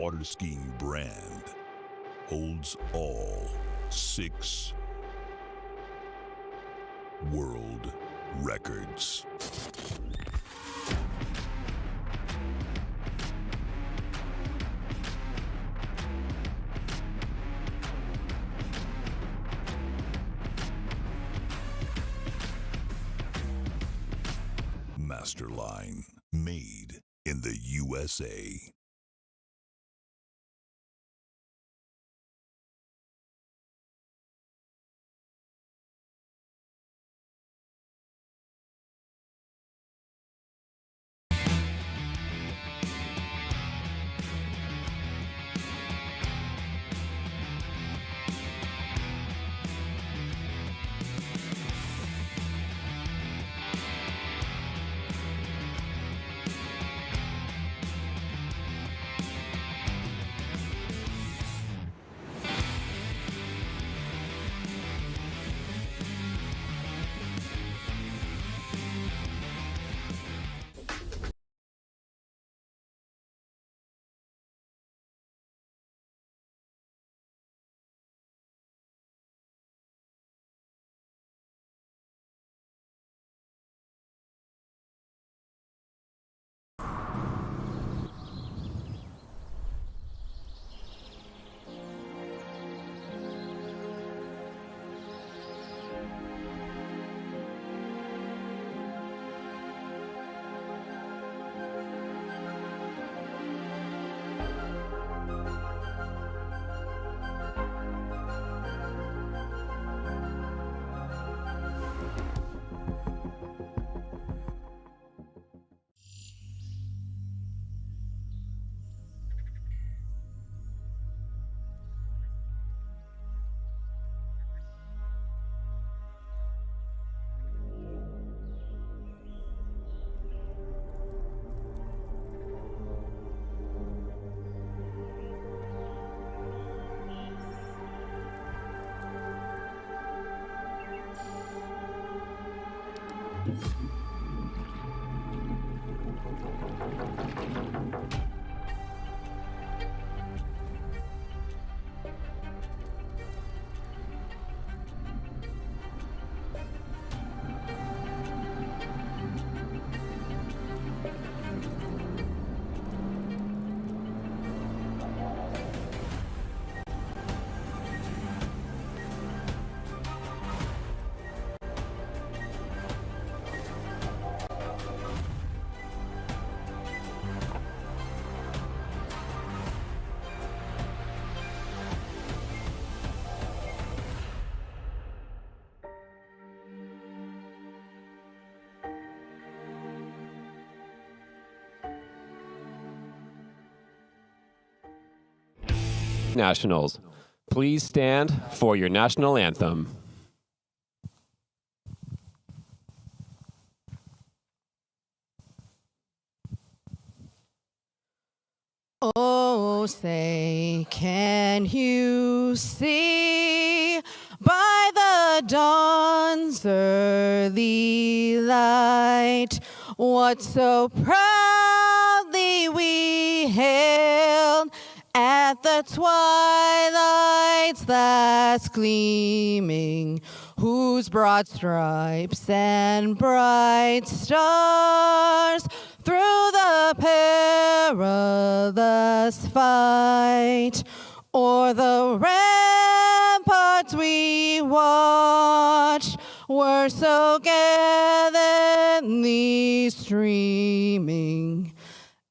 water skiing brand holds all 6 world records. Masterline, made in the USA. Nationals, please stand for your national anthem. Oh, say, can you see by the dawn's early light what so proudly we hailed at the twilight's last gleaming, whose broad stripes and bright stars through the perilous fight o'er the ramparts we watched were so gallantly streaming,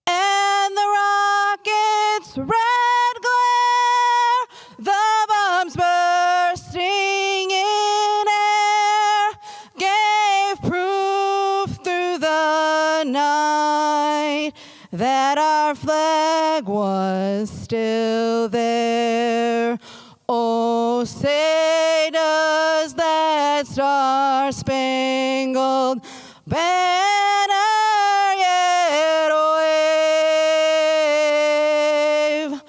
and the rockets' red glare, the bombs bursting in air, gave proof through the night that our flag was still there. Oh, say does that star-spangled banner yet wave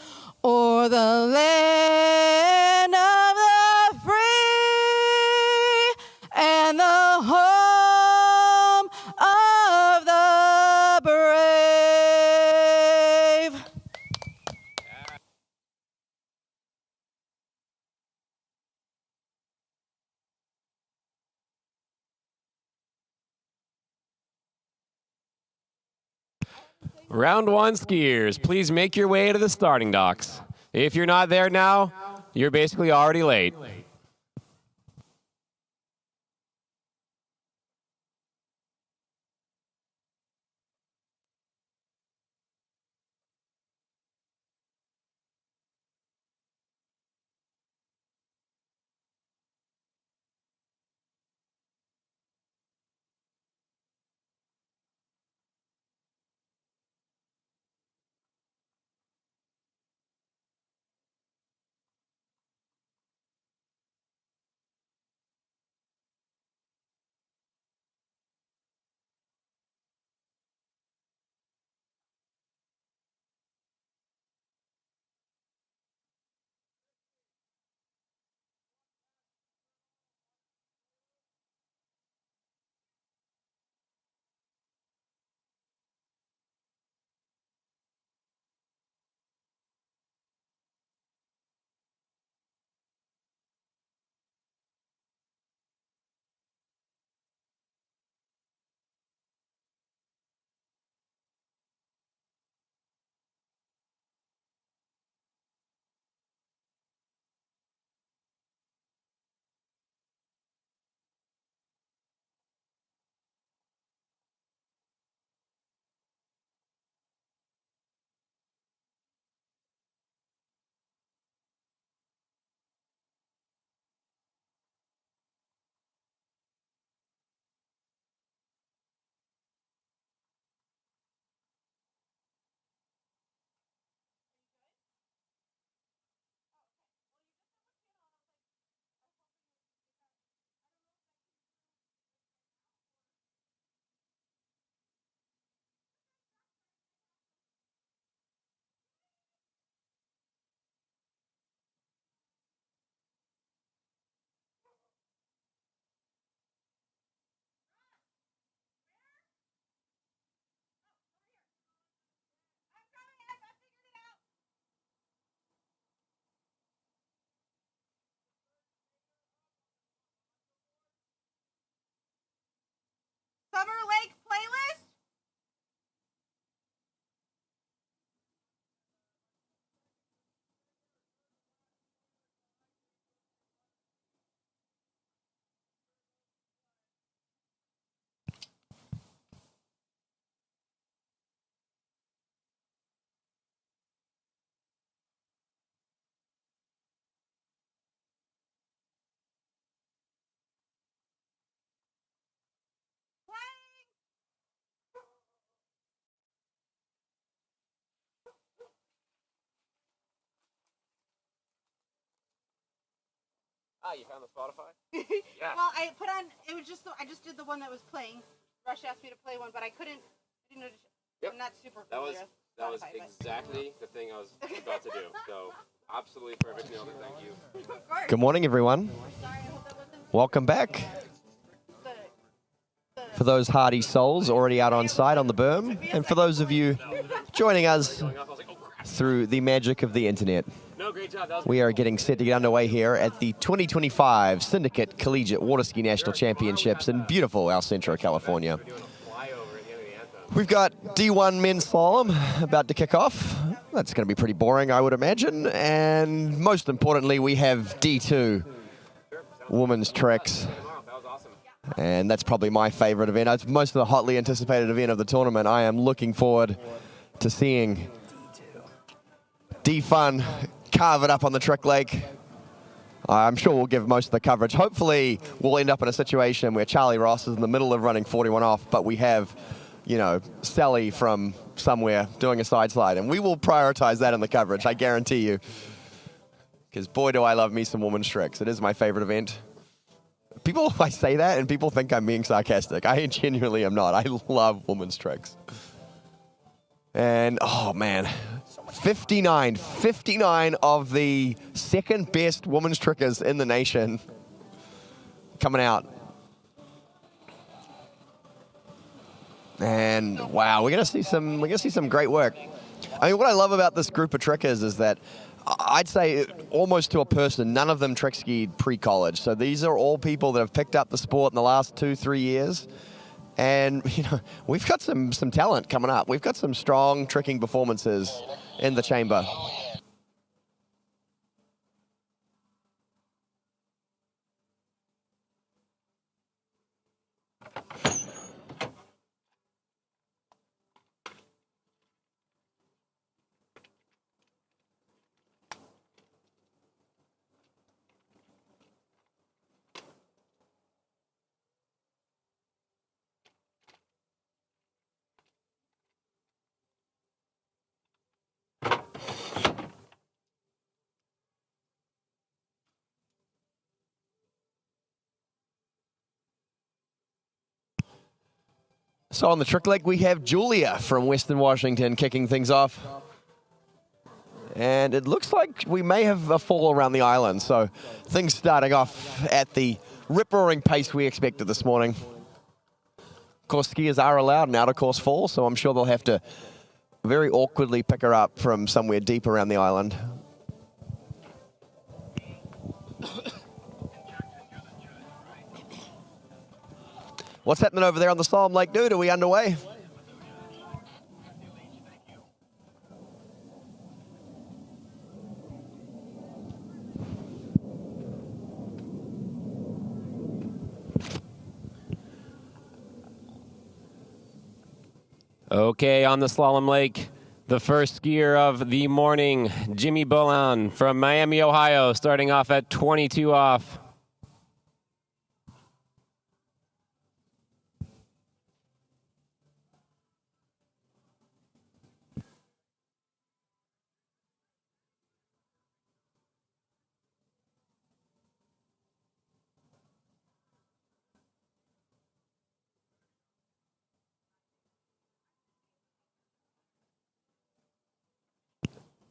o'er the land of the free and the home of the brave? Round 1 skiers, please make your way to the starting docks. If you're not there now, you're basically already late. Summer Lake playlist? Ah, you found the Spotify? Yeah. Well, I put on, it was just, I just did the one that was playing. Rush asked me to play one, but I couldn't, I'm not super familiar with That was Spotify, exactly the thing I was about to do. So, absolutely perfect, nailed it, thank you. Of course. Good morning, everyone. Sorry, I hope that wasn't Welcome back. For those hardy souls already out on site on the berm, and for those of you joining us through the magic of the internet, No, great job. That was we are getting set to get underway here at the 2025 Syndicate Collegiate Water Ski National Championships in beautiful El Centro, California. We've got D1 men's slalom about to kick off. That's going to be pretty boring, I would imagine. And most importantly, we have D2 women's tricks. And that's probably my favorite event. It's most of the hotly anticipated event of the tournament. I am looking forward to seeing D-Fun carve it up on the trick lake. I'm sure we'll give most of the coverage. Hopefully, we'll end up in a situation where Charlie Ross is in the middle of running 41 off, but we have, you know, Sally from somewhere doing a side slide. And we will prioritize that in the coverage, I guarantee you. Because boy, do I love me some women's tricks. It is my favorite event. I say that, and people think I'm being sarcastic. I genuinely am not. I love women's tricks. And, oh, man, 59 of the second best women's trickers in the nation coming out. And, wow, we're gonna see some great work. I mean, what I love about this group of trickers is that I'd say almost to a person, none of them trick skied pre-college. So these are all people that have picked up the sport in the last 2-3 years. And, you know, we've got some talent coming up. We've got some strong tricking performances in the chamber. So on the trick leg, we have Julia from Western Washington kicking things off. And it looks like we may have a fall around the island. So things starting off at the rip-roaring pace we expected this morning. Of course, skiers are allowed an out-of-course fall, so I'm sure they'll have to very awkwardly pick her up from somewhere deep around the island. What's happening over there on the Slalom Lake Dude? Are we underway? Okay, on the Slalom Lake, the first skier of the morning, Jimmy Bolan from Miami, Ohio, starting off at 22 off.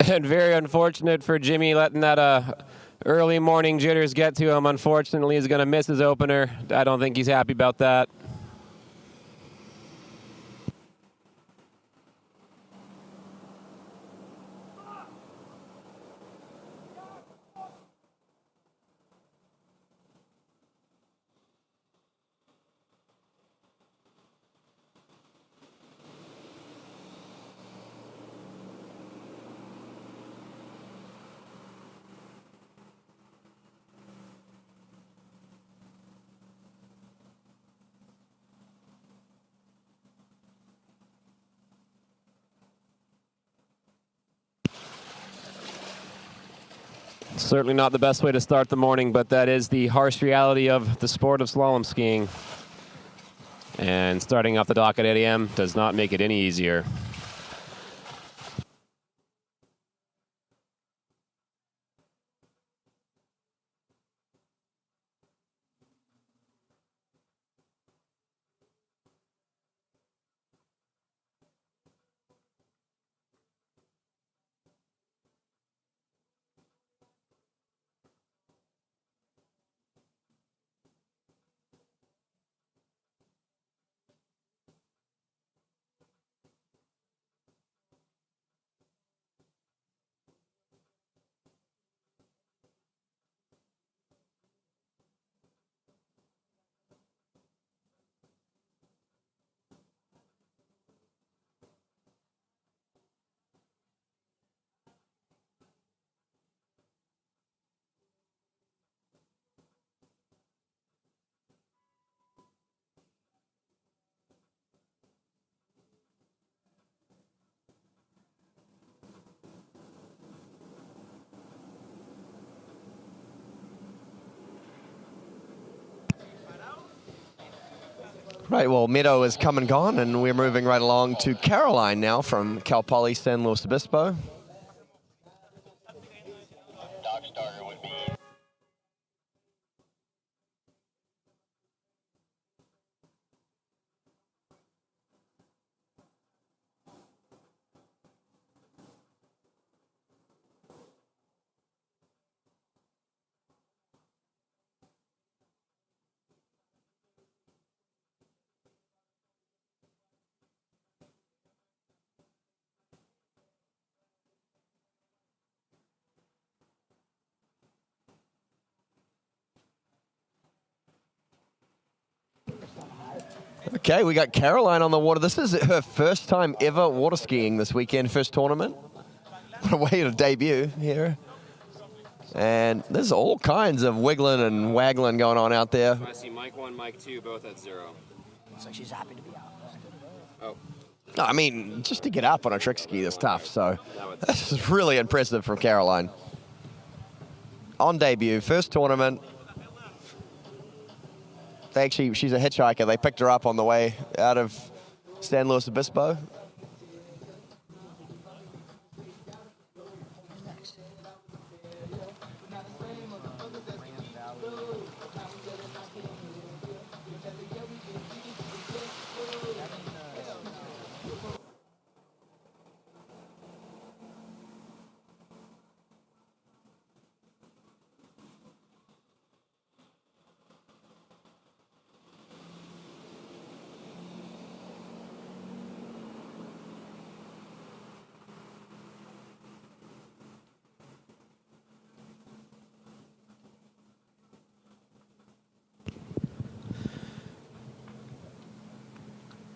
And very unfortunate for Jimmy letting that early morning jitters get to him. Unfortunately, he's going to miss his opener. I don't think he's happy about that. Certainly not the best way to start the morning, but that is the harsh reality of the sport of slalom skiing. And starting off the dock at 8 a.m. does not make it any easier. Right, well, Meadow has come and gone, and we're moving right along to Caroline now from Cal Poly San Luis Obispo. Okay, we got Caroline on the water. This is her first time ever water skiing this weekend, first tournament. What a way to debut here. And there's all kinds of wiggling and waggling going on out there. I see Mike 1, Mike 2, both at 0. So she's happy to be out. Oh. No, I mean, just to get up on a trick ski is tough, so this is really impressive from Caroline. On debut, first tournament. She's a hitchhiker. They picked her up on the way out of San Luis Obispo.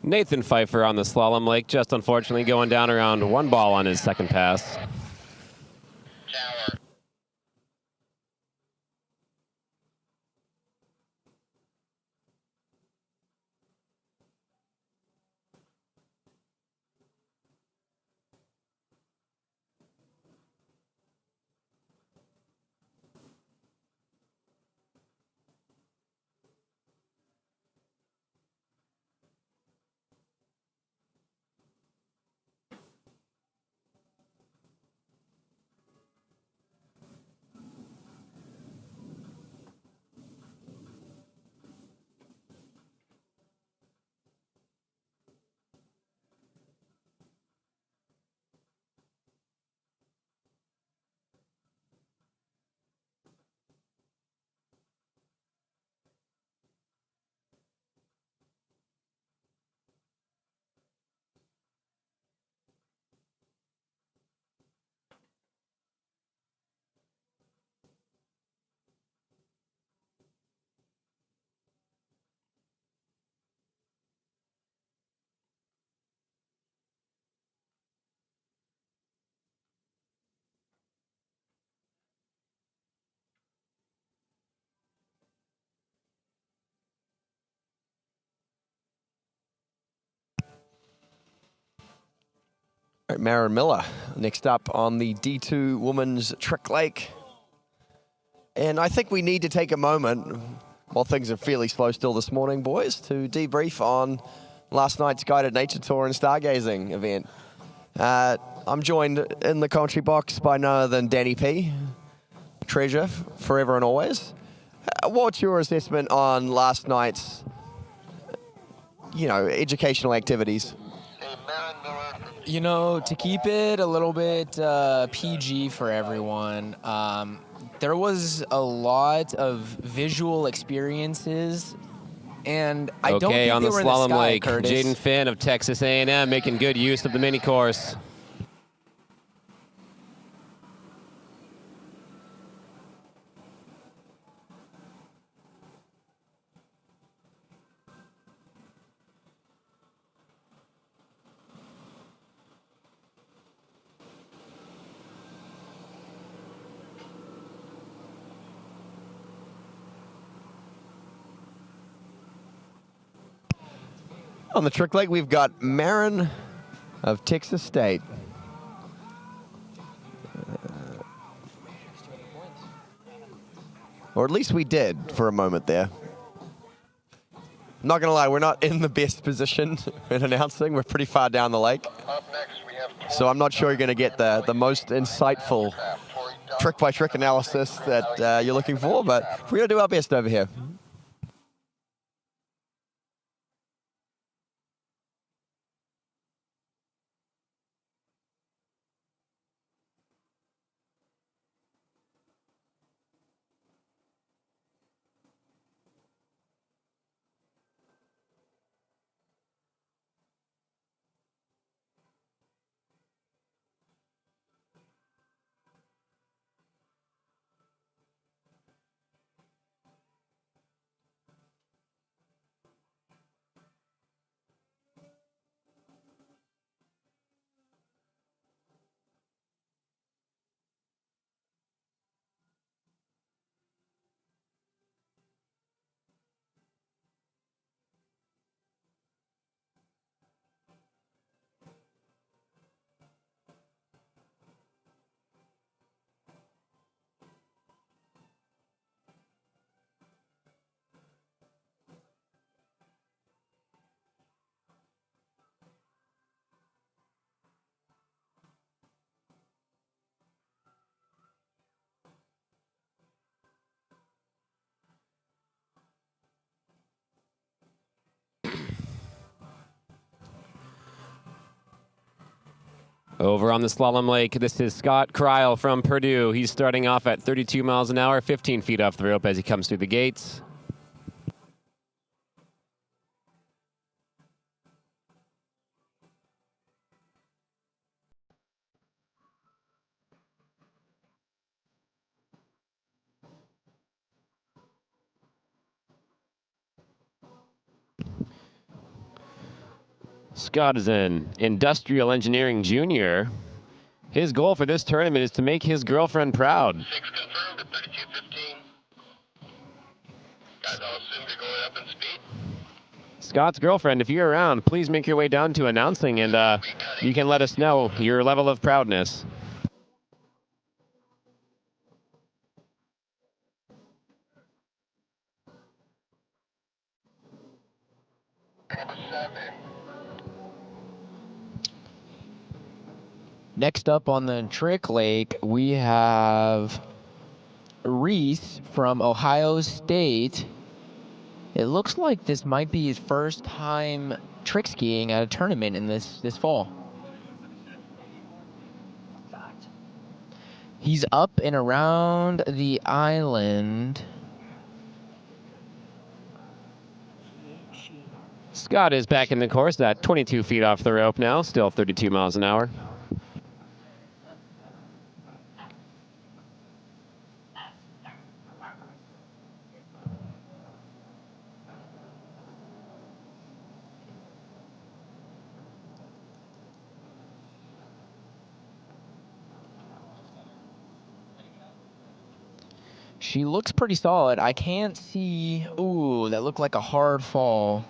Nathan Pfeiffer on the slalom lake, just unfortunately going down around 1 ball on his second pass. All right, Maren Miller next up on the D2 Women's Trick Lake. And I think we need to take a moment, while things are fairly slow still this morning, boys, to debrief on last night's guided nature tour and stargazing event. I'm joined in the commentary box by no other than Danny P, treasure forever and always. What's your assessment on last night's, educational activities? You know, to keep it a little bit PG for everyone, there was a lot of visual experiences, and I don't think on they the were slalom in the sky, lake, Curtis. Jaden Finn of Texas A&M making good use of the mini course. On the Trick Lake, we've got Maren of Texas State. Or at least we did for a moment there. Not going to lie, we're not in the best position in announcing. We're pretty far down the lake. So I'm not sure you're going to get the most insightful trick-by-trick analysis that you're looking for, but we're going to do our best over here. Over on the slalom lake, this is Scott Kreil from Purdue. He's starting off at 32 miles an hour, 15 feet off the rope as he comes through the gates. Scott is an industrial engineering junior. His goal for this tournament is to make his girlfriend proud. 6 confirmed at 32.15. Guys, I'll assume you're going up in speed. Scott's girlfriend, if you're around, please make your way down to announcing, and you can let us know your level of proudness. Next up on the trick lake, we have Reese from Ohio State. It looks like this might be his first time trick skiing at a tournament in this fall. He's up and around the island. Scott is back in the course at 22 feet off the rope now, still 32 miles an hour. She looks pretty solid. I can't see... Ooh, that looked like a hard fall.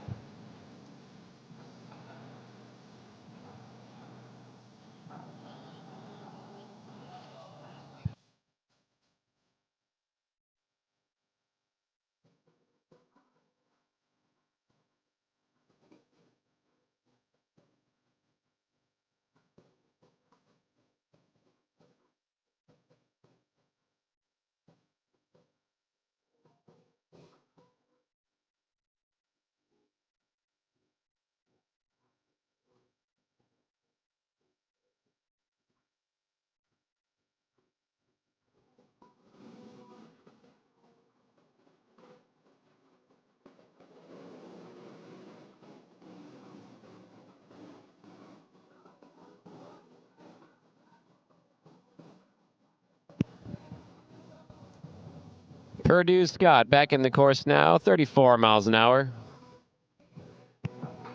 Purdue Scott back in the course now, 34 miles an hour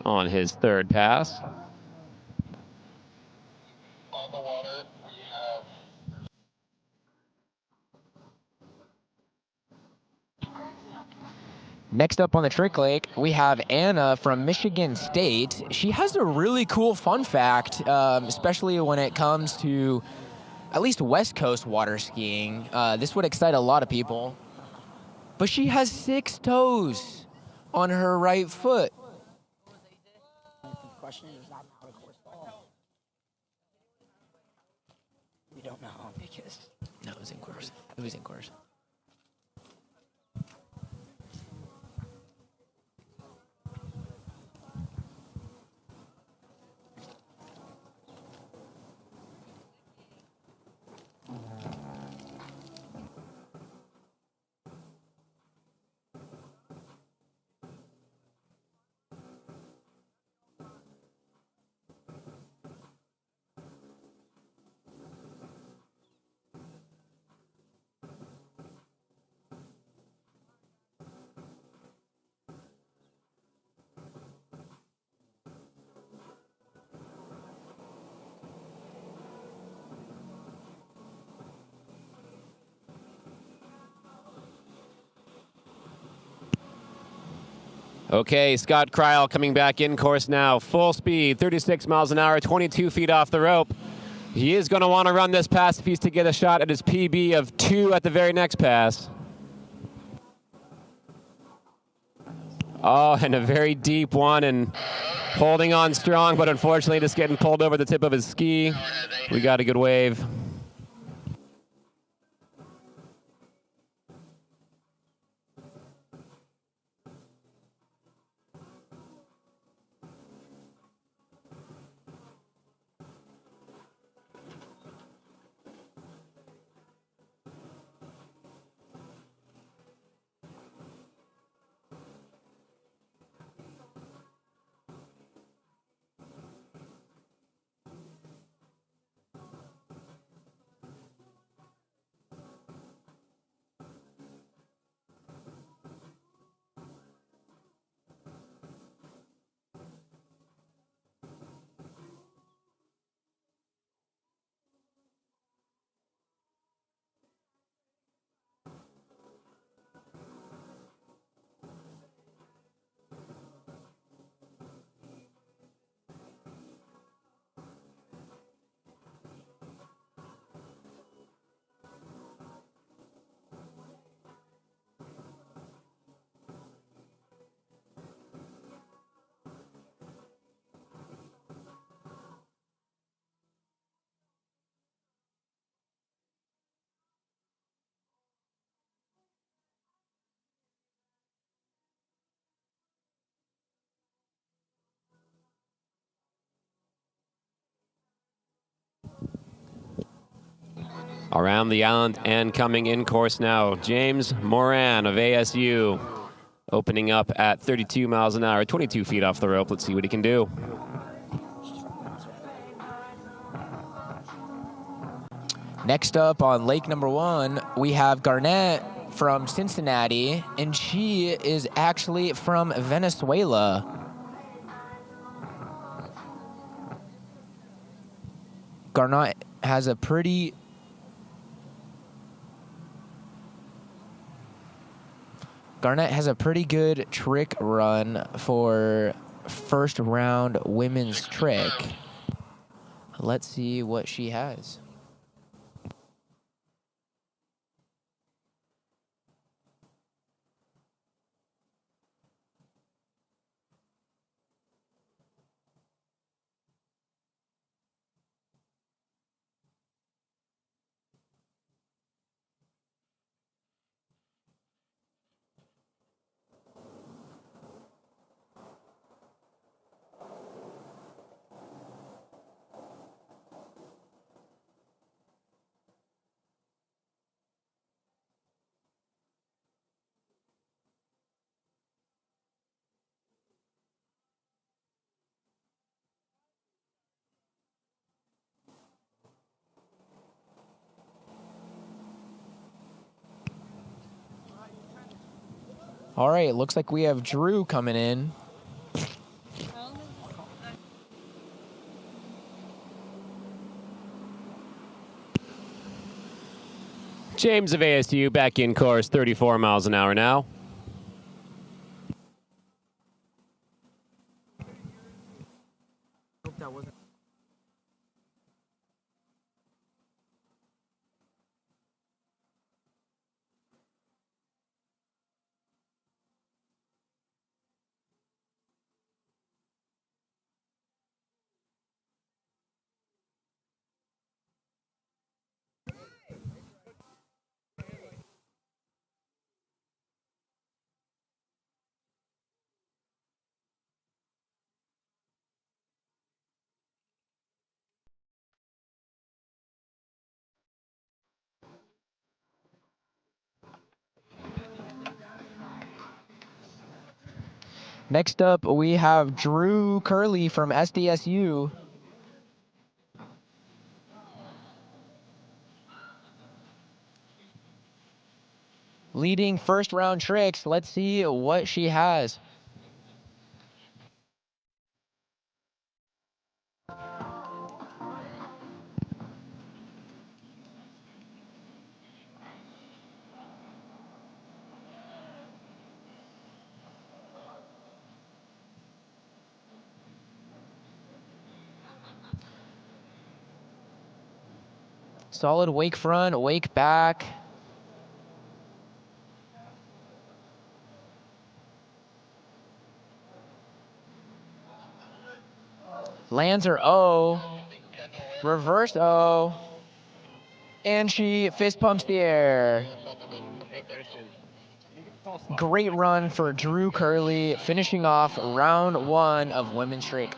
on his third pass. On the water, we have Next up on the trick lake, we have Anna from Michigan State. She has a really cool fun fact, especially when it comes to at least West Coast water skiing. This would excite a lot of people. But she has 6 toes on her right foot. The question is not how to course ball. We don't know because No, it was in course. It was in course. Okay, Scott Kreil coming back in course now. Full speed, 36 miles an hour, 22 feet off the rope. He is going to want to run this pass if he's to get a shot at his PB of 2 at the very next pass. Oh, and a very deep one, and holding on strong, but unfortunately just getting pulled over the tip of his ski. We got a good wave. Around the island and coming in course now, James Moran of ASU, opening up at 32 miles an hour, 22 feet off the rope. Let's see what he can do. Next up on lake number 1, we have Garnett from Cincinnati, and she is actually from Venezuela. Garnett has a pretty good trick run for first round women's trick. Let's see what she has. All right, looks like we have Drew coming in. James of ASU back in course, 34 miles an hour now. Next up, we have Drew Curley from SDSU. Leading first round tricks. Let's see what she has. Solid wake front, wake back. Lands her O. Reverse O. And she fist pumps the air. Great run for Drew Curley, finishing off round 1 of women's trick.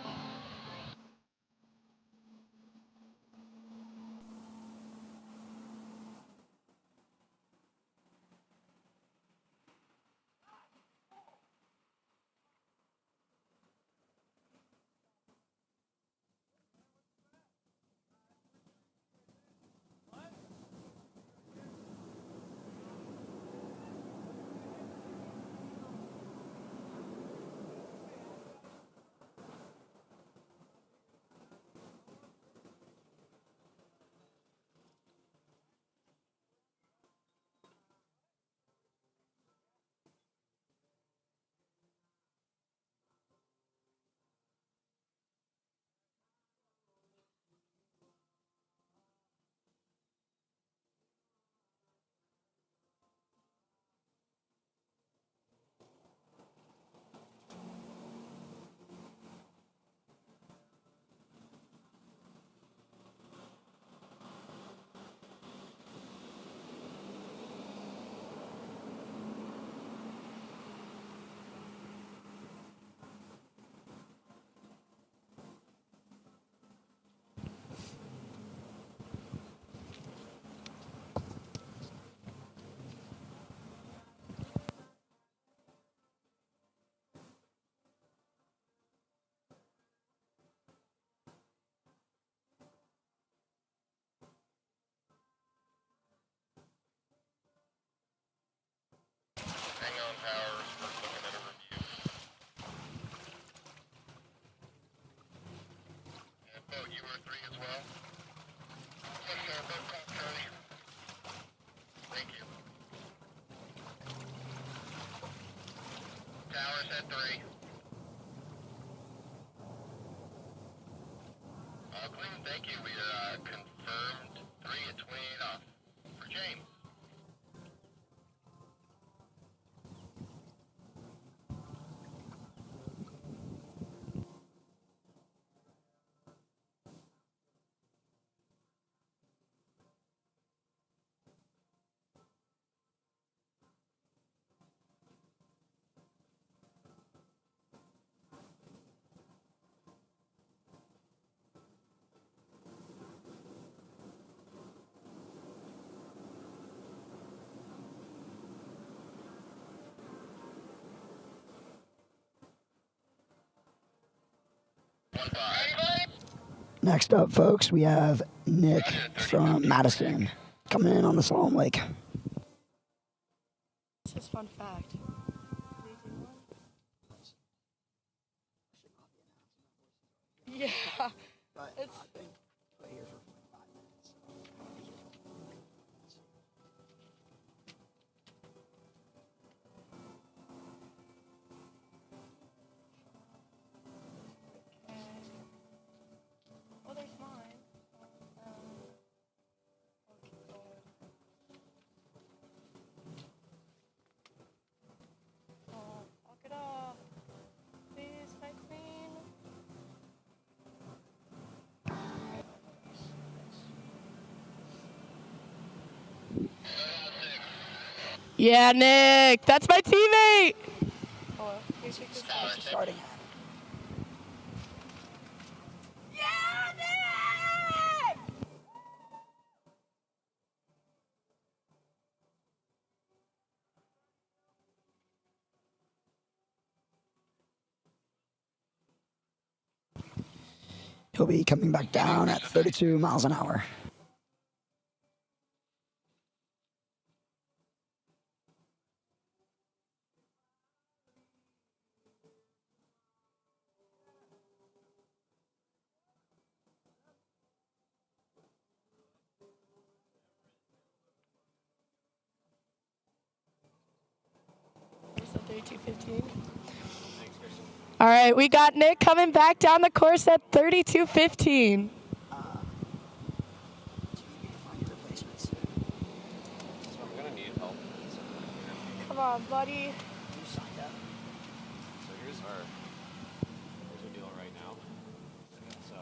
at 3. Clean, thank you. We are confirmed 3 at 28 off. For James. Next up, folks, we have Nick from Madison coming in on the Slalom Lake. This is fun fact. Yeah. It's oh, there's mine. I'll keep going. Oh, walk it off. Please, my queen. Yeah, Nick, that's my teammate. Oh, Starting. yeah, Nick! He'll be coming back down at 32 miles an hour. All right, we got Nick coming back down the course at 32:15. Come on, buddy. So here's our deal right now. So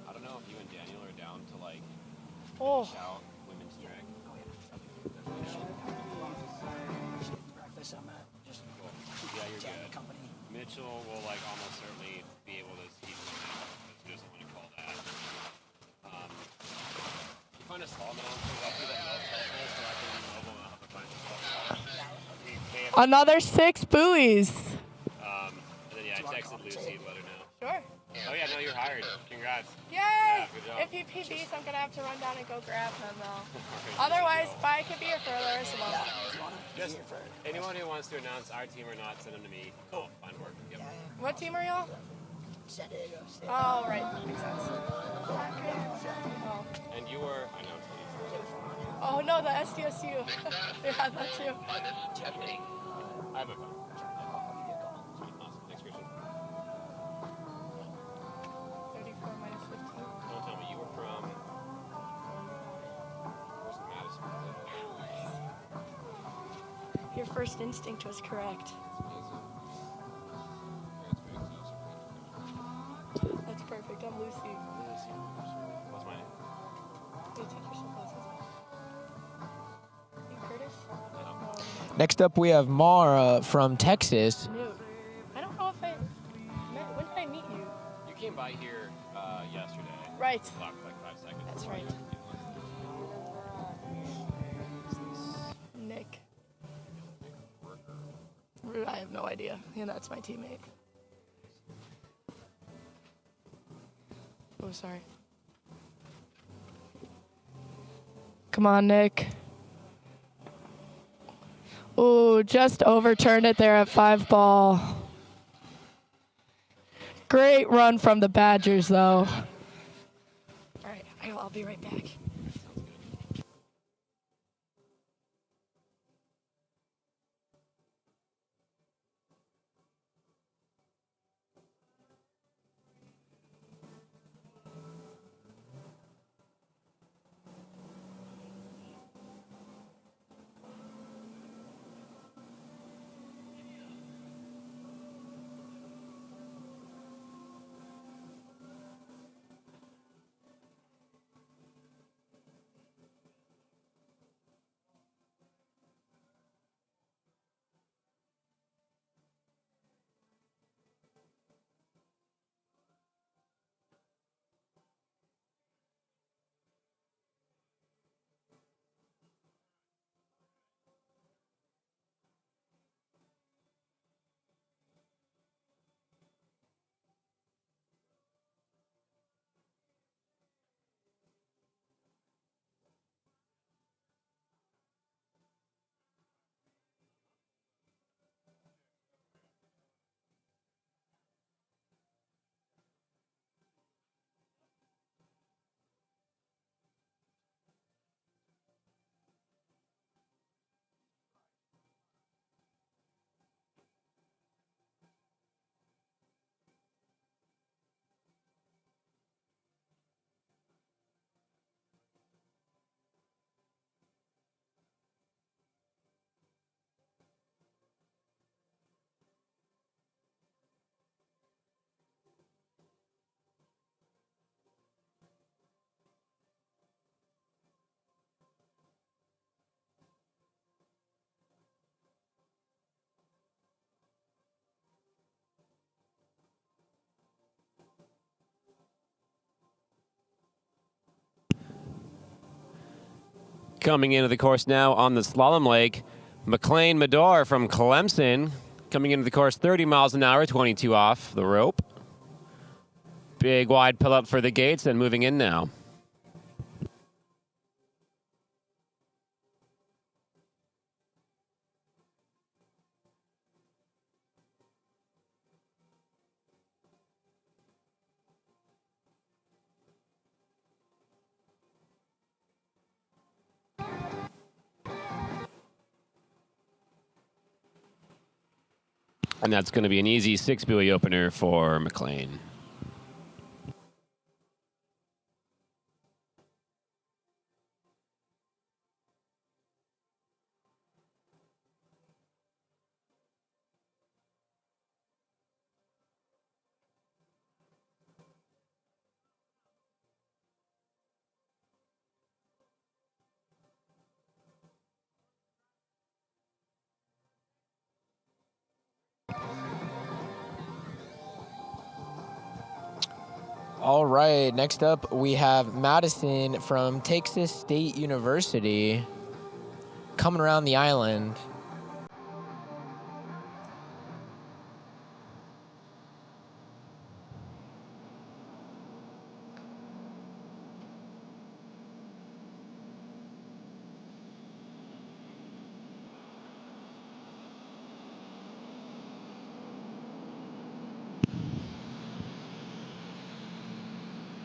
I don't know if you and Daniel are down to like finish out women's track. Yeah, you're good. Mitchell will like almost certainly be able to see because he doesn't want to call that. You find a Slalom announcer, I'll do that telephone so I can be mobile and I'll have to find some. Another 6 buoys. And then yeah, I texted Lucy to let her know. Sure. Oh yeah, no, you're hired. Congrats. Yay! Yeah, good job. If you PBs, I'm gonna have to run down and go grab them though. Otherwise, I could be here for the rest of them. Just anyone who wants to announce our team or not, send them to me. I'll find work. Yep. What team are y'all? Oh, right. Makes sense. Oh. And you were, I know. Oh no, the SDSU. They had that too. I have my phone. Awesome. Next question. 34 minus 15. Don't tell me you were from. Where's Madison? Your first instinct was correct. That's perfect. I'm Lucy. What's my name? You take your sunglasses off. You Curtis? Next up, we have Mara from Texas. No. I don't know if I met. When did I meet you? You came by here yesterday. Right. Talked for like 5 seconds. That's right. Nick. I have no idea. Yeah, that's my teammate. Oh, sorry. Come on, Nick. Ooh, just overturned it there at 5 ball. Great run from the Badgers, though. All right, I'll be right back. Coming into the course now on the slalom lake, McLean Medor from Clemson. Coming into the course 30 miles an hour, 22 off the rope. Big wide pull up for the gates and moving in now. And that's going to be an easy 6-buoy opener for McLean. All right, next up we have Madison from Texas State University coming around the island.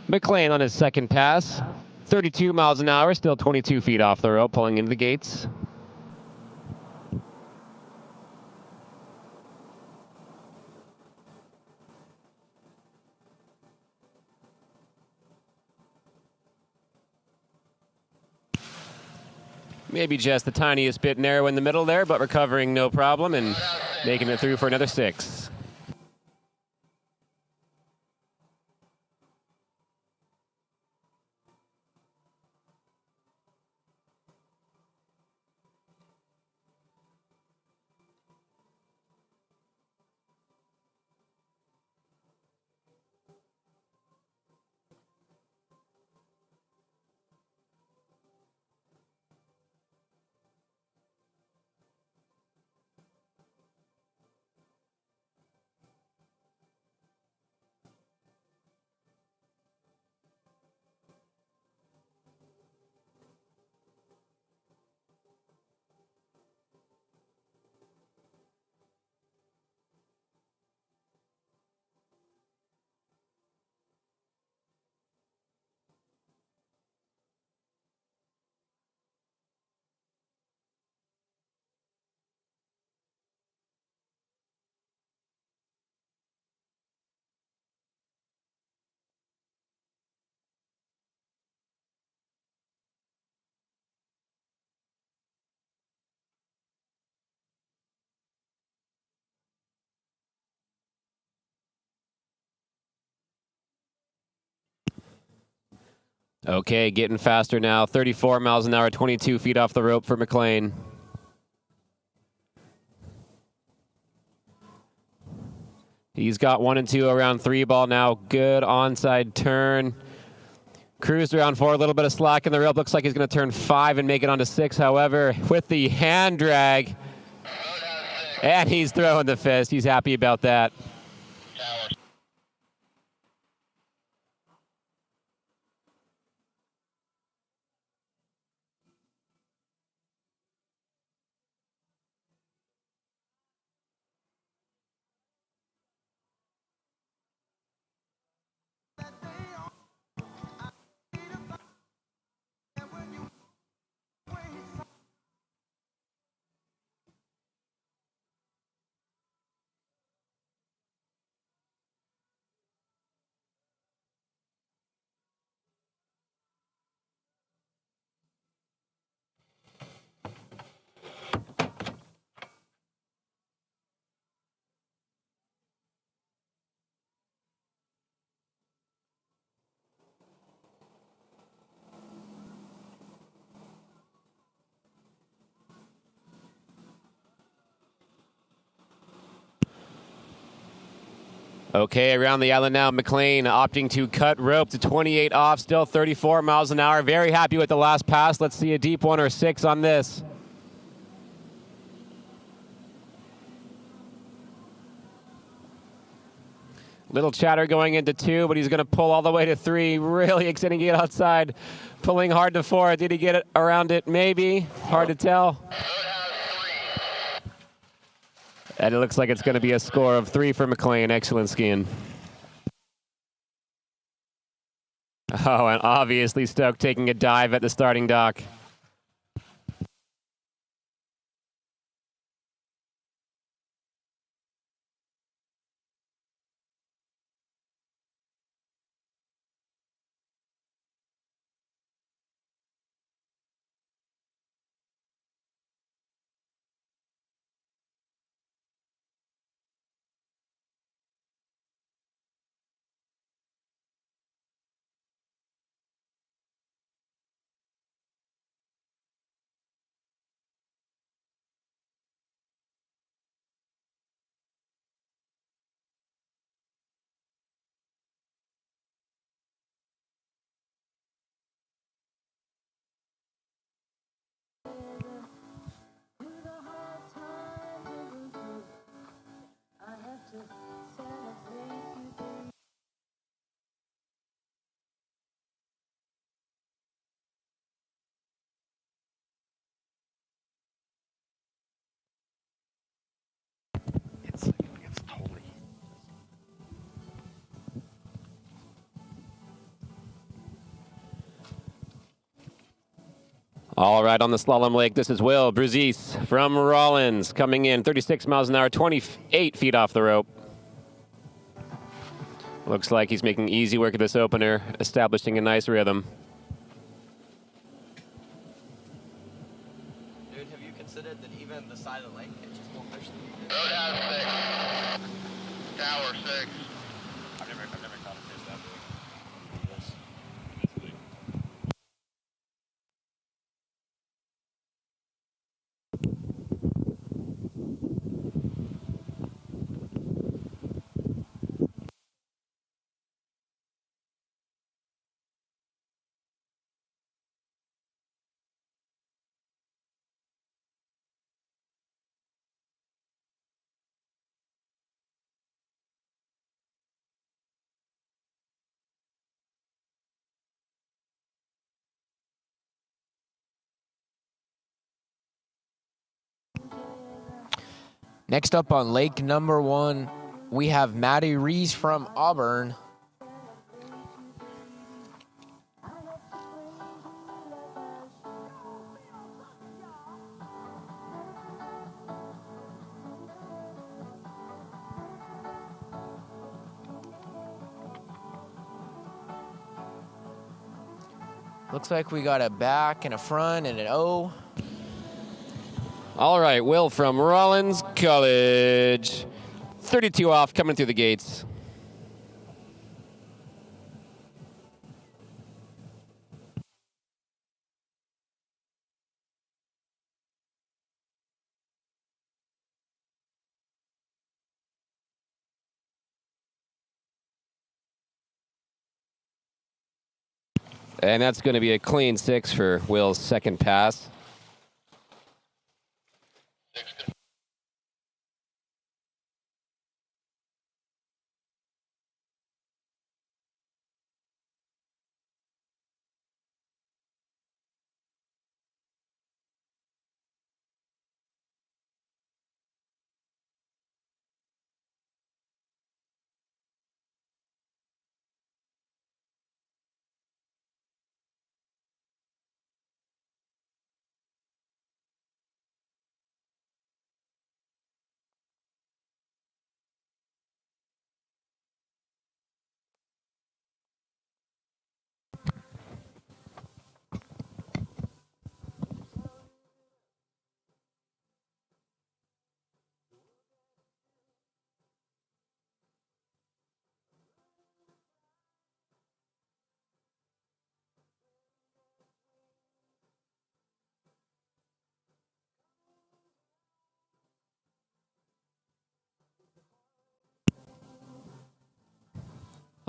McLean on his second pass. 32 miles an hour, still 22 feet off the rope, pulling into the gates. Maybe just the tiniest bit narrow in the middle there, but recovering no problem and making it through for another 6. Okay, getting faster now. 34 miles an hour, 22 feet off the rope for McLean. He's got 1 and 2 around 3 ball now. Good onside turn. Cruised around 4, a little bit of slack in the rope. Looks like he's going to turn 5 and make it onto 6. However, with the hand drag, and he's throwing the fist. He's happy about that. Okay, around the island now, McLean opting to cut rope to 28 off, still 34 miles an hour. Very happy with the last pass. Let's see a deep 1 or 6 on this. Little chatter going into 2, but he's going to pull all the way to 3. Really extending it outside, pulling hard to 4. Did he get it around it? Maybe. Hard to tell. And it looks like it's going to be a score of 3 for McLean. Excellent skiing. Oh, and obviously Stoke taking a dive at the starting dock. All right, on the slalom lake, this is Will Bruzis from Rollins coming in 36 miles an hour, 28 feet off the rope. Looks like he's making easy work of this opener, establishing a nice rhythm. Dude, have you considered that even the side of the lake catches more fish than you do? Road has 6. Tower 6. I've never caught a fish that big. Next up on lake number 1, we have Maddie Rees from Auburn. Looks like we got a back and a front and an O. All right, Will from Rollins College. 32 off, coming through the gates. And that's going to be a clean 6 for Will's second pass.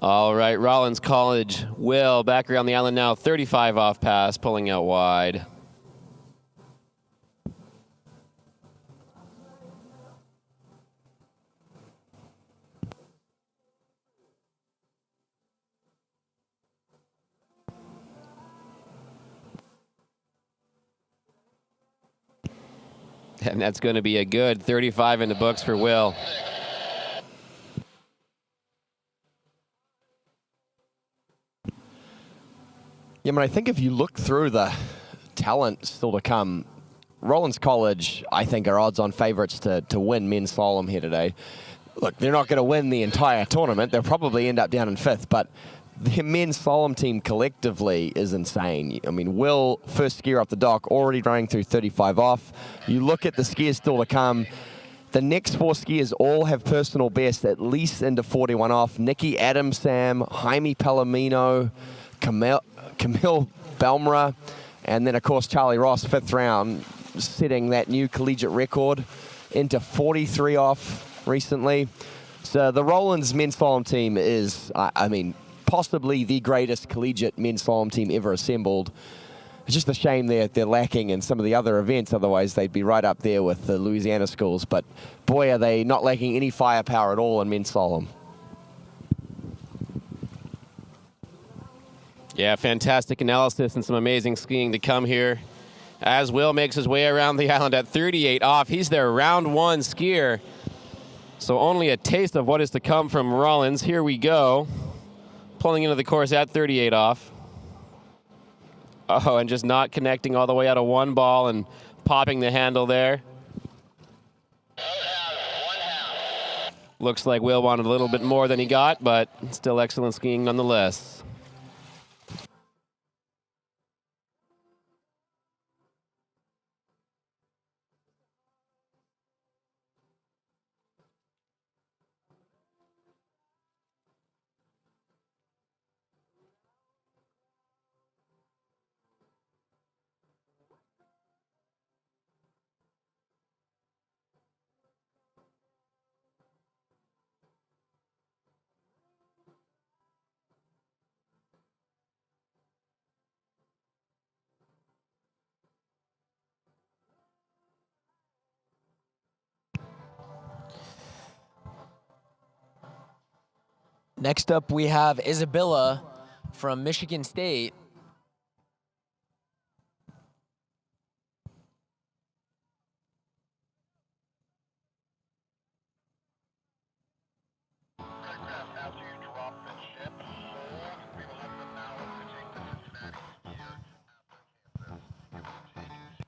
All right, Rollins College. Will back around the island now. 35 off pass, pulling out wide. And that's going to be a good 35 in the books for Will. Yeah, I think if you look through the talent still to come, Rollins College, I think, are odds-on favourites to win men's slalom here today. Look, they're not going to win the entire tournament. They'll probably end up down in 5th, but the men's slalom team collectively is insane. I mean, Will, first skier off the dock, already running through 35 off. You look at the skiers still to come. The next 4 skiers all have personal best at least into 41 off. Nikki Adams-Sam, Jaime Palomino, Camille Belmra, and then, of course, Charlie Ross, 5th round, setting that new collegiate record into 43 off recently. So the Rollins men's slalom team is, I mean, possibly the greatest collegiate men's slalom team ever assembled. It's just a shame they're lacking in some of the other events. Otherwise, they'd be right up there with the Louisiana schools. But boy, are they not lacking any firepower at all in men's slalom. Yeah, fantastic analysis and some amazing skiing to come here. As Will makes his way around the island at 38 off. He's their round 1 skier. So only a taste of what is to come from Rollins. Here we go. Pulling into the course at 38 off. Oh, and just not connecting all the way out of 1 ball and popping the handle there. Looks like Will wanted a little bit more than he got, but still excellent skiing nonetheless. Next up, we have Isabella from Michigan State. After you drop the ship, we will have them now to take the Cincinnati skier after Kansas.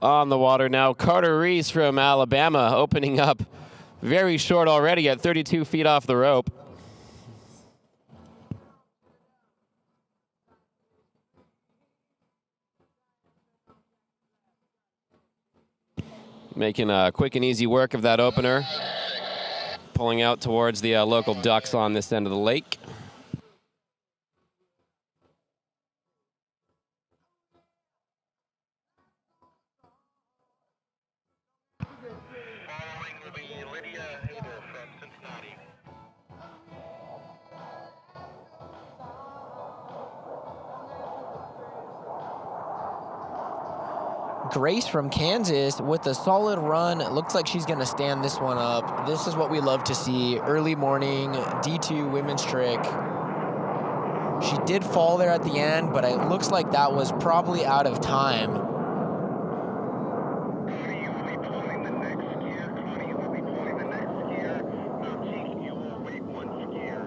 On the water now, Carter Reese from Alabama, opening up very short already at 32 feet off the rope. Making a quick and easy work of that opener. Pulling out towards the local ducks on this end of the lake. Following will be Lydia Haber from Cincinnati. Grace from Kansas with a solid run. It looks like she's going to stand this one up. This is what we love to see. Early morning, D2 women's trick. She did fall there at the end, but it looks like that was probably out of time. Connie will be pulling the next skier. Connie will be pulling the next skier. Keith, you will wait 1 skier.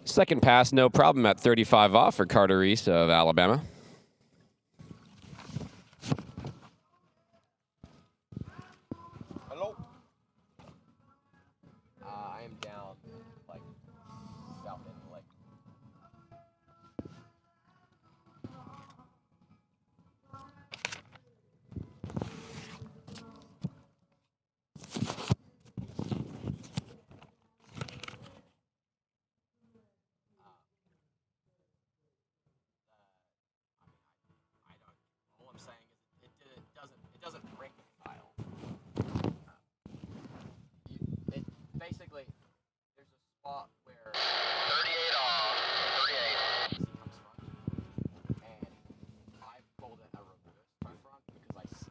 Second pass, no problem at 35 off for Carter Reese of Alabama. Hello. I am down, like, south end, like. All I'm saying is it doesn't break the tile. Basically, there's a spot where 38 off. 38. comes from, and I called it a reverse toe front because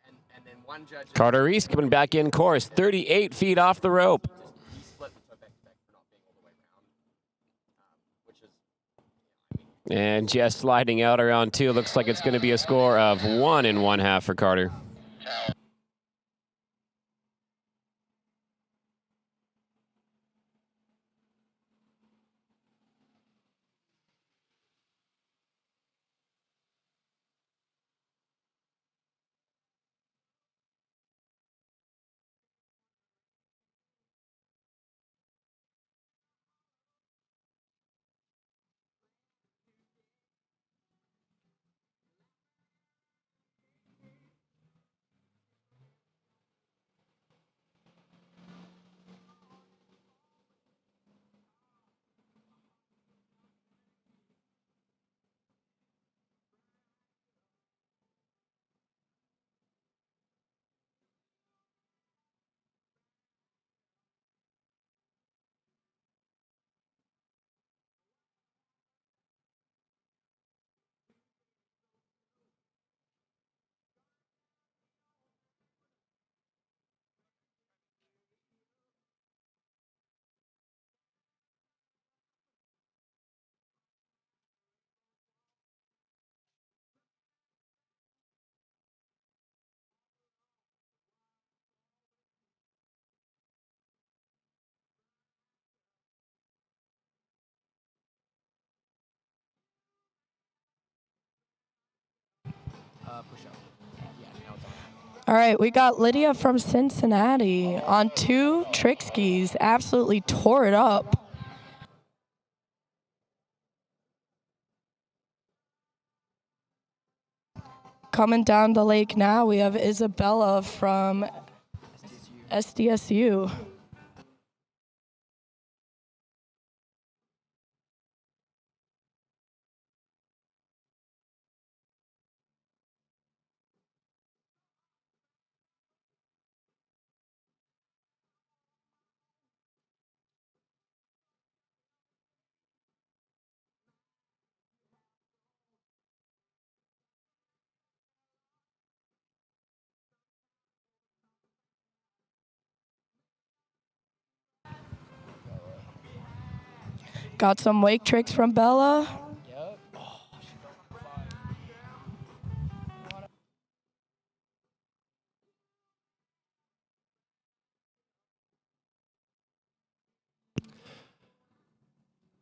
and then one judge Carter Reese coming back in course, 38 feet off the rope. he split the toe back to back for not being all the way round, which is And just sliding out around 2. Looks like it's going to be a score of 1 1/2 for Carter. push up. Yeah, now it's on. All right, we got Lydia from Cincinnati on 2 trick skis. Absolutely tore it up. Coming down the lake now, we have Isabella from SDSU. Got some wake tricks from Bella. Yep.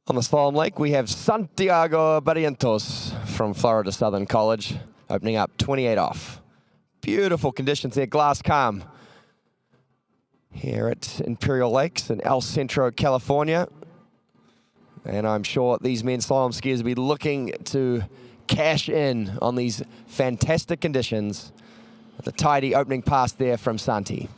On the Slalom Lake, we have Santiago Barrientos from Florida Southern College, opening up 28 off. Beautiful conditions there, glass calm here at Imperial Lakes in El Centro, California. And I'm sure these men's slalom skiers will be looking to cash in on these fantastic conditions. The tidy opening pass there from Santi.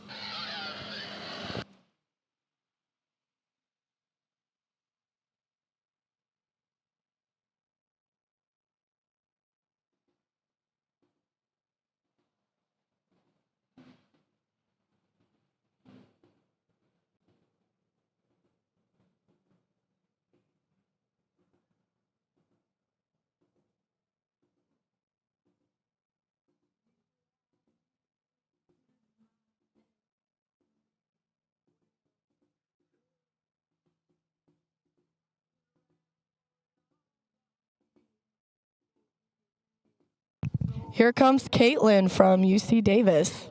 Here comes Caitlin from UC Davis.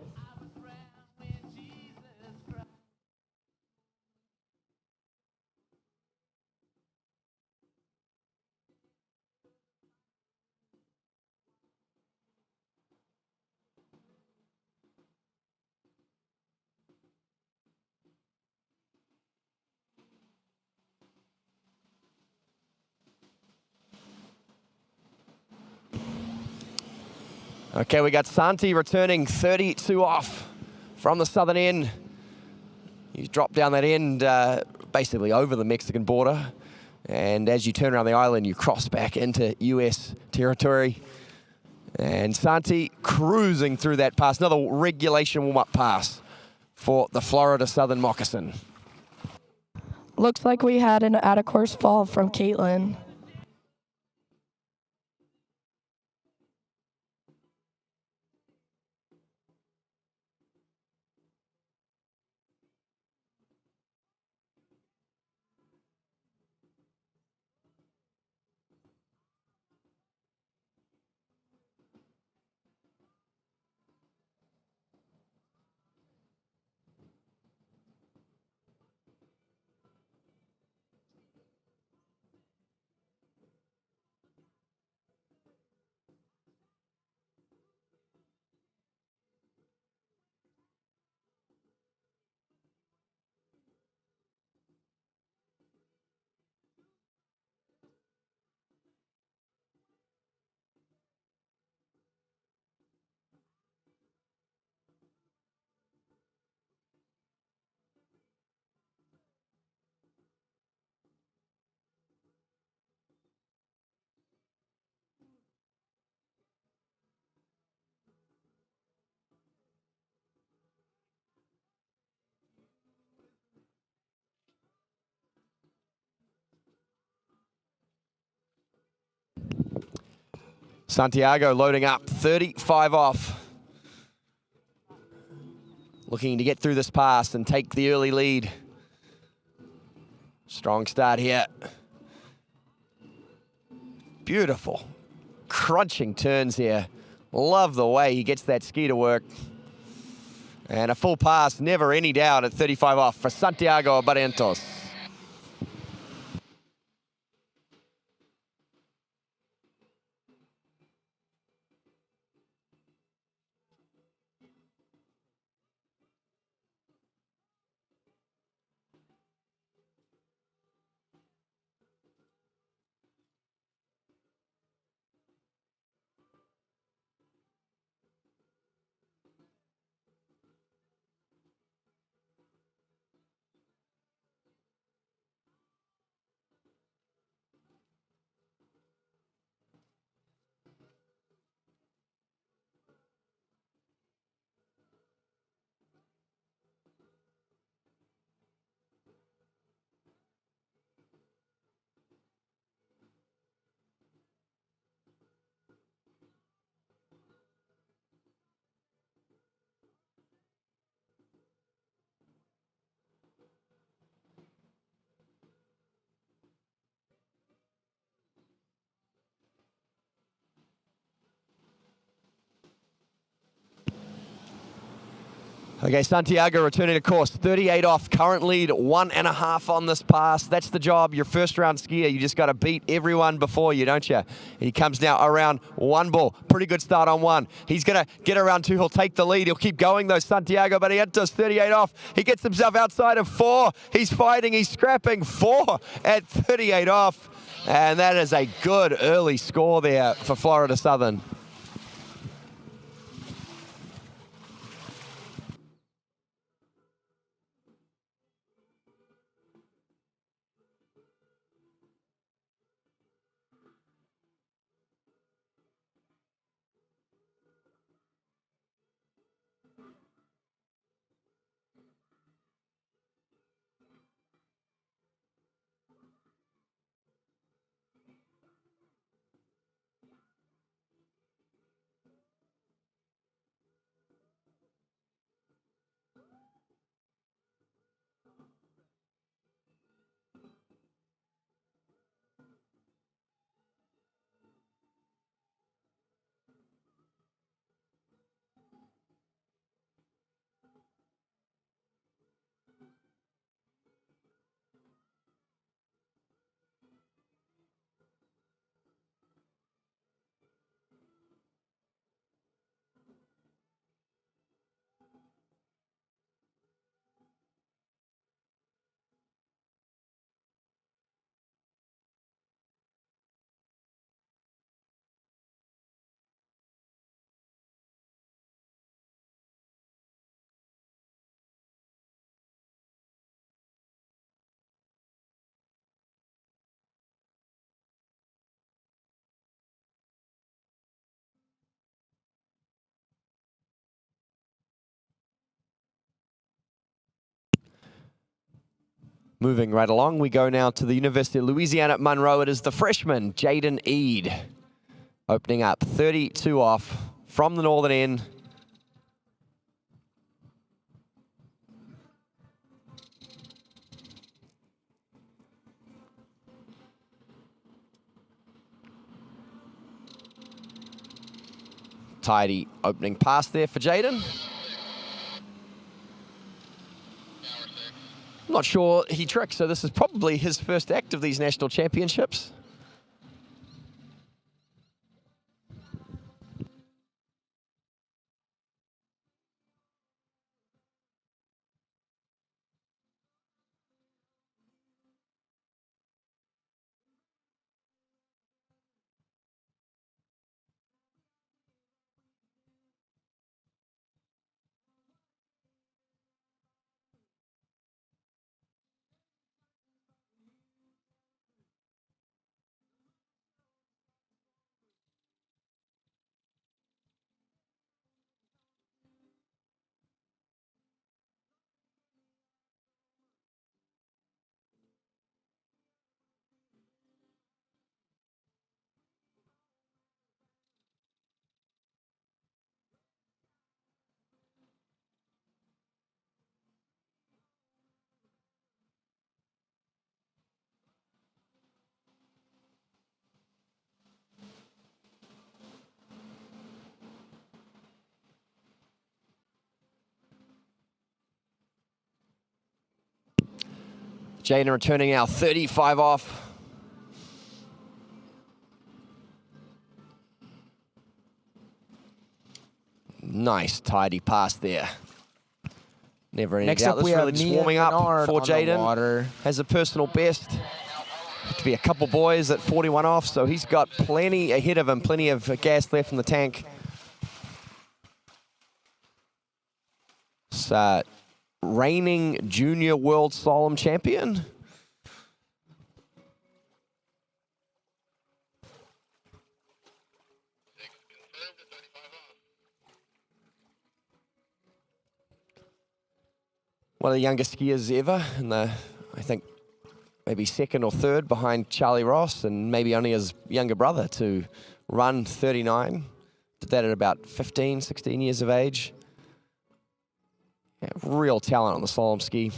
Okay, we got Santi returning 32 off from the southern end. He's dropped down that end, basically over the Mexican border. And as you turn around the island, you cross back into US territory. And Santi cruising through that pass. Another regulation warm-up pass for the Florida Southern Moccasin. Looks like we had an out-of-course fall from Caitlin. Santiago loading up, 35 off. Looking to get through this pass and take the early lead. Strong start here. Beautiful, crunching turns here. Love the way he gets that ski to work. And a full pass, never any doubt at 35 off for Santiago Barrientos. Okay, Santiago returning to course, 38 off, current lead, 1.5 on this pass. That's the job, your first round skier. You just got to beat everyone before you, don't you? He comes now around one ball. Pretty good start on one. He's going to get around two. He'll take the lead. He'll keep going though, Santiago, but he enters 38 off. He gets himself outside of 4. He's fighting, he's scrapping 4 at 38 off. And that is a good early score there for Florida Southern. Moving right along, we go now to the University of Louisiana at Monroe. It is the freshman, Jaden Eade, opening up 32 off from the northern end. Tidy opening pass there for Jaden. I'm not sure he tricked, so this is probably his first act of these national championships. Jaden returning now 35 off. Nice tidy pass there. Never any Next doubt. up, This we really have just Nia warming up Menard for on the Jaden. water. Has a personal best. To be a couple boys at 41 off, so he's got plenty ahead of him, plenty of gas left in the tank. So, reigning junior world slalom champion. One of the youngest skiers ever, and I think maybe second or third behind Charlie Ross, and maybe only his younger brother to run 39. Did that at about 15, 16 years of age. Yeah, real talent on the slalom ski.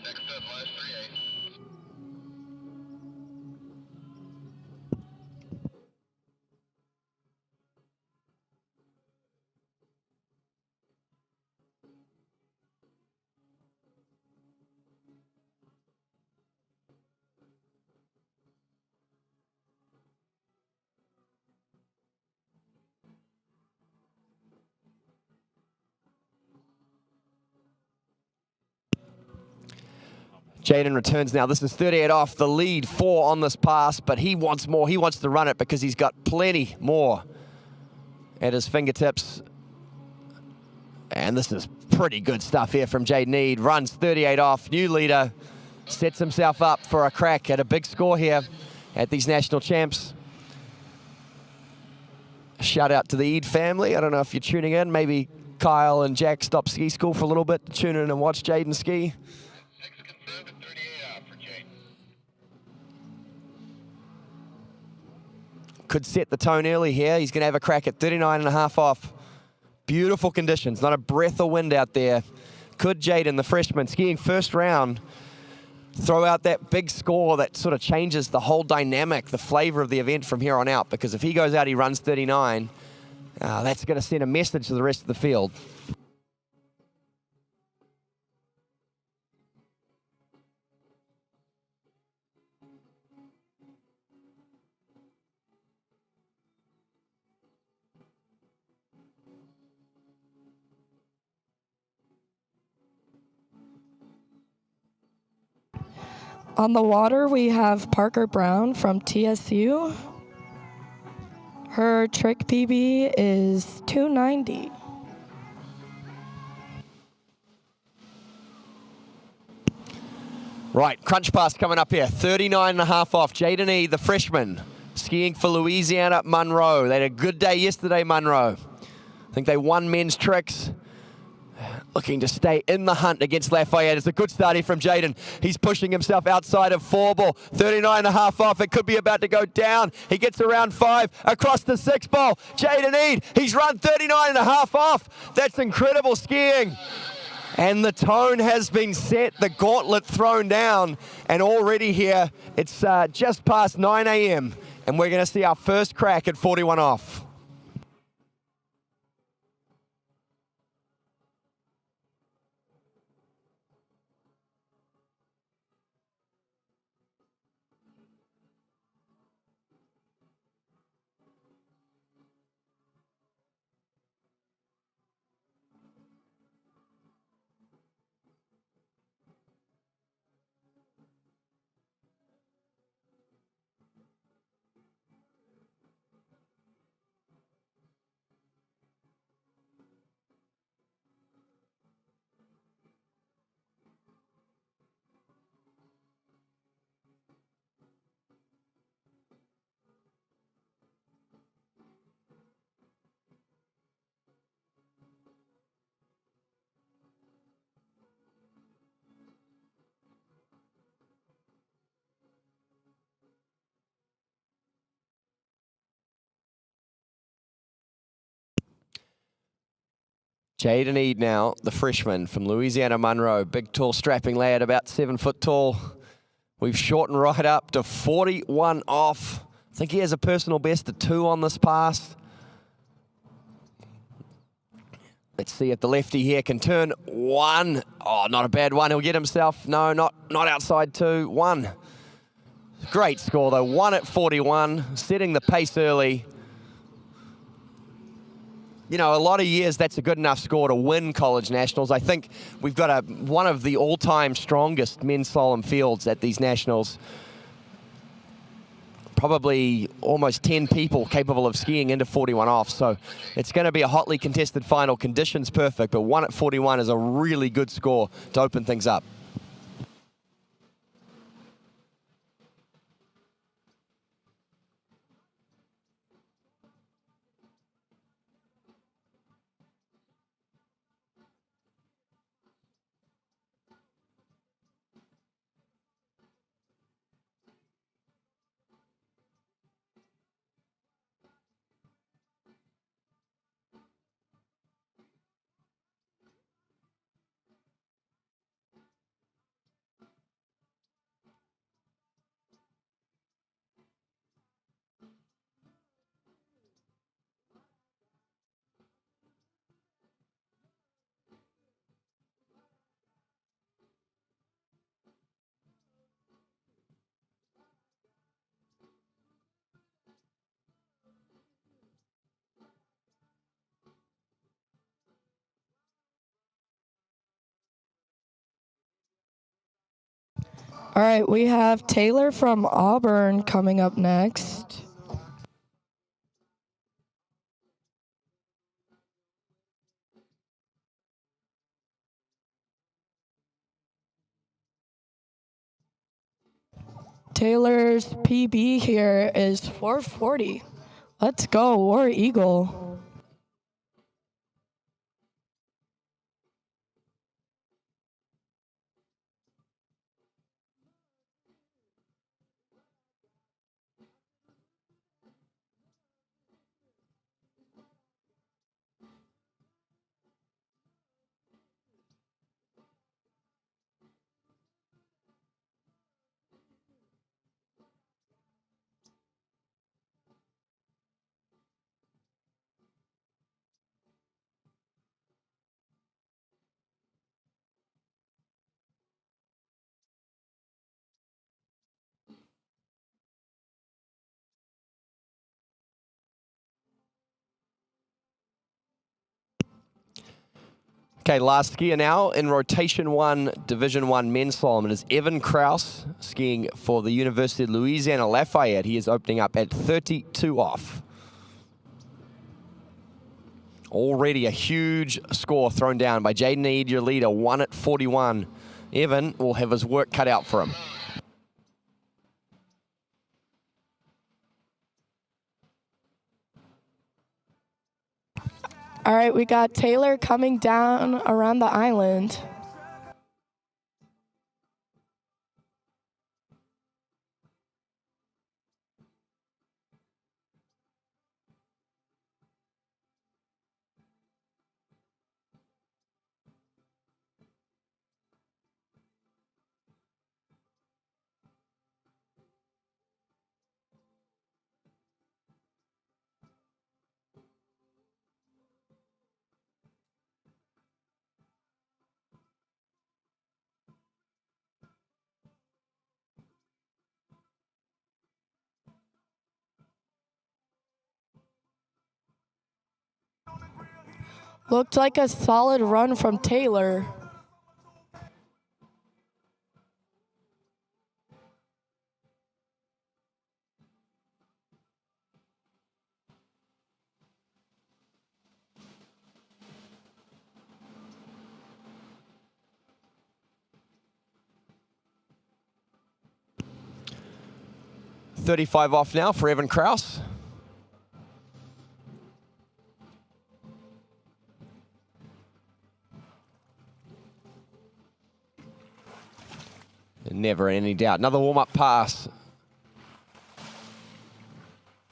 Next up, last 3-8. Jaden returns now. This is 38 off, the lead 4 on this pass, but he wants more. He wants to run it because he's got plenty more at his fingertips. And this is pretty good stuff here from Jaden Eade. Runs 38 off, new leader, sets himself up for a crack at a big score here at these national champs. Shout out to the Eade family. I don't know if you're tuning in. Maybe Kyle and Jack stop ski school for a little bit to tune in and watch Jaden ski. 6 confirmed at 38 off for Jade. Could set the tone early here. He's going to have a crack at 39.5 off. Beautiful conditions, not a breath of wind out there. Could Jaden, the freshman, skiing first round, throw out that big score that sort of changes the whole dynamic, the flavor of the event from here on out? Because if he goes out, he runs 39, that's going to send a message to the rest of the field. On the water, we have Parker Brown from TSU. Her trick PB is 290. Right, crunch pass coming up here. 39.5 off. Jaden E, the freshman, skiing for Louisiana Monroe. They had a good day yesterday, Monroe. I think they won men's tricks. Looking to stay in the hunt against Lafayette. It's a good start here from Jaden. He's pushing himself outside of 4 ball. 39.5 off. It could be about to go down. He gets around 5 across the 6 ball. Jaden Eade, he's run 39.5 off. That's incredible skiing. And the tone has been set, the gauntlet thrown down. And already here, it's just past 9 a.m. And we're going to see our first crack at 41 off. Jaden Eade now, the freshman from Louisiana Monroe. Big, tall, strapping lad, about 7 foot tall. We've shortened right up to 41 off. I think he has a personal best of 2 on this pass. Let's see if the lefty here can turn 1. Oh, not a bad one. He'll get himself, no, not outside 2. 1. Great score though, 1 at 41, setting the pace early. You know, a lot of years that's a good enough score to win college nationals. I think we've got one of the all-time strongest men's slalom fields at these nationals. Probably almost 10 people capable of skiing into 41 off. So it's going to be a hotly contested final. Conditions perfect, but 1 at 41 is a really good score to open things up. All right, we have Taylor from Auburn coming up next. Taylor's PB here is 440. Let's go, War Eagle. Okay, last skier now in Rotation 1, Division 1 men's slalom. It is Evan Kraus skiing for the University of Louisiana Lafayette. He is opening up at 32 off. Already a huge score thrown down by Jaden Eade, your leader, 1 at 41. Evan will have his work cut out for him. All right, we got Taylor coming down around the island. Looked like a solid run from Taylor. .35 off now for Evan Kraus. Never any doubt. Another warm-up pass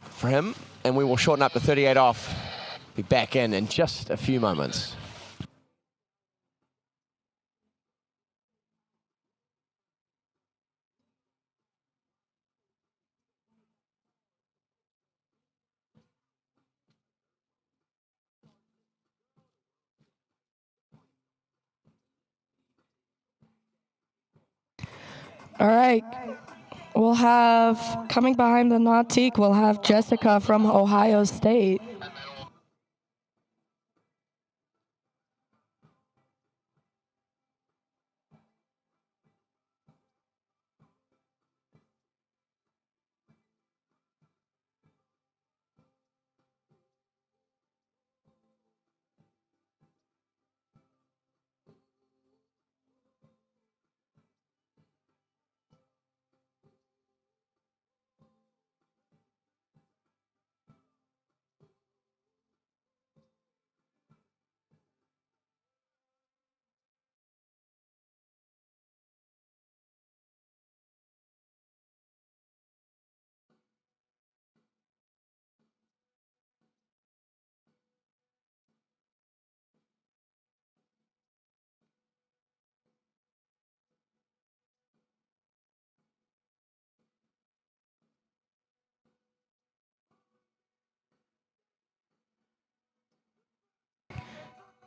for him, and we will shorten up to 38 off. Be back in just a few moments. All right, we'll have, coming behind the Nautique, we'll have Jessica from Ohio State.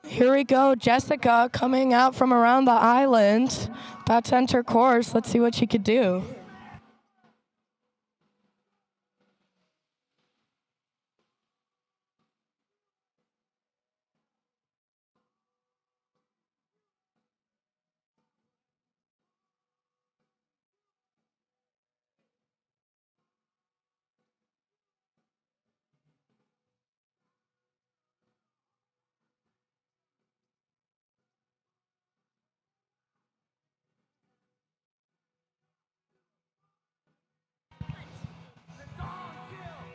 Here we go, Jessica coming out from around the island. About to enter course. Let's see what she could do.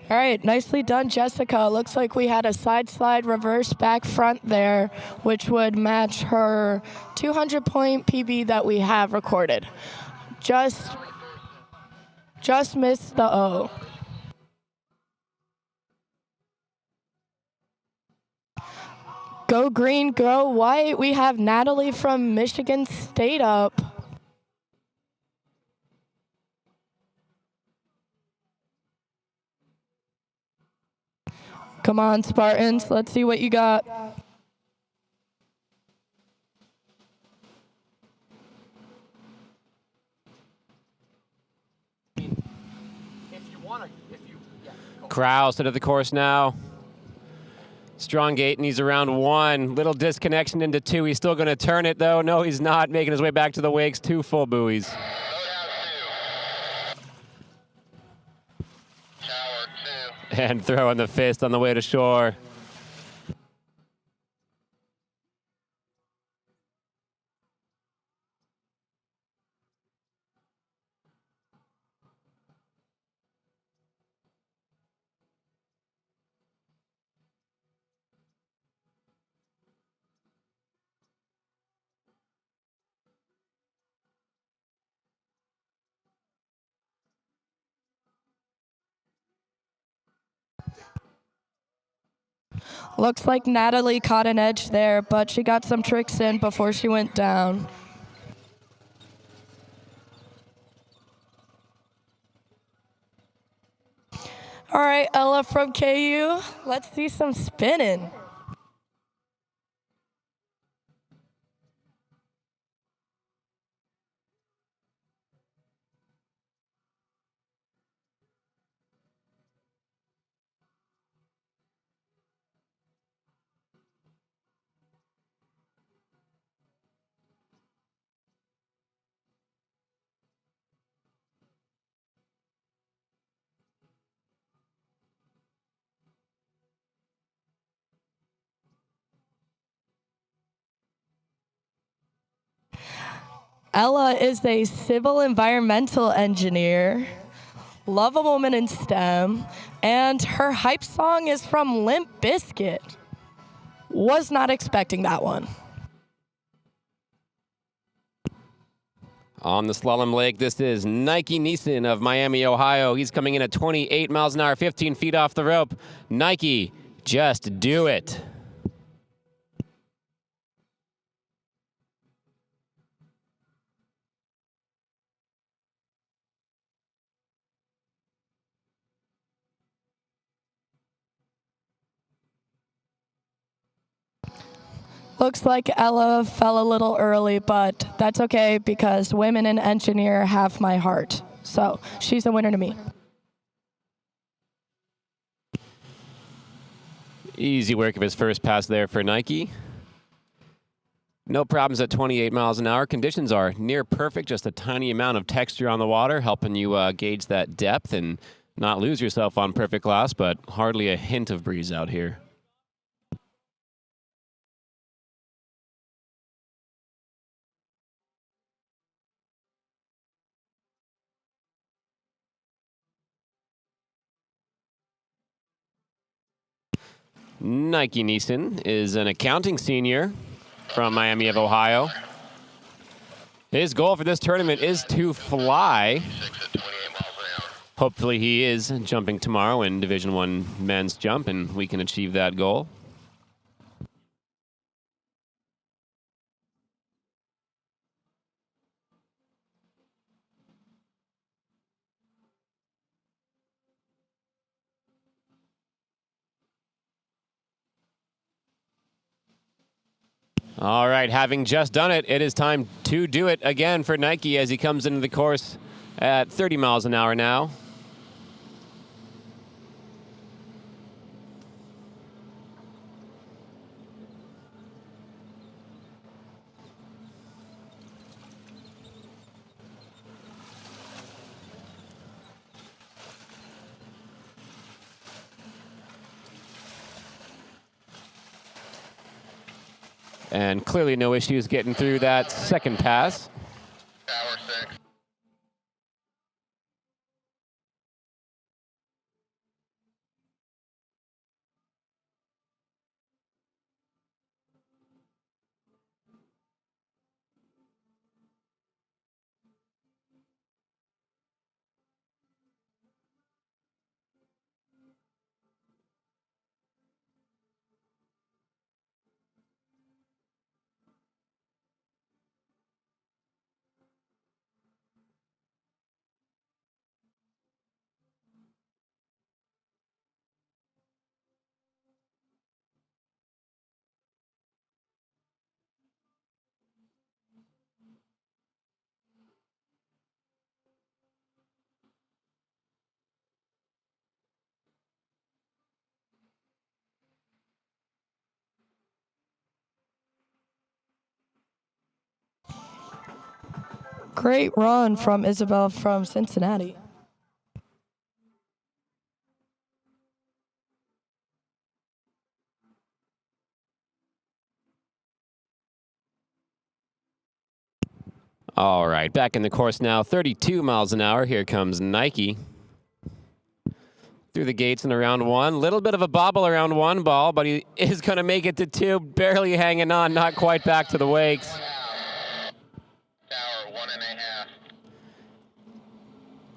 All right, nicely done, Jessica. Looks like we had a side slide reverse back front there, which would match her 200-point PB that we have recorded. Just missed the O. Go green, go white. We have Natalie from Michigan State up. Come on, Spartans. Let's see what you got. Kraus into the course now. Strong gate, and he's around 1. Little disconnection into 2. He's still going to turn it, though. No, he's not. Making his way back to the wakes. 2 full buoys. And throwing the fist on the way to shore. Looks like Natalie caught an edge there, but she got some tricks in before she went down. All right, Ella from KU, let's see some spinning. Ella is a civil environmental engineer, love a woman in STEM, and her hype song is from Limp Bizkit. Was not expecting that one. On the slalom leg, this is Nike Neeson of Miami, Ohio. He's coming in at 28 miles an hour, 15 feet off the rope. Nike, just do it. Looks like Ella fell a little early, but that's okay because women in engineer have my heart. So she's a winner to me. Easy work of his first pass there for Nike. No problems at 28 miles an hour. Conditions are near perfect, just a tiny amount of texture on the water, helping you gauge that depth and not lose yourself on perfect glass, but hardly a hint of breeze out here. Nike Neeson is an accounting senior from Miami of Ohio. His goal for this tournament is to fly. Hopefully he is jumping tomorrow in Division I men's jump, and we can achieve that goal. All right, having just done it, it is time to do it again for Nike as he comes into the course at 30 miles an hour now. And clearly no issues getting through that second pass. Tower 6. Great run from Isabel from Cincinnati. All right, back in the course now, 32 miles an hour. Here comes Nike. Through the gates in around one. Little bit of a bobble around one ball, but he is going to make it to two, barely hanging on, not quite back to the wakes. Tower 1.5.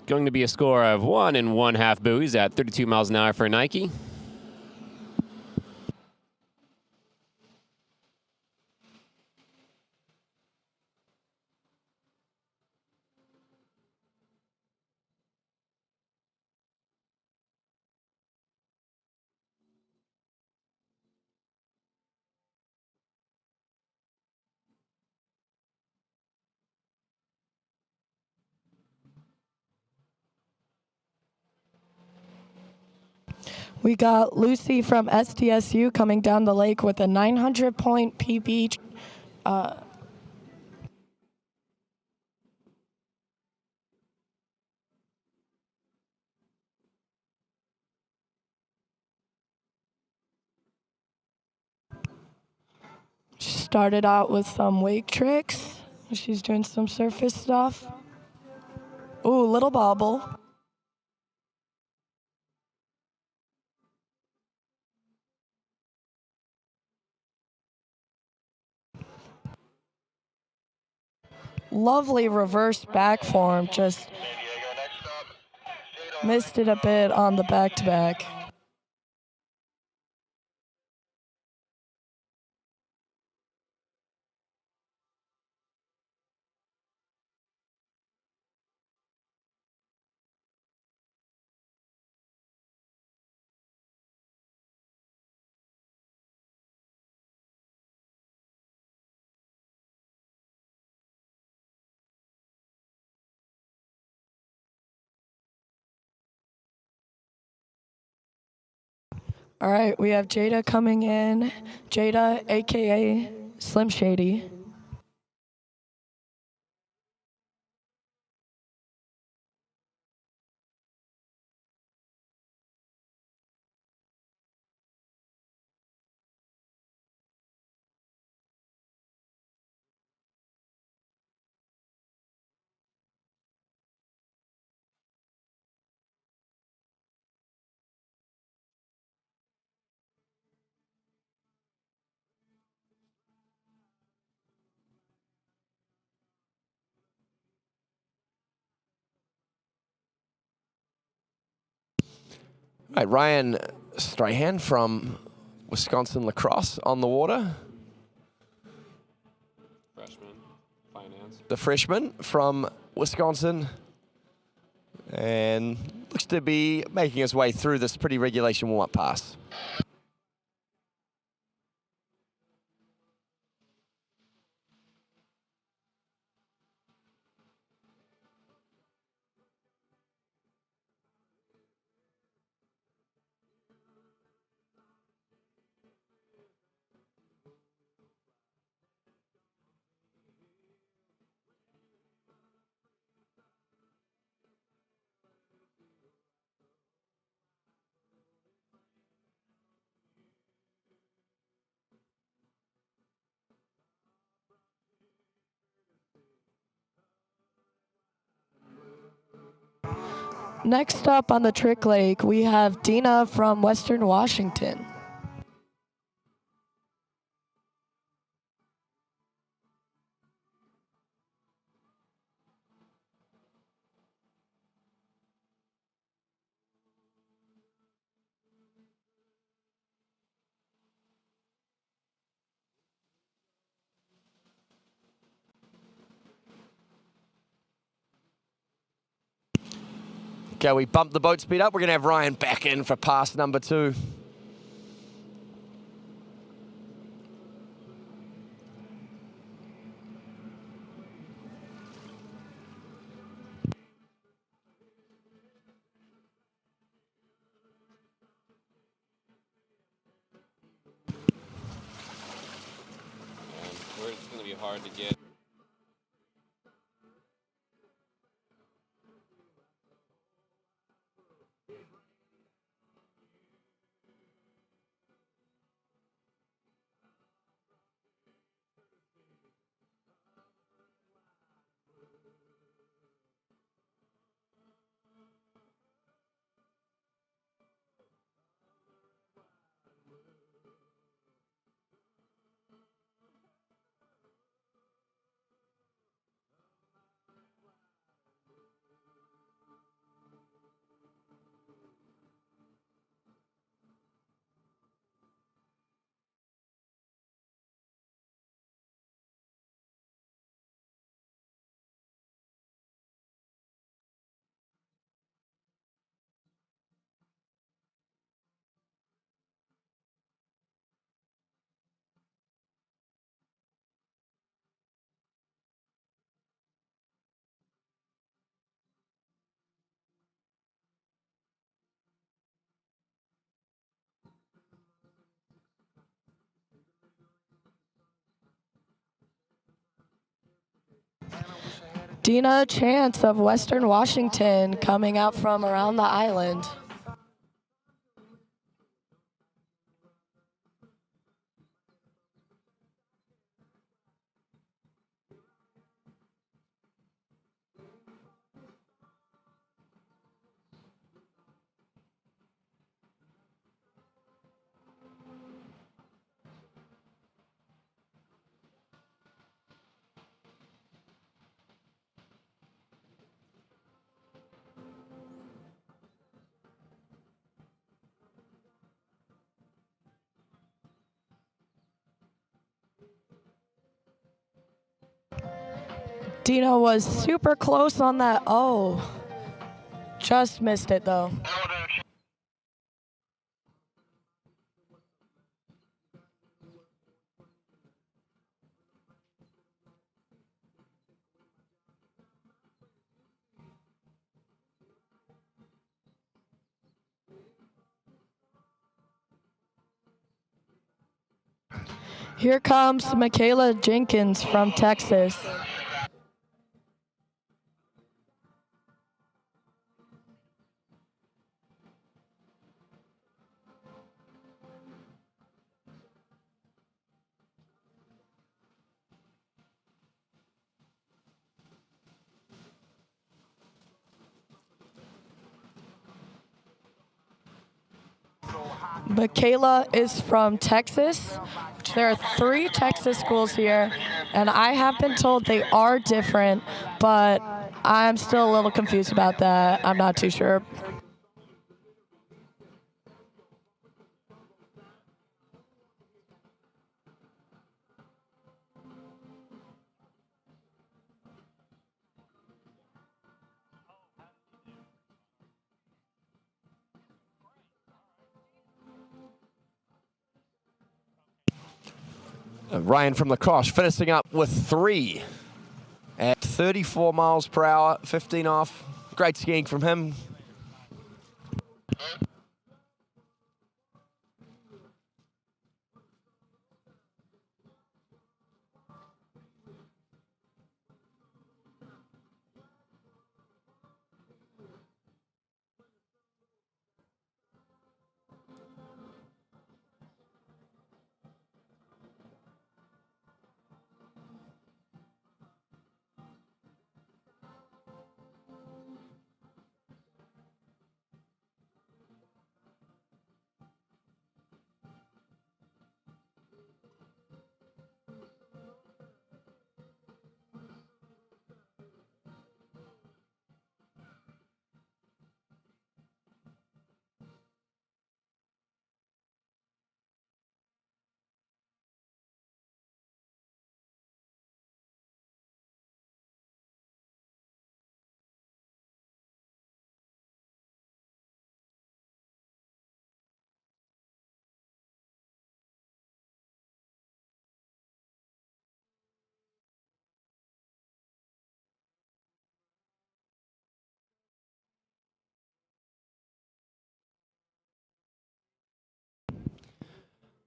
Going to be a score of 1 1/2 buoys at 32 miles an hour for Nike. We got Lucy from SDSU coming down the lake with a 900-point PB. She started out with some wake tricks. She's doing some surface stuff. Ooh, little bobble. Lovely reverse back form, just missed it a bit on the back-to-back. All right, we have Jada coming in. Jada, AKA Slim Shady. All right, Ryan Strahan from Wisconsin Lacrosse on the water. Freshman, finance. The freshman from Wisconsin. And looks to be making his way through this pretty regulation warm-up pass. Next up on the trick lake, we have Dina from Western Washington. Okay, we bumped the boat speed up. We're going to have Ryan back in for pass number 2. Where it's going to be hard to get. Dina Chance of Western Washington coming out from around the island. Dina was super close on that. Oh, just missed it though. Here comes Michaela Jenkins from Texas. Michaela is from Texas. There are 3 Texas schools here, and I have been told they are different, but I'm still a little confused about that. I'm not too sure. Ryan from Lacrosse finishing up with 3 at 34 miles per hour, 15 off. Great skiing from him.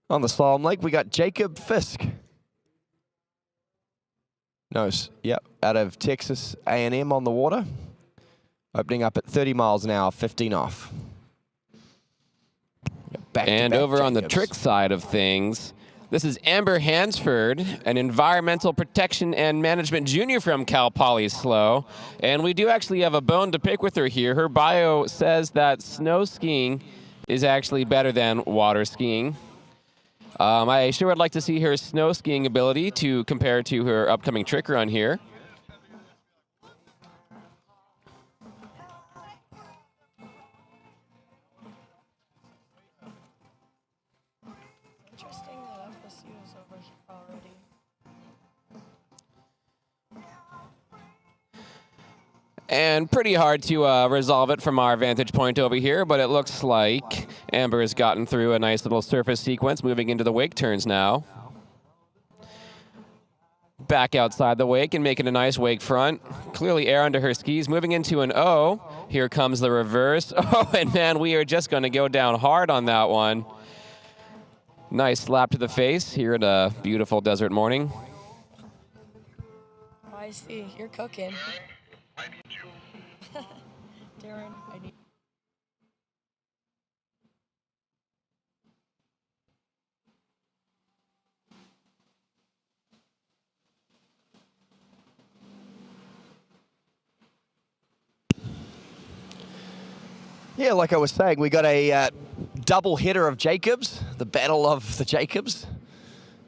On the slalom leg, we got Jacob Fisk. Yep, out of Texas A&M on the water. Opening up at 30 miles an hour, 15 off. And over on the trick side of things, this is Amber Hansford, an environmental protection and management junior from Cal Poly SLO. And we do actually have a bone to pick with her here. Her bio says that snow skiing is actually better than water skiing. I sure would like to see her snow skiing ability to compare to her upcoming trick run here. Interesting that FSU is over here already. And pretty hard to resolve it from our vantage point over here, but it looks like Amber has gotten through a nice little surface sequence, moving into the wake turns now. Back outside the wake and making a nice wake front. Clearly air under her skis, moving into an O. Here comes the reverse. Oh, and man, we are just going to go down hard on that one. Nice slap to the face here at a beautiful desert morning. I see. You're cooking. I need you. Darren, I need. Yeah, like I was saying, we got a double header of Jacobs, the battle of the Jacobs,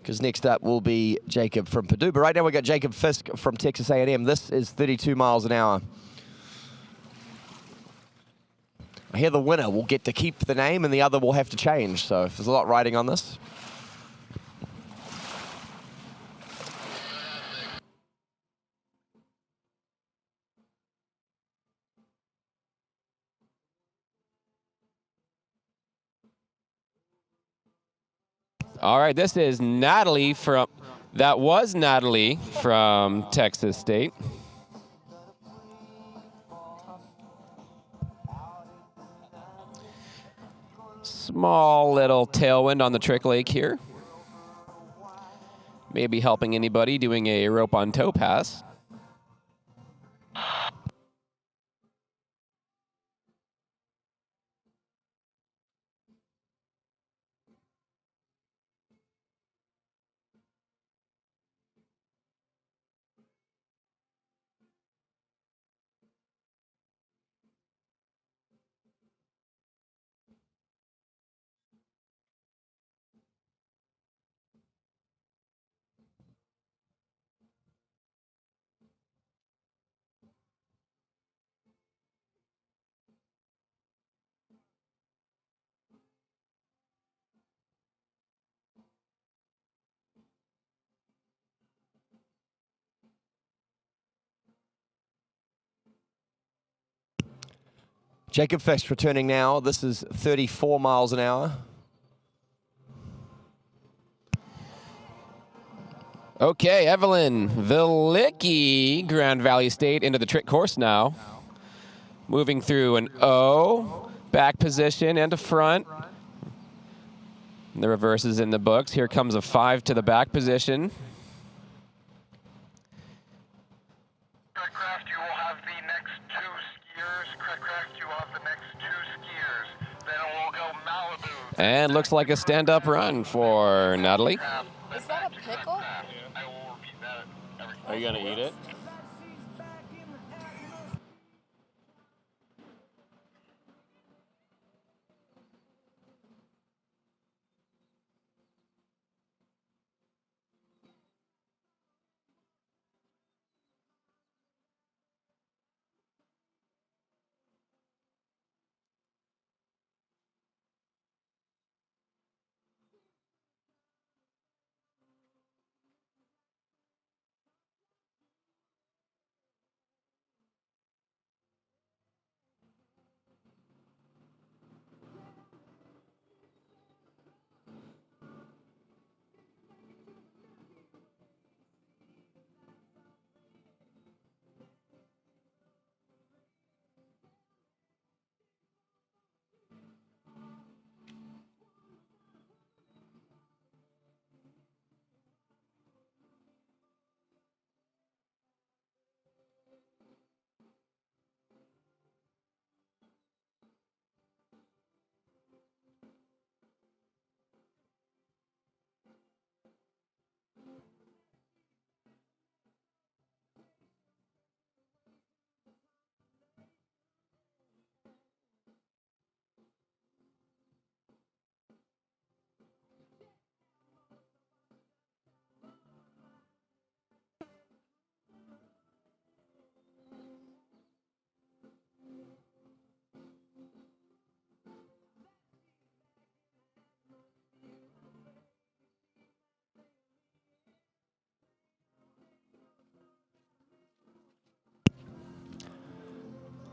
because next up will be Jacob from Purdue. But right now we got Jacob Fisk from Texas A&M. This is 32 miles an hour. I hear the winner will get to keep the name and the other will have to change. So there's a lot riding on this. All right, this is Natalie from, that was Natalie from Texas State. Small little tailwind on the trick lake here. Maybe helping anybody doing a rope on toe pass. Jacob Fisk returning now. This is 34 miles an hour. Okay, Evelyn Vilicki, Grand Valley State, into the trick course now. Moving through an O, back position and a front. The reverse is in the books. Here comes a 5 to the back position. Craft, you will have the next 2 skiers. Craft, you will have the next 2 skiers. Then it will go Malibu. And looks like a stand-up run for Natalie. Is that a pickle? I will repeat that every time. Are you gonna eat it?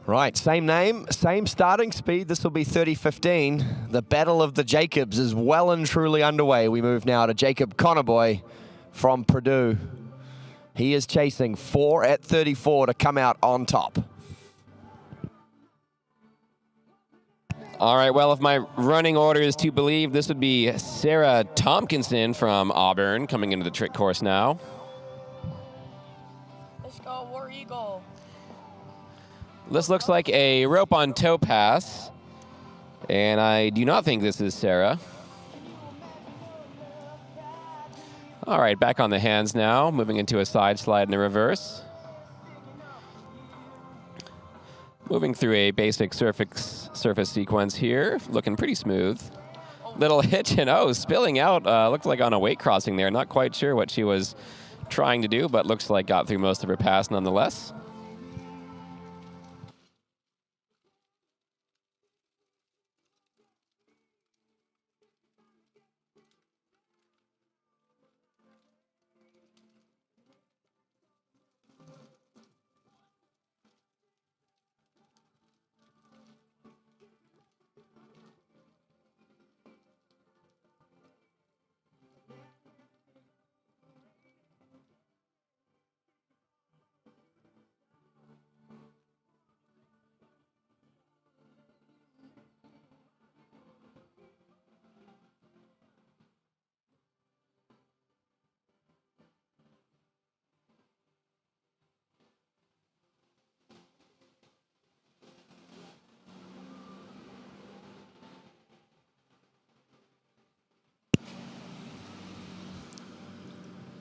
Right, same name, same starting speed. This will be 30:15. The battle of the Jacobs is well and truly underway. We move now to Jacob Connerboy from Purdue. He is chasing 4 at 34 to come out on top. All right, well, if my running order is to believe, this would be Sarah Tompkinson from Auburn coming into the trick course now. This This looks like a rope on toe pass, and I do not think this is Sarah. All right, back on the hands now, moving into a side slide and a reverse. Moving through a basic surface sequence here, looking pretty smooth. Little hitch and spilling out, looked like on a weight crossing there. Not quite sure what she was trying to do, but looks like got through most of her pass nonetheless.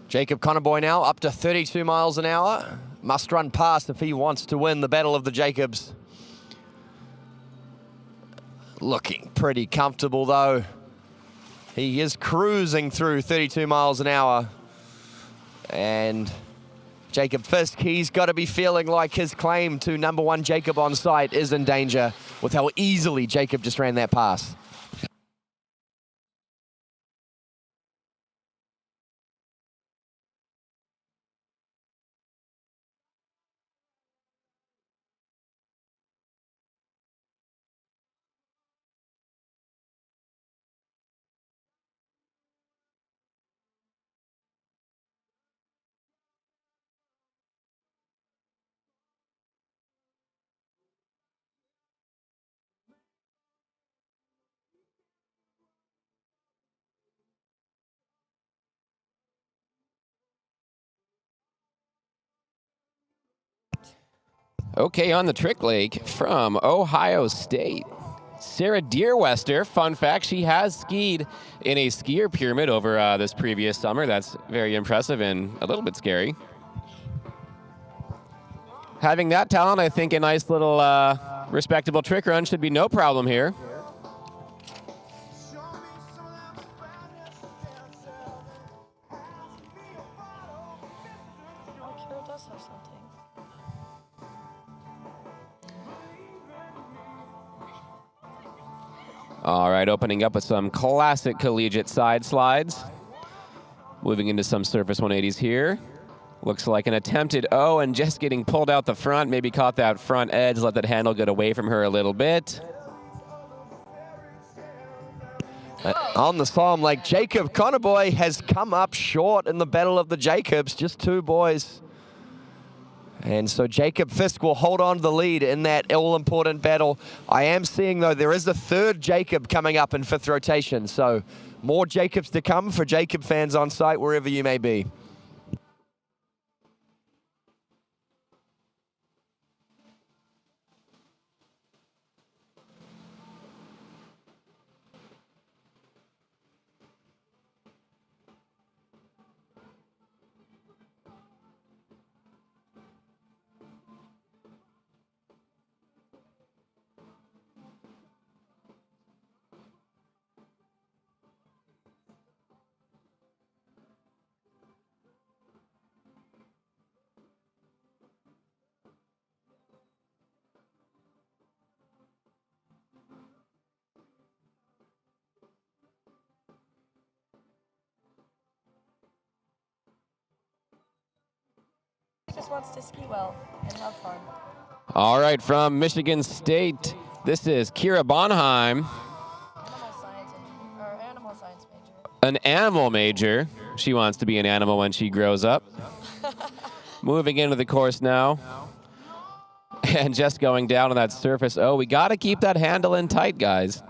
Jacob Connerboy now up to 32 miles an hour. Must run past if he wants to win the Battle of the Jacobs. Looking pretty comfortable though. He is cruising through 32 miles an hour. And Jacob Fisk, he's got to be feeling like his claim to #1 Jacob on site is in danger with how easily Jacob just ran that pass. Okay, on the trick leg from Ohio State, Sarah Deerwester. Fun fact, she has skied in a skier pyramid over this previous summer. That's very impressive and a little bit scary. Having that talent, I think a nice little respectable trick run should be no problem here. All right, opening up with some classic collegiate side slides. Moving into some surface 180s here. Looks like an attempted and just getting pulled out the front. Maybe caught that front edge, let that handle get away from her a little bit. On the slalom leg, Jacob Connerboy has come up short in the Battle of the Jacobs. Just two boys. And so Jacob Fisk will hold on to the lead in that all-important battle. I am seeing, though, there is a third Jacob coming up in 5th rotation. So more Jacobs to come for Jacob fans on site, wherever you may be. Just wants to ski well and have fun. All right, from Michigan State, this is Kira Bonheim. Animal science major. An animal major. She wants to be an animal when she grows up. Moving into the course now. And just going down on that surface. We got to keep that handle in tight, guys.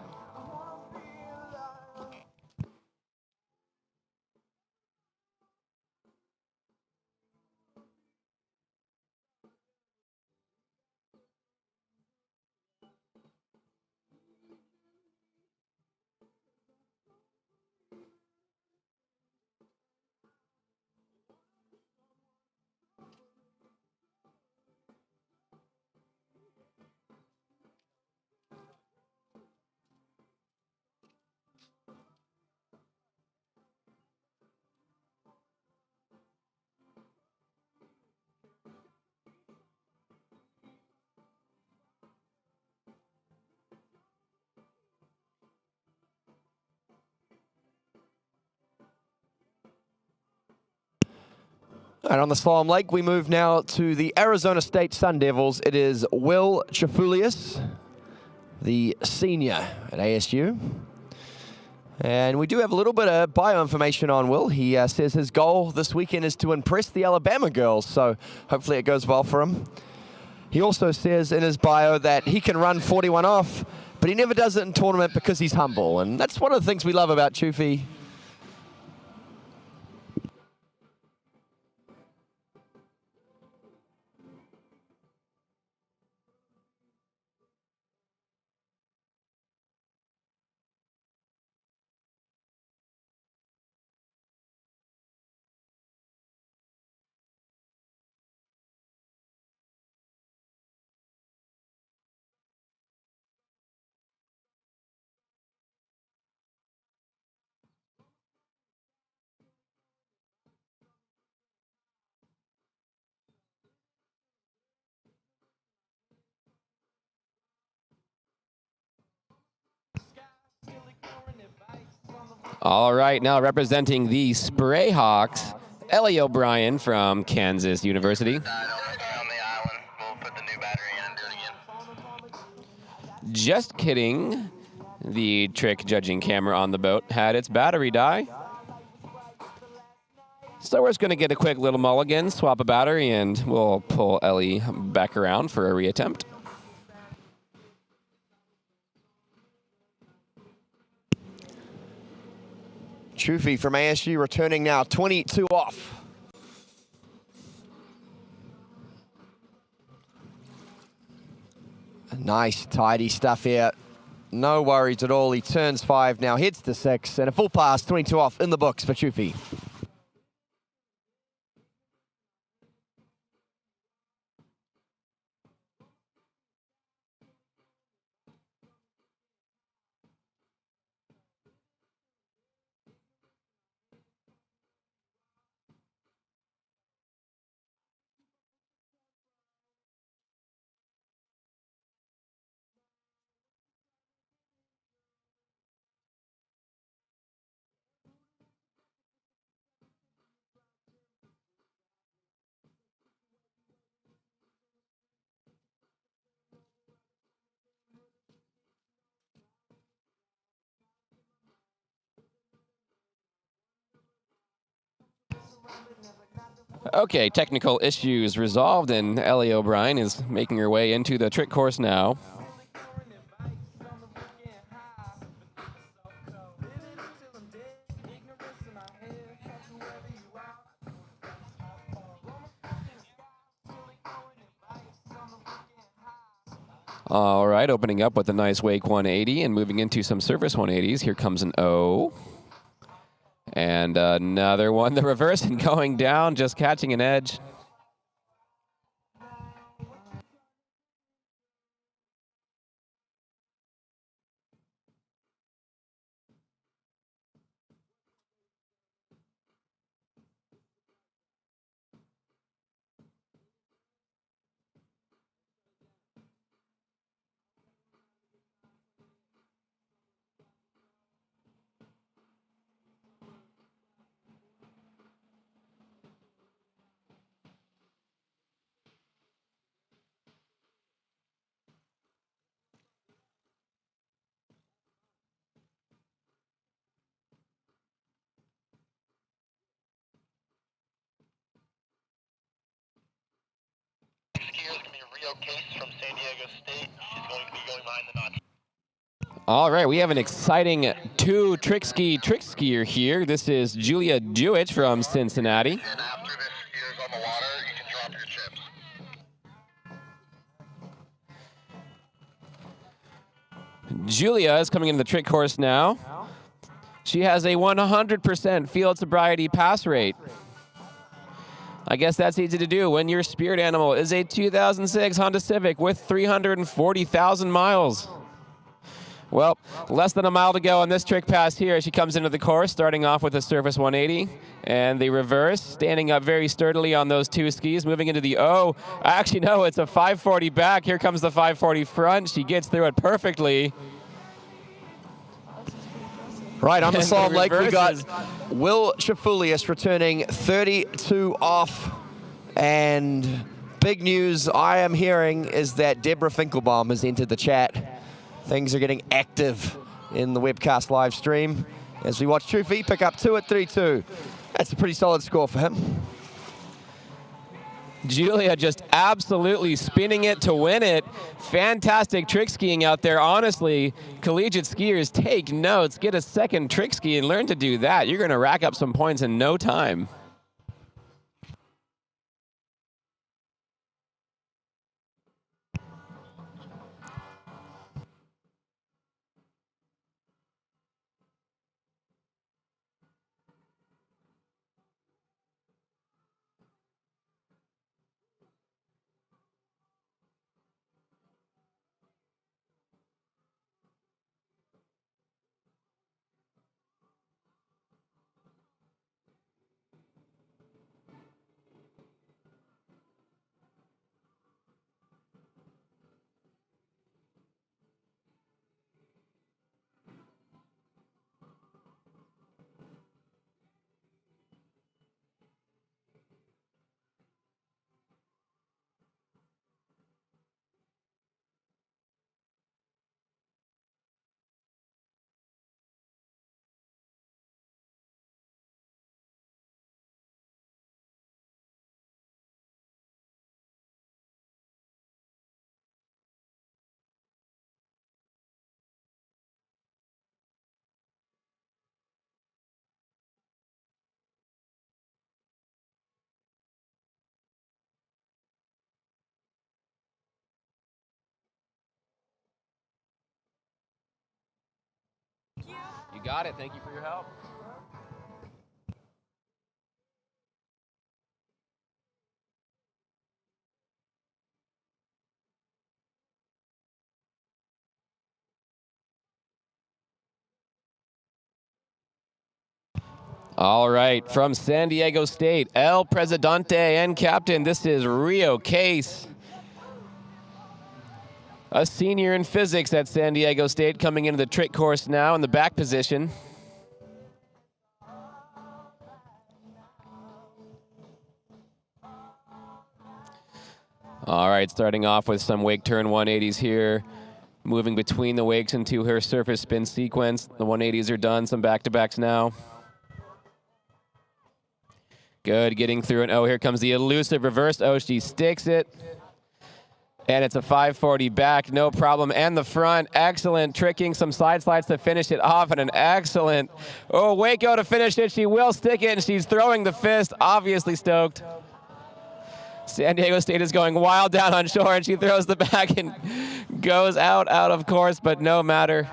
And on the slalom leg, we move now to the Arizona State Sun Devils. It is Will Chafulius, the senior at ASU. And we do have a little bit of bio information on Will. He says his goal this weekend is to impress the Alabama girls, so hopefully it goes well for him. He also says in his bio that he can run 41 off, but he never does it in tournament because he's humble. And that's one of the things we love about Chufy. All right, now representing the Spray Hawks, Ellie O'Brien from Kansas University. On the island, we'll put the new battery in and do it again. Just kidding. The trick judging camera on the boat had its battery die. So we're just going to get a quick little mulligan, swap a battery, and we'll pull Ellie back around for a reattempt. Chufy from ASU returning now, 22 off. Nice, tidy stuff here. No worries at all. He turns 5 now, heads to 6, and a full pass, 22 off in the books for Chufy. Okay, technical issues resolved, and Ellie O'Brien is making her way into the trick course now. All right, opening up with a nice wake 180 and moving into some surface 180s. Here comes an O. And another one, the reverse and going down, just catching an edge. Skier is going to be Rio Case from San Diego State. She's going to be going behind the notch. All right, we have an exciting trick skier here. This is Julia Jewett from Cincinnati. And after this skier's on the water, you can drop your chips. Julia is coming into the trick course now. She has a 100% field sobriety pass rate. I guess that's easy to do when your spirit animal is a 2006 Honda Civic with 340,000 miles. Well, less than a mile to go on this trick pass here as she comes into the course, starting off with a surface 180 and the reverse, standing up very sturdily on those two skis, moving into the O. Actually, no, it's a 540 back. Here comes the 540 front. She gets through it perfectly. Right, on the And Slalom Lake, we got reverses. Will Chafulius returning 32 off. And big news I am hearing is that Deborah Finkelbaum has entered the chat. Things are getting active in the webcast live stream as we watch Chufi pick up 2 at 32. That's a pretty solid score for him. Julia just absolutely spinning it to win it. Fantastic trick skiing out there. Honestly, collegiate skiers, take notes. Get a second trick ski and learn to do that. You're going to rack up some points in no time. You got it. Thank you for your help. All right, from San Diego State, El Presidente and captain, this is Rio Case. A senior in physics at San Diego State, coming into the trick course now in the back position. All right, starting off with some wake turn 180s here. Moving between the wakes into her surface spin sequence. The 180s are done, some back-to-backs now. Good, getting through it. Oh, here comes the elusive reverse. Oh, she sticks it. And it's a 540 back, no problem. And the front, excellent. Tricking some side slides to finish it off, and an excellent, oh, Waco to finish it. She will stick it, and she's throwing the fist, obviously stoked. San Diego State is going wild down on shore, and she throws the back and goes out of course, but no matter.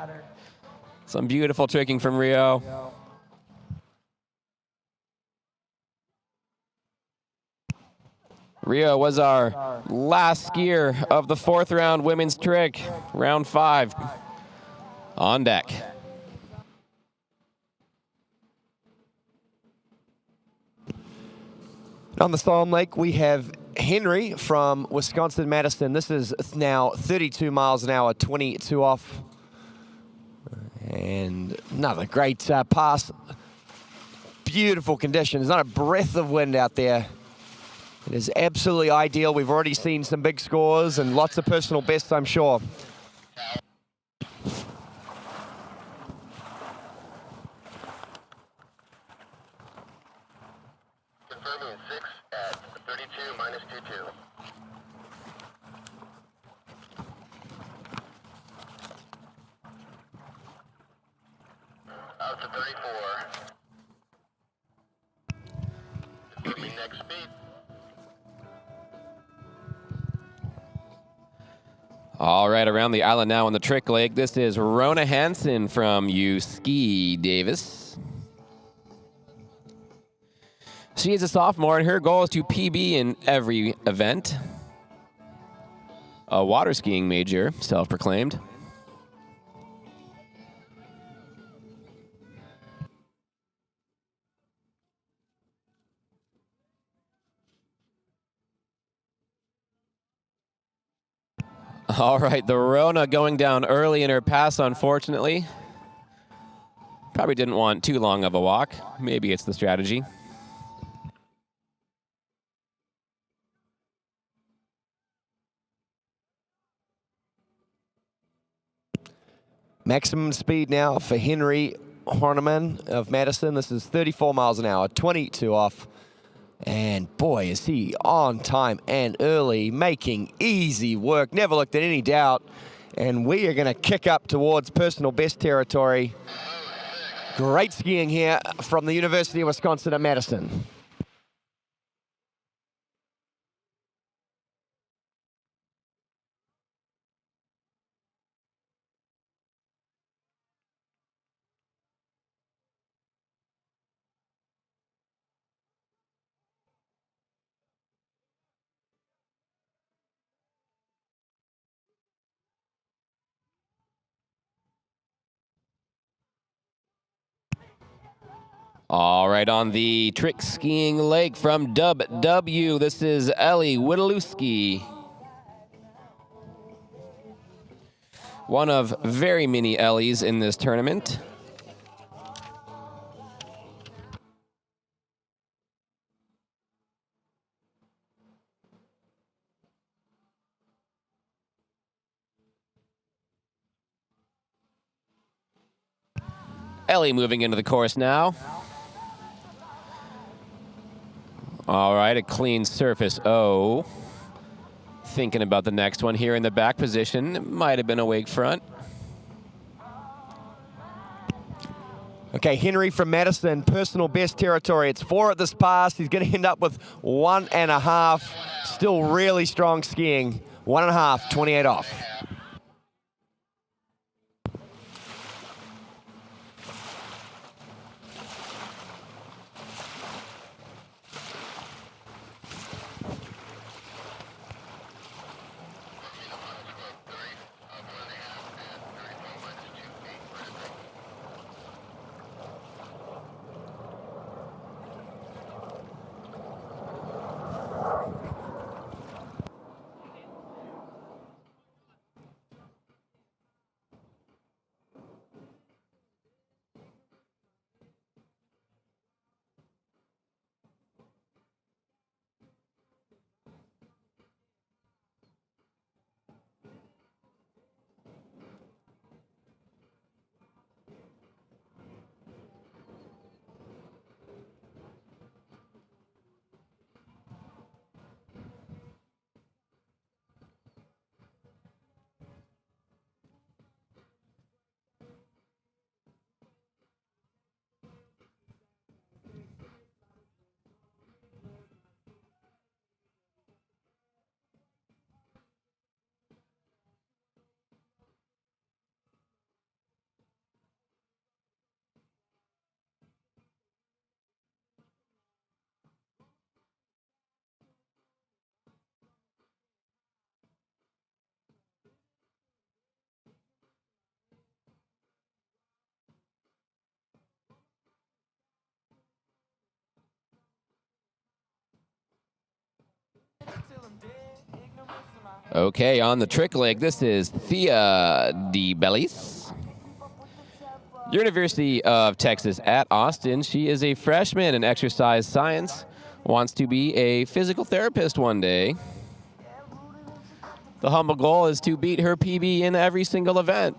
Some beautiful tricking from Rio. Rio was our last skier of the 4th round women's trick, round 5. On deck. On the Slalom Lake, we have Henry from Wisconsin-Madison. This is now 32 miles an hour, 22 off. And another great pass. Beautiful conditions. Not a breath of wind out there. It is absolutely ideal. We've already seen some big scores and lots of personal bests, I'm sure. Confirming 6 at 32 minus 22. Out to 34. Confirming next speed. All right, around the island now on the trick leg. This is Rona Hansen from USki Davis. She is a sophomore, and her goal is to PB in every event. A water skiing major, self-proclaimed. All right, the Rona going down early in her pass, unfortunately. Probably didn't want too long of a walk. Maybe it's the strategy. Maximum speed now for Henry Horneman of Madison. This is 34 miles an hour, 22 off. And boy, is he on time and early, making easy work. Never looked at any doubt. And we are going to kick up towards personal best territory. Great skiing here from the University of Wisconsin at Madison. All right, on the trick skiing leg from Dub W, this is Ellie Witolewski. One of very many Ellies in this tournament. Ellie moving into the course now. All right, a clean surface O. Thinking about the next one here in the back position. It might have been a wake front. Okay, Henry from Madison, personal best territory. It's 4 at this pass. He's going to end up with 1.5. Still really strong skiing. 1.5, 28 off. Okay, on the trick leg, this is Thea DeBellis. University of Texas at Austin. She is a freshman in exercise science. Wants to be a physical therapist one day. The humble goal is to beat her PB in every single event.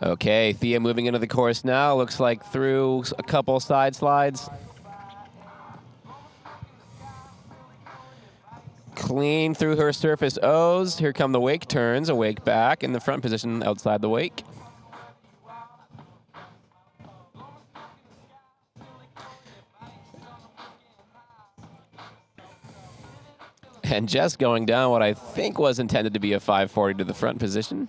Okay, Thea moving into the course now. Looks like through a couple side slides. Clean through her surface O's. Here come the wake turns, a wake back in the front position outside the wake. And just going down what I think was intended to be a 540 to the front position.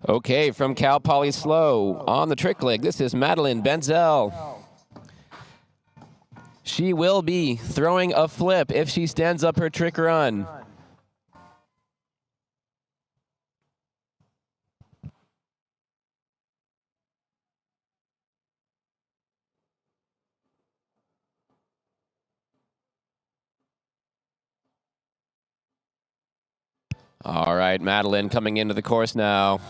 Okay, from Cal Poly Slow on the trick leg, this is Madeline Benzel. She will be throwing a flip if she stands up her trick run. All right, Madeline coming into the course now.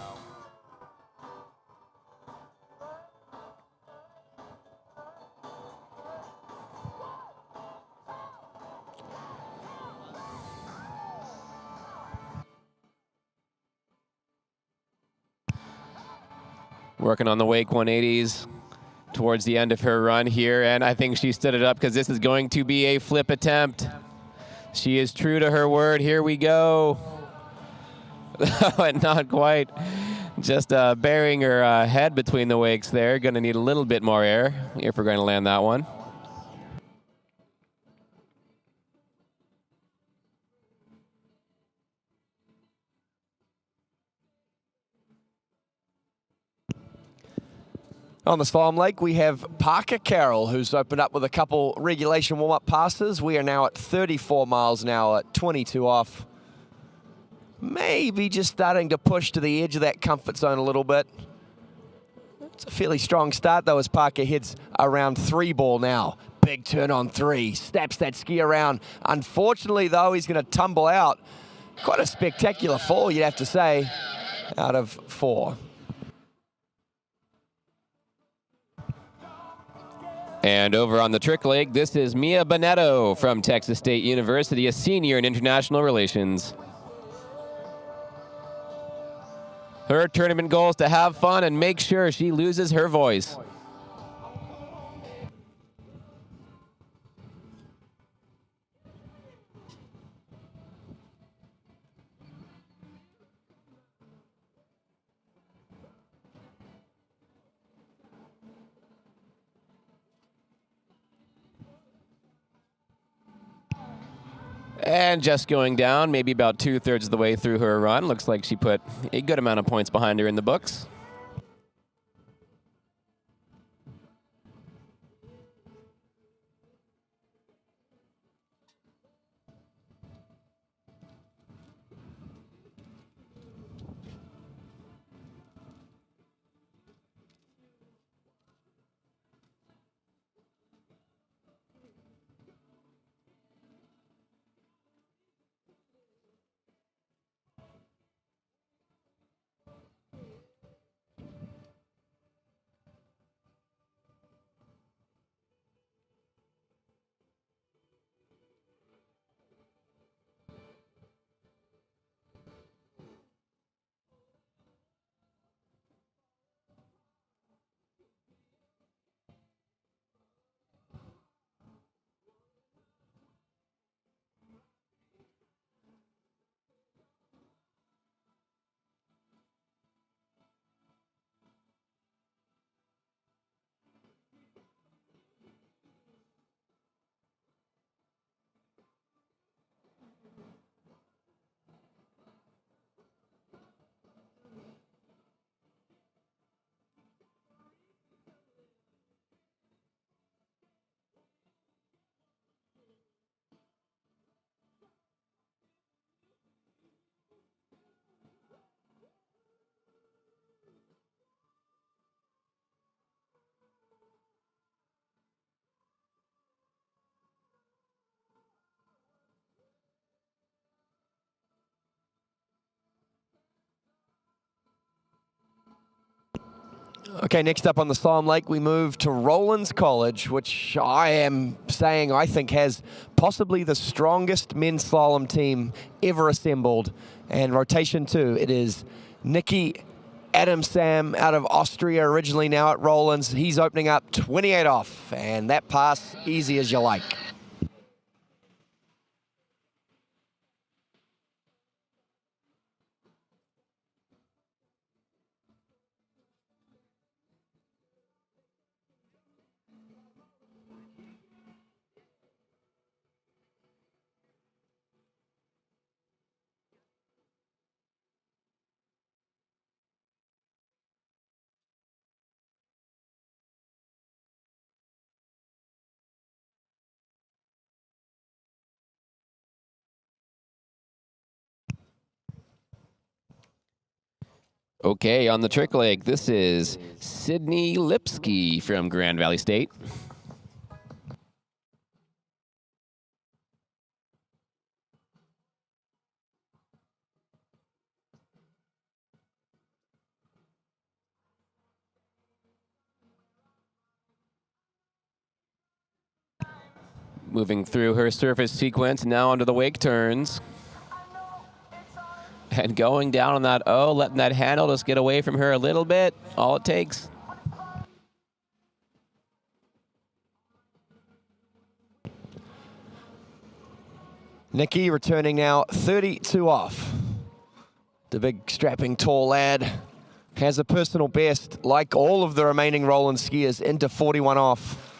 Working on the wake 180s towards the end of her run here, and I think she stood it up because this is going to be a flip attempt. She is true to her word. Here we go. Not quite. Just burying her head between the wakes there. Going to need a little bit more air if we're going to land that one. On the Slalom Lake, we have Parker Carroll, who's opened up with a couple regulation warm-up passes. We are now at 34 miles an hour, at 22 off. Maybe just starting to push to the edge of that comfort zone a little bit. It's a fairly strong start, though, as Parker heads around 3 ball now. Big turn on 3, snaps that ski around. Unfortunately, though, he's going to tumble out. Quite a spectacular fall, you'd have to say, out of 4. And over on the trick leg, this is Mia Bonetto from Texas State University, a senior in international relations. Her tournament goal is to have fun and make sure she loses her voice. And just going down, maybe about 2/3 of the way through her run. Looks like she put a good amount of points behind her in the books. Okay, next up on the Slalom Lake, we move to Rollins College, which I am saying I think has possibly the strongest men's slalom team ever assembled. And rotation 2, it is Nicky Adamsam out of Austria, originally now at Rollins. He's opening up 28 off, and that pass easy as you like. Okay, on the trick leg, this is Sydney Lipsky from Grand Valley State. Moving through her surface sequence, now onto the wake turns. And going down on that O, letting that handle just get away from her a little bit. All it takes. Nikki returning now 32 off. The big strapping tall lad has a personal best, like all of the remaining Rollins skiers, into 41 off.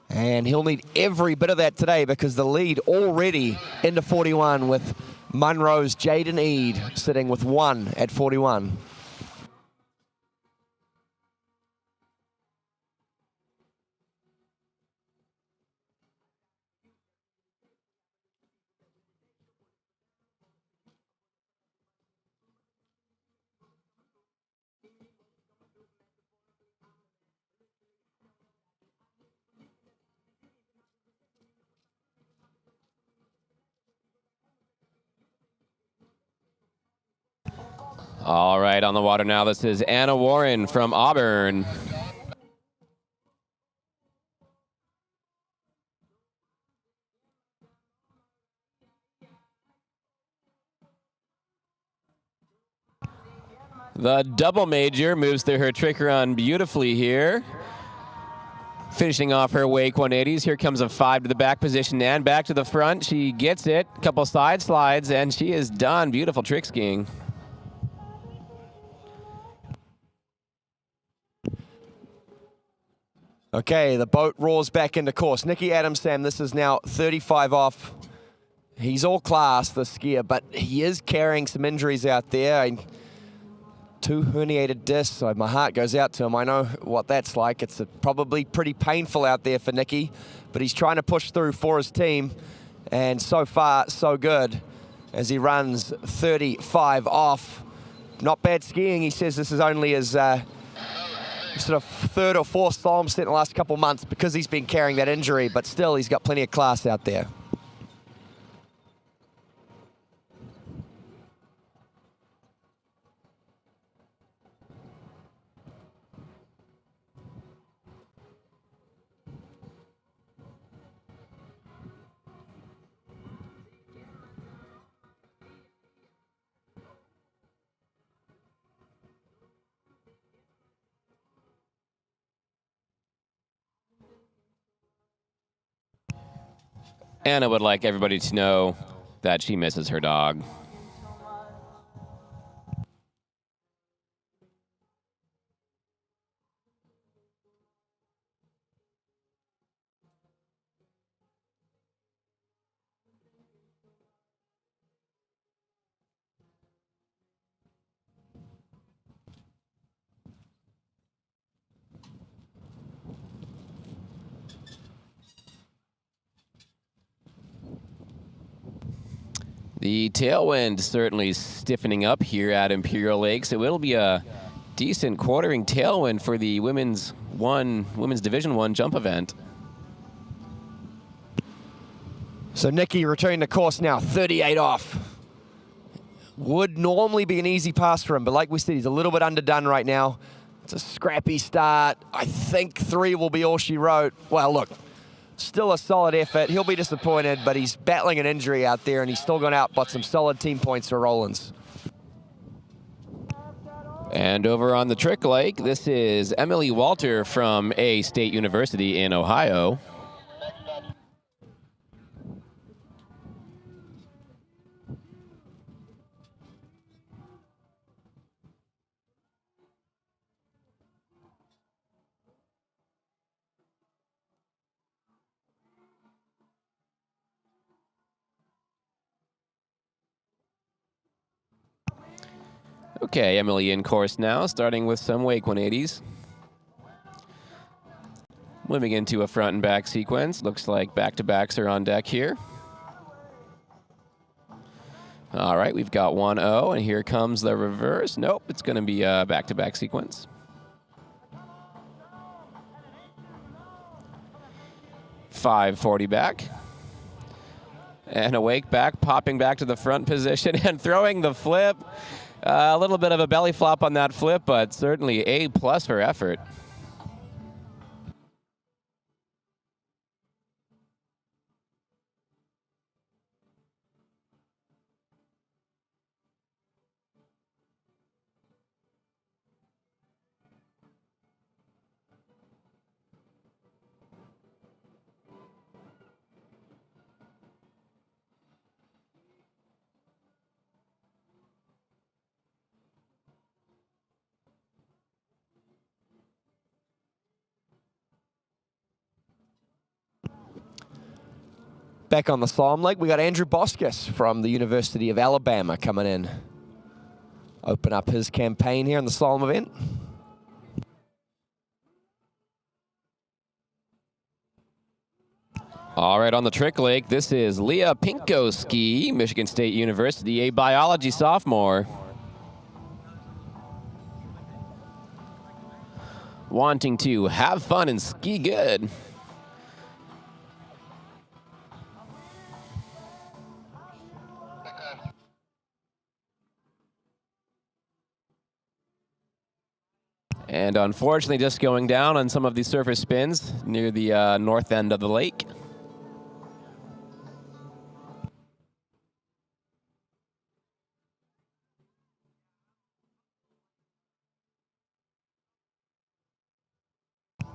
And he'll need every bit of that today because the lead already into 41 with Munro's Jaden Eade sitting with 1 at 41. All right, on the water now, this is Anna Warren from Auburn. The double major moves through her trick run beautifully here. Finishing off her wake 180s. Here comes a 5 to the back position and back to the front. She gets it. A couple side slides, and she is done. Beautiful trick skiing. Okay, the boat roars back into course. Nicky Adams-Sam, this is now 35 off. He's all class, the skier, but he is carrying some injuries out there. 2 herniated discs, so my heart goes out to him. I know what that's like. It's probably pretty painful out there for Nicky, but he's trying to push through for his team, and so far, so good, as he runs 35 off. Not bad skiing. He says this is only his sort of 3rd or 4th slalom set in the last couple months because he's been carrying that injury, but still he's got plenty of class out there. Anna would like everybody to know that she misses her dog. The tailwind certainly stiffening up here at Imperial Lakes. It will be a decent quartering tailwind for the women's Division 1 jump event. So Nicky returning to course now, 38 off. Would normally be an easy pass for him, but like we said, he's a little bit underdone right now. It's a scrappy start. I think 3 will be all she wrote. Well, look, still a solid effort. He'll be disappointed, but he's battling an injury out there, and he's still going out, but some solid team points for Rollins. And over on the trick lake, this is Emily Walter from A State University in Ohio. Okay, Emily in course now, starting with some wake 180s. Moving into a front and back sequence. Looks like back-to-backs are on deck here. All right, we've got 1-0, and here comes the reverse. Nope, it's going to be a back-to-back sequence. 540 back. And a wake back, popping back to the front position and throwing the flip. A little bit of a belly flop on that flip, but certainly A+ for effort. Back on the slalom leg, we got Andrew Boskis from the University of Alabama coming in. Open up his campaign here in the slalom event. All right, on the trick leg, this is Leah Pinkowski, Michigan State University, a biology sophomore. Wanting to have fun and ski good. And unfortunately, just going down on some of the surface spins near the north end of the lake.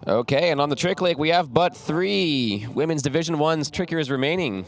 Okay, and on the trick lake, we have but 3 women's Division I's trickers remaining.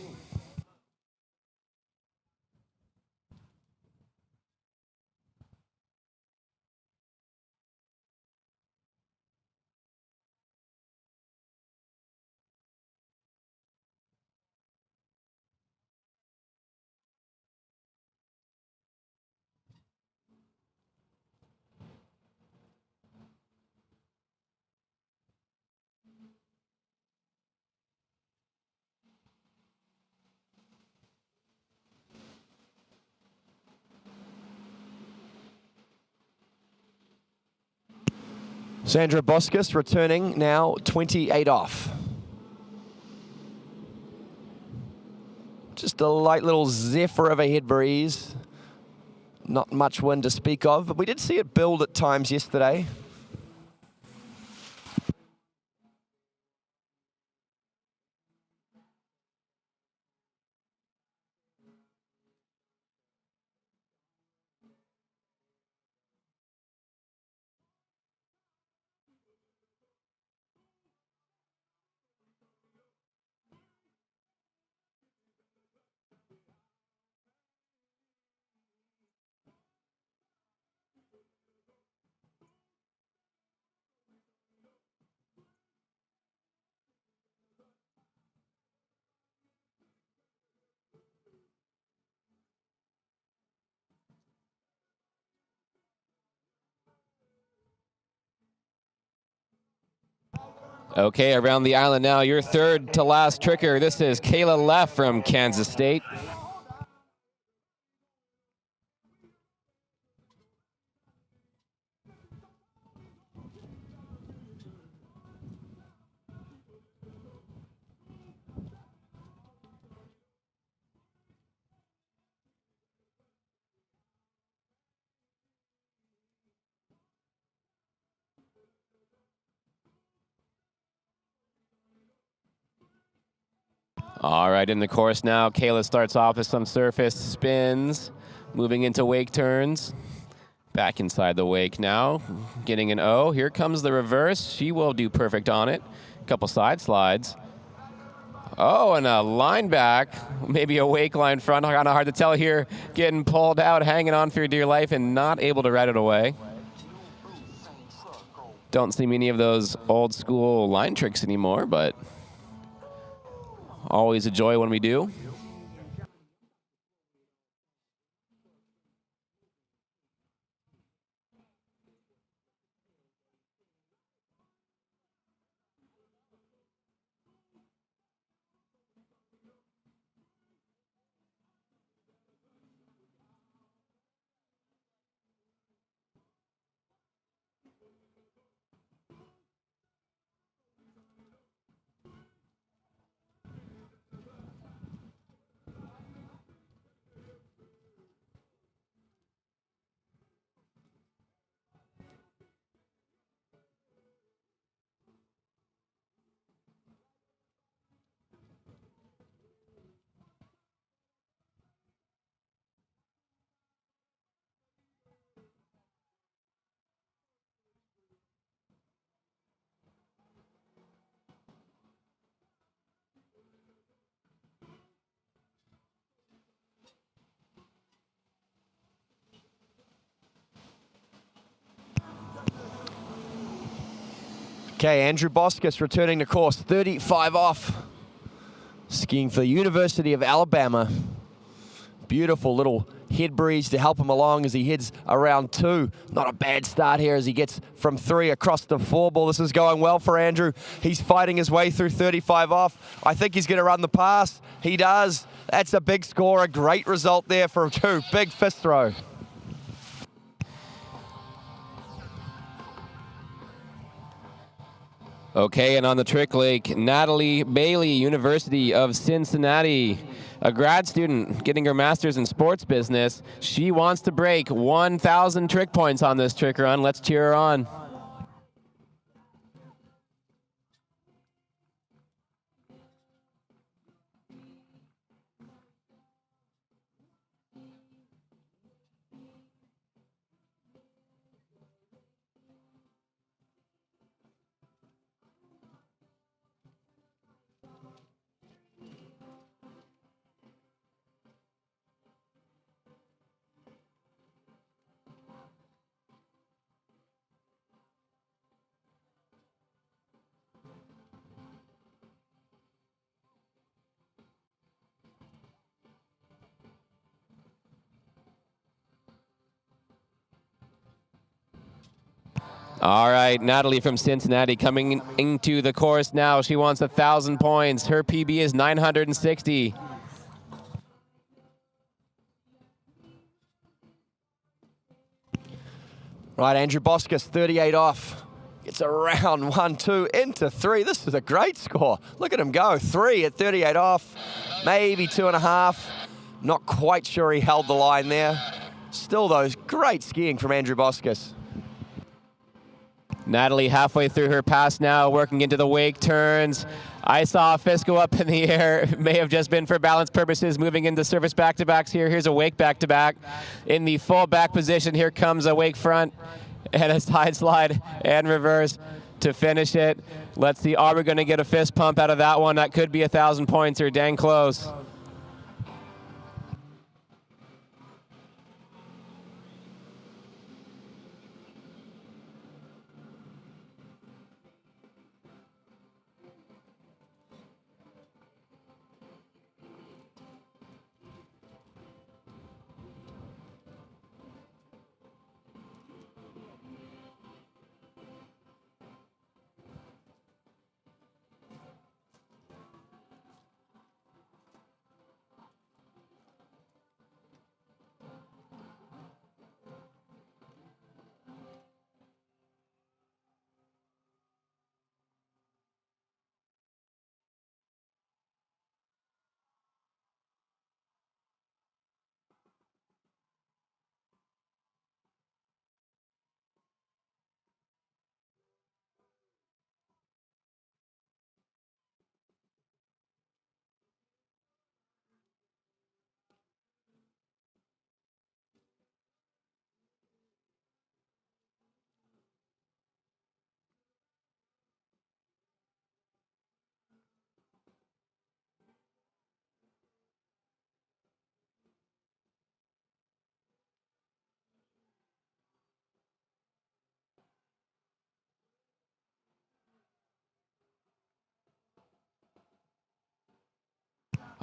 Sandra Boskis returning now 28 off. Just a light little zephyr of a head breeze. Not much wind to speak of, but we did see it build at times yesterday. Okay, around the island now, your third to last tricker. This is Kayla Leff from Kansas State. All right, in the course now, Kayla starts off with some surface spins, moving into wake turns. Back inside the wake now, getting an O. Here comes the reverse. She will do perfect on it. A couple side slides. Oh, and a line back, maybe a wake line front. Kind of hard to tell here. Getting pulled out, hanging on for your dear life, and not able to ride it away. Don't see many of those old school line tricks anymore, but always a joy when we do. Okay, Andrew Boskus returning to course, 35 off. Skiing for the University of Alabama. Beautiful little head breeze to help him along as he heads around 2. Not a bad start here as he gets from 3 across the 4 ball. This is going well for Andrew. He's fighting his way through 35 off. I think he's going to run the pass. He does. That's a big score, a great result there for 2. Big fist throw. Okay, and on the trick lake, Natalie Bailey, University of Cincinnati, a grad student getting her master's in sports business. She wants to break 1,000 trick points on this trick run. Let's cheer her on. All right, Natalie from Cincinnati coming into the course now. She wants 1,000 points. Her PB is 960. Right, Andrew Boskus, 38 off. Gets around 1, 2, into 3. This is a great score. Look at him go. 3 at 38 off, maybe 2.5. Not quite sure he held the line there. Still, though, great skiing from Andrew Boskus. Natalie halfway through her pass now, working into the wake turns. I saw a fist go up in the air. It may have just been for balance purposes, moving into service back-to-backs here. Here's a wake back-to-back. In the full back position, here comes a wake front and a side slide and reverse to finish it. Let's see, are we going to get a fist pump out of that one? That could be 1,000 points or dang close.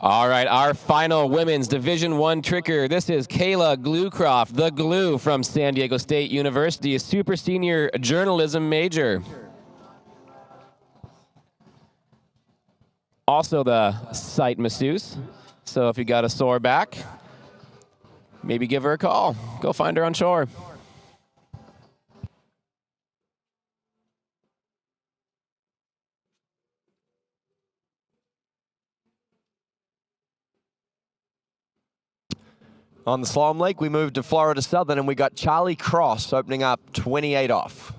All right, our final women's Division I tricker. This is Kayla Gluecroft, the Glue from San Diego State University, a super senior journalism major. Also the site masseuse. So if you got a sore back, maybe give her a call. Go find her on shore. On the Slalom Lake, we moved to Florida Southern, and we got Charlie Cross opening up 28 off.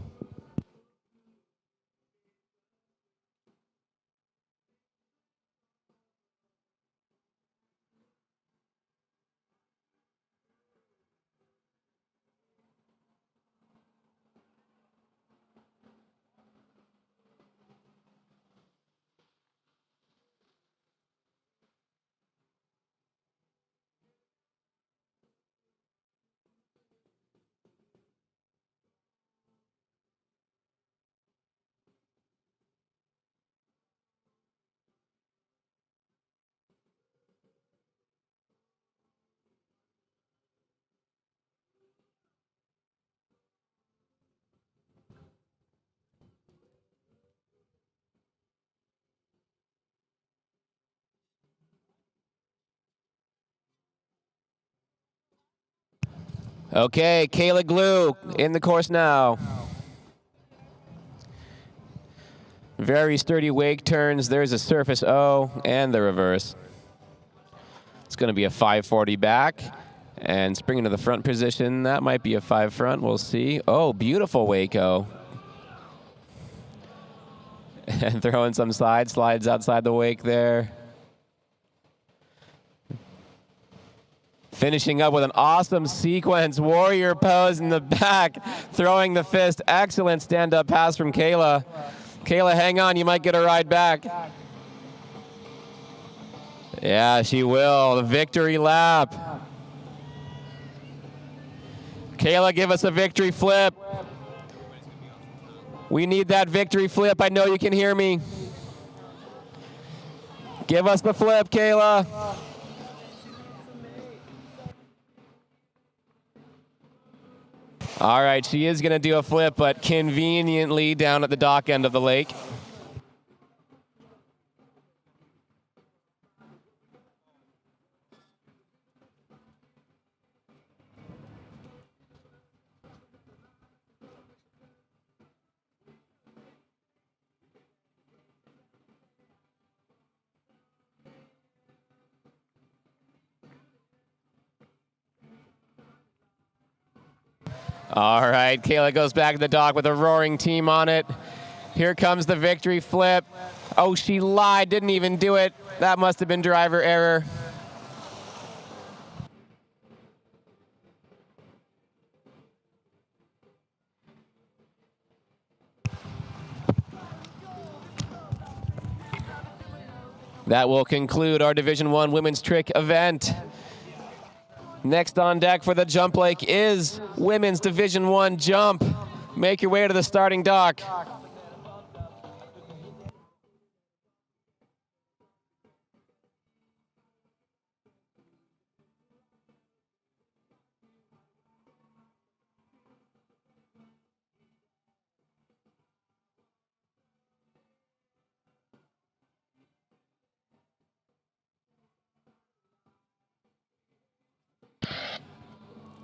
Okay, Kayla Glue in the course now. Very sturdy wake turns. There's a surface O and the reverse. It's going to be a 540 back and spring into the front position. That might be a 5 front. We'll see. Oh, beautiful wake O. And throwing some side slides outside the wake there. Finishing up with an awesome sequence, warrior pose in the back, throwing the fist. Excellent stand-up pass from Kayla. Kayla, hang on, you might get a ride back. Yeah, she will. The victory lap. Kayla, give us a victory flip. We need that victory flip. I know you can hear me. Give us the flip, Kayla. All right, she is going to do a flip, but conveniently down at the dock end of the lake. All right, Kayla goes back to the dock with a roaring team on it. Here comes the victory flip. Oh, she lied, didn't even do it. That must have been driver error. That will conclude our Division I Women's Trick event. Next on deck for the jump lake is Women's Division I Jump. Make your way to the starting dock.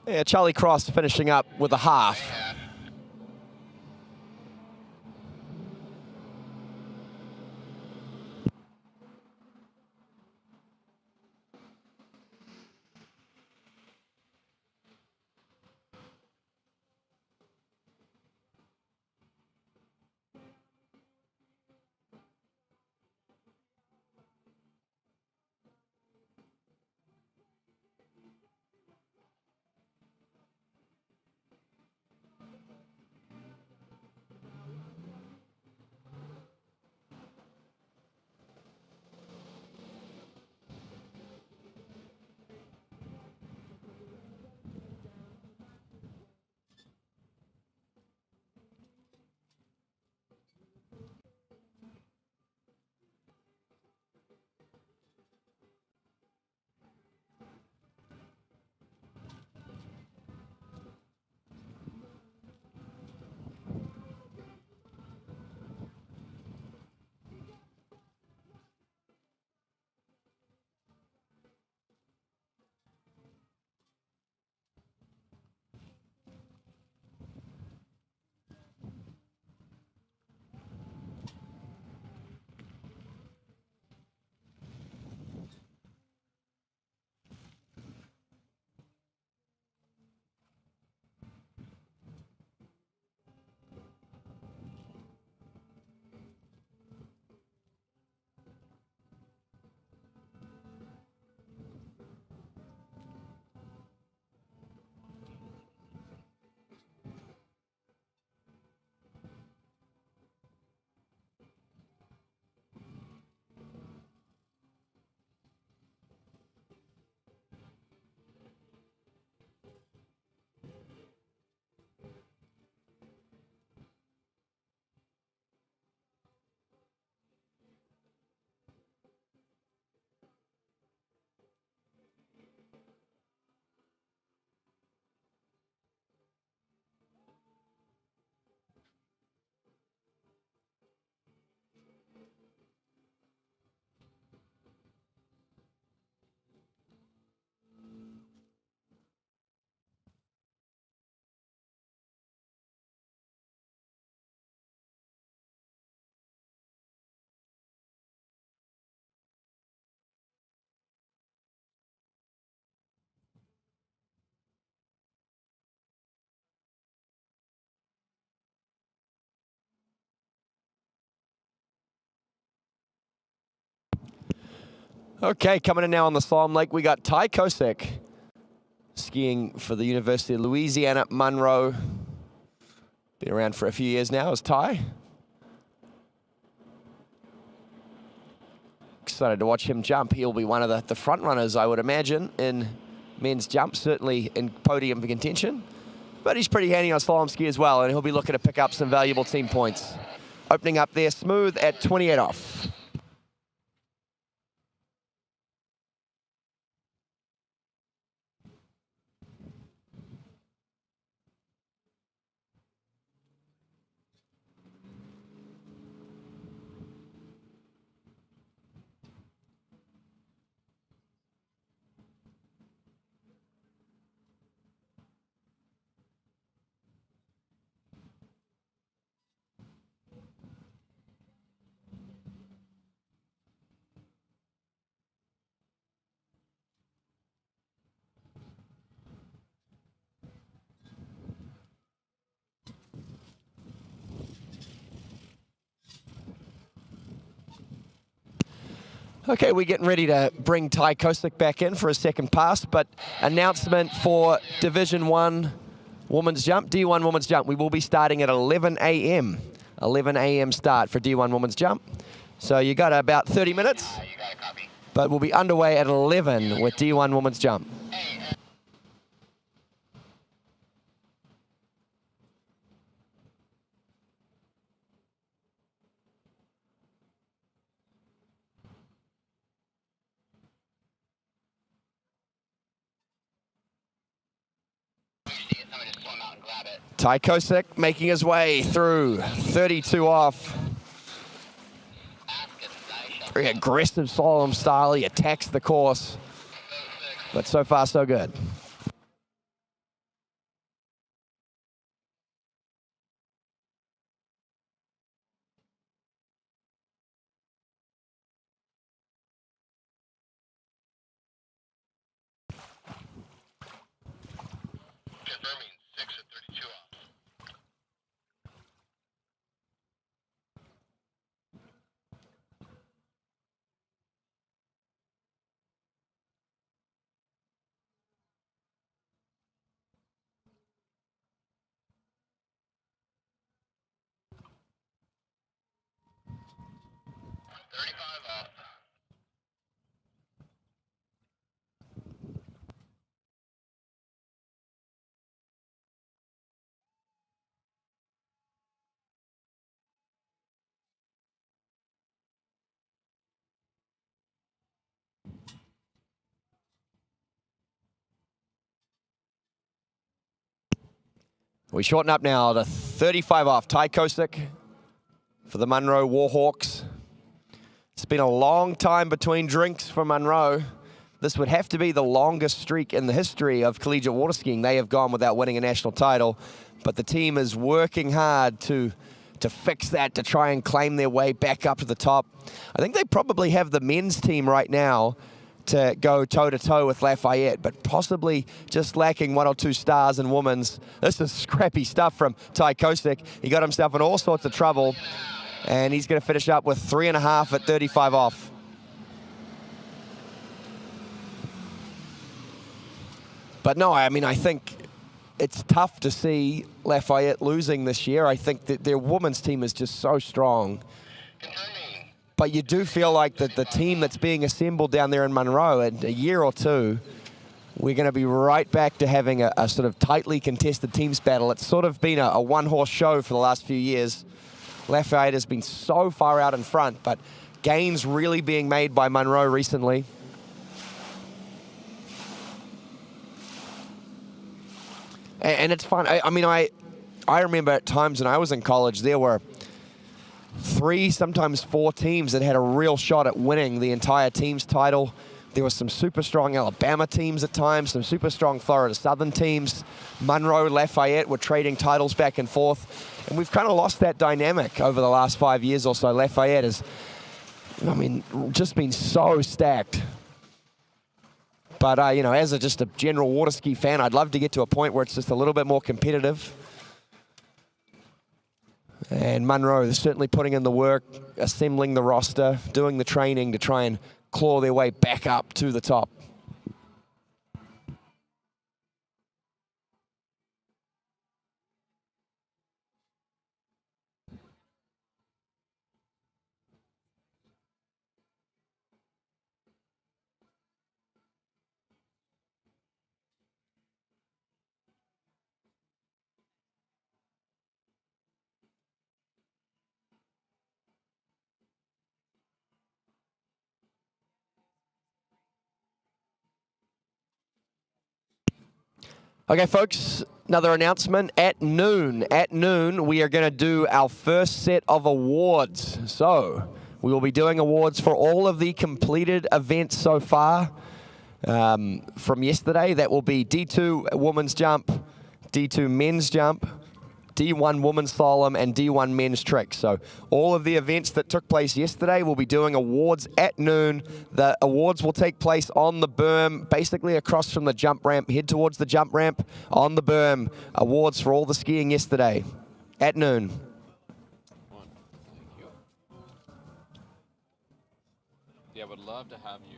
Yeah, Charlie Cross finishing up with a half. Okay, coming in now on the Slalom Lake, we got Ty Kosick skiing for the University of Louisiana, Monroe. Been around for a few years now as Ty. Excited to watch him jump. He'll be one of the front runners, I would imagine, in men's jump, certainly in podium contention. But he's pretty handy on slalom ski as well, and he'll be looking to pick up some valuable team points. Opening up there smooth at 28 off. Okay, we're getting ready to bring Ty Kosick back in for a second pass, but announcement for Division 1 Women's Jump, D1 Women's Jump. We will be starting at 11 a.m. 11 a.m. start for D1 Women's Jump. So you got about 30 minutes, but we'll be underway at 11 with D1 Women's Jump. Ty Kosick making his way through 32 off. Very aggressive slalom style. He attacks the course, but so far so good. Confirming 6 at 32 off. We shorten up now to 35 off. Ty Kosick for the Monroe Warhawks. It's been a long time between drinks for Monroe. This would have to be the longest streak in the history of collegiate water skiing. They have gone without winning a national title, but the team is working hard to fix that, to try and claim their way back up to the top. I think they probably have the men's team right now to go toe-to-toe with Lafayette, but possibly just lacking 1 or 2 stars in women's. This is scrappy stuff from Ty Kosick. He got himself in all sorts of trouble, and he's going to finish up with 3.5 at 35 off. But no, I mean, I think it's tough to see Lafayette losing this year. I think that their women's team is just so strong. But you do feel like that the team that's being assembled down there in Monroe, in a year or two, we're going to be right back to having a sort of tightly contested teams battle. It's sort of been a one-horse show for the last few years. Lafayette has been so far out in front, but gains really being made by Monroe recently. And it's fun. I mean, I remember at times when I was in college, there were 3, sometimes 4 teams that had a real shot at winning the entire team's title. There were some super strong Alabama teams at times, some super strong Florida Southern teams. Monroe, Lafayette were trading titles back and forth. And we've kind of lost that dynamic over the last 5 years or so. Lafayette has, I mean, just been so stacked. But, you know, as just a general water ski fan, I'd love to get to a point where it's just a little bit more competitive. And Monroe is certainly putting in the work, assembling the roster, doing the training to try and claw their way back up to the top. Okay, folks, another announcement. At noon, we are going to do our first set of awards. So we will be doing awards for all of the completed events so far from yesterday. That will be D2 women's jump, D2 men's jump, D1 women's slalom, and D1 men's trick. So all of the events that took place yesterday, we'll be doing awards at noon. The awards will take place on the berm, basically across from the jump ramp. Head towards the jump ramp on the berm. Awards for all the skiing yesterday at noon. Yeah, I would love to have you.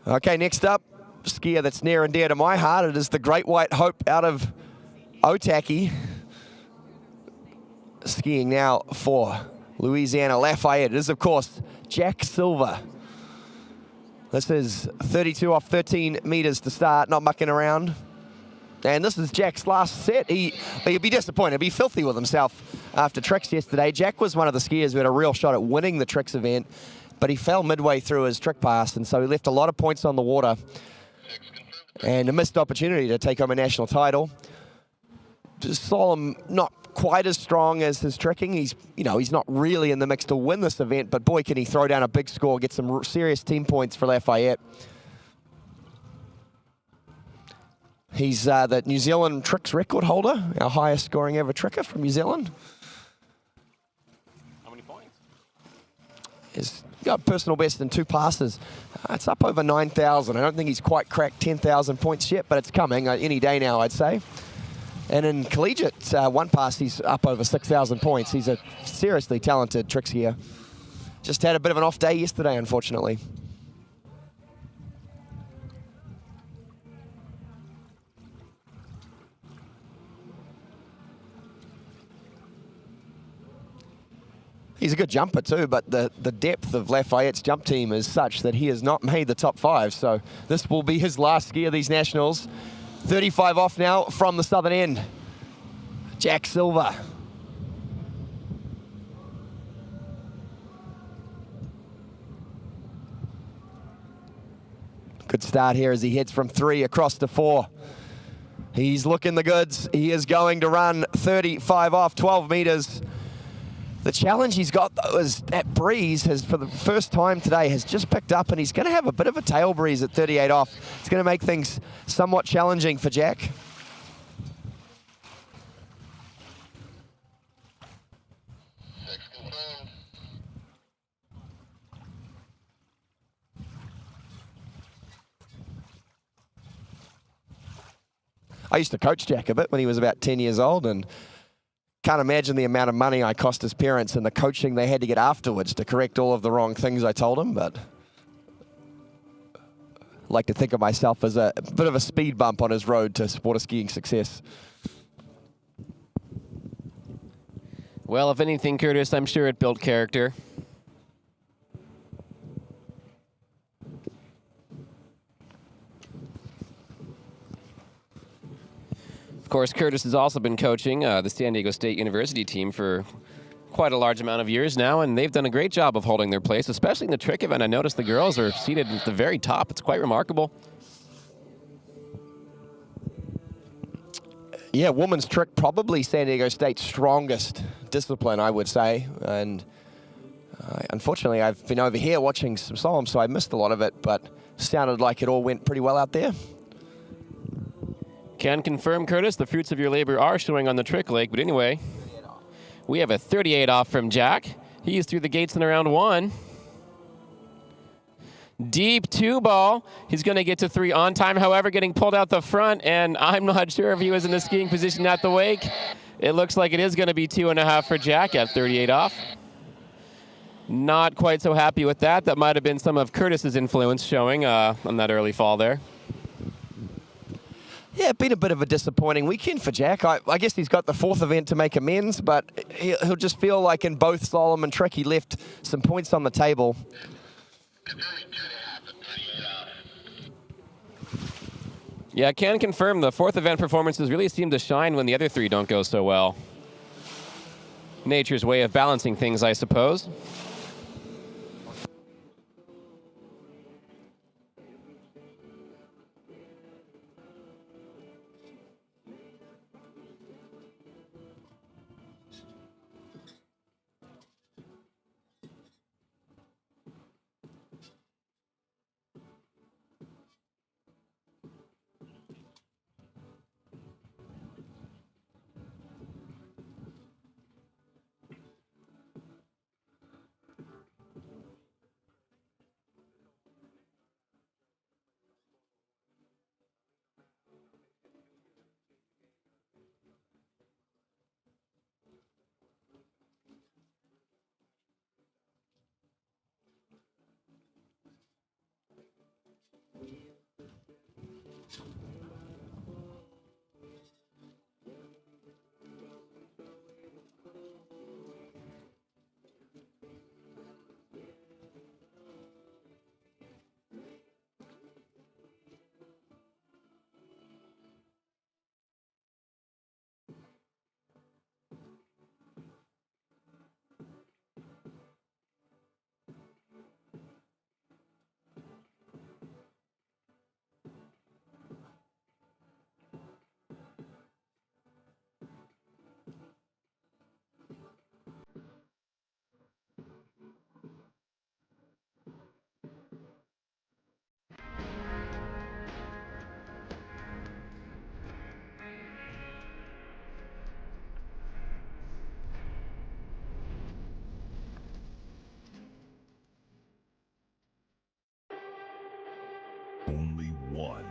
Okay, next up, skier that's near and dear to my heart. It is the Great White Hope out of Otaki. Skiing now for Louisiana Lafayette. It is, of course, Jack Silver. This is 32 off 13 meters to start, not mucking around. And this is Jack's last set. He'd be disappointed, he'd be filthy with himself after tricks yesterday. Jack was one of the skiers who had a real shot at winning the tricks event, but he fell midway through his trick pass, and so he left a lot of points on the water and a missed opportunity to take home a national title. Slalom not quite as strong as his tricking. He's not really in the mix to win this event, but boy, can he throw down a big score, get some serious team points for Lafayette. He's the New Zealand tricks record holder, our highest scoring ever tricker from New Zealand. How many points? He's got personal best in 2 passes. It's up over 9,000. I don't think he's quite cracked 10,000 points yet, but it's coming any day now, I'd say. And in collegiate, 1 pass, he's up over 6,000 points. He's a seriously talented trick skier. Just had a bit of an off day yesterday, unfortunately. He's a good jumper too, but the depth of Lafayette's jump team is such that he has not made the top 5. So this will be his last ski of these nationals. 35 off now from the southern end. Jack Silver. Good start here as he heads from 3 across to 4. He's looking the goods. He is going to run 35 off, 12 meters. The challenge he's got, though, is that breeze has, for the first time today, has just picked up, and he's going to have a bit of a tail breeze at 38 off. It's going to make things somewhat challenging for Jack. I used to coach Jack a bit when he was about 10 years old, and can't imagine the amount of money I cost his parents and the coaching they had to get afterwards to correct all of the wrong things I told him, but I like to think of myself as a bit of a speed bump on his road to sport skiing success. Well, if anything, Curtis, I'm sure it built character. Of course, Curtis has also been coaching the San Diego State University team for quite a large amount of years now, and they've done a great job of holding their place, especially in the trick event. I noticed the girls are seated at the very top. It's quite remarkable. Yeah, women's trick, probably San Diego State's strongest discipline, I would say. And unfortunately, I've been over here watching some slalom, so I missed a lot of it, but sounded like it all went pretty well out there. Can confirm, Curtis, the fruits of your labor are showing on the trick lake. But anyway, we have a 38 off from Jack. He's through the gates in round 1. Deep 2 ball. He's going to get to 3 on time, however, getting pulled out the front, and I'm not sure if he was in the skiing position at the wake. It looks like it is going to be 2.5 for Jack at 38 off. Not quite so happy with that. That might have been some of Curtis's influence showing on that early fall there. Yeah, been a bit of a disappointing weekend for Jack. I guess he's got the 4th event to make amends, but he'll just feel like in both slalom and trick he left some points on the table. Yeah, I can confirm the 4th event performances really seem to shine when the other 3 don't go so well. Nature's way of balancing things, I suppose. Only one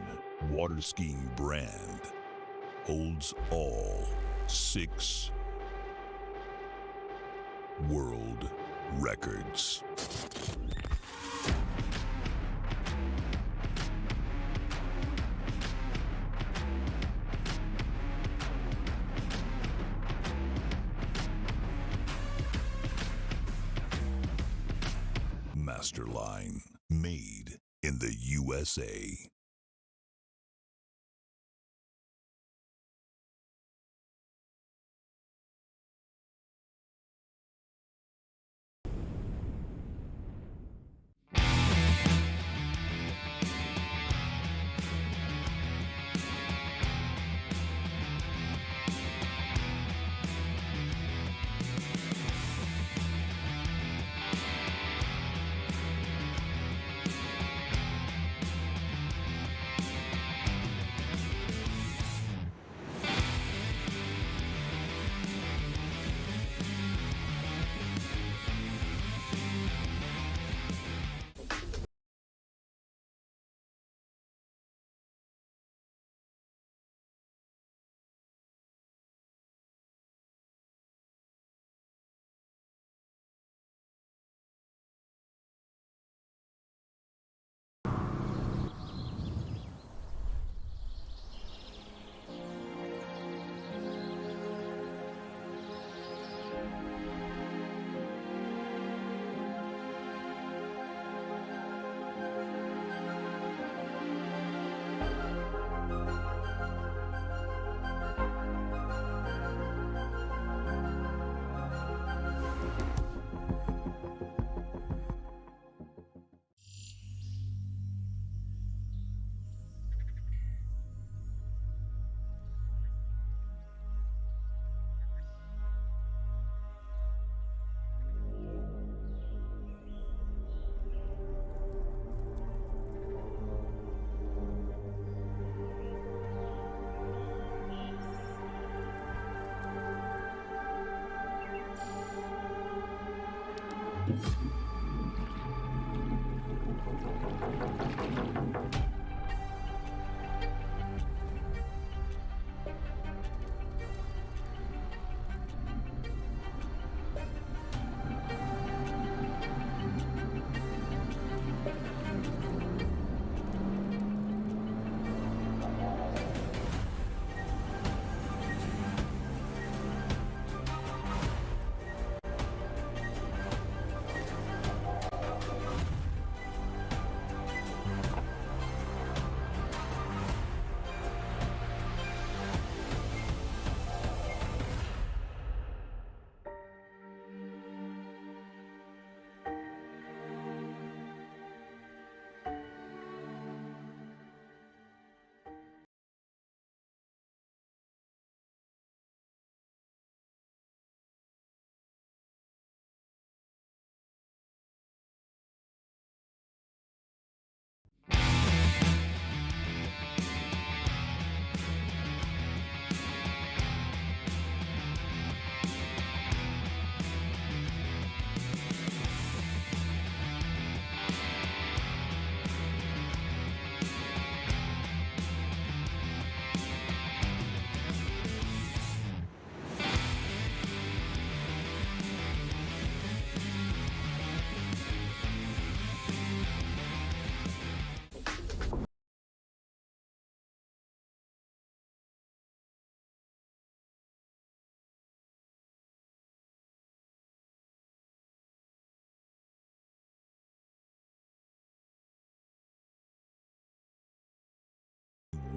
water skiing brand holds all 6 world records. Masterline, made in the USA.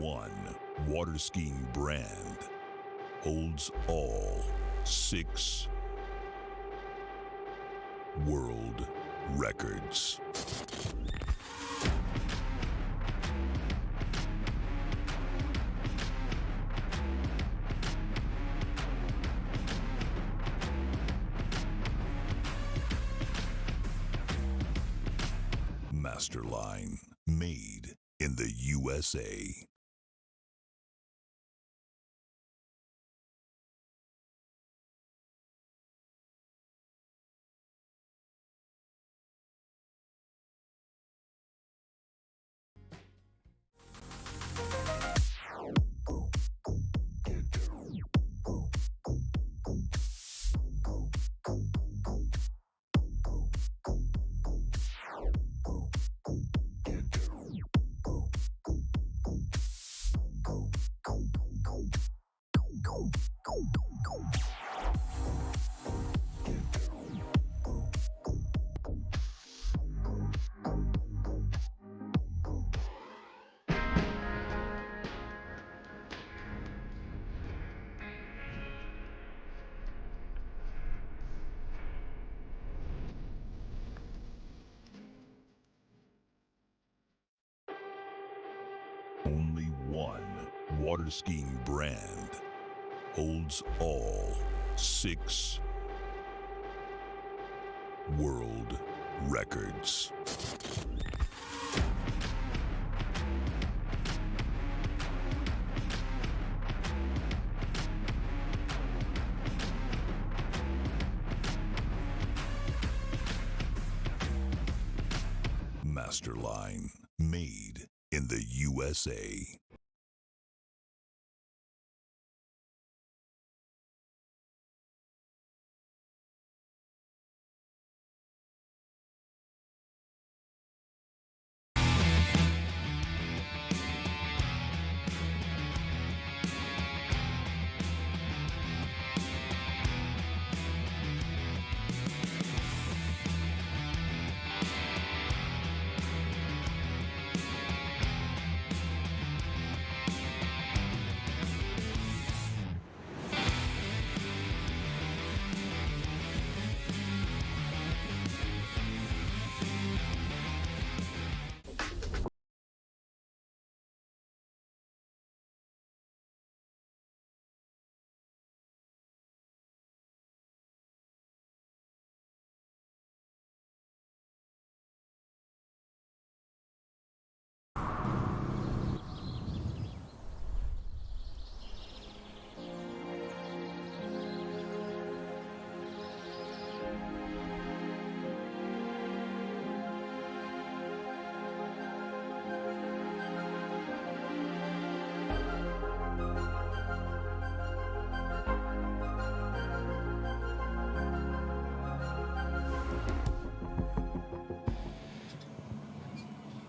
one water skiing brand holds all 6 world records. Masterline, made in the USA. Only one water skiing brand holds all 6 world records. Masterline, made in the USA.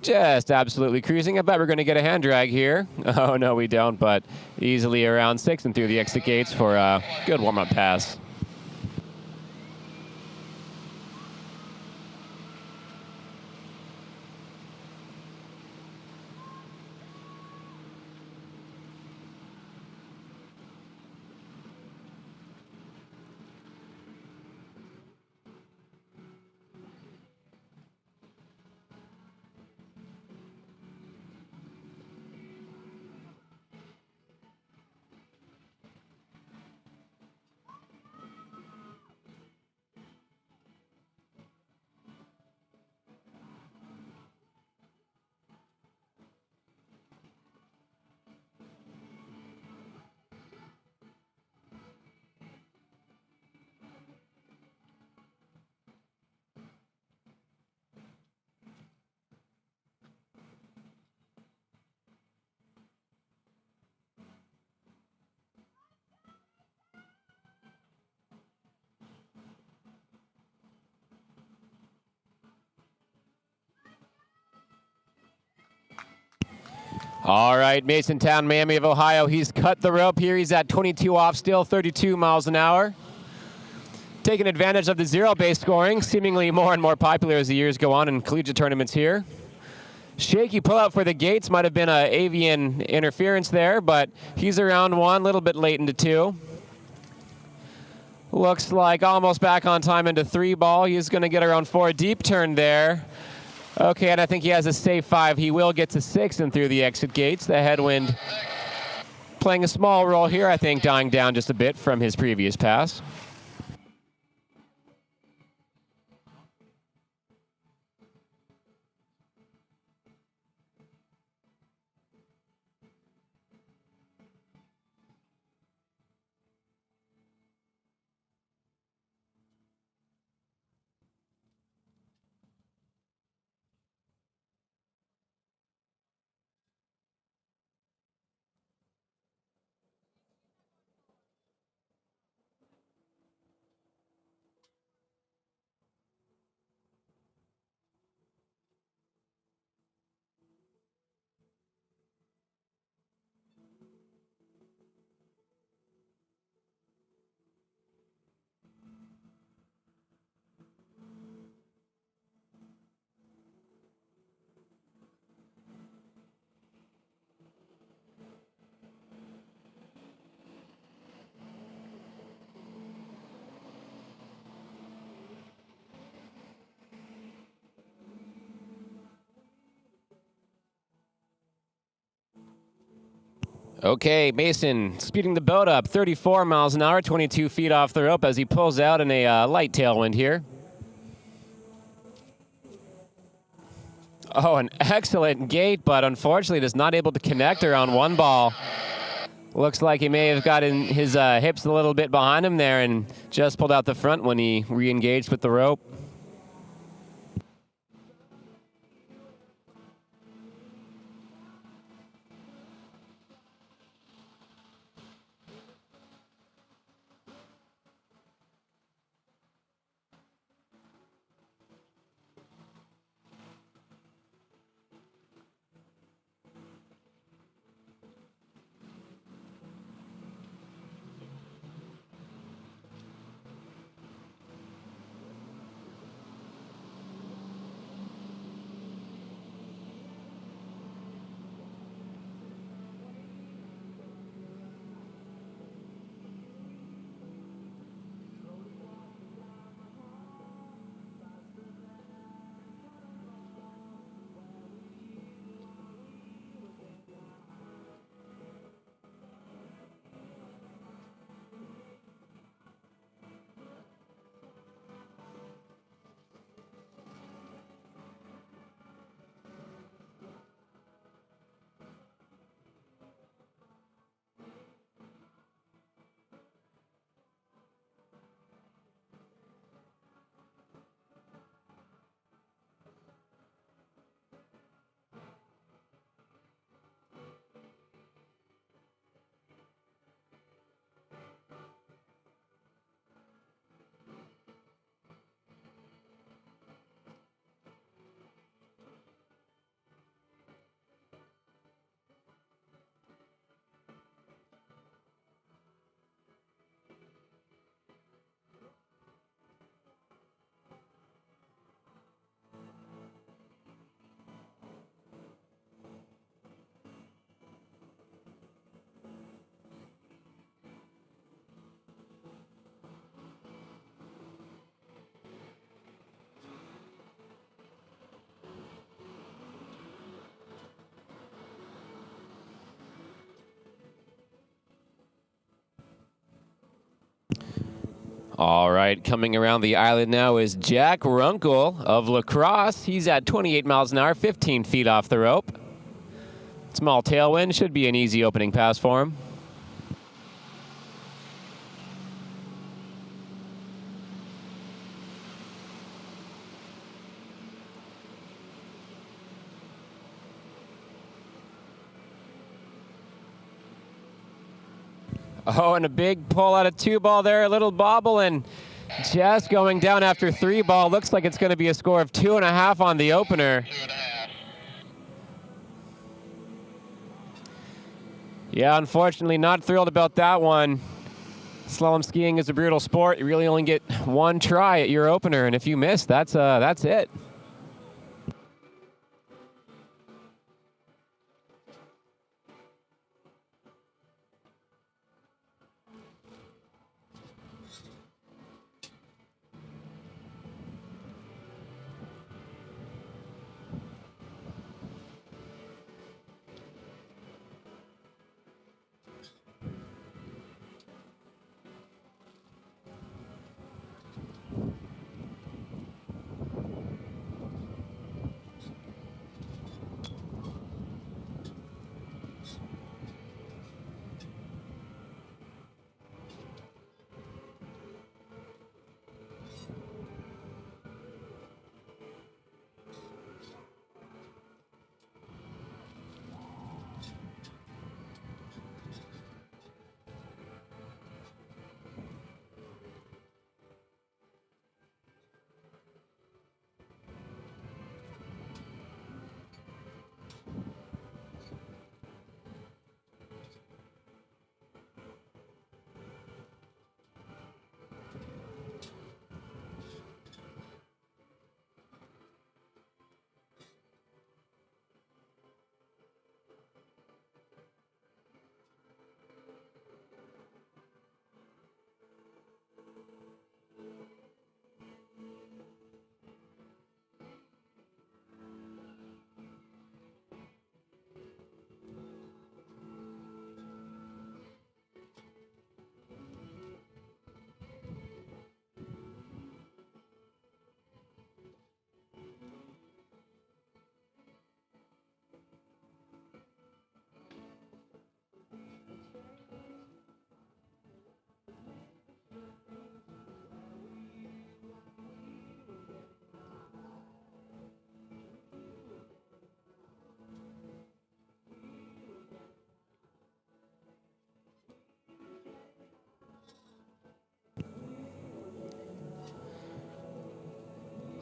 Just absolutely cruising. I bet we're going to get a hand drag here. Oh, no, we don't, but easily around 6 and through the exit gates for a good warm-up pass. All right, Masontown, Miami of Ohio. He's cut the rope here. He's at 22 off still, 32 miles an hour. Taking advantage of the zero-base scoring, seemingly more and more popular as the years go on in collegiate tournaments here. Shaky pullout for the gates. Might have been a avian interference there, but he's around 1, a little bit late into 2. Looks like almost back on time into 3 ball. He's going to get around 4. Deep turn there. Okay, and I think he has a safe 5. He will get to 6 and through the exit gates. The headwind playing a small role here, I think, dying down just a bit from his previous pass. Okay, Mason speeding the boat up 34 miles an hour, 22 feet off the rope as he pulls out in a light tailwind here. Oh, an excellent gate, but unfortunately just not able to connect around 1 ball. Looks like he may have gotten his hips a little bit behind him there and just pulled out the front when he re-engaged with the rope. All right, coming around the island now is Jack Runkle of La Crosse. He's at 28 miles an hour, 15 feet off the rope. Small tailwind, should be an easy opening pass for him. Oh, and a big pull out of 2 ball there, a little bobble, and just going down after 3 ball. Looks like it's going to be a score of 2.5 on the opener. Yeah, unfortunately, not thrilled about that one. Slalom skiing is a brutal sport. You really only get 1 try at your opener, and if you miss, that's it.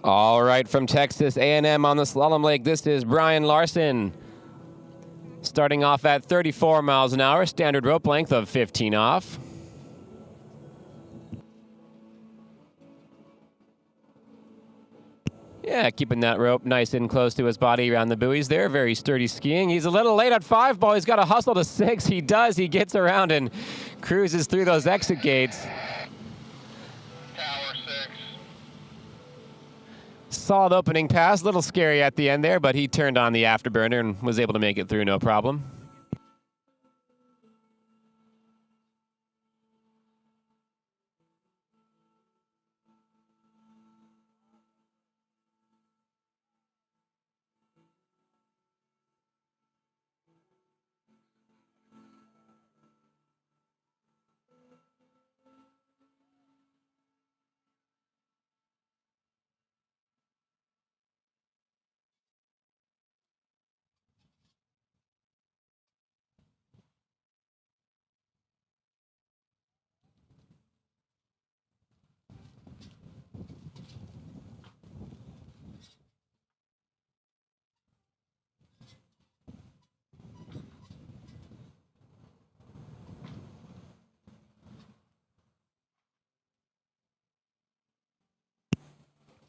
All right, from Texas A&M on the slalom lake, this is Brian Larson. Starting off at 34 miles an hour, standard rope length of 15 off. Yeah, keeping that rope nice and close to his body around the buoys there. Very sturdy skiing. He's a little late at 5 ball. He's got to hustle to 6. He does. He gets around and cruises through those exit gates. Tower 6. Solid opening pass. A little scary at the end there, but he turned on the afterburner and was able to make it through no problem.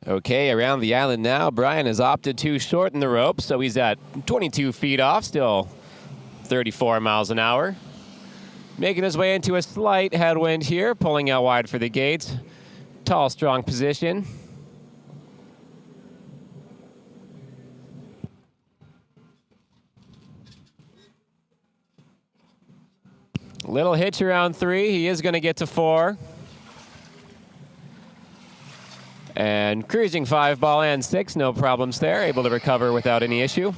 Okay, around the island now. Brian has opted to shorten the rope, so he's at 22 feet off, still 34 miles an hour. Making his way into a slight headwind here, pulling out wide for the gates. Tall, strong position. Little hitch around 3. He is going to get to 4. And cruising 5 ball and 6, no problems there. Able to recover without any issue.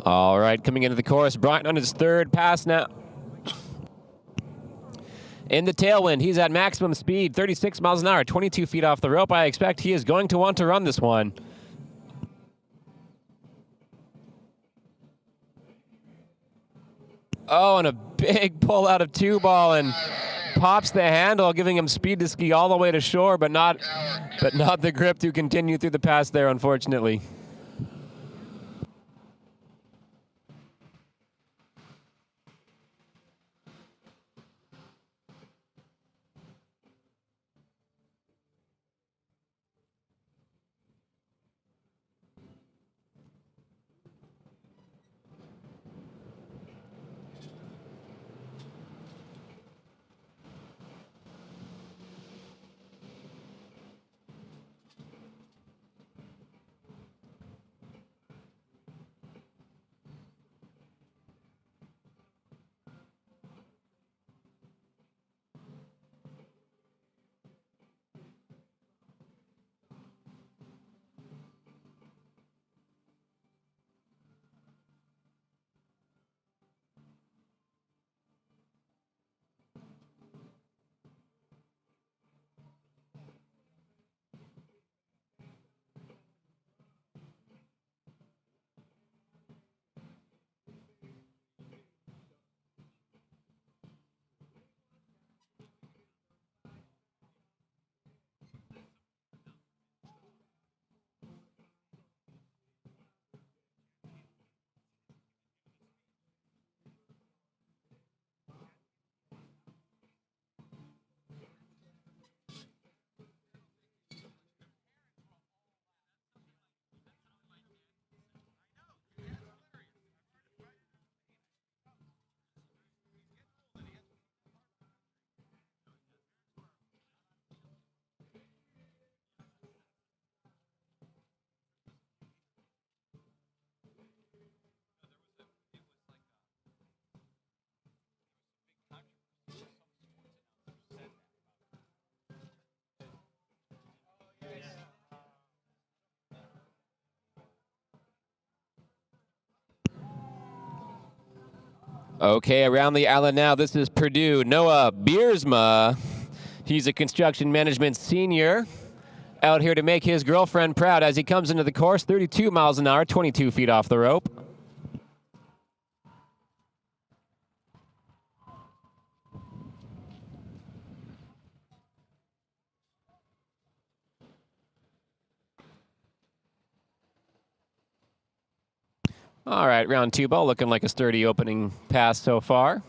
All right, coming into the course, Brian on his 3rd pass now. In the tailwind, he's at maximum speed, 36 miles an hour, 22 feet off the rope. I expect he is going to want to run this one. Oh, and a big pull out of 2 ball and pops the handle, giving him speed to ski all the way to shore, but not the grip to continue through the pass there, unfortunately. Okay, around the island now, this is Purdue. Noah Biersma. He's a construction management senior out here to make his girlfriend proud as he comes into the course, 32 miles an hour, 22 feet off the rope. All right, round 2 ball looking like a sturdy opening pass so far.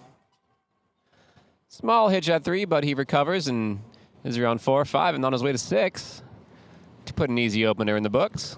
Small hitch at 3, but he recovers and is around 4, 5, and on his way to 6 to put an easy opener in the books.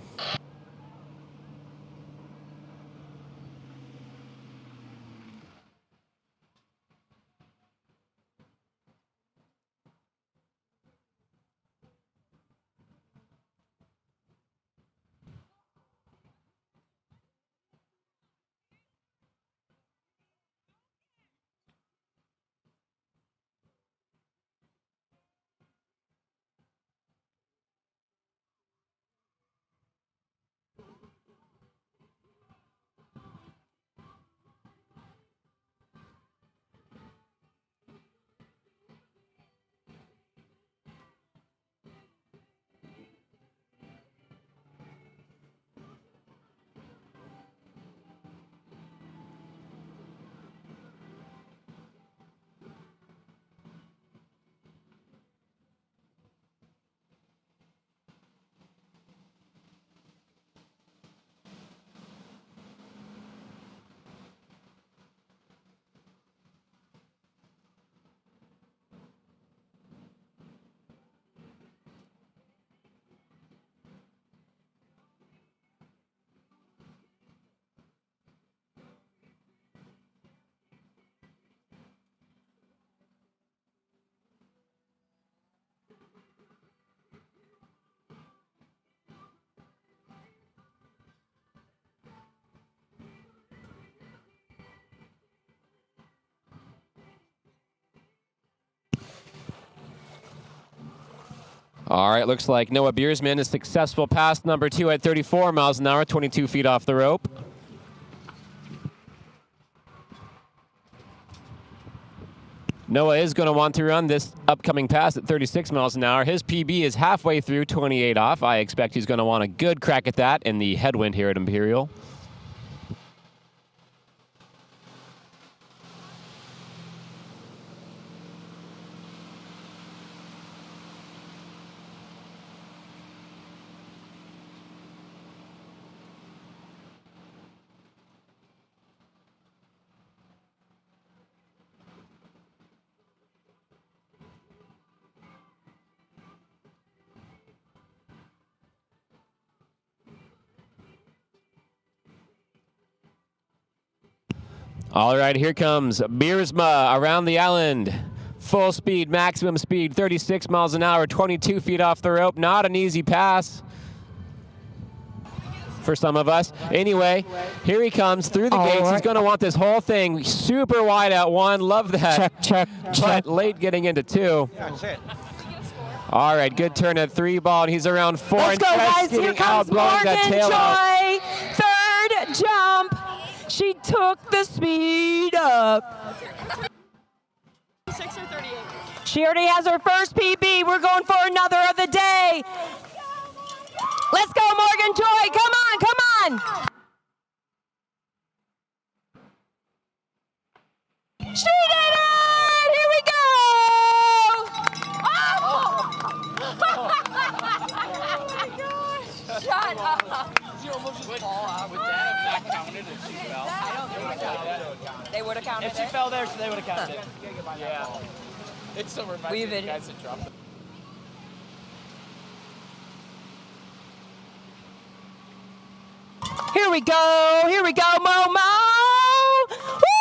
All right, looks like Noah Biersman is successful pass number 2 at 34 miles an hour, 22 feet off the rope. Noah is going to want to run this upcoming pass at 36 miles an hour. His PB is halfway through, 28 off. I expect he's going to want a good crack at that in the headwind here at Imperial. All right, here comes Biersma around the island. Full speed, maximum speed, 36 miles an hour, 22 feet off the rope. Not an easy pass for some of us. Anyway, here he comes through the gates. Right. He's going to want this whole thing super wide at 1. Love that. Check. But late getting into 2. Yeah, that's it. All right, good turn at 3 ball, and he's around 4. Let's go, guys. Here comes Morgan Joy. Third jump. She took the speed up. 6 or 38. She already has her first PB. We're going for another of the day. Let's go, Morgan Joy. Come on. She did it! Here we go! Shut up. You almost just fall out. Would that have not counted if she fell? I don't think so. They would have counted If she it. fell there, they would have counted it. Yeah. It's so reminds me of the guys that dropped it. Here we go, Momo! Woo!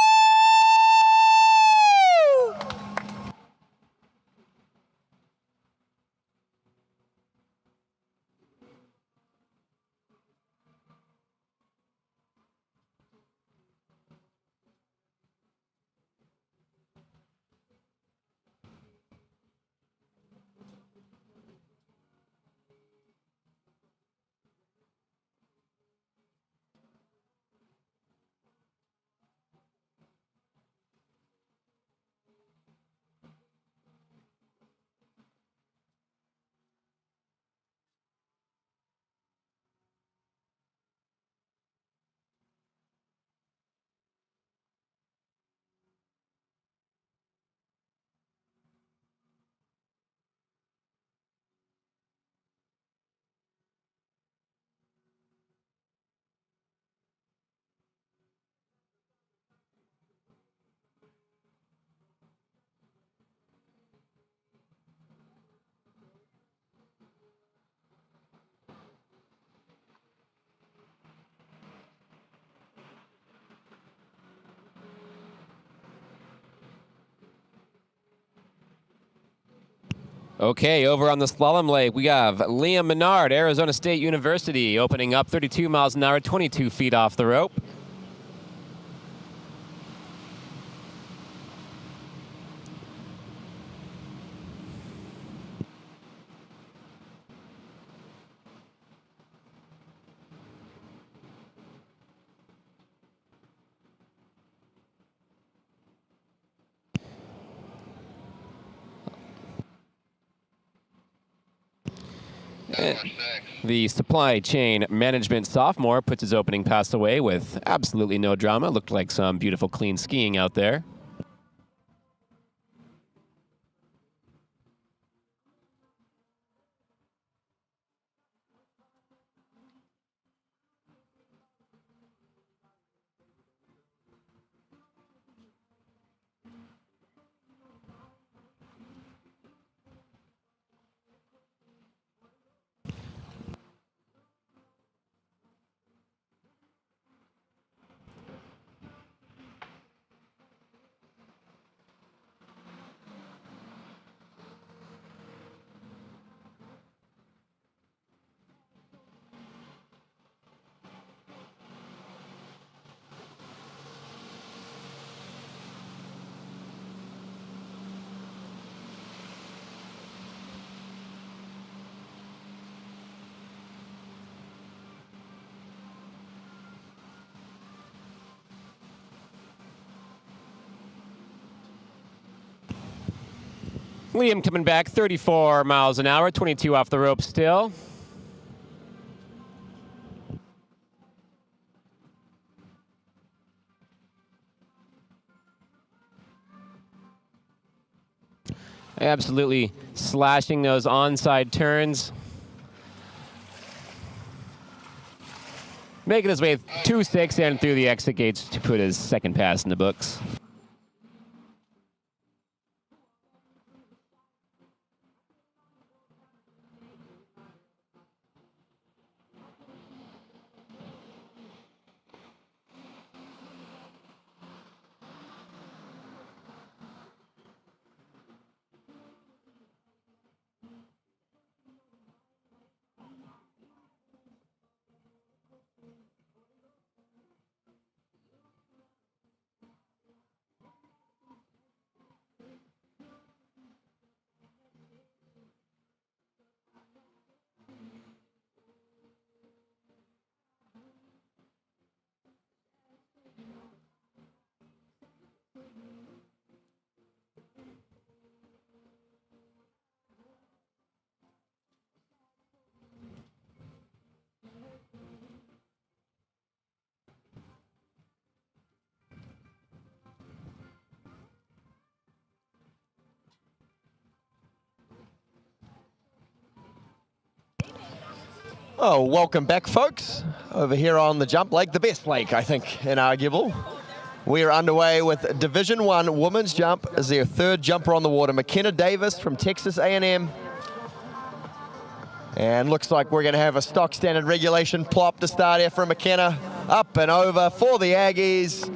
Okay, over on the slalom lake, we have Liam Menard, Arizona State University, opening up 32 miles an hour, 22 feet off the rope. The supply chain management sophomore puts his opening pass away with absolutely no drama. Looked like some beautiful clean skiing out there. Liam coming back 34 miles an hour, 22 off the rope still. Absolutely slashing those onside turns. Making his way 2-6 and through the exit gates to put his second pass in the books. Oh, welcome back, folks. Over here on the jump lake, the best lake, I think, inarguable. We are underway with Division I women's jump as their third jumper on the water, McKenna Davis from Texas A&M. And looks like we're going to have a stock standard regulation plop to start here from McKenna. Up and over for the Aggies.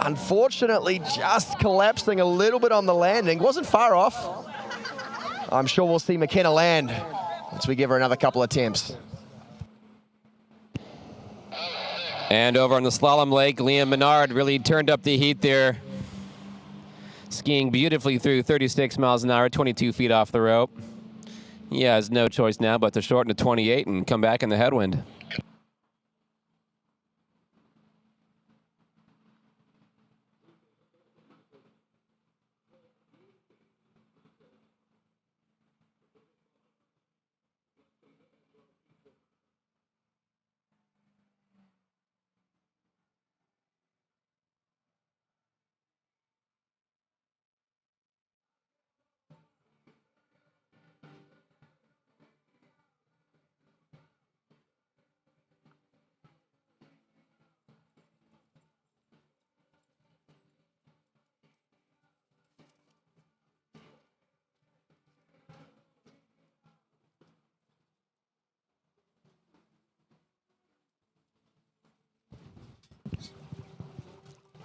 Unfortunately, just collapsing a little bit on the landing. Wasn't far off. I'm sure we'll see McKenna land once we give her another couple attempts. And over on the slalom lake, Liam Menard really turned up the heat there. Skiing beautifully through 36 miles an hour, 22 feet off the rope. He has no choice now but to shorten to 28 and come back in the headwind.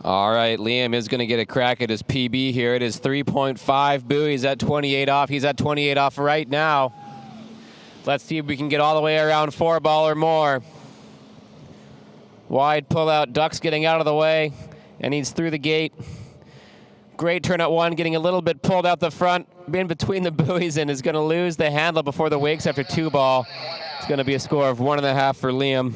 All right, Liam is going to get a crack at his PB here. It is 3.5 buoys at 28 off. He's at 28 off right now. Let's see if we can get all the way around 4 ball or more. Wide pull out, Duck's getting out of the way, and he's through the gate. Great turn at 1, getting a little bit pulled out the front, in between the buoys, and is going to lose the handle before the wakes after 2 ball. It's going to be a score of 1.5 for Liam.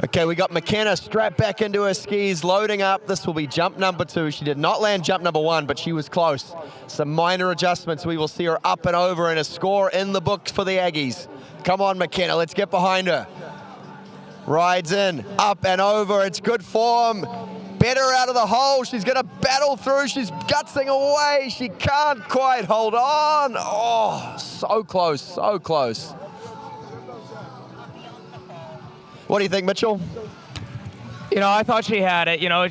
Okay, we got McKenna strapped back into her skis, loading up. This will be jump number 2. She did not land jump number 1, but she was close. Some minor adjustments. We will see her up and over, and a score in the books for the Aggies. Come on, McKenna, let's get behind her. Rides in, up and over. It's good form. Better out of the hole. She's going to battle through. She's gutsing away. She can't quite hold on. Oh, so close, so close. What do you think, Mitchell? You know, I thought she had it. You know,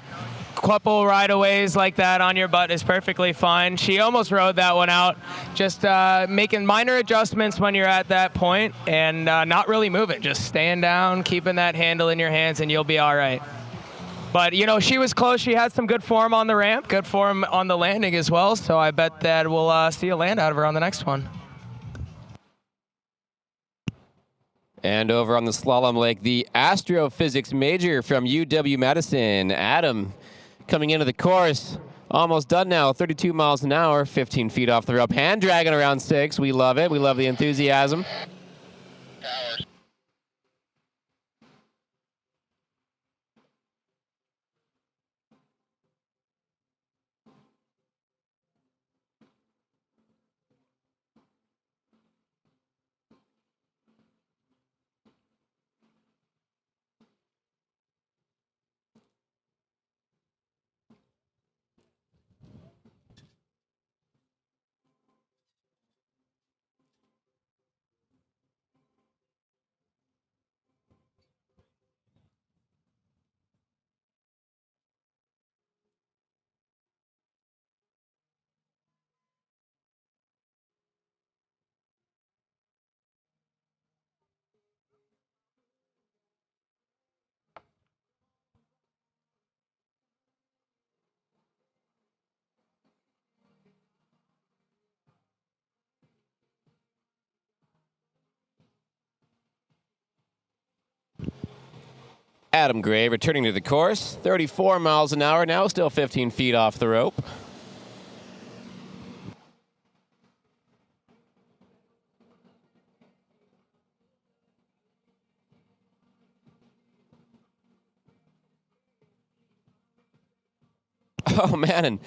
couple rideaways like that on your butt is perfectly fine. She almost rode that one out. Just making minor adjustments when you're at that point and not really moving. Just staying down, keeping that handle in your hands, and you'll be all right. But, you know, she was close. She had some good form on the ramp, good form on the landing as well. So I bet that we'll see a land out of her on the next one. And over on the slalom lake, the astrophysics major from UW-Madison, Adam, coming into the course. Almost done now, 32 miles an hour, 15 feet off the rope. Hand dragging around 6. We love it. We love the enthusiasm. Adam Gray returning to the course, 34 miles an hour now, still 15 feet off the rope. Oh man, and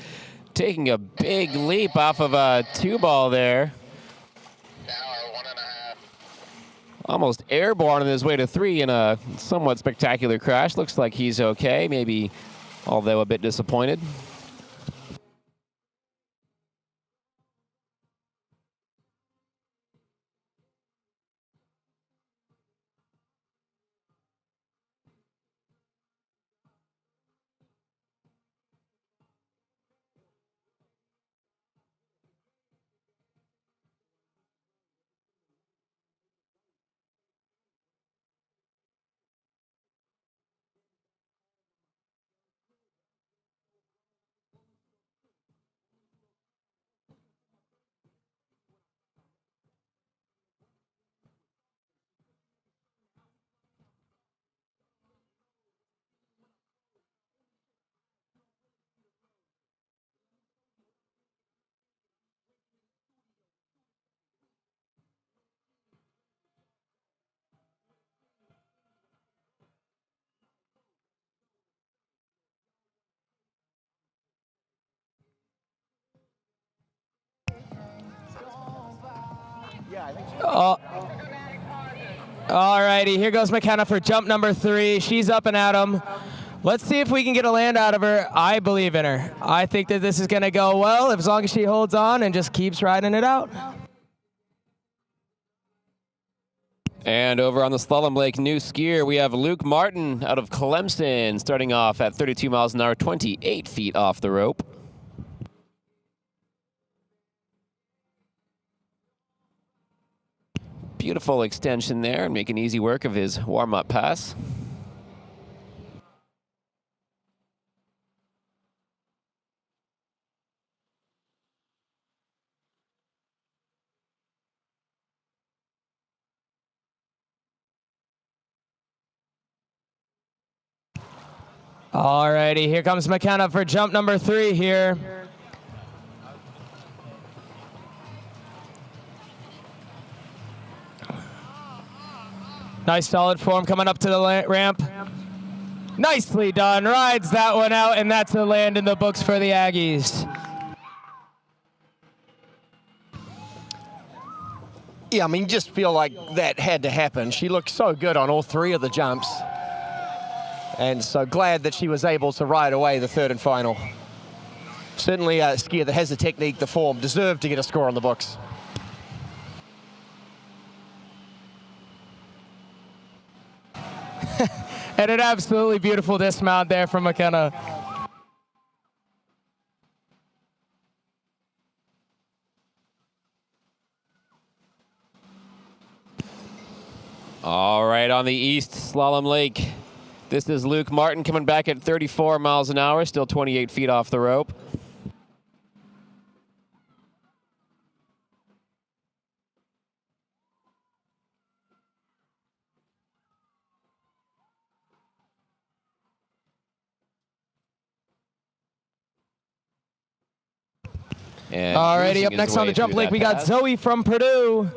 taking a big leap off of a 2-ball there. Almost airborne on his way to 3 in a somewhat spectacular crash. Looks like he's okay, maybe, although a bit disappointed. All righty, here goes McKenna for jump number 3. She's up and at 'em. Let's see if we can get a land out of her. I believe in her. I think that this is going to go well as long as she holds on and just keeps riding it out. And over on the Slalom Lake new skier, we have Luke Martin out of Clemson, starting off at 32 miles an hour, 28 feet off the rope. Beautiful extension there and making easy work of his warm-up pass. All righty, here comes McKenna for jump number 3 here. Nice solid form coming up to the ramp. Nicely done, rides that one out, and that's a land in the books for the Aggies. Yeah, I mean, just feel like that had to happen. She looked so good on all 3 of the jumps. And so glad that she was able to ride away the 3rd and final. Certainly a skier that has the technique, the form, deserved to get a score on the books. And an absolutely beautiful dismount there from McKenna. All right, on the East Slalom Lake, this is Luke Martin coming back at 34 miles an hour, still 28 feet off the rope. Alrighty, up next on the jump lake, we got Zoe from Purdue.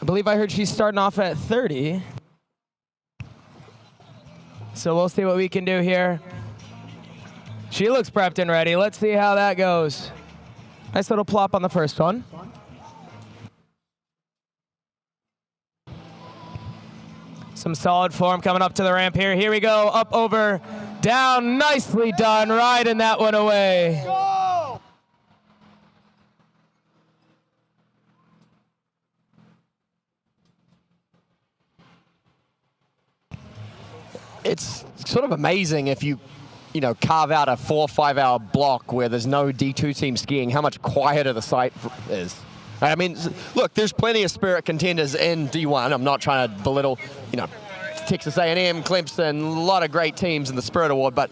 I believe I heard she's starting off at 30. So we'll see what we can do here. She looks prepped and ready. Let's see how that goes. Nice little plop on the first one. Some solid form coming up to the ramp here. Here we go, up, over, down. Nicely done, riding that one away. It's sort of amazing if you carve out a 4 or 5 hour block where there's no D2 team skiing, how much quieter the site is. I mean, look, there's plenty of spirit contenders in D1. I'm not trying to belittle, Texas A&M, Clemson, a lot of great teams in the Spirit Award, but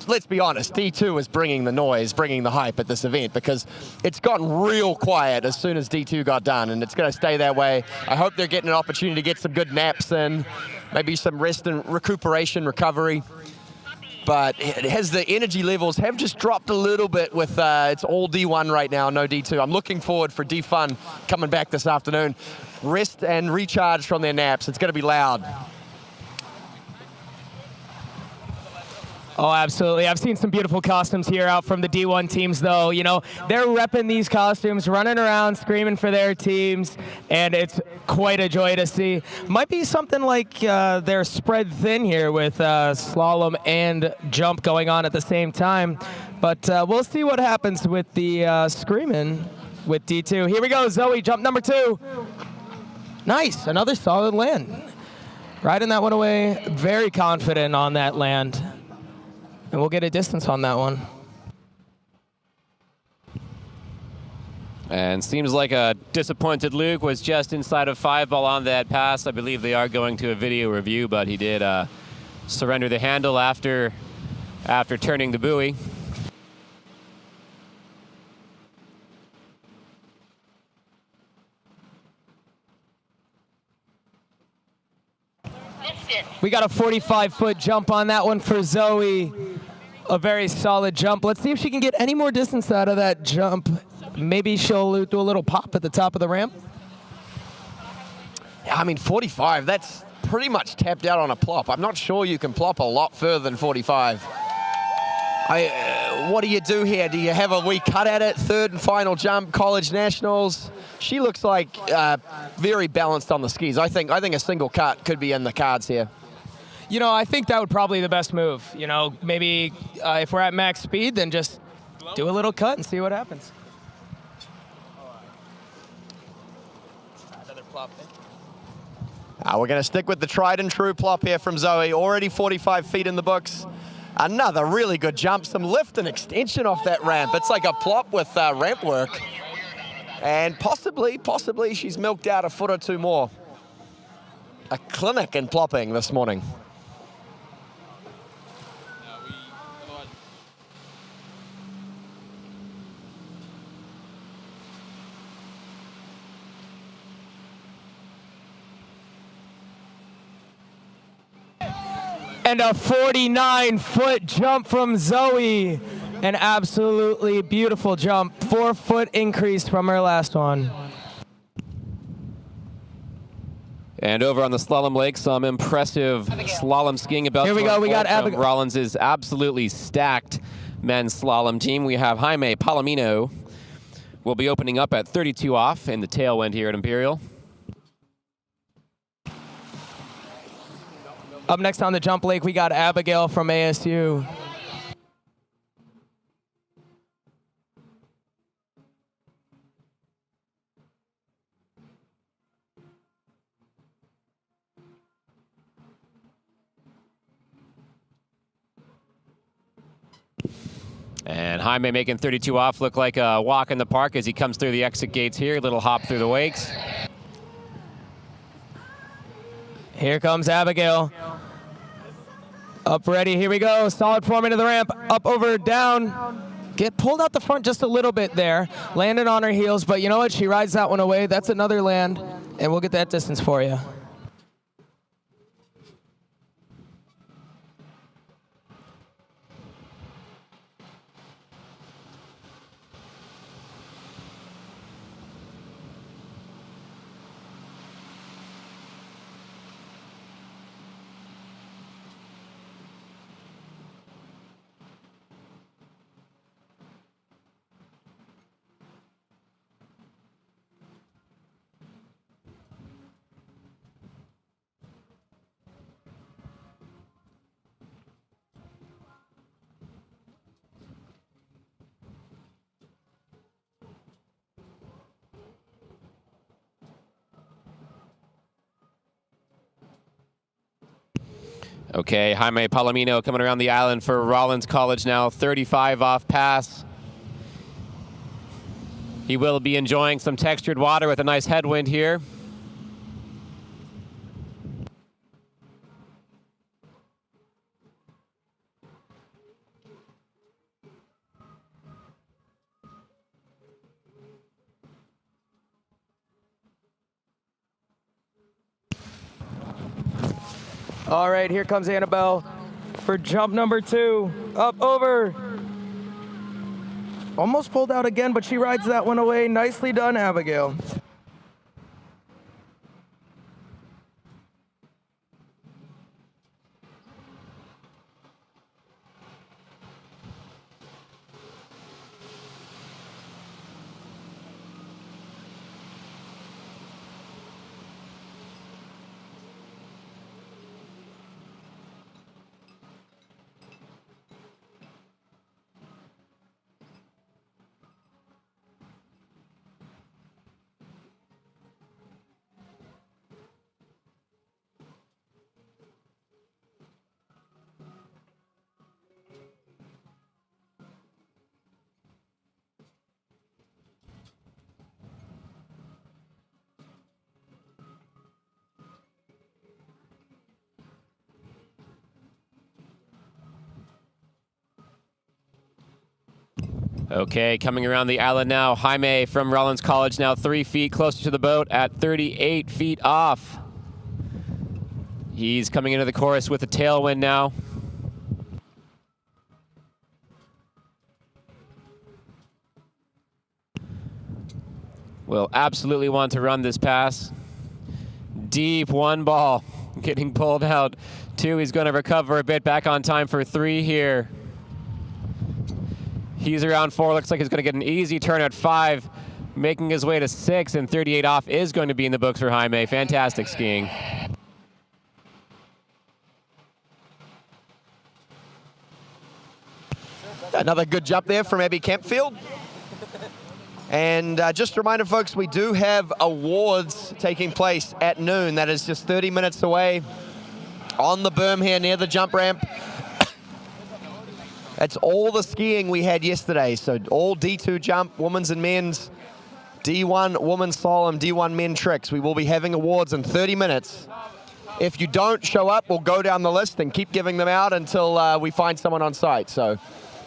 let's be honest, D2 is bringing the noise, bringing the hype at this event, because it's gotten real quiet as soon as D2 got done, and it's going to stay that way. I hope they're getting an opportunity to get some good naps in, maybe some rest and recuperation, recovery. But it has, the energy levels have just dropped a little bit with, it's all D1 right now, no D2. I'm looking forward for D-Fun coming back this afternoon. Rest and recharge from their naps. It's going to be loud. Oh, absolutely. I've seen some beautiful costumes here out from the D1 teams, though. They're repping these costumes, running around, screaming for their teams, and it's quite a joy to see. Might be something like they're spread thin here with slalom and jump going on at the same time. But we'll see what happens with the screaming with D2. Here we go, Zoe, jump number 2. Nice, another solid land. Riding that one away, very confident on that land. And we'll get a distance on that one. And seems like a disappointed Luke was just inside of 5 ball on that pass. I believe they are going to a video review, but he did surrender the handle after turning the buoy. We got a 45-foot jump on that one for Zoe. A very solid jump. Let's see if she can get any more distance out of that jump. Maybe she'll do a little pop at the top of the ramp. Yeah, I mean, 45, that's pretty much tapped out on a plop. I'm not sure you can plop a lot further than 45. what do you do here? Do you have a wee cut at it? Third and final jump, college nationals. She looks like very balanced on the skis. I think a single cut could be in the cards here. You know, I think that would probably be the best move. You know, maybe if we're at max speed, then just do a little cut and see what happens. Another plop there. We're going to stick with the tried and true plop here from Zoe. Already 45 feet in the books. Another really good jump. Some lift and extension off that ramp. It's like a plop with ramp work. And possibly she's milked out a foot or two more. A clinic in plopping this morning. And a 49-foot jump from Zoe. An absolutely beautiful jump. 4-foot increase from her last one. And over on the slalom lake, some impressive slalom skiing about. Here we go. We got Abigail. Rollins' absolutely stacked men's slalom team. We have Jaime Palomino will be opening up at 32 off in the tailwind here at Imperial. Up next on the jump lake, we got Abigail from ASU. And Jaime making 32 off look like a walk in the park as he comes through the exit gates here. Little hop through the wakes. Here comes Abigail. Up ready, here we go. Solid form into the ramp, up, over, down. Get pulled out the front just a little bit there. Landed on her heels, but you know what? She rides that one away. That's another land, and we'll get that distance for you. Okay, Jaime Palomino coming around the island for Rollins College now, 35 off pass. He will be enjoying some textured water with a nice headwind here. All right, here comes Annabelle for jump number 2. Up, over. Almost pulled out again, but she rides that one away. Nicely done, Abigail. Okay, coming around the island now, Jaime from Rollins College now 3 feet closer to the boat at 38 feet off. He's coming into the chorus with a tailwind now. Will absolutely want to run this pass. Deep, 1 ball, getting pulled out. 2, he's going to recover a bit, back on time for 3 here. He's around 4. Looks like he's going to get an easy turn at 5. Making his way to 6, and 38 off is going to be in the books for Jaime. Fantastic skiing. Another good jump there from Abby Campfield. And just a reminder, folks, we do have awards taking place at noon. That is just 30 minutes away on the berm here near the jump ramp. That's all the skiing we had yesterday. So all D2 jump, women's and men's, D1 women's slalom, D1 men tricks. We will be having awards in 30 minutes. If you don't show up, we'll go down the list and keep giving them out until we find someone on site. So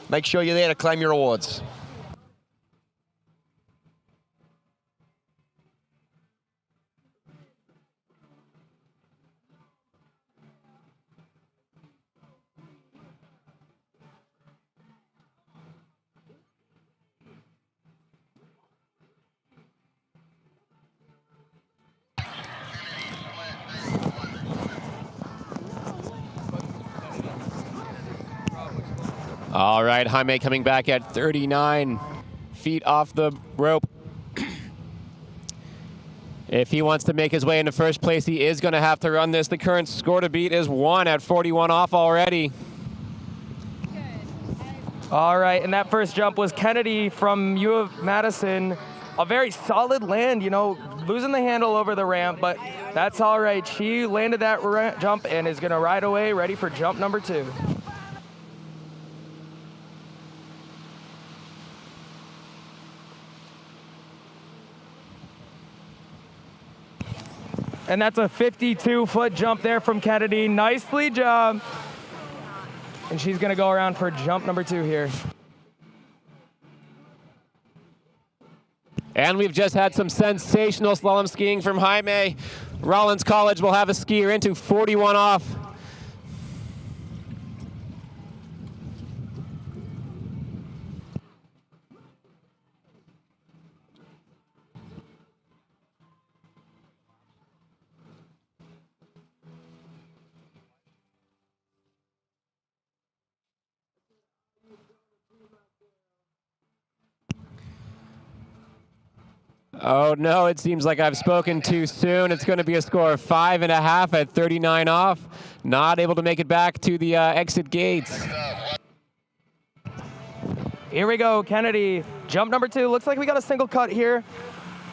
make sure you're there to claim your awards. All right, Jaime coming back at 39 feet off the rope. If he wants to make his way into first place, he is going to have to run this. The current score to beat is 1 at 41 off already. All right, and that first jump was Kennedy from U of Madison. A very solid land, you know, losing the handle over the ramp, but that's all right. She landed that jump and is going to ride away, ready for jump number 2. And that's a 52-foot jump there from Kennedy. Nicely done. And she's going to go around for jump number 2 here. And we've just had some sensational slalom skiing from Jaime. Rollins College will have a skier into 41 off. Oh no, it seems like I've spoken too soon. It's going to be a score of 5.5 at 39 off. Not able to make it back to the exit gates. Here we go, Kennedy. Jump number 2. Looks like we got a single cut here.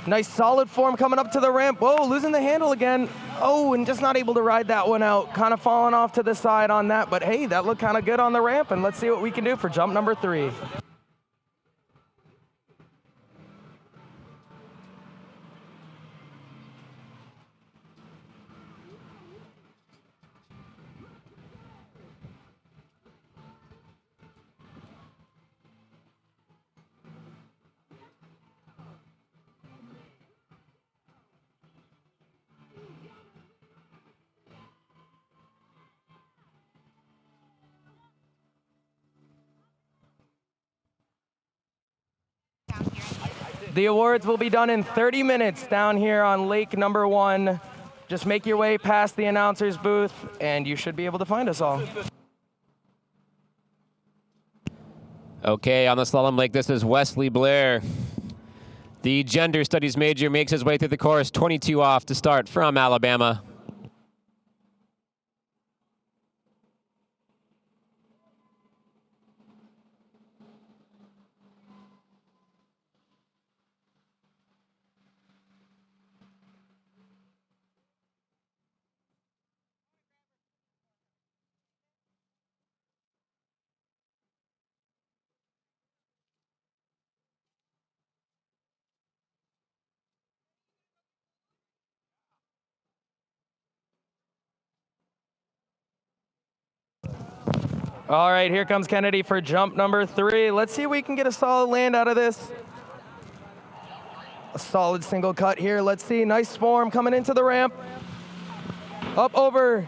Nice solid form coming up to the ramp. Whoa, losing the handle again. Oh, and just not able to ride that one out. Kind of falling off to the side on that, but hey, that looked kind of good on the ramp, and let's see what we can do for jump number 3. The awards will be done in 30 minutes down here on lake number 1. Just make your way past the announcer's booth, and you should be able to find us all. Okay, on the slalom lake, this is Wesley Blair. The gender studies major makes his way through the course, 22 off to start from Alabama. All right, here comes Kennedy for jump number 3. Let's see if we can get a solid land out of this. A solid single cut here. Let's see, nice form coming into the ramp. Up, over,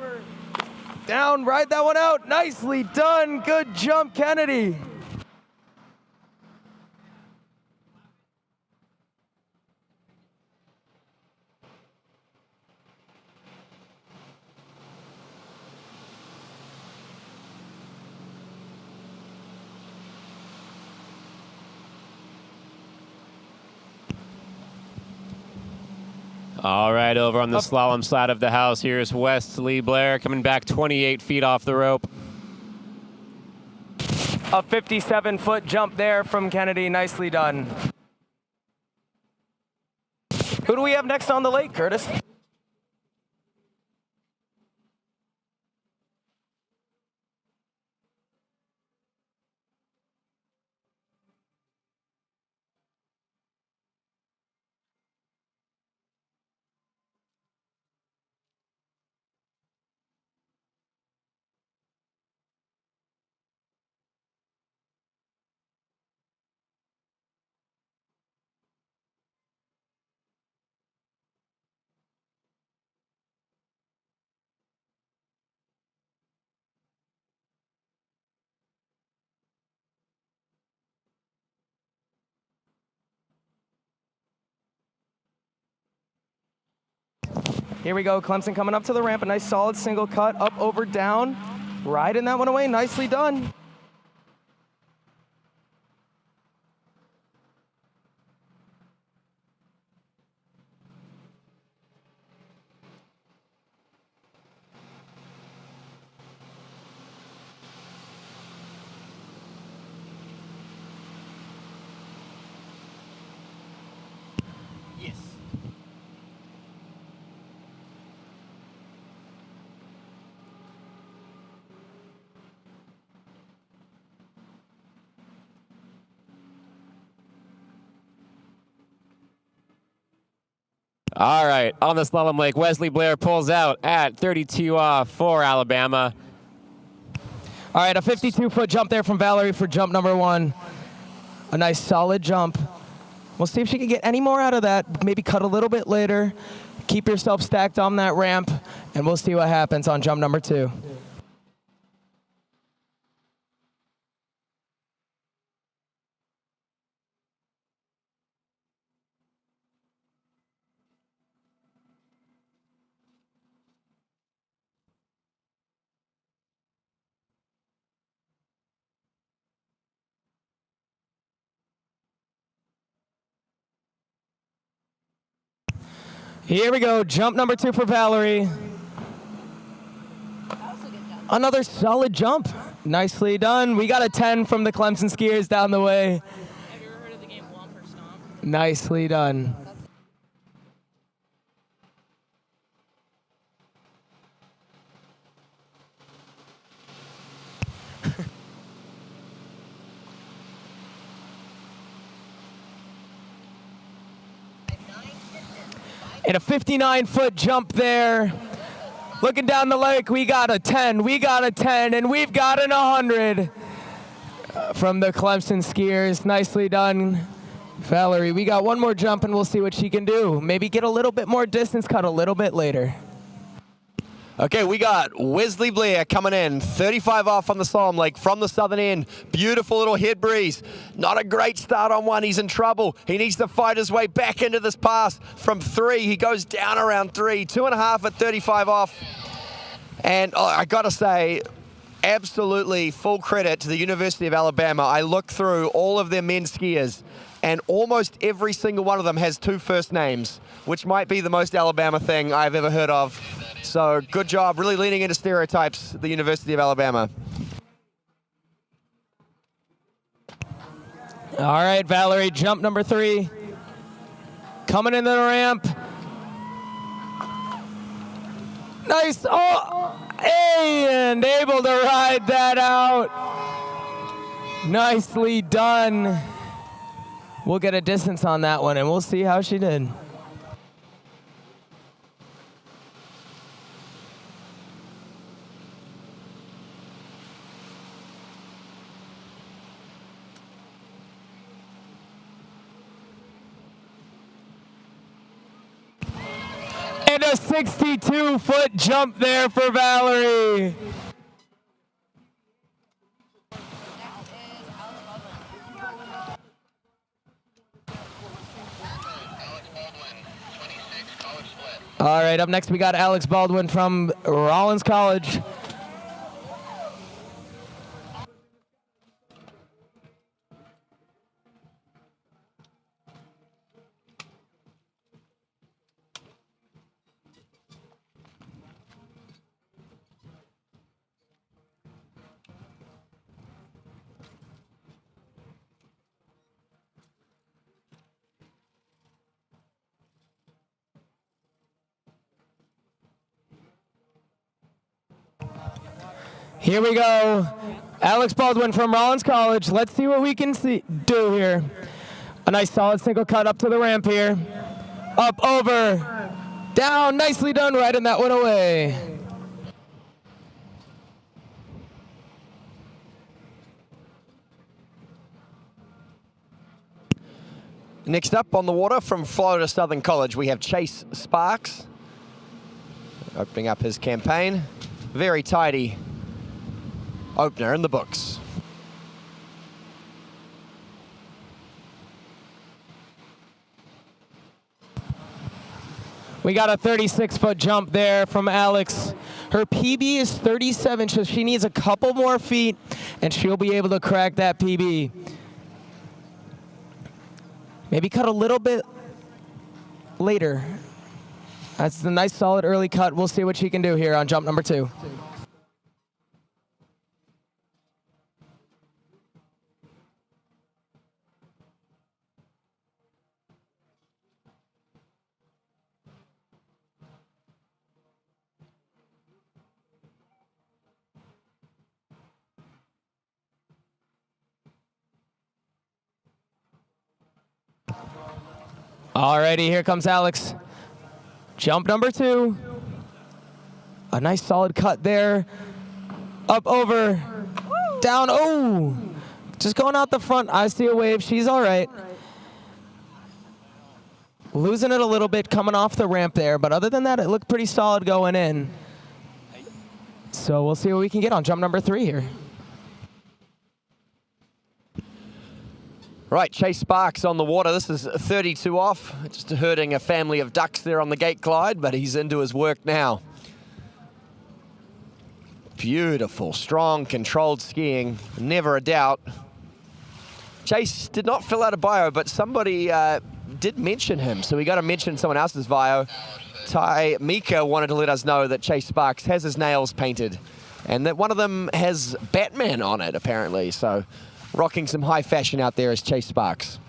down, ride that one out. Nicely done, good jump, Kennedy. All right, over on the slalom side of the house, here's Wesley Blair coming back 28 feet off the rope. A 57-foot jump there from Kennedy. Nicely done. Who do we have next on the lake, Curtis? Here we go, Clemson coming up to the ramp. A nice solid single cut, up, over, down. Riding that one away, nicely done. All right, on the slalom lake, Wesley Blair pulls out at 32 off for Alabama. All right, a 52-foot jump there from Valerie for jump number 1. A nice solid jump. We'll see if she can get any more out of that. Maybe cut a little bit later. Keep yourself stacked on that ramp, and we'll see what happens on jump number 2. Here we go, jump number 2 for Valerie. Another solid jump. Nicely done. We got a 10 from the Clemson skiers down the way. Have you ever heard of the game Womp or Stomp? Nicely done. And a 59-foot jump there. Looking down the lake, we got a 10, we got a 10, and we've got an 100 from the Clemson skiers. Nicely done, Valerie. We got one more jump, and we'll see what she can do. Maybe get a little bit more distance, cut a little bit later. Okay, we got Wesley Blair coming in, 35 off on the slalom lake from the southern end. Beautiful little head breeze. Not a great start on one. He's in trouble. He needs to fight his way back into this pass from 3. He goes down around 3. 2.5 at 35 off. And I got to say, absolutely full credit to the University of Alabama. I looked through all of their men's skiers, and almost every single one of them has 2 first names, which might be the most Alabama thing I've ever heard of. So good job, really leaning into stereotypes, the University of Alabama. All right, Valerie, jump number 3. Coming into the ramp. Nice, and able to ride that out. Nicely done. We'll get a distance on that one, and we'll see how she did. And a 62-foot jump there for Valerie. All right, up next we got Alex Baldwin from Rollins College. Here we go. Alex Baldwin from Rollins College. Let's see what we can do here. A nice solid single cut up to the ramp here. Up, over, down. Nicely done, riding that one away. Next up on the water from Florida Southern College, we have Chase Sparks. Opening up his campaign. Very tidy opener in the books. We got a 36-foot jump there from Alex. Her PB is 37, so she needs a couple more feet, and she'll be able to crack that PB. Maybe cut a little bit later. That's a nice, solid early cut. We'll see what she can do here on jump number 2. Alrighty, here comes Alex. Jump number 2. A nice solid cut there. Up, over, down. Oh, just going out the front. I see a wave. She's all right. Losing it a little bit coming off the ramp there, but other than that, it looked pretty solid going in. So we'll see what we can get on jump number 3 here. Right, Chase Sparks on the water. This is 32 off. Just herding a family of ducks there on the gate glide, but he's into his work now. Beautiful, strong, controlled skiing. Never a doubt. Chase did not fill out a bio, but somebody did mention him, so we got to mention someone else's bio. Ty Mika wanted to let us know that Chase Sparks has his nails painted, and that one of them has Batman on it, apparently. So rocking some high fashion out there is Chase Sparks.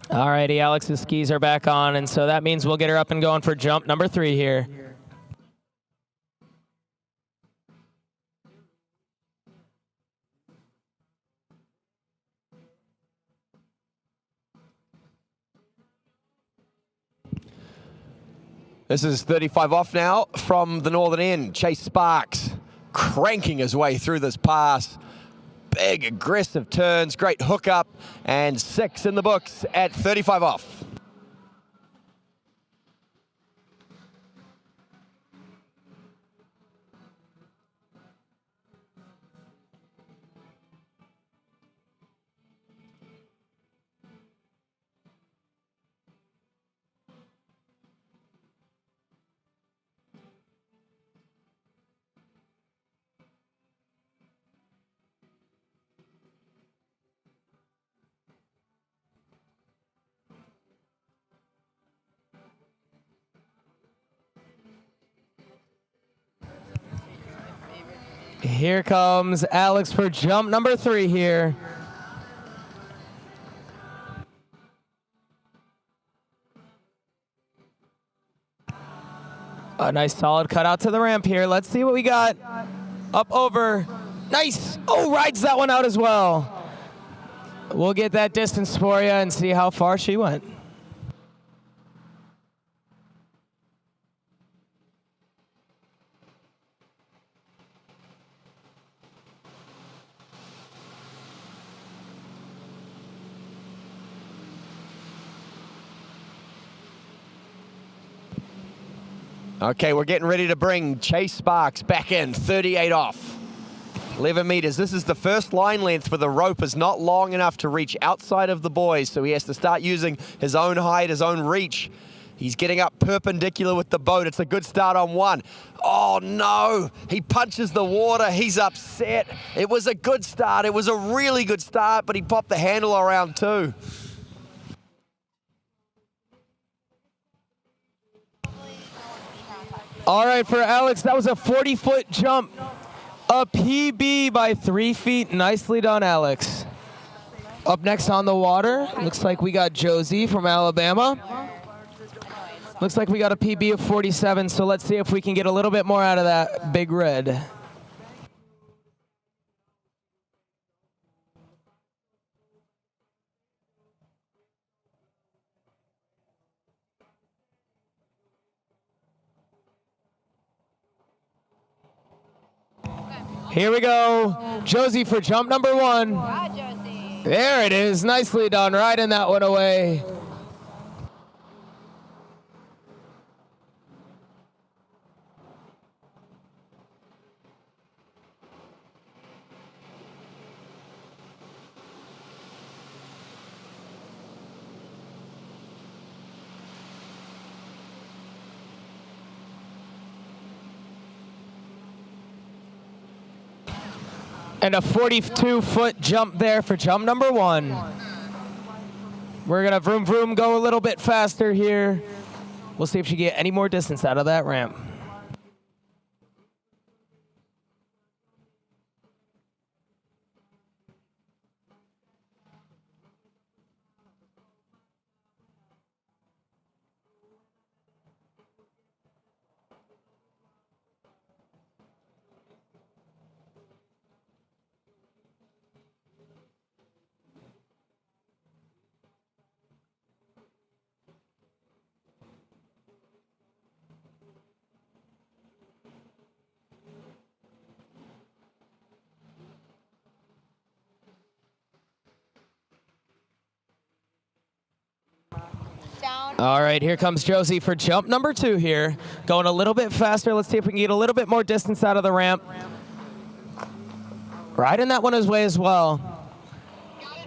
Alrighty, Alex's skis are back on, and so that means we'll get her up and going for jump number 3 here. This is 35 off now from the northern end. Chase Sparks cranking his way through this pass. Big, aggressive turns, great hookup, and 6 in the books at 35 off. Here comes Alex for jump number 3 here. A nice solid cut out to the ramp here. Let's see what we got. Up, over, nice. Oh, rides that one out as well. We'll get that distance for you and see how far she went. Okay, we're getting ready to bring Chase Sparks back in, 38 off. 11 meters. This is the first line length where the rope is not long enough to reach outside of the boys, so he has to start using his own height, his own reach. He's getting up perpendicular with the boat. It's a good start on one. Oh no, he punches the water. He's upset. It was a good start. It was a really good start, but he popped the handle around too. All right, for Alex, that was a 40-foot jump. A PB by 3 feet. Nicely done, Alex. Up next on the water, looks like we got Josie from Alabama. Looks like we got a PB of 47, so let's see if we can get a little bit more out of that big red. Here we go. Josie for jump number 1. Wow, Josie. There it is. Nicely done. Riding that one away. And a 42-foot jump there for jump number 1. We're going to vroom vroom go a little bit faster here. We'll see if she can get any more distance out of that ramp. All right, here comes Josie for jump number 2 here. Going a little bit faster. Let's see if we can get a little bit more distance out of the ramp. Riding that one away as well.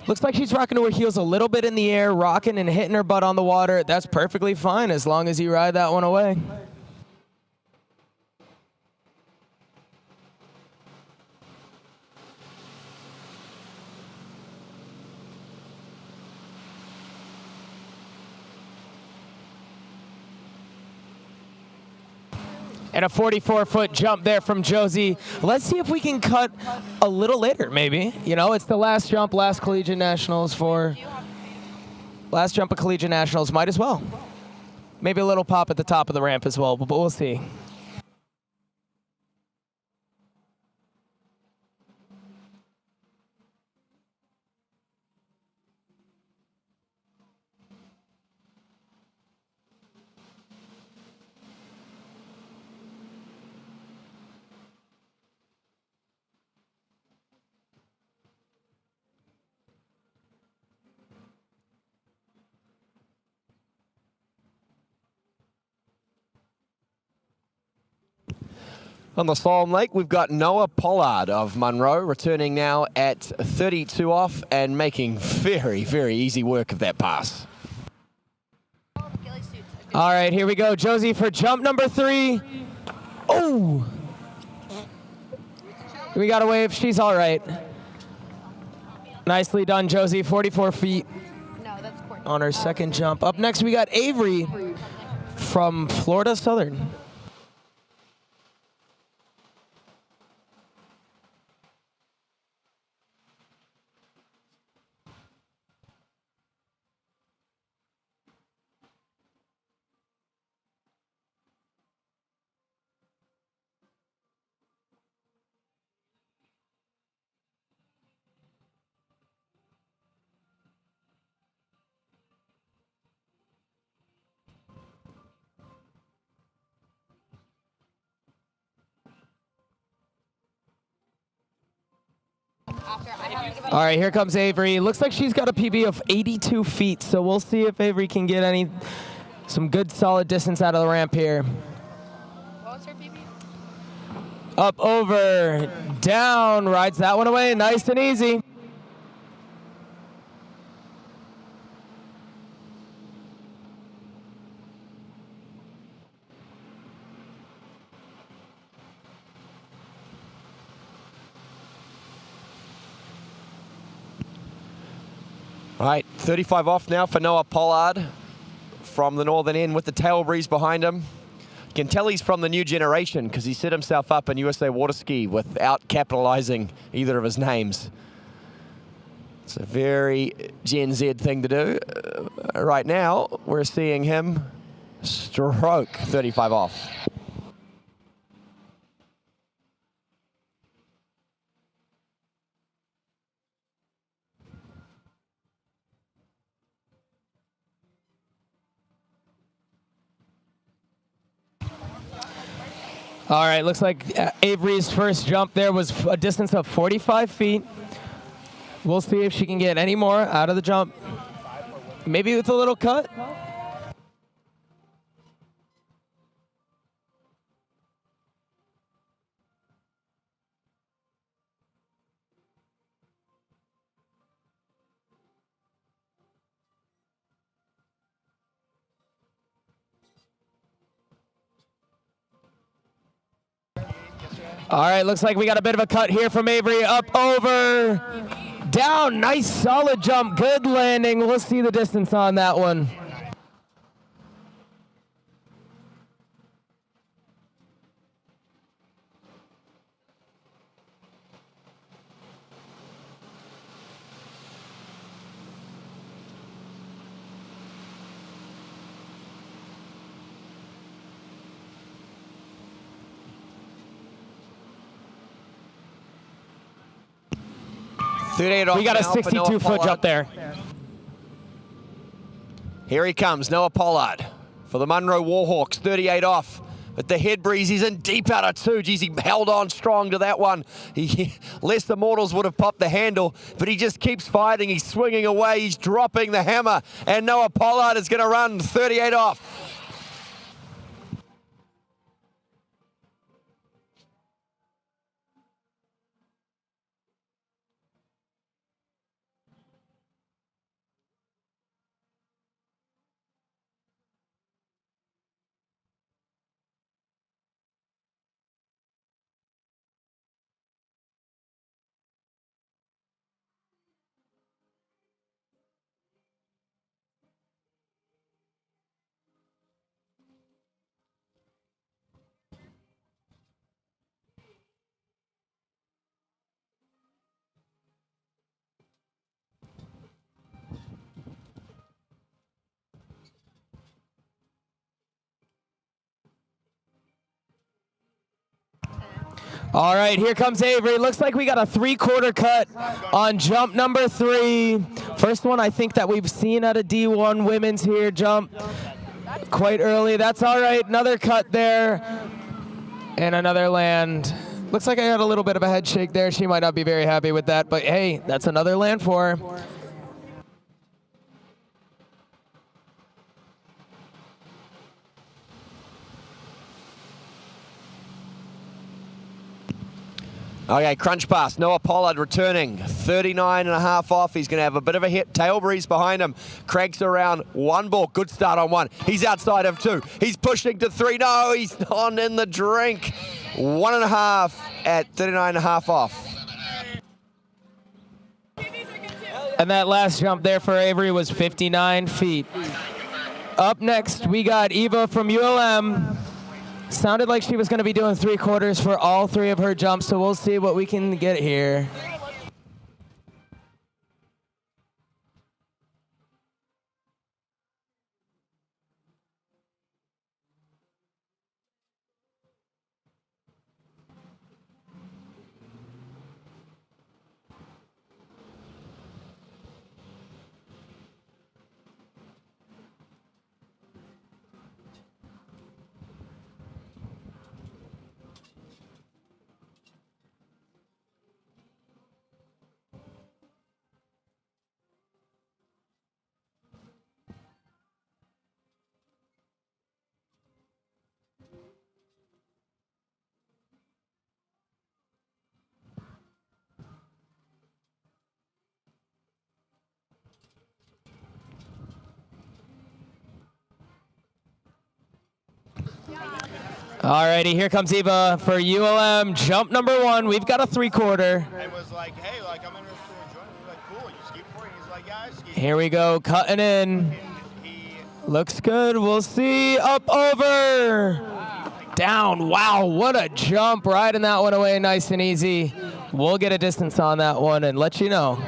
Looks like she's rocking to her heels a little bit in the air, rocking and hitting her butt on the water. That's perfectly fine as long as you ride that one away. And a 44-foot jump there from Josie. Let's see if we can cut a little later, maybe. You know, it's the last jump, last collegiate nationals for... Last jump of collegiate nationals, might as well. Maybe a little pop at the top of the ramp as well, but we'll see. On the slalom lake, we've got Noah Pollard of Monroe returning now at 32 off and making very, very easy work of that pass. All right, here we go. Josie for jump number 3. Oh! We got to wave. She's all right. Nicely done, Josie. 44 feet on her second jump. Up next, we got Avery from Florida Southern. All right, here comes Avery. Looks like she's got a PB of 82 feet, so we'll see if Avery can get some good solid distance out of the ramp here. Up, over, down, rides that one away, nice and easy. All right, 35 off now for Noah Pollard from the northern end with the tail breeze behind him. You can tell he's from the new generation because he set himself up in USA Water Ski without capitalizing either of his names. It's a very Gen Z thing to do. Right now, we're seeing him stroke 35 off. All right, looks like Avery's first jump there was a distance of 45 feet. We'll see if she can get any more out of the jump. Maybe with a little cut. All right, looks like we got a bit of a cut here from Avery. Up, over, down. Nice, solid jump. Good landing. We'll see the distance on that one. We got a 62-foot jump there. Here he comes, Noah Pollard for the Munro Warhawks, 38 off. But the head breeze, he's in deep out of two. Geez, he held on strong to that one. Less Immortals would have popped the handle, but he just keeps fighting. He's swinging away. He's dropping the hammer. And Noah Pollard is going to run 38 off. All right, here comes Avery. Looks like we got a 3/4 cut on jump number 3. First one I think that we've seen out of D1 women's here jump quite early. That's all right, another cut there and another land. Looks like I got a little bit of a head shake there. She might not be very happy with that, but hey, that's another land for her. Okay, crunch pass. Noah Pollard returning, 39.5 off. He's going to have a bit of a hit. Tail breeze behind him. Cranks around one ball. Good start on one. He's outside of 2. He's pushing to 3. No, he's on in the drink. 1.5 at 39.5 off. And that last jump there for Avery was 59 feet. Up next, we got Eva from ULM. Sounded like she was going to be doing 3/4 for all 3 of her jumps, so we'll see what we can get here. Alrighty, here comes Eva for ULM. Jump number 1. We've got a 3/4. And was like, hey, like, I'm interested in joining. We're like, cool, you ski for it? He's like, yeah, I ski. Here we go, cutting in. Looks good. We'll see. Up, over. Down. Wow, what a jump. Riding that one away nice and easy. We'll get a distance on that one and let you know.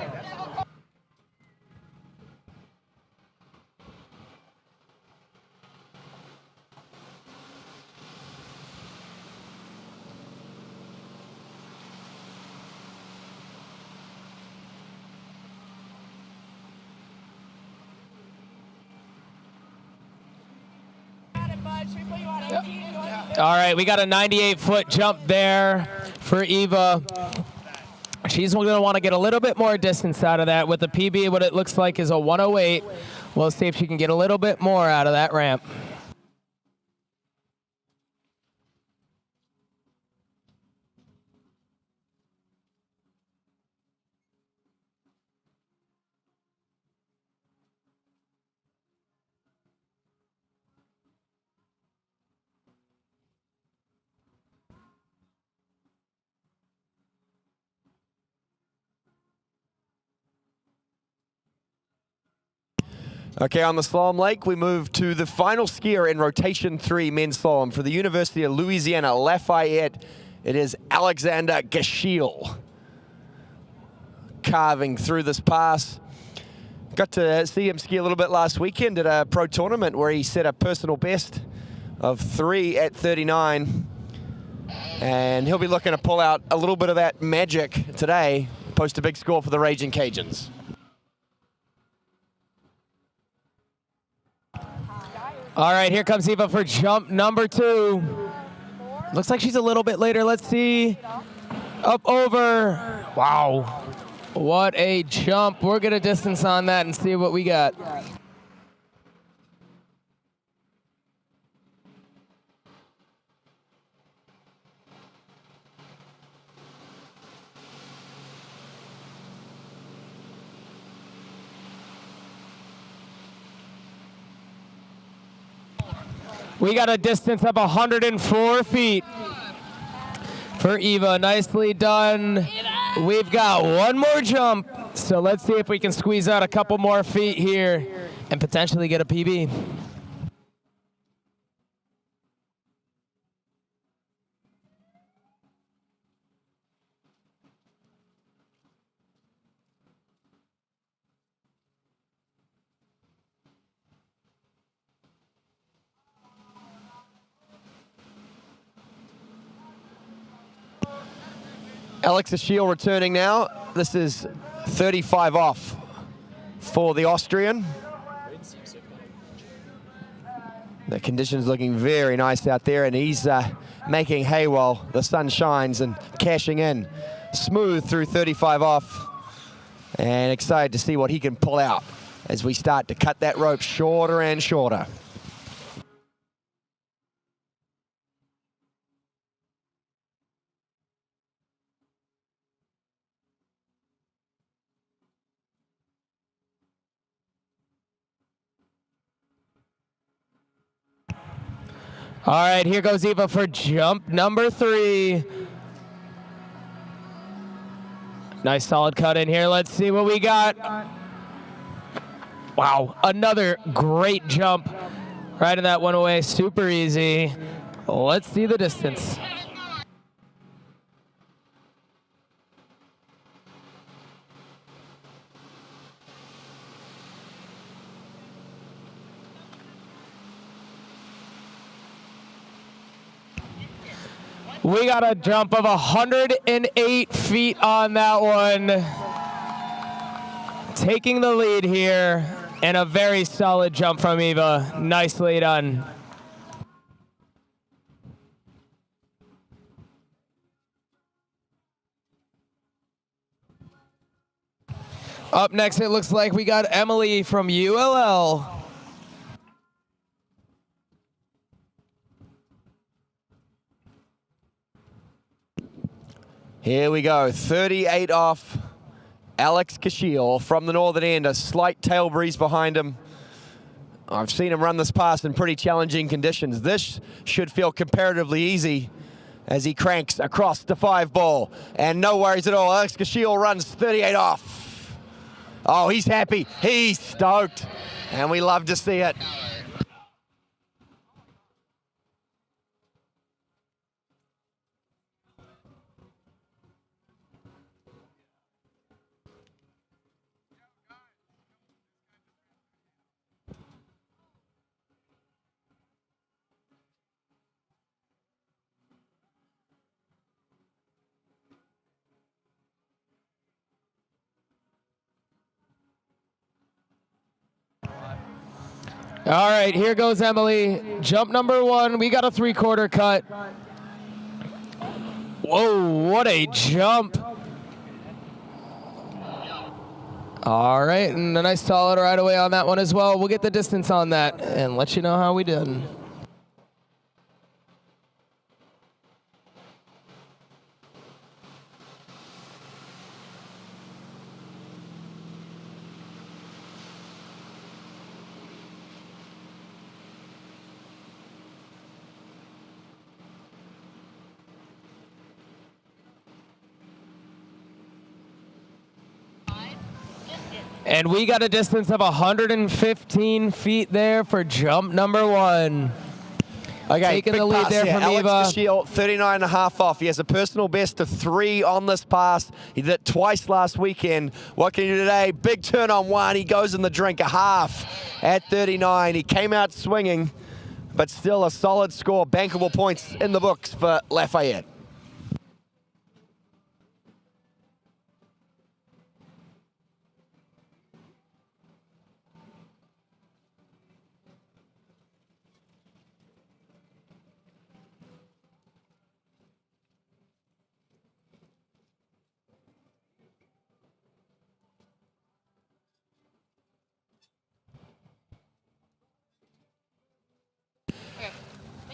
All right, we got a 98-foot jump there for Eva. She's going to want to get a little bit more distance out of that with the PB. What it looks like is a 108. We'll see if she can get a little bit more out of that ramp. Okay, on the slalom lake, we move to the final skier in rotation 3 men's slalom for the University of Louisiana Lafayette. It is Alexander Gashiel carving through this pass. Got to see him ski a little bit last weekend at a pro tournament where he set a personal best of 3 at 39. And he'll be looking to pull out a little bit of that magic today, post a big score for the Raging Cajuns. All right, here comes Eva for jump number 2. Looks like she's a little bit later. Let's see. Up, over. Wow. What a jump. We'll get a distance on that and see what we got. We got a distance of 104 feet for Eva. Nicely done. We've got one more jump, so let's see if we can squeeze out a couple more feet here and potentially get a PB. Alex Aschiel returning now. This is 35 off for the Austrian. The conditions looking very nice out there, and he's making hay while the sun shines and cashing in smooth through 35 off. And excited to see what he can pull out as we start to cut that rope shorter and shorter. All right, here goes Eva for jump number 3. Nice solid cut in here. Let's see what we got. Wow, another great jump. Riding that one away, super easy. Let's see the distance. We got a jump of 108 feet on that one. Taking the lead here, and a very solid jump from Eva. Nicely done. Up next, it looks like we got Emily from ULL. Here we go, 38 off. Alex Gashiel from the northern end, a slight tail breeze behind him. I've seen him run this pass in pretty challenging conditions. This should feel comparatively easy as he cranks across the 5 ball. And no worries at all. Alex Castillo runs 38 off. Oh, he's happy. He's stoked. And we love to see it. All right, here goes Emily. Jump number 1. We got a 3/4 cut. Whoa, what a jump. All right, and a nice solid right away on that one as well. We'll get the distance on that and let you know how we did. And we got a distance of 115 feet there for jump number 1. Okay, taking the lead there from Alex Eva. Castillo, 39.5 off. He has a personal best of 3 on this pass. He did it twice last weekend. What can he do today? Big turn on 1. He goes in the drink, a half at 39. He came out swinging, but still a solid score. Bankable points in the books for Lafayette.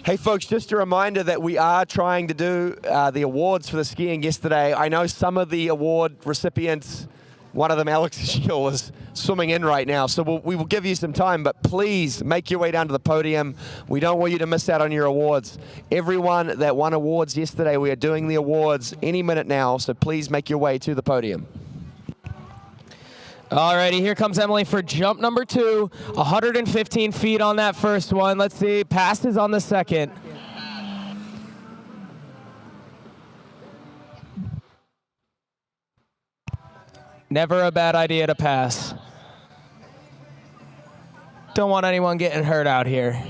Hey folks, just a reminder that we are trying to do the awards for the skiing yesterday. I know some of the award recipients, one of them, Alex Shield, is swimming in right now, so we will give you some time, but please make your way down to the podium. We don't want you to miss out on your awards. Everyone that won awards yesterday, we are doing the awards any minute now, so please make your way to the podium. Alrighty, here comes Emily for jump number 2. 115 feet on that first one. Let's see, passes on the second. Never a bad idea to pass. Don't want anyone getting hurt out here.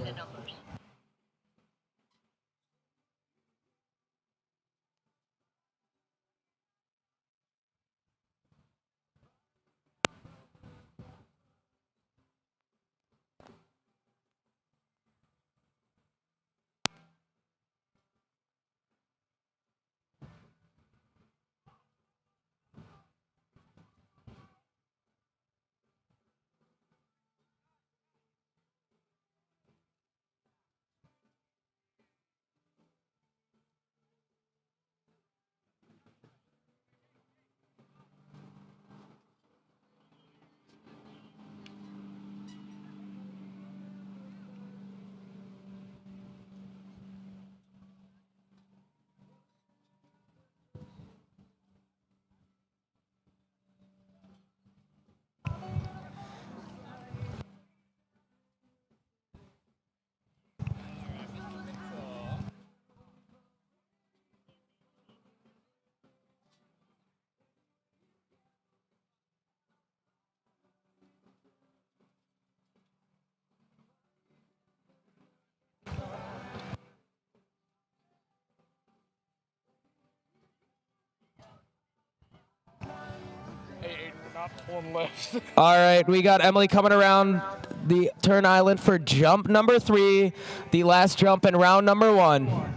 All right, we got Emily coming around the turn island for jump number 3, the last jump in round number 1.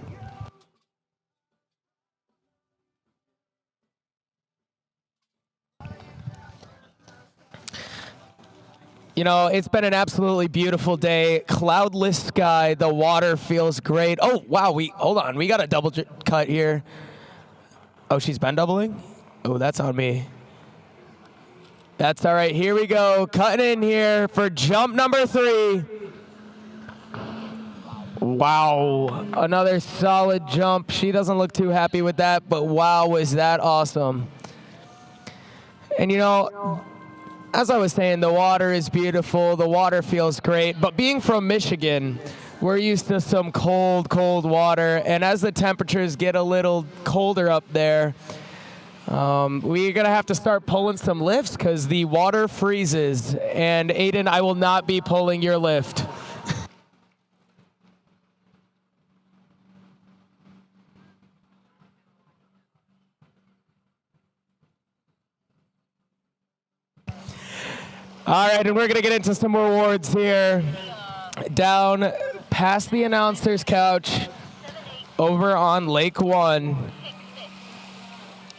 You know, it's been an absolutely beautiful day. Cloudless sky, the water feels great. Oh, wow, hold on, we got a double cut here. Oh, she's been doubling? Oh, that's on me. That's all right, here we go. Cutting in here for jump number 3. Wow, another solid jump. She doesn't look too happy with that, but wow, was that awesome. And you know, as I was saying, the water is beautiful, the water feels great, but being from Michigan, we're used to some cold, cold water, and as the temperatures get a little colder up there, we're going to have to start pulling some lifts because the water freezes, and Aiden, I will not be pulling your lift. All right, and we're going to get into some more awards here. Down past the announcer's couch, over on Lake One.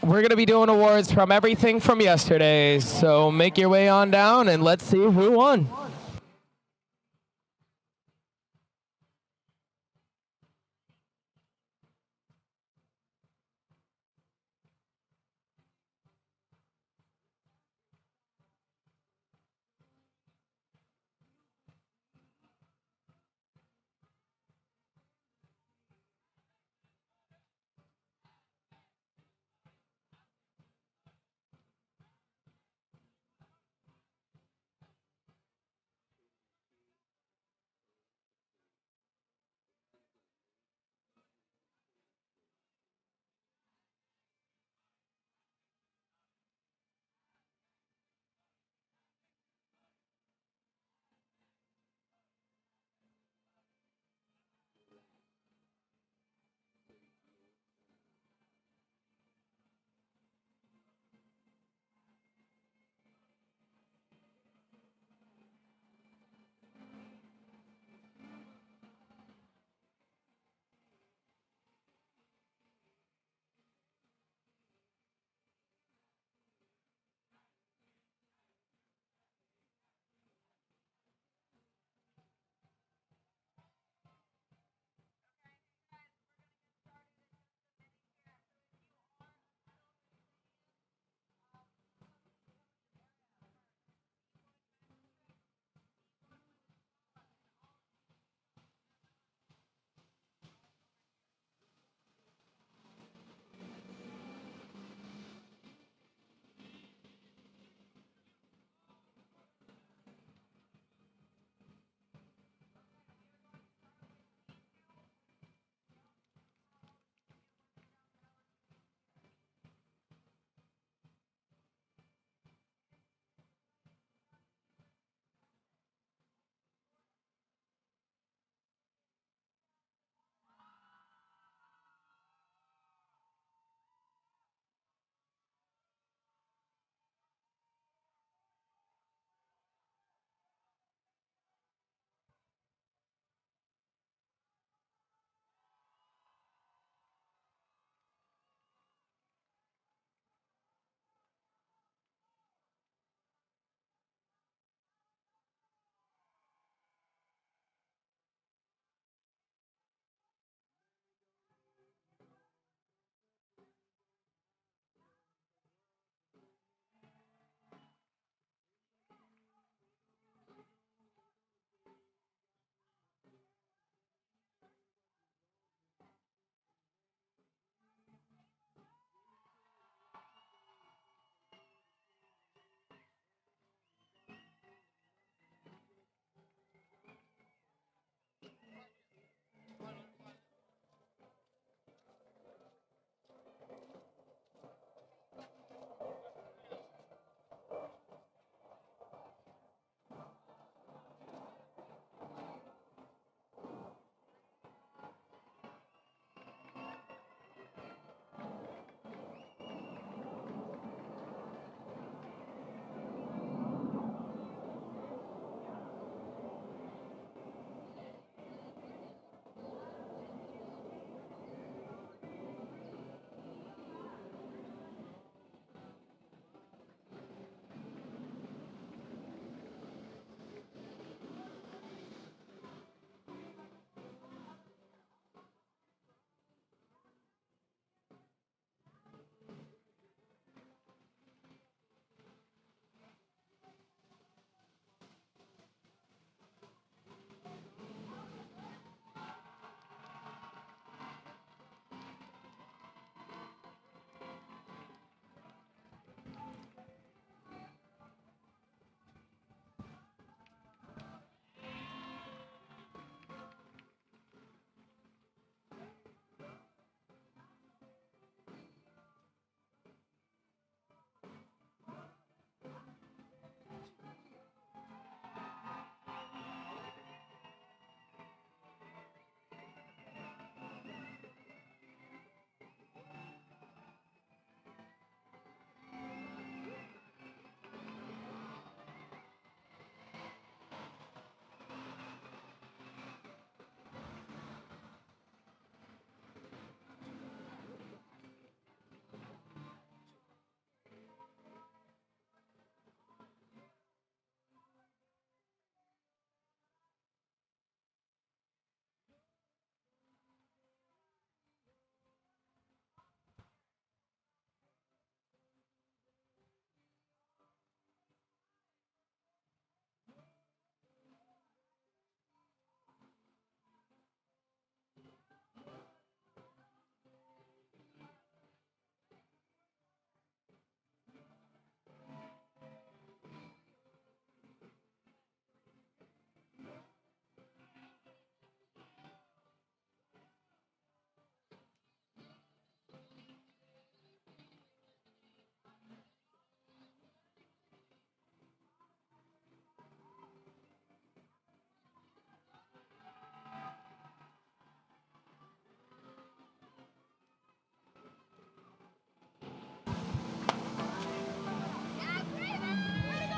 We're going to be doing awards from everything from yesterday, so make your way on down and let's see who won.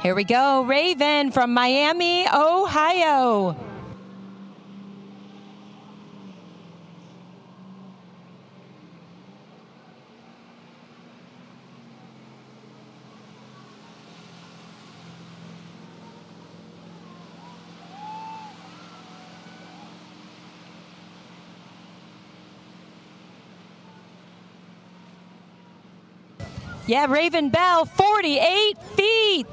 Here we go, Raven from Miami, Ohio. Yeah, Raven Bell, 48 feet.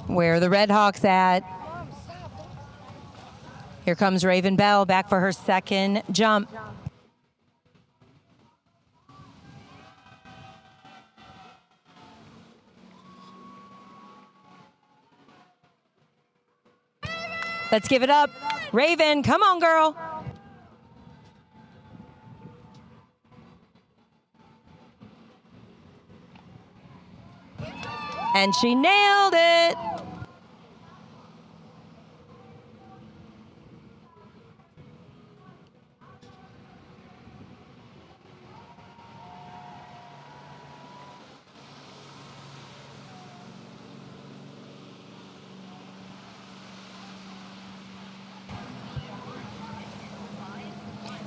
Where are the Red Hawks at? Here comes Raven Bell back for her second jump. Let's give it up. Raven, come on, girl. And she nailed it.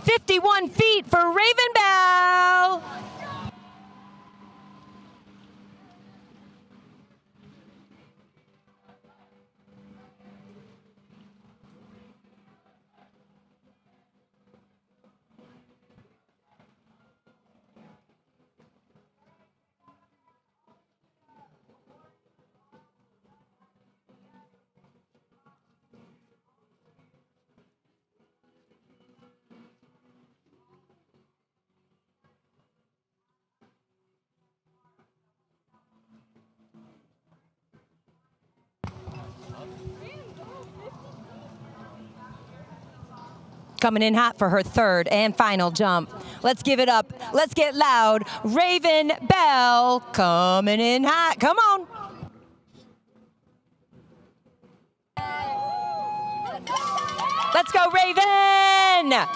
"51 feet for Raven Bell." Coming in hot for her third and final jump. Let's give it up. Let's get loud. Raven Bell coming in hot. Come on. Let's go, Raven.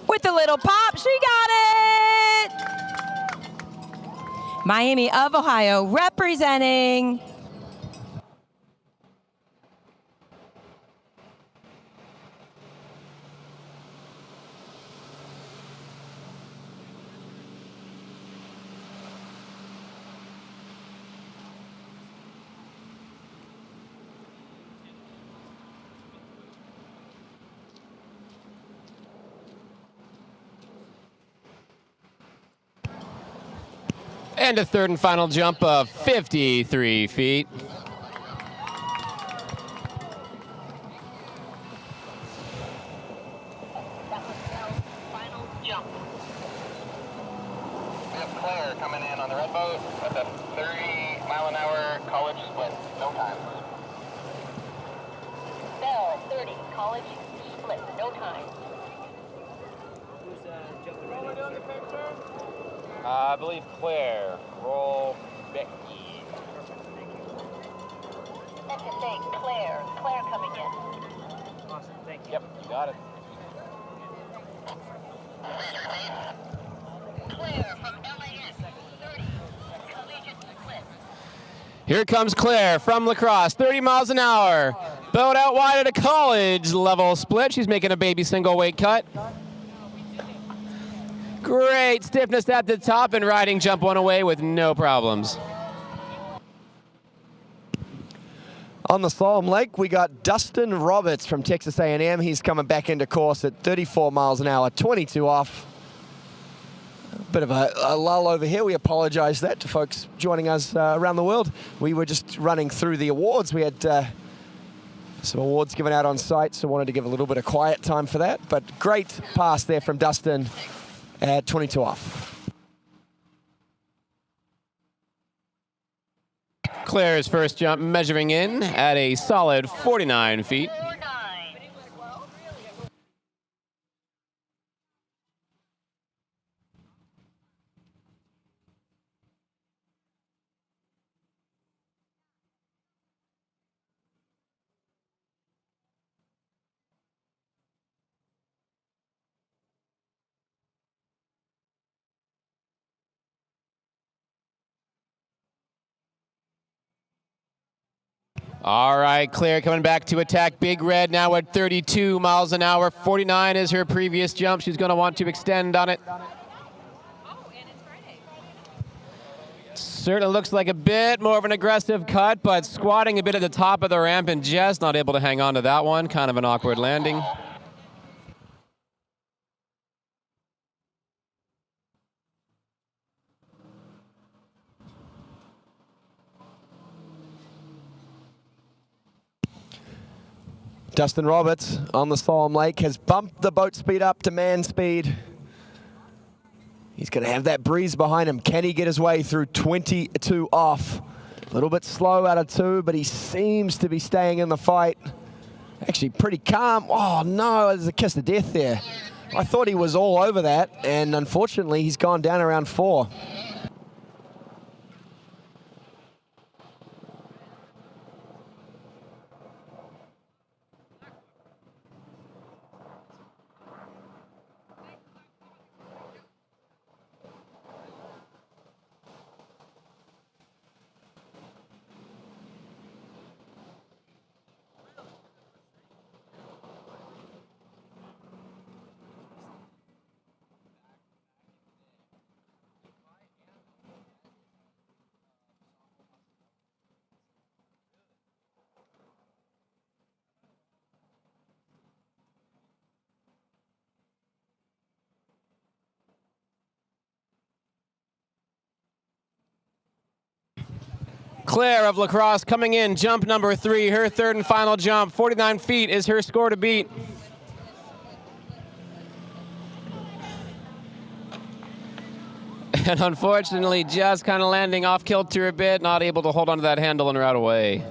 With a little pop, she got it. Miami of Ohio representing. And a third and final jump of 53 feet. Final jump. We have Claire coming in on the red boat at the 30-mile-an-hour college split. No time. Bell, 30, college split. No time. I believe Claire. Roll Becky. That's the thing, Claire. Claire coming in. Awesome, thank you. Yep, you got it. Claire from LAS, 30, collegiate split. Here comes Claire from lacrosse, 30 miles an hour. Boat out wide at a college level split. She's making a baby single weight cut. Great stiffness at the top and riding jump one away with no problems. On the slalom leg, we got Dustin Roberts from Texas A&M. He's coming back into course at 34 miles an hour, 22 off. Bit of a lull over here. We apologize that to folks joining us around the world. We were just running through the awards. We had some awards given out on site, so wanted to give a little bit of quiet time for that. But great pass there from Dustin. at 22 off. Claire's first jump measuring in at a solid 49 feet. All right, Claire coming back to attack Big Red now at 32 miles an hour. 49 is her previous jump. She's going to want to extend on it. Certainly looks like a bit more of an aggressive cut, but squatting a bit at the top of the ramp and just not able to hang on to that one. Kind of an awkward landing. Dustin Roberts on the Slalom Lake has bumped the boat speed up to man speed. He's going to have that breeze behind him. Can he get his way through 22 off? A little bit slow out of 2, but he seems to be staying in the fight. Actually pretty calm. Oh no, there's a kiss of death there. I thought he was all over that, and unfortunately he's gone down around 4. Claire of La Crosse coming in, jump number 3, her third and final jump. 49 feet is her score to beat. And unfortunately, just kind of landing off kilter a bit, not able to hold onto that handle and route away.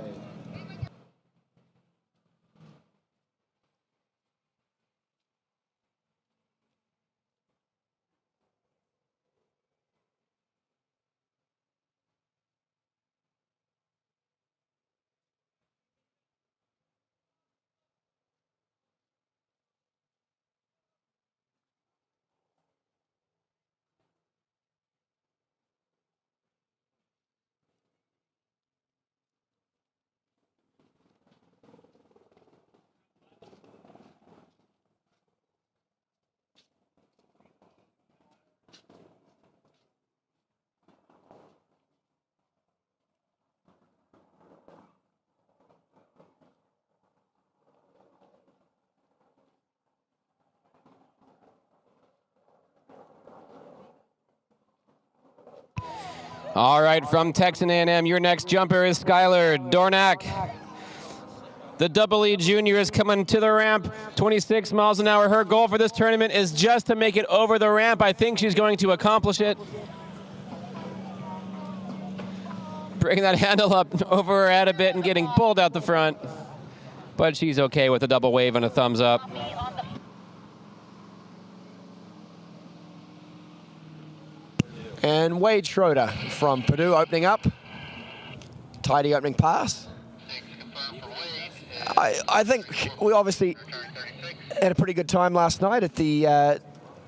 All right, from Texan A&M, your next jumper is Skylar Dornack. The Double E Junior is coming to the ramp, 26 miles an hour. Her goal for this tournament is just to make it over the ramp. I think she's going to accomplish it. Bringing that handle up over her head a bit and getting pulled out the front. But she's okay with a double wave and a thumbs up. And Wade Schroeder from Purdue opening up. Tidy opening pass. I think we obviously had a pretty good time last night at the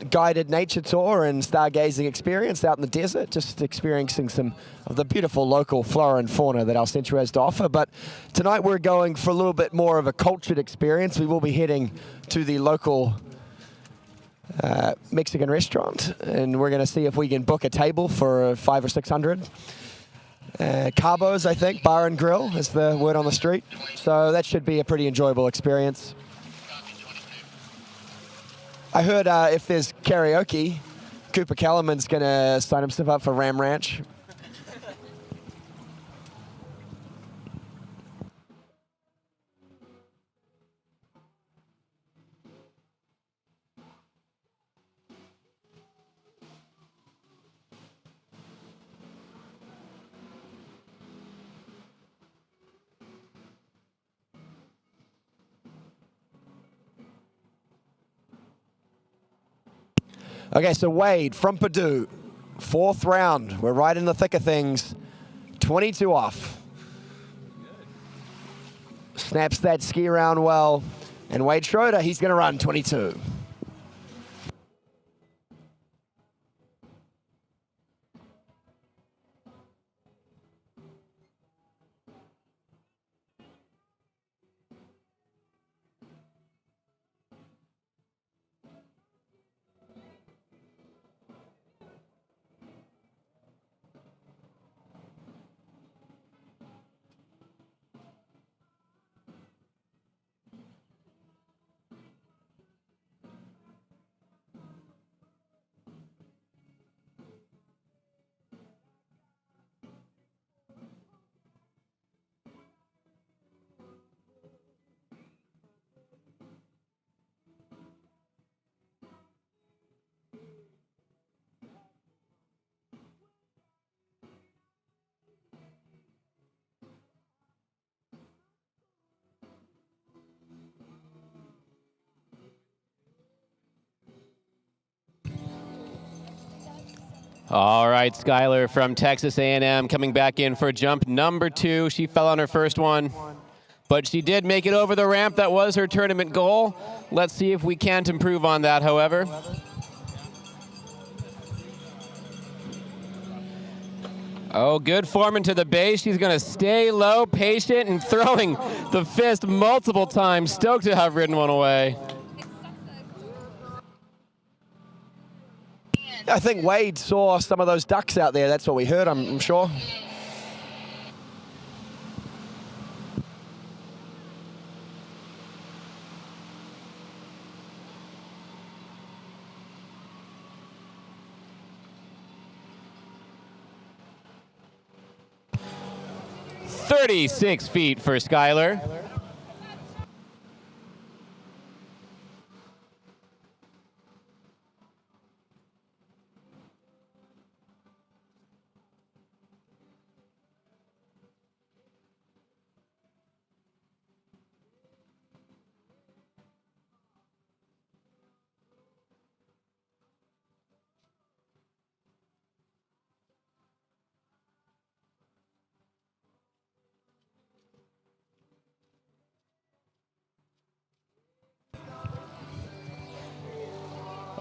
guided nature tour and stargazing experience out in the desert, just experiencing some of the beautiful local flora and fauna that our Centro has to offer. But tonight we're going for a little bit more of a cultured experience. We will be heading to the local Mexican restaurant, and we're going to see if we can book a table for 500 or 600. Cabos, I think, bar and grill is the word on the street. So that should be a pretty enjoyable experience. I heard if there's karaoke, Cooper Kellerman's going to sign himself up for Ram Ranch. Okay, so Wade from Purdue, 4th round. We're right in the thick of things. 22 off. Snaps that ski around well. And Wade Schroeder, he's going to run 22. All right, Skylar from Texas A&M coming back in for jump number 2. She fell on her first one, but she did make it over the ramp. That was her tournament goal. Let's see if we can't improve on that, however. Oh, good form into the base. She's going to stay low, patient, and throwing the fist multiple times. Stoked to have ridden one away. I think Wade saw some of those ducks out there. That's what we heard, I'm sure. "36 feet for Skylar.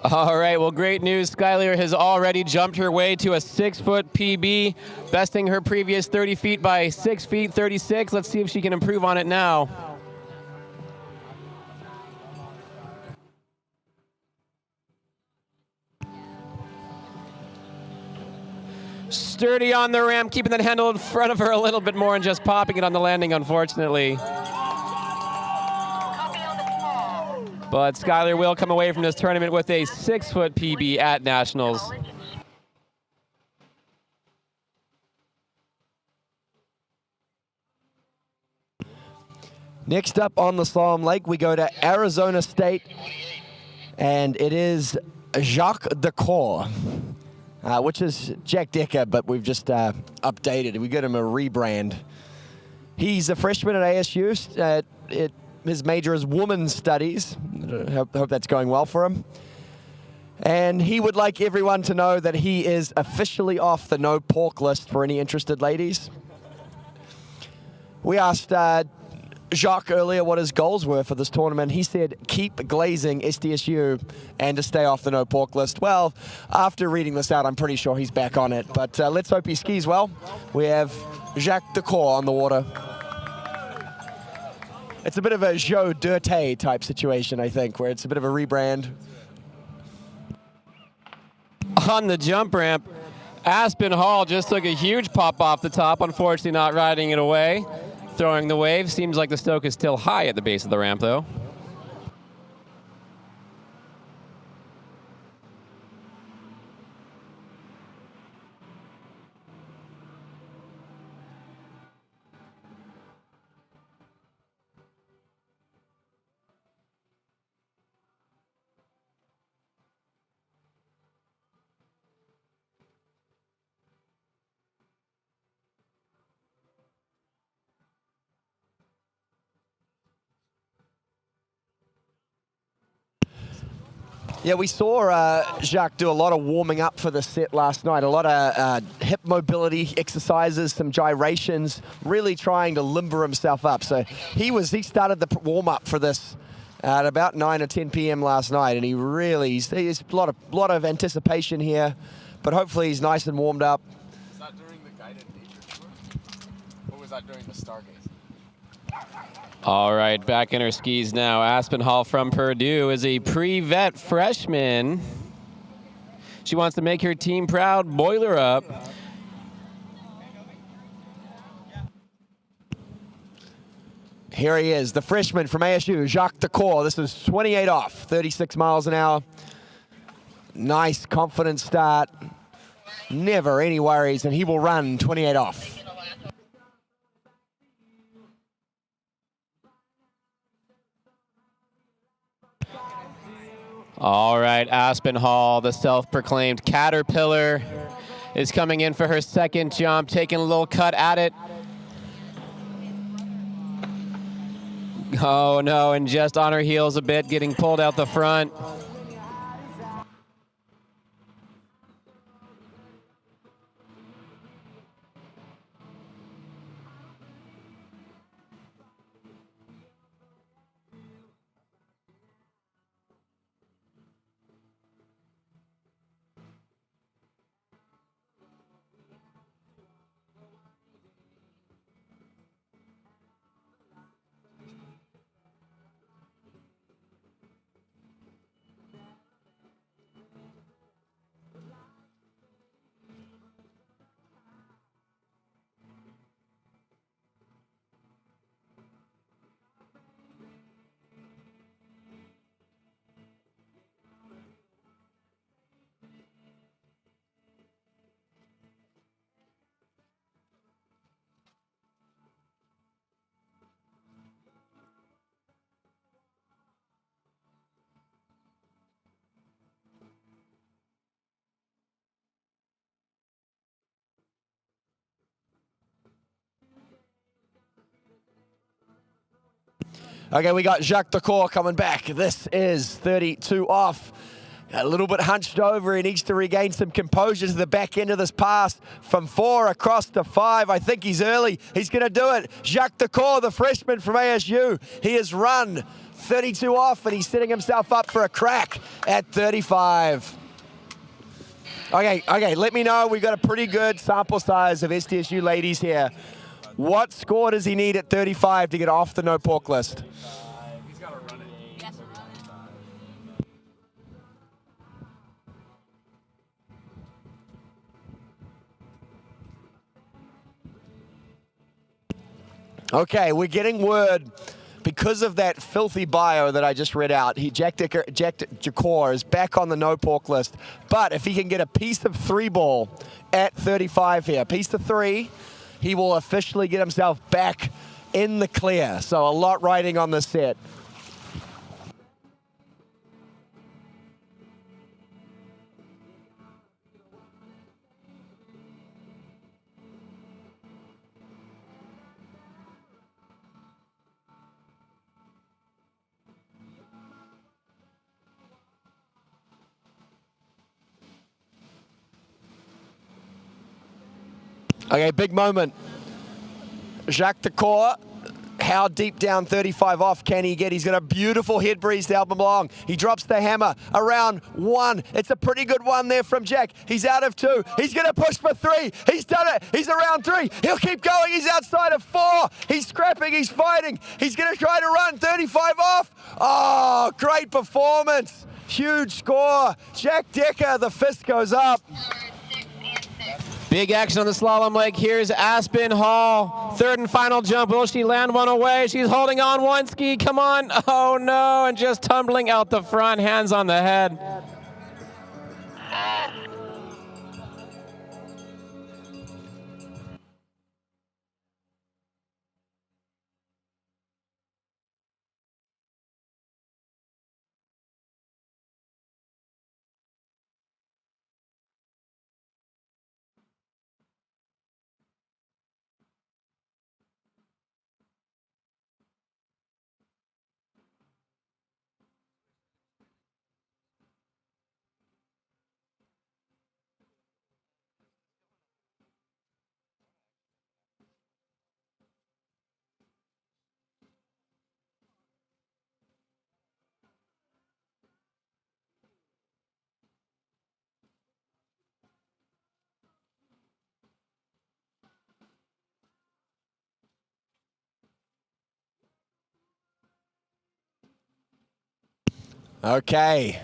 All right, well, great news. Skylar has already jumped her way to a 6-foot PB, besting her previous 30 feet by 6 feet, 36. Let's see if she can improve on it now. Sturdy on the ramp, keeping that handle in front of her a little bit more and just popping it on the landing, unfortunately. But Skylar will come away from this tournament with a 6-foot PB at Nationals. Next up on the Slalom Lake, we go to Arizona State, and it is Jacques Decour, which is Jack Decker, but we've just updated. We got him a rebrand. He's a freshman at ASU. His major is women's studies. Hope that's going well for him. And he would like everyone to know that he is officially off the no pork list for any interested ladies. We asked Jacques earlier what his goals were for this tournament. He said keep glazing SDSU and to stay off the no pork list. Well, after reading this out, I'm pretty sure he's back on it. But let's hope he skis well. We have Jacques Decour on the water. It's a bit of a Joe Dirte type situation, I think, where it's a bit of a rebrand. On the jump ramp, Aspen Hall just took a huge pop off the top, unfortunately not riding it away. Throwing the wave. Seems like the stoke is still high at the base of the ramp, though. Yeah, we saw Jacques do a lot of warming up for the set last night, a lot of hip mobility exercises, some gyrations, really trying to limber himself up. So he started the warm-up for this at about 9 or 10 p.m. last night, and he's a lot of anticipation here, but hopefully he's nice and warmed up. Was that during the guided nature tour? Or was that during the Stargaze? All right, back in her skis now. Aspinhall from Purdue is a pre-vet freshman. She wants to make her team proud. Boiler up. Here he is, the freshman from ASU, Jacques Decor. This is 28 off, 36 miles an hour. Nice, confident start. Never any worries, and he will run 28 off. All right, Aspinhall, the self-proclaimed caterpillar, is coming in for her second jump, taking a little cut at it. Oh no, and just on her heels a bit, getting pulled out the front. Okay, we got Jacques Decor coming back. This is 32 off. A little bit hunched over. He needs to regain some composure to the back end of this pass from 4 across to 5. I think he's early. He's going to do it. Jacques Decor, the freshman from ASU. He has run 32 off, and he's setting himself up for a crack at 35. Okay, let me know. We've got a pretty good sample size of SDSU ladies here. What score does he need at 35 to get off the no pork list? He's got to run it. Okay, we're getting word because of that filthy bio that I just read out. Jacques Decor is back on the no pork list. But if he can get a piece of 3 ball at 35 here, piece of 3, he will officially get himself back in the clear. So a lot riding on this set. Okay, big moment. Jacques Decor, how deep down 35 off can he get? He's got a beautiful head breeze to help him along. He drops the hammer around 1. It's a pretty good 1 there from Jack. He's out of 2. He's going to push for 3. He's done it. He's around 3. He'll keep going. He's outside of 4. He's scrapping. He's fighting. He's going to try to run 35 off. Oh, great performance. Huge score. Jack Decker, the fist goes up. Big action on the slalom leg. Here's Aspinhall. Third and final jump. Will she land one away? She's holding on one ski. Come on. Oh, no. And just tumbling out the front. Hands on the head. Okay.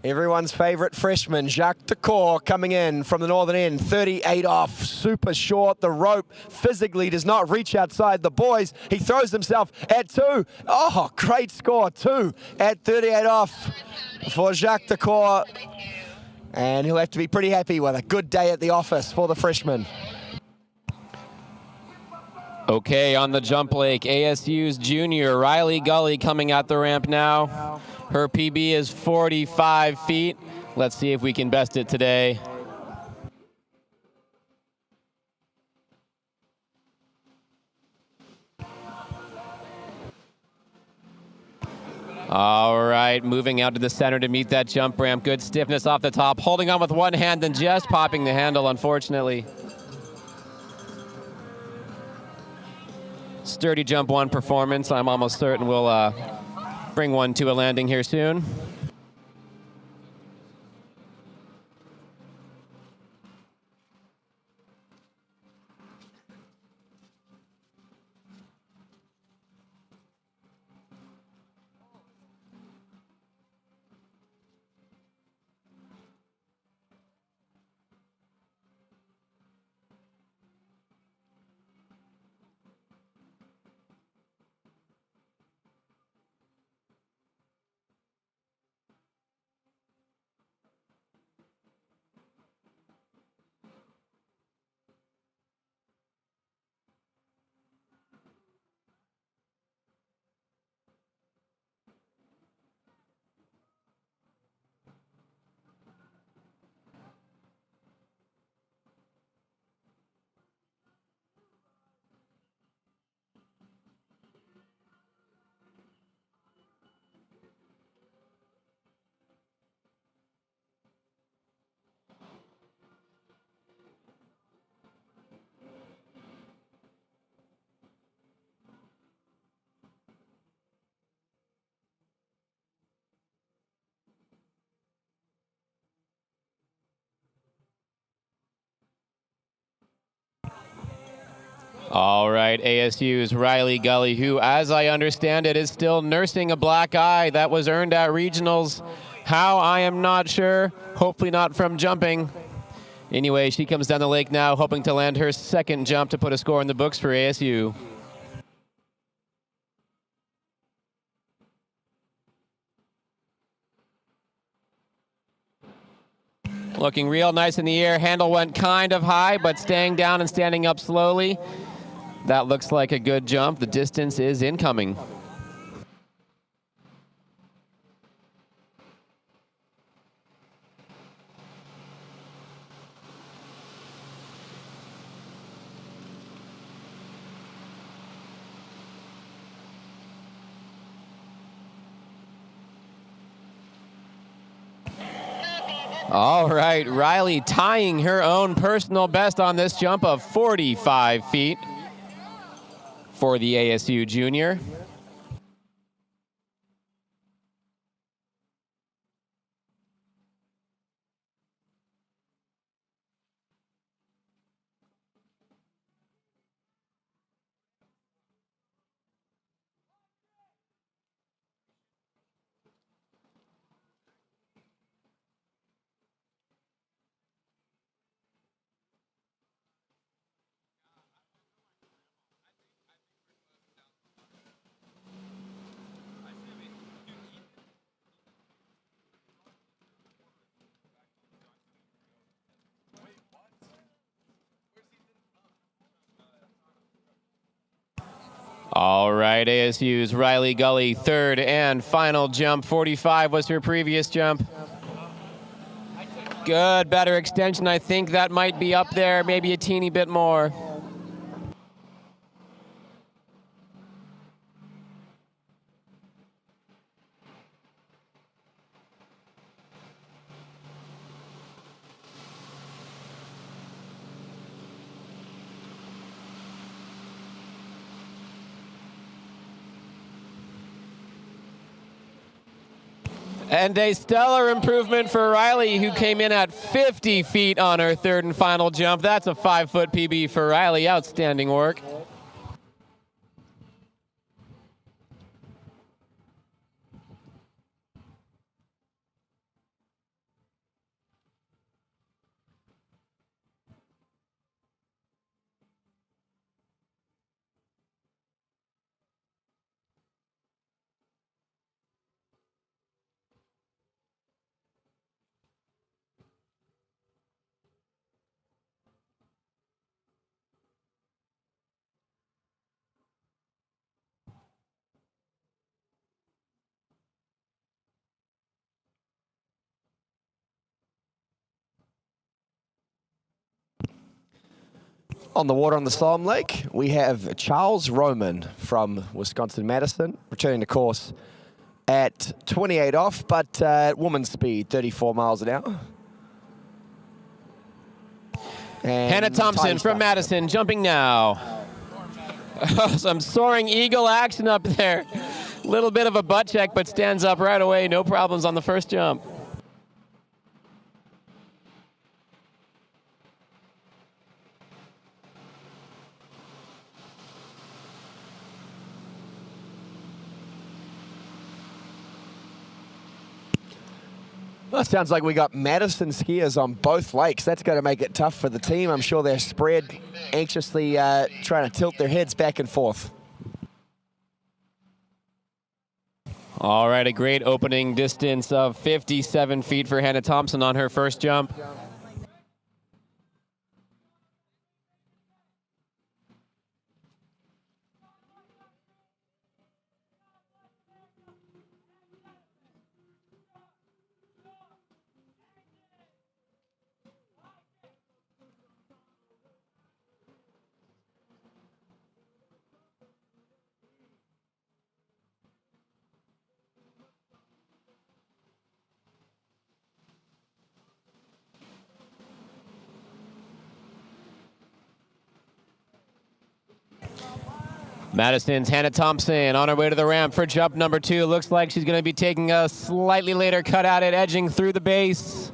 Everyone's favorite freshman, Jacques Decour, coming in from the northern end, 38 off, super short. The rope physically does not reach outside the boys. He throws himself at 2. Oh, great score, 2 at 38 off for Jacques Decour. And he'll have to be pretty happy with a good day at the office for the freshman. Okay, on the jump lake, ASU's junior, Riley Gully, coming at the ramp now. Her PB is 45 feet. Let's see if we can best it today. All right, moving out to the center to meet that jump ramp. Good stiffness off the top, holding on with one hand and just popping the handle, unfortunately. Sturdy jump 1 performance. I'm almost certain we'll bring one to a landing here soon. All right, ASU's Riley Gully, who, as I understand it, is still nursing a black eye that was earned at regionals. How, I am not sure. Hopefully not from jumping. Anyway, she comes down the lake now, hoping to land her second jump to put a score in the books for ASU. Looking real nice in the air. Handle went kind of high, but staying down and standing up slowly. That looks like a good jump. The distance is incoming. All right, Riley tying her own personal best on this jump of 45 feet for the ASU junior. All right, ASU's Riley Gully, third and final jump. 45 was her previous jump. Good, better extension. I think that might be up there, maybe a teeny bit more. And a stellar improvement for Riley, who came in at 50 feet on her third and final jump. That's a 5-foot PB for Riley. Outstanding work. On the water on the Slalom Lake, we have Charles Roman from Wisconsin-Madison, returning to course at 28 off, but at woman's speed, 34 miles an hour. And Hannah Thompson from Madison jumping now. Some soaring eagle action up there. Little bit of a butt check, but stands up right away. No problems on the first jump. Well, it sounds like we got Madison skiers on both lakes. That's going to make it tough for the team. I'm sure they're spread, anxiously trying to tilt their heads back and forth. All right, a great opening distance of 57 feet for Hannah Thompson on her first jump. Madison's Hannah Thompson on her way to the ramp for jump number 2. Looks like she's going to be taking a slightly later cut at it, edging through the base.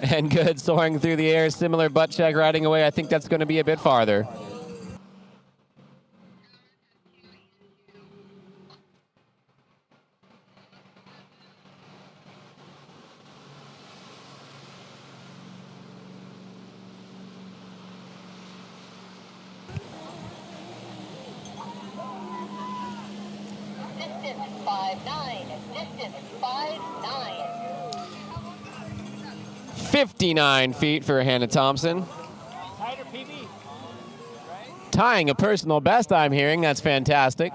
And good, soaring through the air, similar butt check riding away. I think that's going to be a bit farther. Distance 5.9. Distance 5.9. 59 feet for Hannah Thompson. Tying a personal best, I'm hearing. That's fantastic.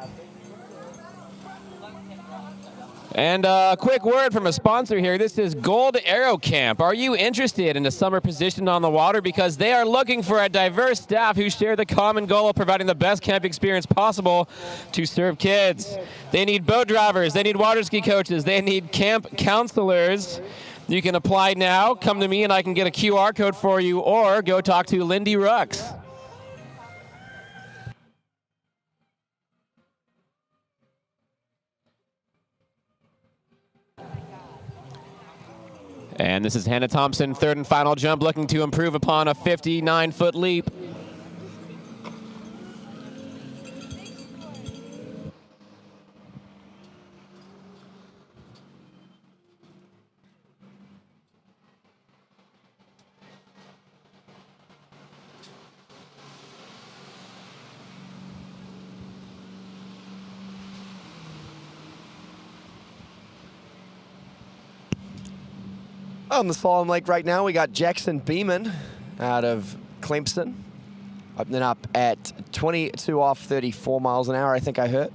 And a quick word from a sponsor here. This is Gold Aero Camp. Are you interested in a summer position on the water? Because they are looking for a diverse staff who share the common goal of providing the best camp experience possible to serve kids. They need boat drivers. They need water ski coaches. They need camp counselors. You can apply now. Come to me and I can get a QR code for you, or go talk to Lindy Rux. And this is Hannah Thompson, third and final jump, looking to improve upon a 59-foot leap. On the Slalom Lake right now, we got Jackson Beeman out of Clemson, opening up at 22 off, 34 miles an hour, I think I heard.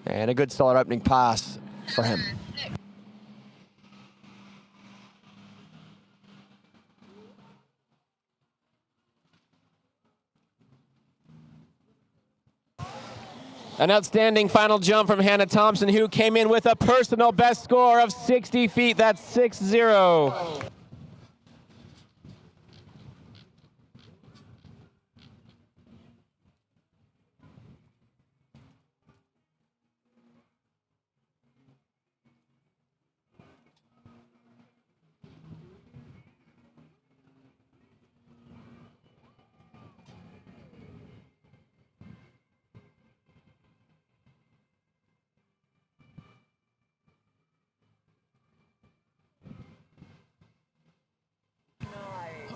And a good solid opening pass for him. An outstanding final jump from Hannah Thompson, who came in with a personal best score of 60 feet. That's 6-0.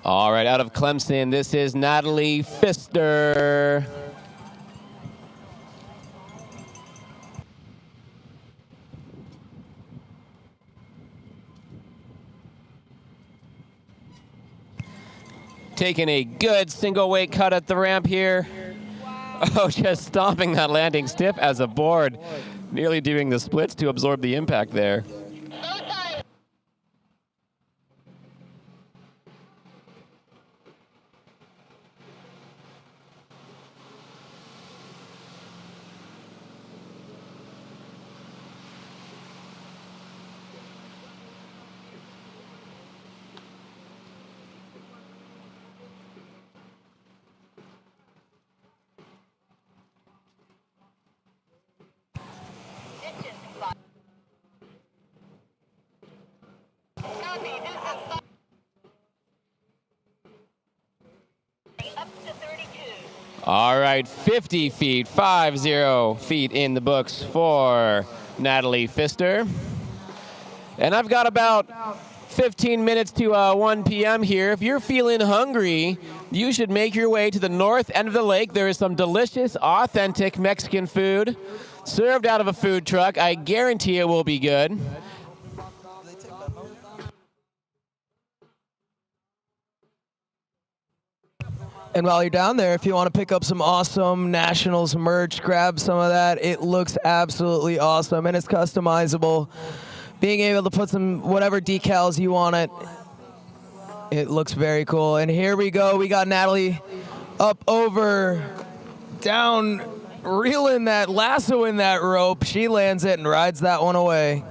All right, out of Clemson, this is Natalie Pfister. Taking a good single weight cut at the ramp here. Oh, just stomping that landing stiff as a board. Nearly doing the splits to absorb the impact there. Up to 32. All right, 50 feet, 50 feet in the books for Natalie Pfister. And I've got about 15 minutes to 1 p.m. here. If you're feeling hungry, you should make your way to the north end of the lake. There is some delicious, authentic Mexican food served out of a food truck. I guarantee it will be good. And while you're down there, if you want to pick up some awesome Nationals merch, grab some of that. It looks absolutely awesome, and it's customizable. Being able to put some whatever decals you want it looks very cool. And here we go. We got Natalie up, over, down, reeling that, lassoing that rope. She lands it and rides that one away.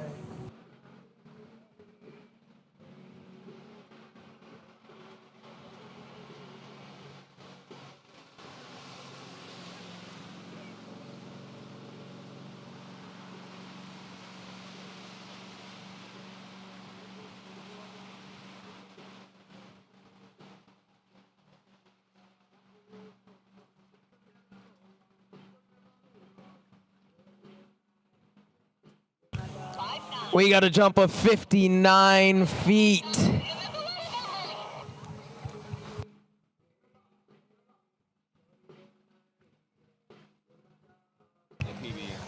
We got a jump of 59 feet.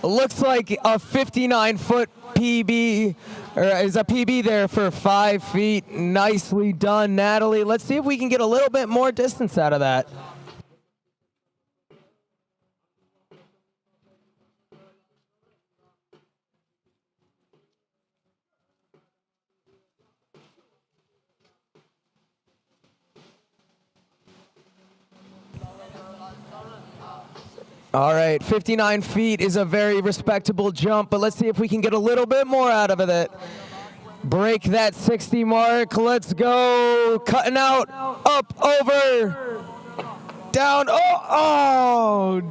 Looks like a 59-foot PB, or is a PB there for 5 feet. Nicely done, Natalie. Let's see if we can get a little bit more distance out of that. All right, 59 feet is a very respectable jump, but let's see if we can get a little bit more out of it. Break that 60 mark. Let's go. Cutting out, up, over, down. Oh,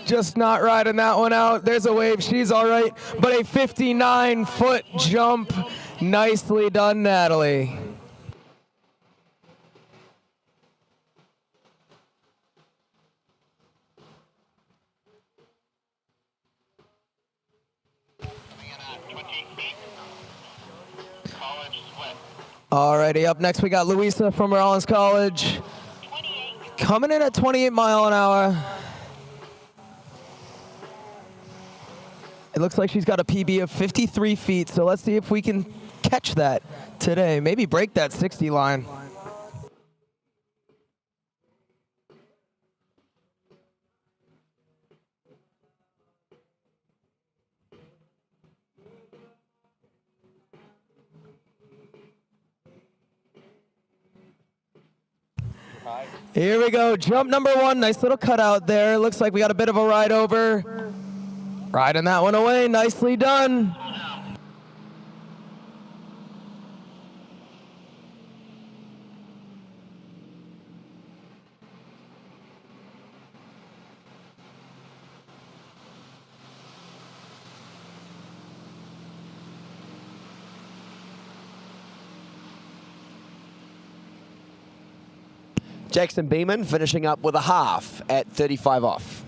just not riding that one out. There's a wave. She's all right, but a 59-foot jump. Nicely done, Natalie. Alrighty, up next we got Louisa from Rollins College. Coming in at 28 miles an hour. It looks like she's got a PB of 53 feet, so let's see if we can catch that today. Maybe break that 60 line. Here we go, jump number one, nice little cutout there. Looks like we got a bit of a ride over. Riding that one away, nicely done. Jackson Beeman finishing up with a half at 35 off.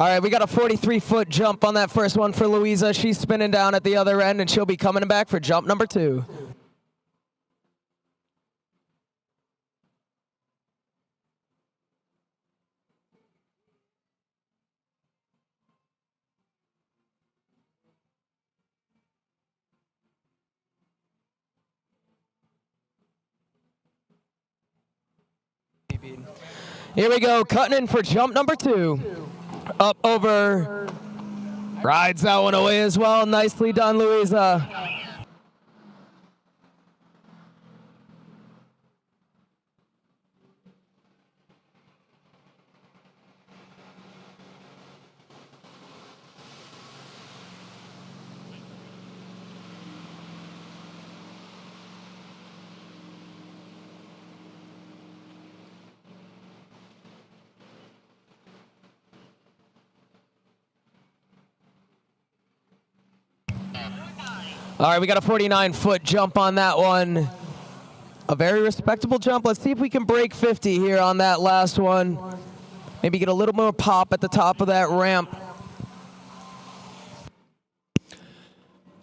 All right, we got a 43-foot jump on that first one for Louisa. She's spinning down at the other end, and she'll be coming back for jump number two. Here we go, cutting in for jump number two. Up, over, Rides that one away as well. Nicely done, Louisa. All right, we got a 49-foot jump on that one. A very respectable jump. Let's see if we can break 50 here on that last one. Maybe get a little more pop at the top of that ramp.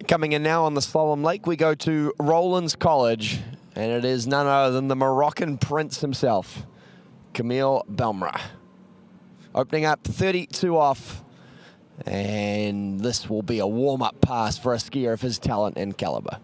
Coming in now on the Slalom Lake, we go to Rollins College, and it is none other than the Moroccan prince himself, Camille Belmra. Opening up 32 off. And this will be a warm-up pass for a skier of his talent and caliber.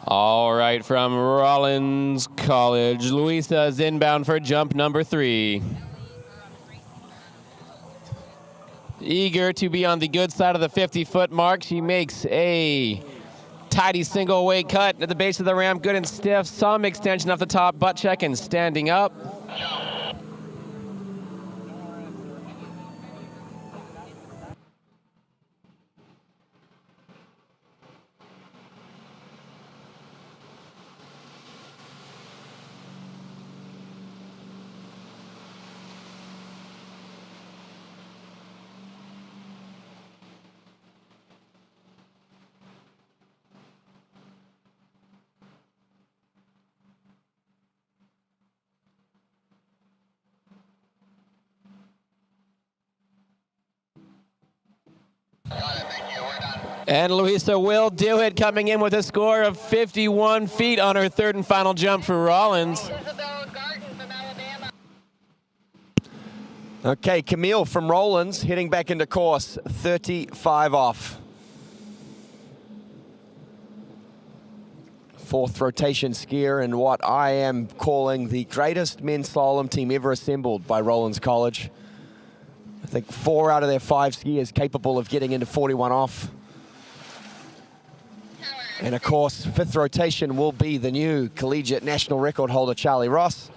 All right, from Rollins College, Louisa is inbound for jump number 3. Eager to be on the good side of the 50-foot mark, she makes a tidy single weight cut at the base of the ramp, good and stiff. Some extension off the top, butt check and standing up. And Louisa will do it, coming in with a score of 51 feet on her third and final jump for Rollins. Okay, Camille from Rollins heading back into course, 35 off. Fourth rotation skier in what I am calling the greatest men's slalom team ever assembled by Rollins College. I think 4 out of their 5 skiers capable of getting into 41 off. And of course, fifth rotation will be the new collegiate national record holder, Charlie Ross.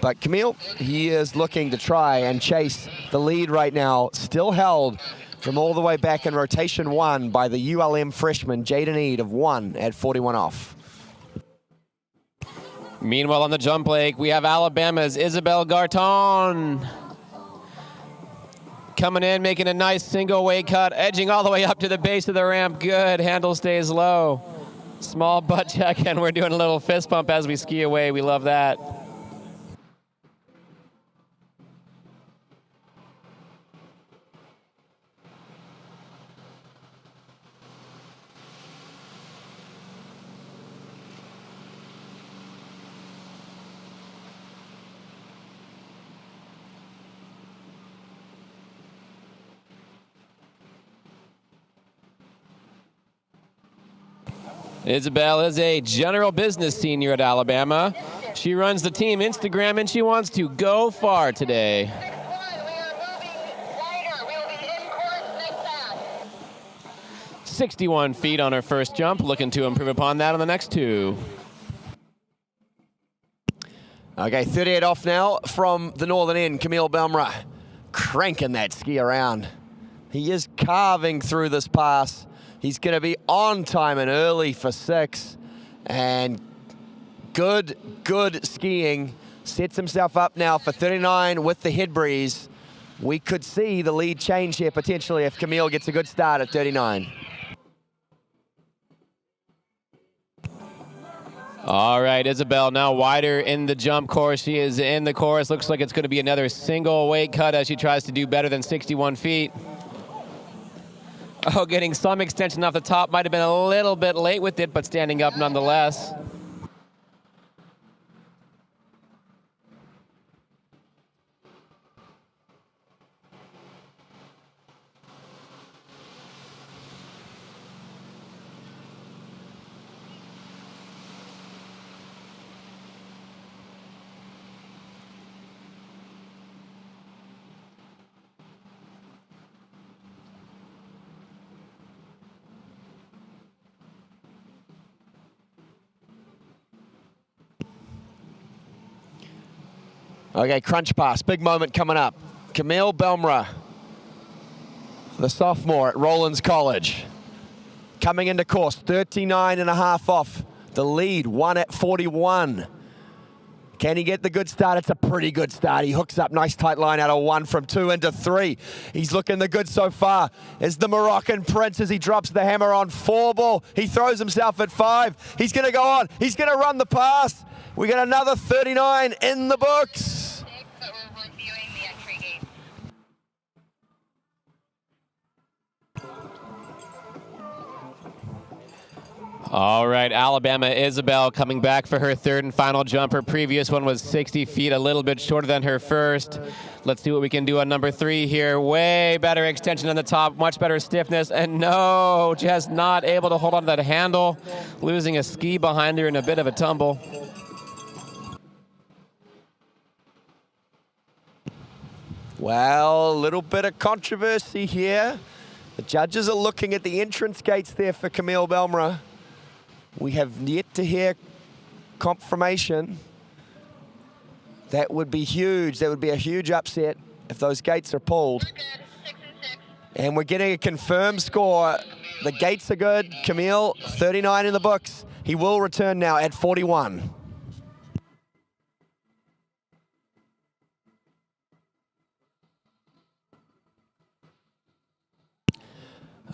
But Camille, he is looking to try and chase the lead right now, still held from all the way back in rotation 1 by the ULM freshman, Jaden Eade of 1 at 41 off. Meanwhile, on the jump lake, we have Alabama's Isabel Garton. Coming in, making a nice single weight cut, edging all the way up to the base of the ramp. Good, handle stays low. Small butt check, and we're doing a little fist pump as we ski away. We love that. Isabel is a general business senior at Alabama. She runs the team Instagram, and she wants to go far today. 61 feet on her first jump, looking to improve upon that on the next 2. Okay, 38 off now from the northern end, Camille Belmra, cranking that ski around. He is carving through this pass. He's going to be on time and early for 6. And good skiing. Sets himself up now for 39 with the head breeze. We could see the lead change here potentially if Camille gets a good start at 39. All right, Isabel now wider in the jump course. She is in the course. Looks like it's going to be another single weight cut as she tries to do better than 61 feet. Oh, getting some extension off the top. Might have been a little bit late with it, but standing up nonetheless. Okay, crunch pass, big moment coming up. Camille Belmra, the sophomore at Rollins College. Coming into course, 39.5 off. The lead, 1 at 41. Can he get the good start? It's a pretty good start. He hooks up, nice tight line out of 1 from 2 into 3. He's looking the good so far. Is the Moroccan Prince as he drops the hammer on 4 ball. He throws himself at 5. He's going to go on. He's going to run the pass. We got another 39 in the books. But we're reviewing the entry gate. All right, Alabama Isabel coming back for her third and final jump. Her previous one was 60 feet, a little bit shorter than her first. Let's see what we can do on number 3 here. Way better extension on the top, much better stiffness, and no, just not able to hold on to that handle, losing a ski behind her in a bit of a tumble. Well, a little bit of controversy here. The judges are looking at the entrance gates there for Camille Belmra. We have yet to hear confirmation. That would be huge. That would be a huge upset if those gates are pulled. We're good. 6 and 6. And we're getting a confirmed score. The gates are good. Camille, 39 in the books. He will return now at 41.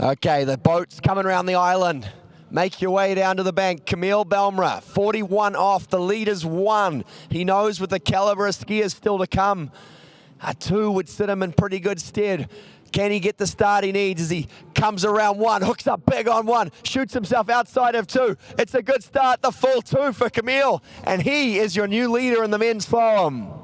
Okay, the boat's coming around the island. Make your way down to the bank. Camille Belmra, 41 off. The leader's 1. He knows with the caliber of skiers still to come, a 2 would sit him in pretty good stead. Can he get the start he needs as he comes around 1, hooks up big on 1, shoots himself outside of 2. It's a good start, the full 2 for Camille, and he is your new leader in the men's slalom.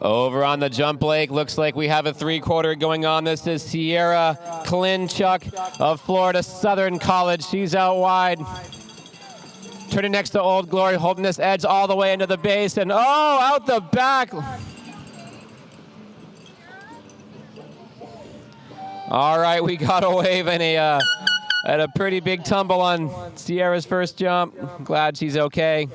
Over on the jump lake, looks like we have a 3/4 going on. This is Sierra Klinchuk of Florida Southern College. She's out wide. Turning next to Old Glory, holding this edge all the way into the base, and oh, out the back. All right, we got a wave and a pretty big tumble on Sierra's first jump. Glad she's okay.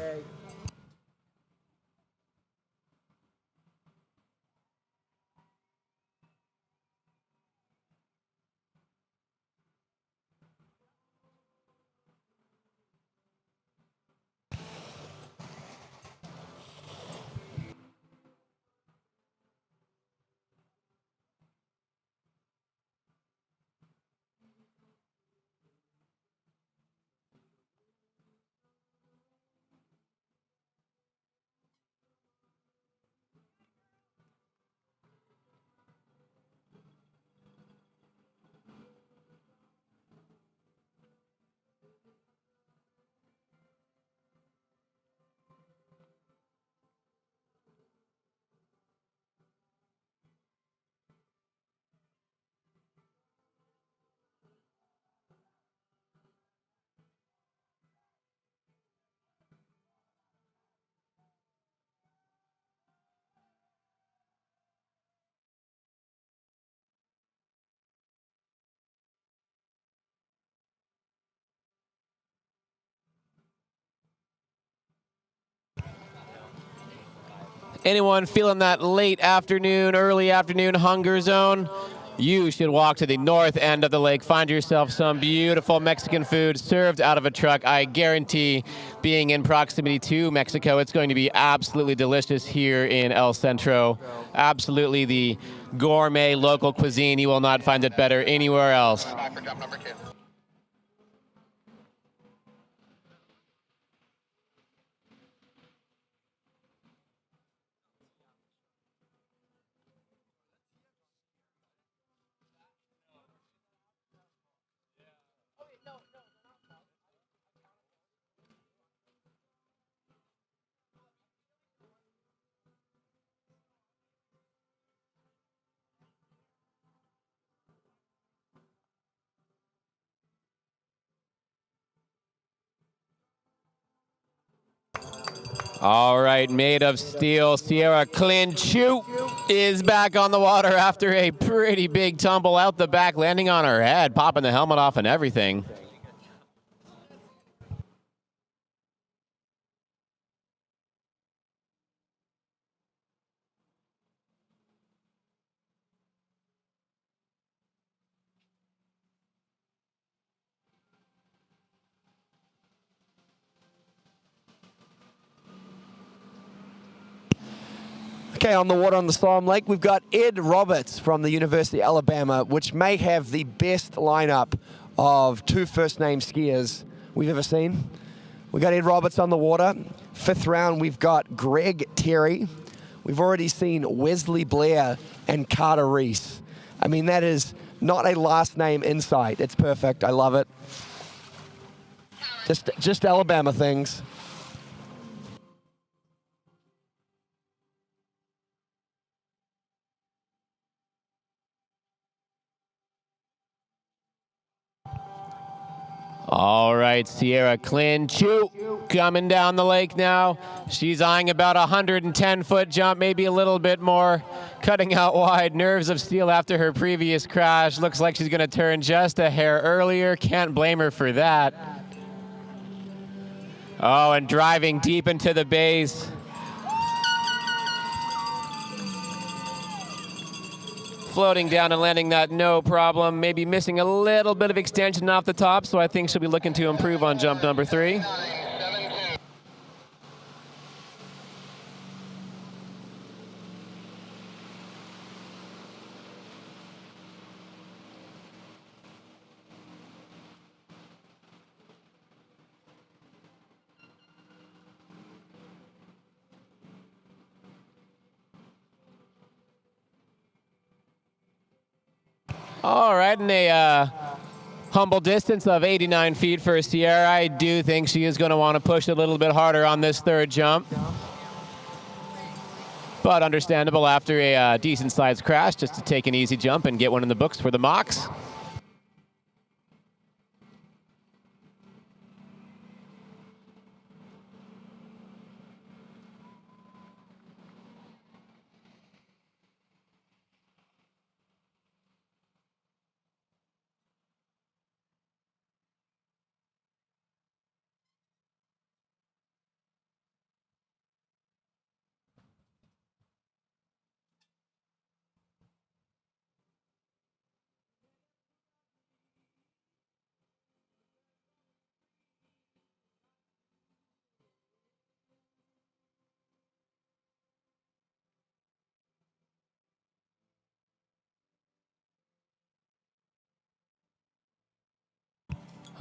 Anyone feeling that late afternoon, early afternoon hunger zone? You should walk to the north end of the lake. Find yourself some beautiful Mexican food served out of a truck. I guarantee, being in proximity to Mexico, it's going to be absolutely delicious here in El Centro. Absolutely the gourmet local cuisine. You will not find it better anywhere else. Back for jump number 2. All right, made of steel, Sierra Klinchuk is back on the water after a pretty big tumble out the back, landing on her head, popping the helmet off and everything. Okay, on the water on the Slalom Lake, we've got Ed Roberts from the University of Alabama, which may have the best lineup of two first-name skiers we've ever seen. We've got Ed Roberts on the water. Fifth round, we've got Greg Terry. We've already seen Wesley Blair and Carter Reese. I mean, that is not a last name insight. It's perfect. I love it. Just Alabama things. All right, Sierra Clinchu coming down the lake now. She's eyeing about a 110-foot jump, maybe a little bit more. Cutting out wide, nerves of steel after her previous crash. Looks like she's going to turn just a hair earlier. Can't blame her for that. Oh, and driving deep into the base. Floating down and landing that no problem. Maybe missing a little bit of extension off the top, so I think she'll be looking to improve on jump number 3. All right, in a humble distance of 89 feet for Sierra, I do think she is going to want to push a little bit harder on this third jump. But understandable after a decent-sized crash, just to take an easy jump and get one in the books for the Mocs.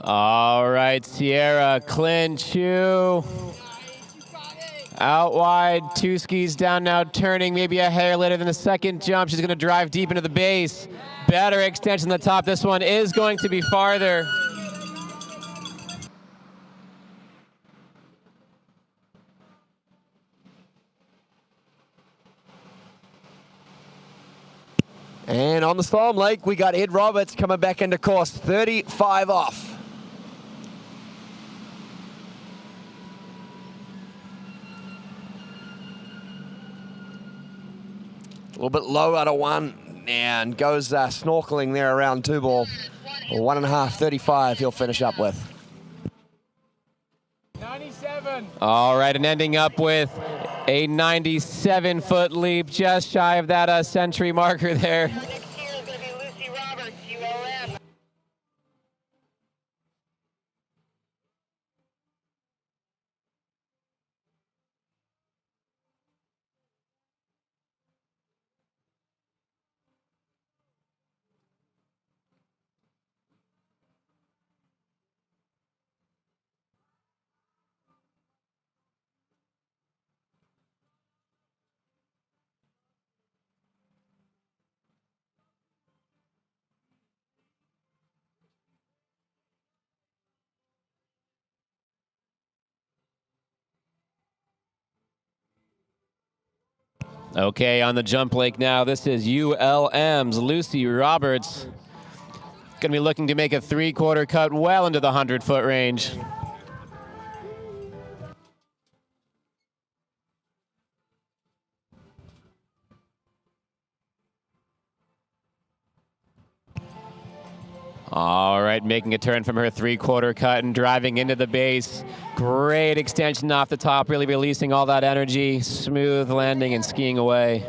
All right, Sierra Clinchu. Out wide, 2 skis down now, turning maybe a hair later than the second jump. She's going to drive deep into the base. Better extension on the top. This one is going to be farther. And on the Slalom Lake, we got Ed Roberts coming back into course, 35 off. A little bit low out of 1 and goes snorkeling there around 2 ball. 1.5, 35 he'll finish up with. 97. All right, and ending up with a 97-foot leap, just shy of that century marker there. Next year is going to be Lucy Roberts, ULM. Okay, on the jump lake now, this is ULM's Lucy Roberts. Going to be looking to make a 3/4 cut well into the 100-foot range. All right, making a turn from her three-quarter cut and driving into the base. Great extension off the top, really releasing all that energy. Smooth landing and skiing away.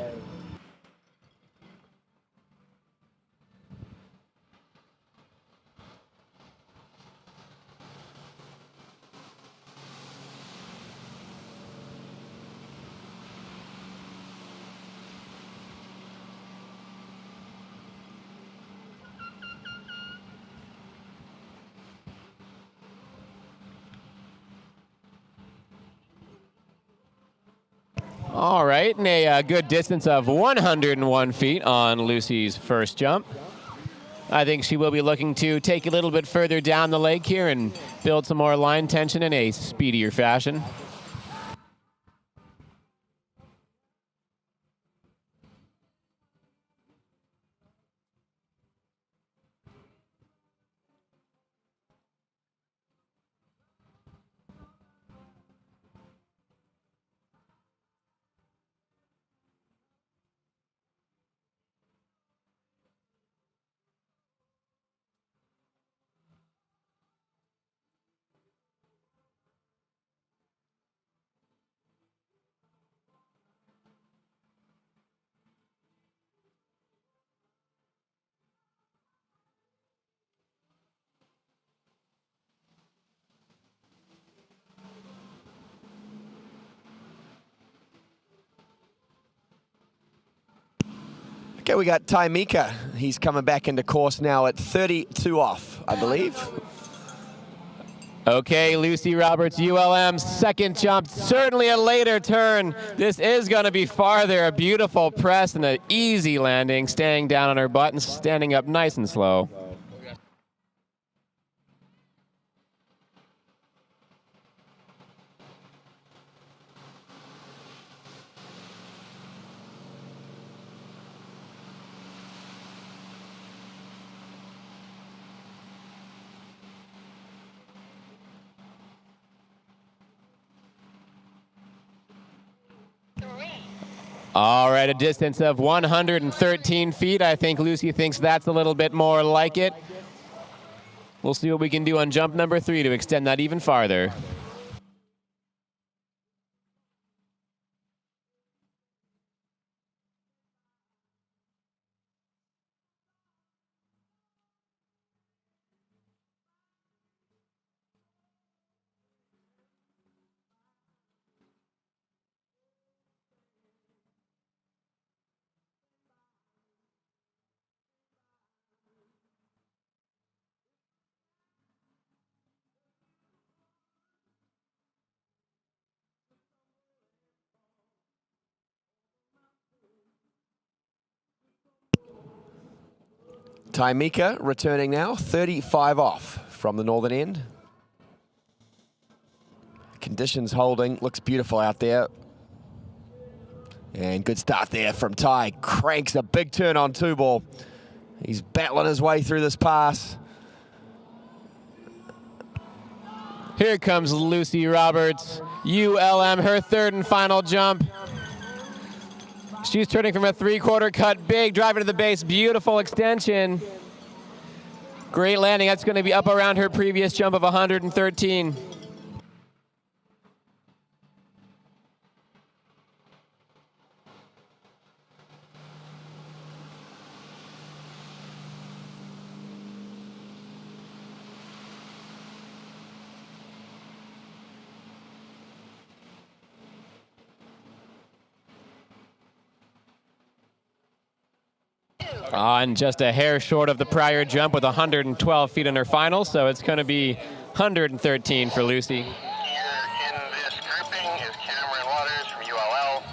All right, and a good distance of 101 feet on Lucy's first jump. I think she will be looking to take a little bit further down the lake here and build some more line tension in a speedier fashion. Okay, we got Taimika. He's coming back into course now at 32 off, I believe. Okay, Lucy Roberts, ULM's second jump, certainly a later turn. This is going to be farther. A beautiful press and an easy landing, staying down on her butt and standing up nice and slow. All right, a distance of 113 feet. I think Lucy thinks that's a little bit more like it. We'll see what we can do on jump number 3 to extend that even farther. Taimika returning now, 35 off from the northern end. Conditions holding, looks beautiful out there. And good start there from Ty. Cranks a big turn on two ball. He's battling his way through this pass. Here comes Lucy Roberts, ULM, her third and final jump. She's turning from a three-quarter cut, big drive into the base, beautiful extension. Great landing, that's going to be up around her previous jump of 113. And just a hair short of the prior jump with 112 feet in her final, so it's going to be 113 for Lucy. Here in this grouping is Cameron Waters from ULL.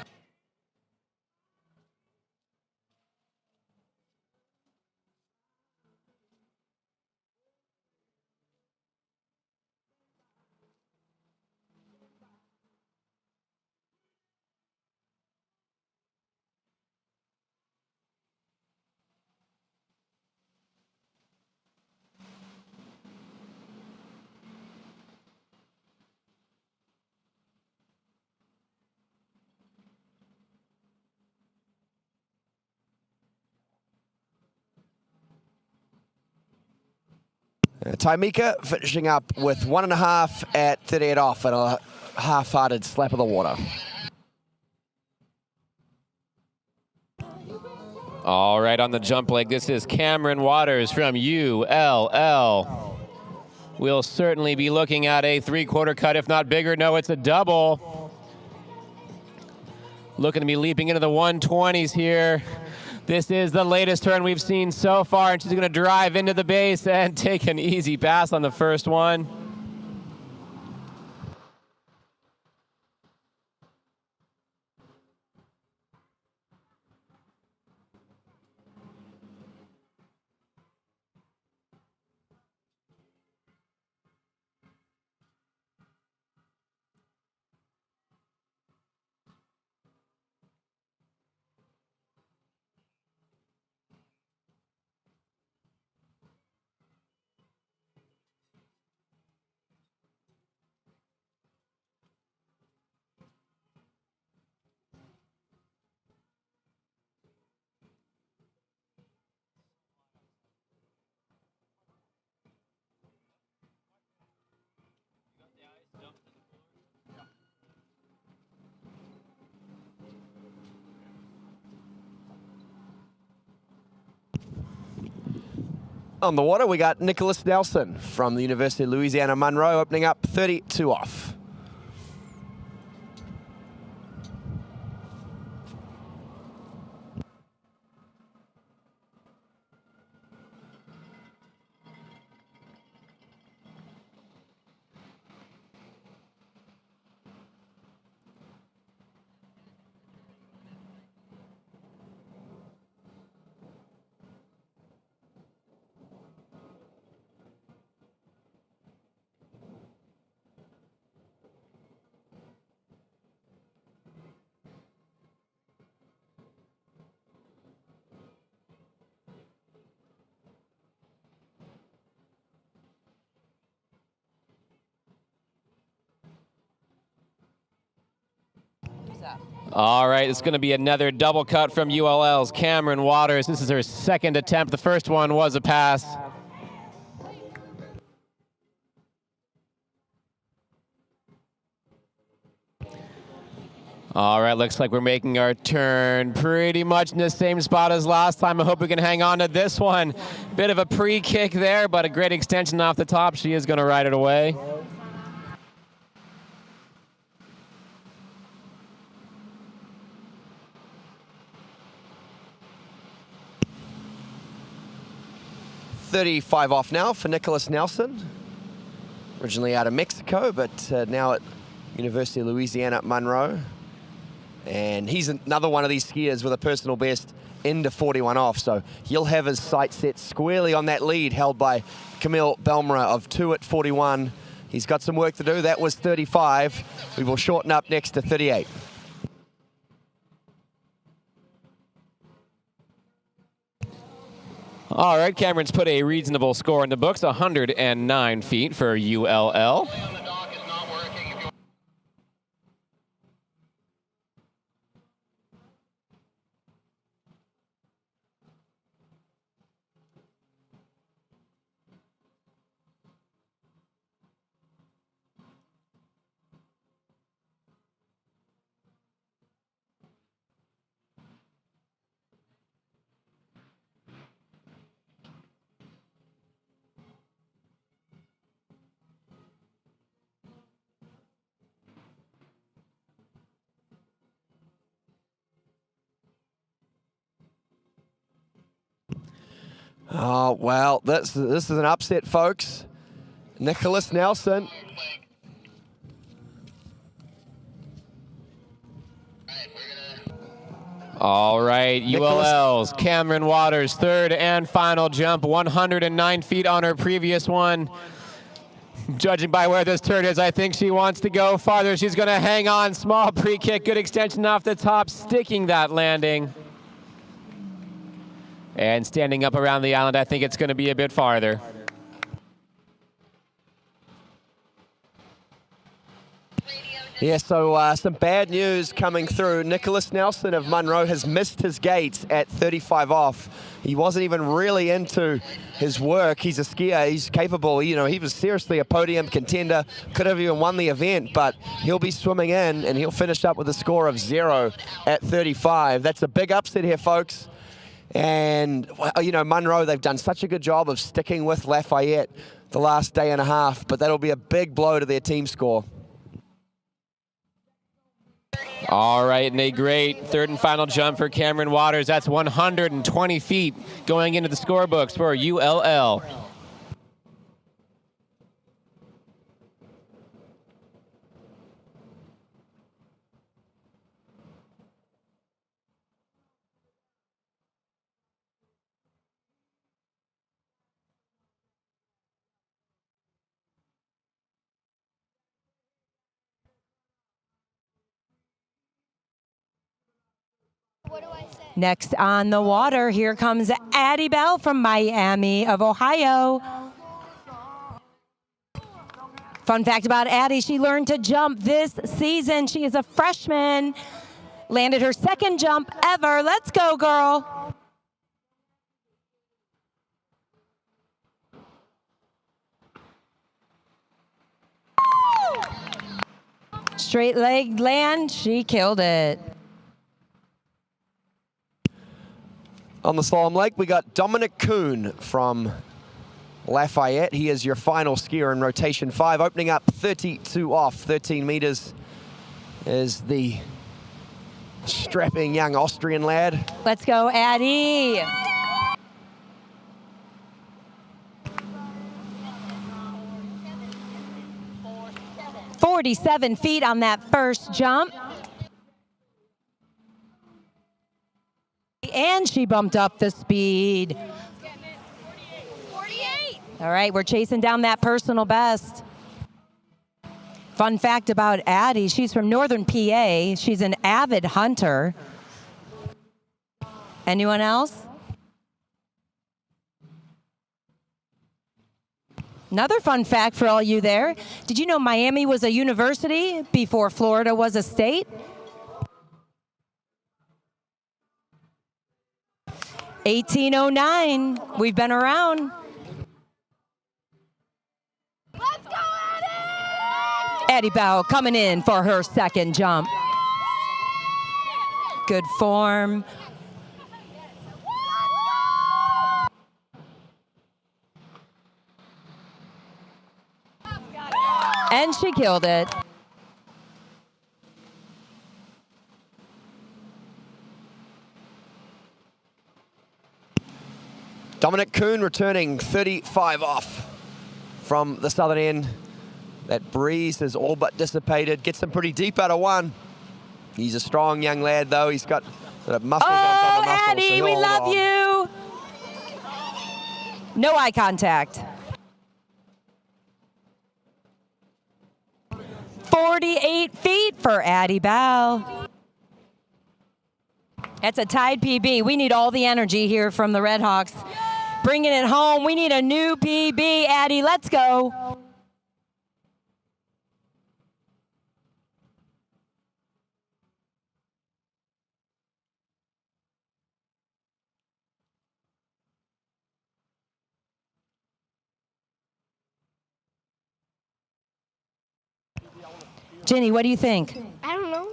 Taimika finishing up with 1.5 at 38 off and a half-hearted slap of the water. All right, on the jump leg, this is Cameron Waters from ULL. We'll certainly be looking at a 3/4 cut, if not bigger. No, it's a double. Looking to be leaping into the 120s here. This is the latest turn we've seen so far, and she's going to drive into the base and take an easy pass on the first one. On the water, we got Nicholas Nelson from the University of Louisiana Monroe opening up 32 off. All right, it's going to be another double cut from ULL's Cameron Waters. This is her second attempt. The first one was a pass. All right, looks like we're making our turn pretty much in the same spot as last time. I hope we can hang on to this one. Bit of a pre-kick there, but a great extension off the top. She is going to ride it away. $35 off now for Nicholas Nelson. Originally out of Mexico, but now at University of Louisiana Monroe. And he's another one of these skiers with a personal best into 41 off. So he'll have his sights set squarely on that lead held by Camille Belmera of 2 at 41. He's got some work to do. That was 35. We will shorten up next to 38. All right, Cameron's put a reasonable score in the books, 109 feet for ULL. Oh, well, this is an upset, folks. Nicholas Nelson. All right, ULL's Cameron Waters, third and final jump, 109 feet on her previous one. Judging by where this turn is, I think she wants to go farther. She's going to hang on, small pre-kick, good extension off the top, sticking that landing. And standing up around the island, I think it's going to be a bit farther. Radio Yeah, so some bad news coming through. Nicholas Nelson of Munro has missed his gates at 35 off. He wasn't even really into his work. He's a skier, he's capable. You know, he was seriously a podium contender, could have even won the event, but he'll be swimming in and he'll finish up with a score of 0 at 35. That's a big upset here, folks. And, well, you know, Munro, they've done such a good job of sticking with Lafayette the last day and a half, but that'll be a big blow to their team score. All right, and a great third and final jump for Cameron Waters. That's 120 feet going into the scorebooks for ULL. Next on the water, here comes Addie Bell from Miami of Ohio. Fun fact about Addie, she learned to jump this season. She is a freshman, landed her second jump ever. Let's go, girl. Straight leg land, she killed it. On the slalom leg, we got Dominic Kuhn from Lafayette. He is your final skier in rotation 5, opening up 32 off. 13 meters is the strapping young Austrian lad. Let's go, Addie. "47 feet on that first jump. And she bumped up the speed. 48. All right, we're chasing down that personal best. Fun fact about Addie, she's from Northern PA. She's an avid hunter. Anyone else? Another fun fact for all you there. Did you know Miami was a university before Florida was a state? 1809. We've been around. Let's go, Addie! Addie Bell coming in for her second jump. Good form. And she killed it. Dominic Kuhn returning 35 off from the southern end. That breeze has all but dissipated. Gets him pretty deep out of one. He's a strong young lad, though. He's got muscle on top of muscle. Addie, so we hold love on. you. No eye contact. 48 feet for Addie Bell. That's a tied PB. We need all the energy here from the Redhawks. Bringing it home. We need a new PB. Addie, let's go. Jenny, what do you think? I don't know.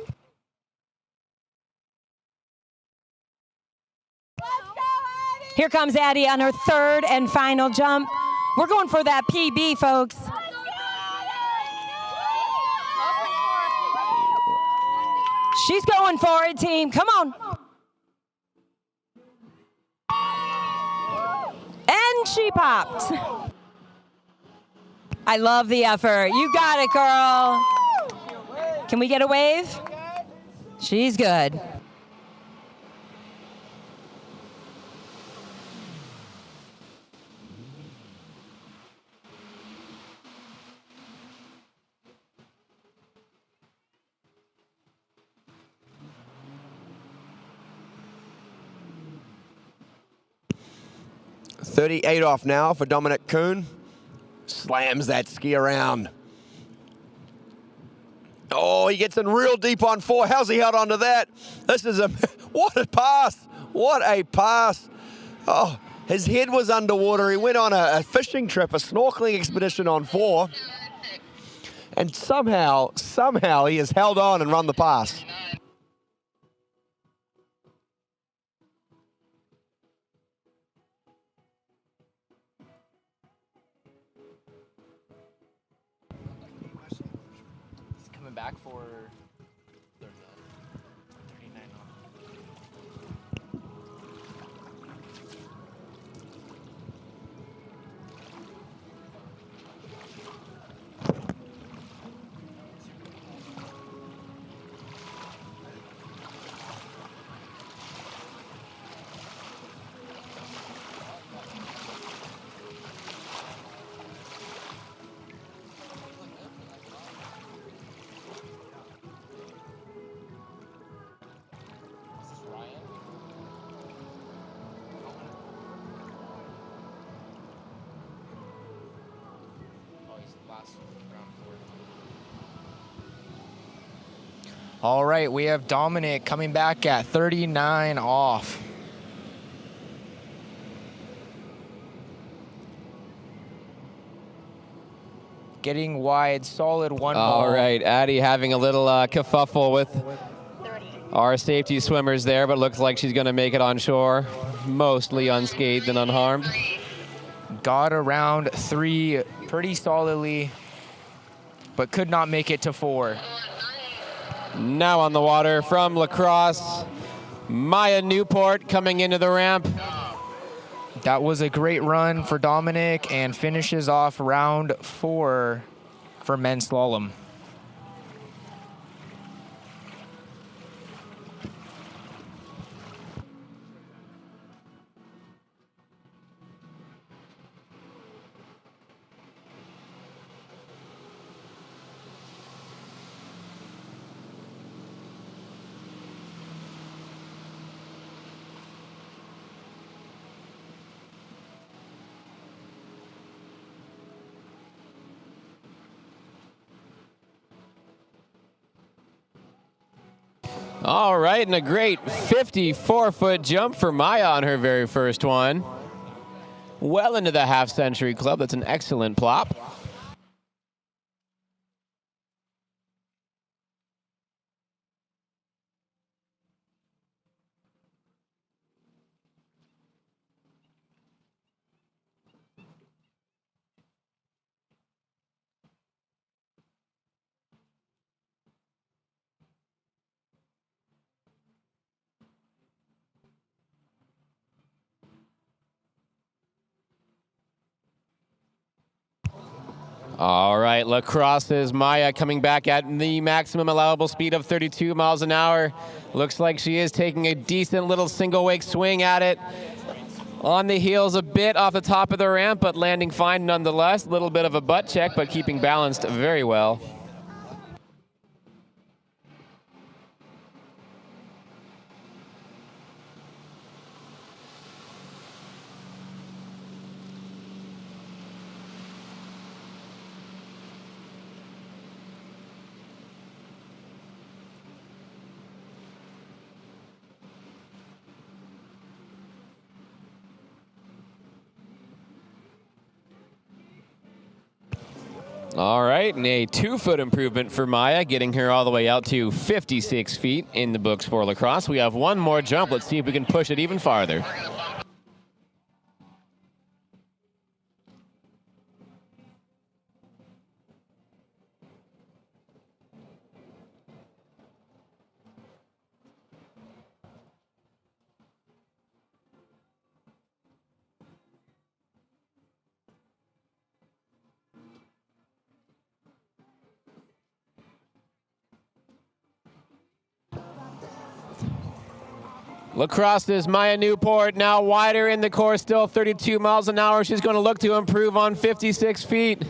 Here comes Addie on her third and final jump. We're going for that PB, folks. She's going for it, team. Come on. And she popped. I love the effort. You got it, girl. Can we get a wave? She's good. .38 off now for Dominic Kuhn. Slams that ski around. Oh, Oh, he gets in real deep on 4. How's he held on to that? This is a, what a pass. What a pass. Oh, his head was underwater. He went on a fishing trip, a snorkeling expedition on 4. And somehow he has held on and run the pass. He's coming back for 39 on. All right, we have Dominic coming back at 39 off. Getting wide, solid one ball. All right, Addie having a little kerfuffle with our safety swimmers there, but looks like she's going to make it on shore, mostly unscathed and unharmed. Got around 3 pretty solidly, but could not make it to 4. Now on the water from La Crosse, Maya Newport coming into the ramp. That was a great run for Dominic and finishes off round 4 for men's slalom. All right, and a great 54-foot jump for Maya on her very first one. Well into the half-century club. That's an excellent plop. All right, La Crosse's Maya coming back at the maximum allowable speed of 32 miles an hour. Looks like she is taking a decent little single wake swing at it. On the heels a bit off the top of the ramp, but landing fine nonetheless. A little bit of a butt check, but keeping balanced very well. All right, and a 2-foot improvement for Maya, getting her all the way out to 56 feet in the books for La Crosse. We have one more jump. Let's see if we can push it even farther. La Crosse's Maya Newport now wider in the course, still 32 miles an hour. She's going to look to improve on 56 feet.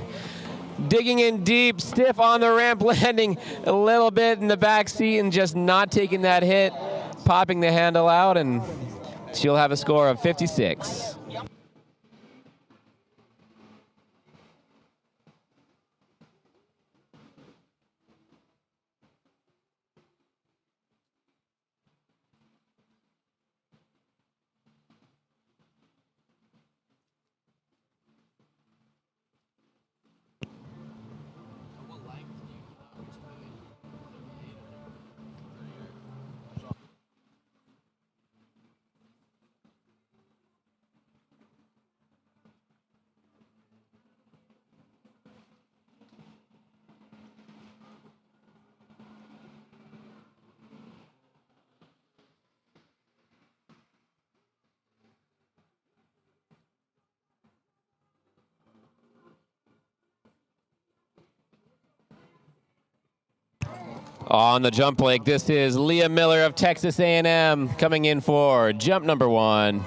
Digging in deep, stiff on the ramp, landing a little bit in the back seat and just not taking that hit, popping the handle out, and she'll have a score of 56. On the jump leg, this is Leah Miller of Texas A&M coming in for jump number 1.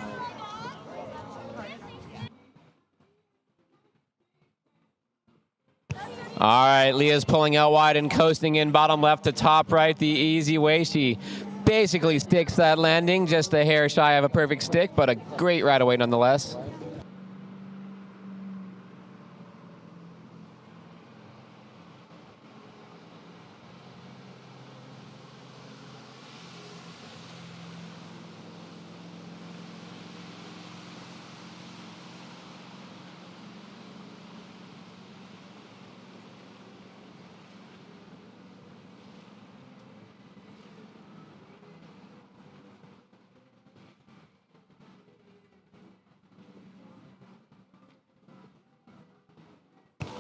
All right, Leah's pulling out wide and coasting in bottom left to top right the easy way. She basically sticks that landing, just a hair shy of a perfect stick, but a great ride away nonetheless.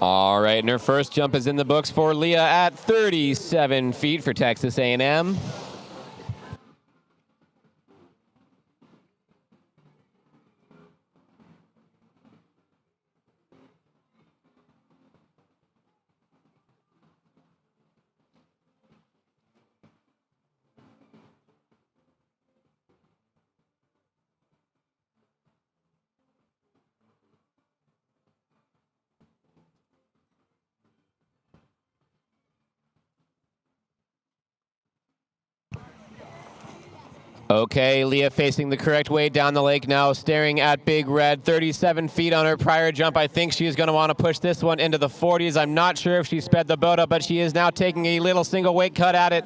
All right, and her first jump is in the books for Leah at 37 feet for Texas A&M. Okay, Leah facing the correct way down the lake now, staring at Big Red. 37 feet on her prior jump. I think she is going to want to push this one into the 40s. I'm not sure if she sped the boat up, but she is now taking a little single weight cut at it.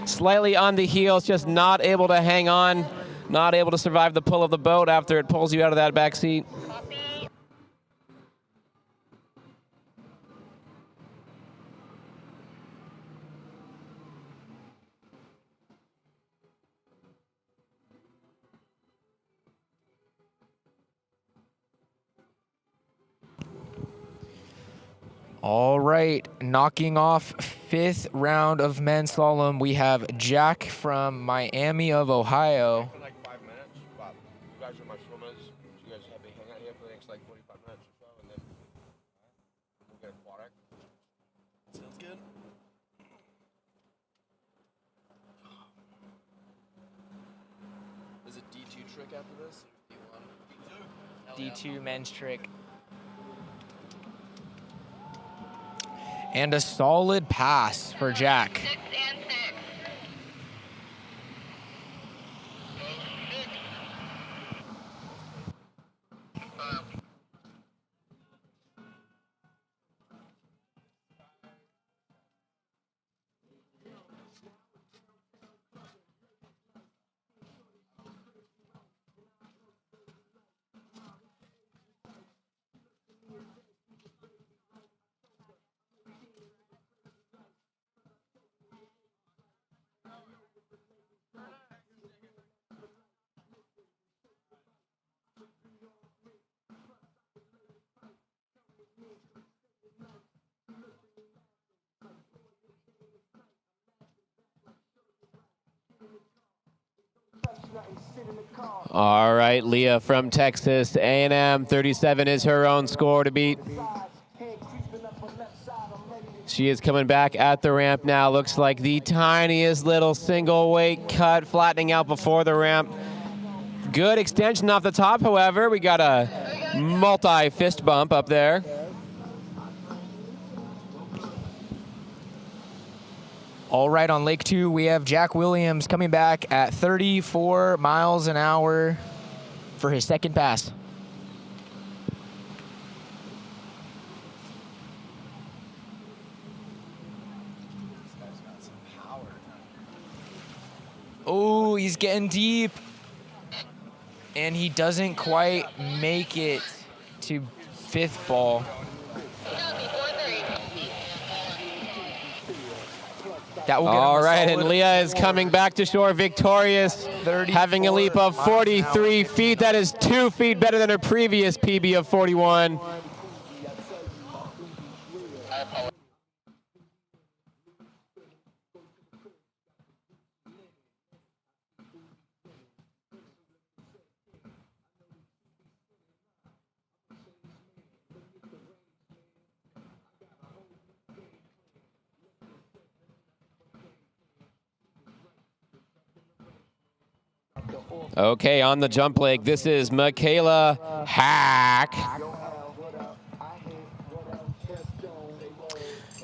Slightly on the heels, just not able to hang on, not able to survive the pull of the boat after it pulls you out of that back seat. All right, knocking off 5th round of men's slalom, we have Jack from Miami of Ohio. For like 5 minutes, but you guys are my swimmers. You guys have me hang out here for the next like 45 minutes or so, and then we'll get aquatic. Sounds good. There's a D2 trick after this? D2 men's trick. And a solid pass for Jack. 6 and 6. All right, Leah from Texas A&M, 37 is her own score to beat. She is coming back at the ramp now. Looks like the tiniest little single weight cut flattening out before the ramp. Good extension off the top, however. We got a multi-fist bump up there. All right, on Lake 2, we have Jack Williams coming back at 34 miles an hour for his second pass. Oh, he's getting deep. And he doesn't quite make it to 5th ball. All right, and Leah is coming back to shore victorious, having a leap of 43 feet. That is 2 feet better than her previous PB of 41. Okay, on the jump leg, this is Michaela Hack.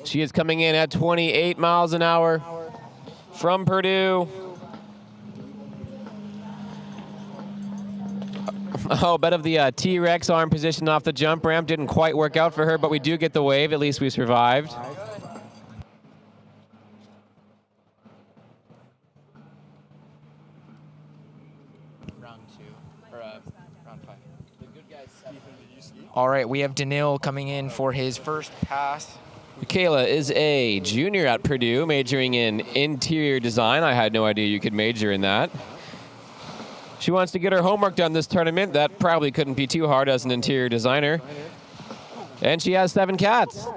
She is coming in at 28 miles an hour from Purdue. Oh, bit of the T-Rex arm position off the jump ramp. Didn't quite work out for her, but we do get the wave. At least we survived. Round 2, or round 5. All right, we have Danil coming in for his first pass. Michaela is a junior at Purdue, majoring in interior design. I had no idea you could major in that. She wants to get her homework done this tournament. That probably couldn't be too hard as an interior designer. And she has 7 cats.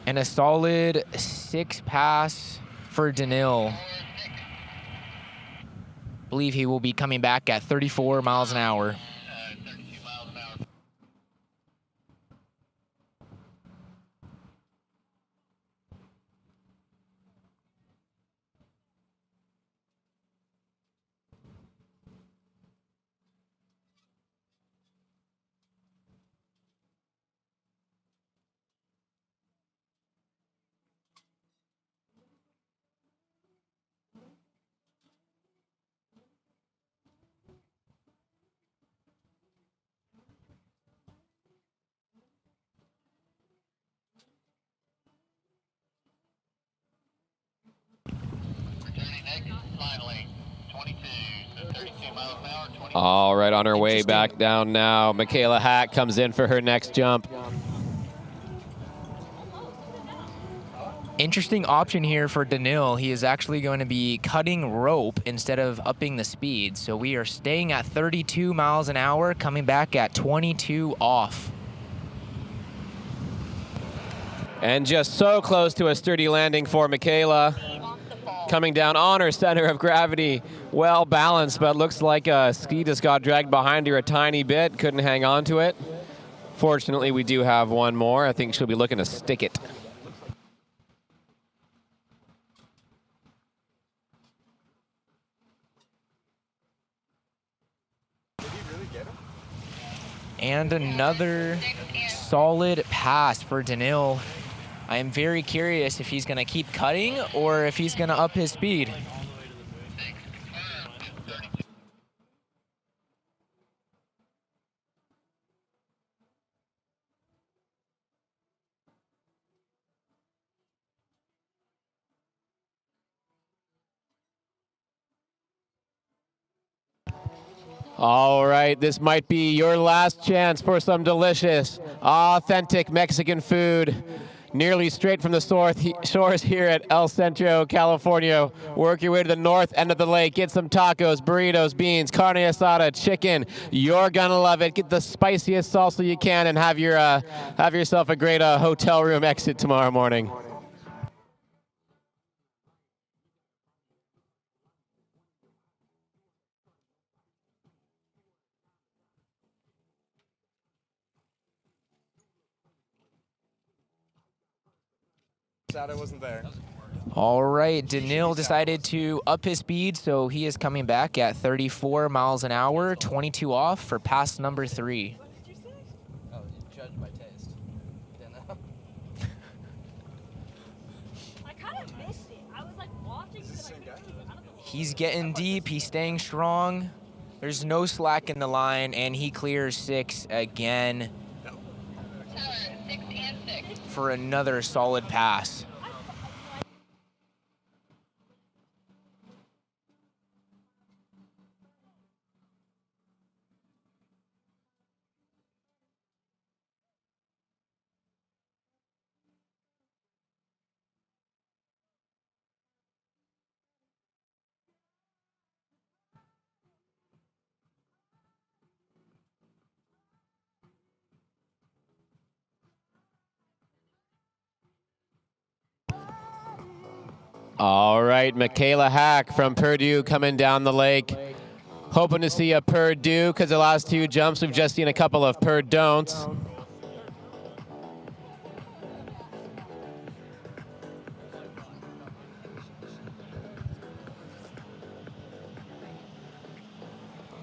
And a solid 6 pass for Danil. Believe he will be coming back at 34 miles an hour. All right, on her way back down now. Michaela Hack comes in for her next jump. Interesting option here for Danil. He is actually going to be cutting rope instead of upping the speed. So we are staying at 32 miles an hour, coming back at 22 off. And just so close to a sturdy landing for Michaela. Coming down on her center of gravity. Well balanced, but looks like a ski just got dragged behind her a tiny bit. Couldn't hang on to it. Fortunately, we do have one more. I think she'll be looking to stick it. And another solid pass for Danil. I am very curious if he's going to keep cutting or if he's going to up his speed. All right, this might be your last chance for some delicious, authentic Mexican food. Nearly straight from the shores here at El Centro, California. Work your way to the north end of the lake. Get some tacos, burritos, beans, carne asada, chicken. You're gonna love it. Get the spiciest salsa you can and have yourself a great hotel room exit tomorrow morning. Sad I wasn't there. All right, Danil decided to up his speed, so he is coming back at 34 miles an hour, 22 off for pass number 3. Oh, judge by taste. I kind of missed it. I was like watching. He's getting deep, he's staying strong. There's no slack in the line, and he clears 6 again for another solid pass. All right, Michaela Hack from Purdue coming down the lake. Hoping to see a Purdue because the last 2 jumps we've just seen a couple of Purdon'ts.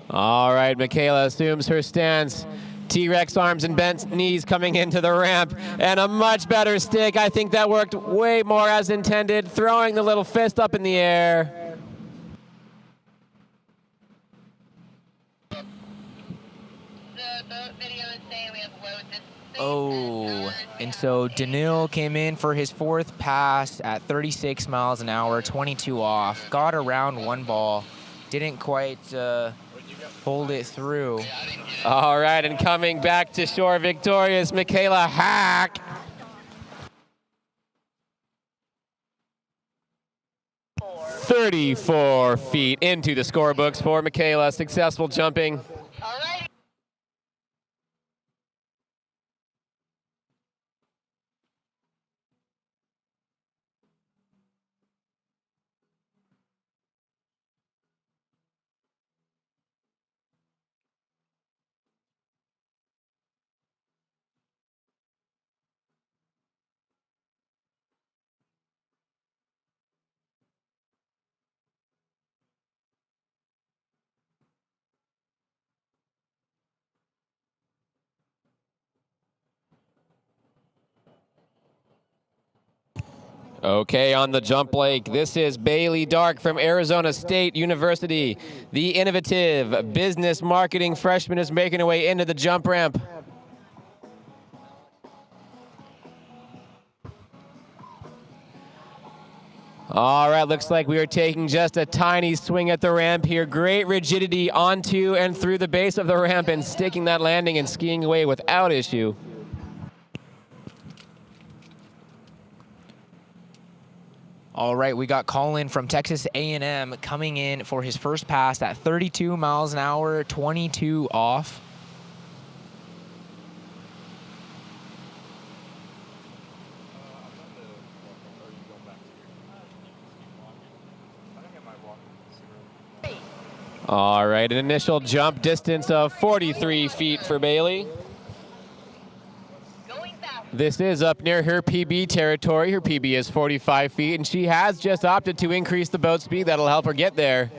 All right, Michaela assumes her stance. T-Rex arms and bent knees coming into the ramp, and a much better stick. I think that worked way more as intended, throwing the little fist up in the air. Oh, and so Danil came in for his fourth pass at 36 miles an hour, 22 off. Got around one ball, didn't quite hold it through. All right, and coming back to shore victorious, Michaela Hack. "34 feet into the scorebooks for Michaela. Successful jumping. Okay, on the jump lake, this is Bailey Dark from Arizona State University. The innovative business marketing freshman is making her way into the jump ramp. All right, looks like we are taking just a tiny swing at the ramp here. Great rigidity onto and through the base of the ramp and sticking that landing and skiing away without issue. All right, we got Colin from Texas A&M coming in for his first pass at 32 miles an hour, 22 off. All right, an initial jump distance of 43 feet for Bailey. This is up near her PB territory. Her PB is 45 feet, and she has just opted to increase the boat speed. That'll help her get there.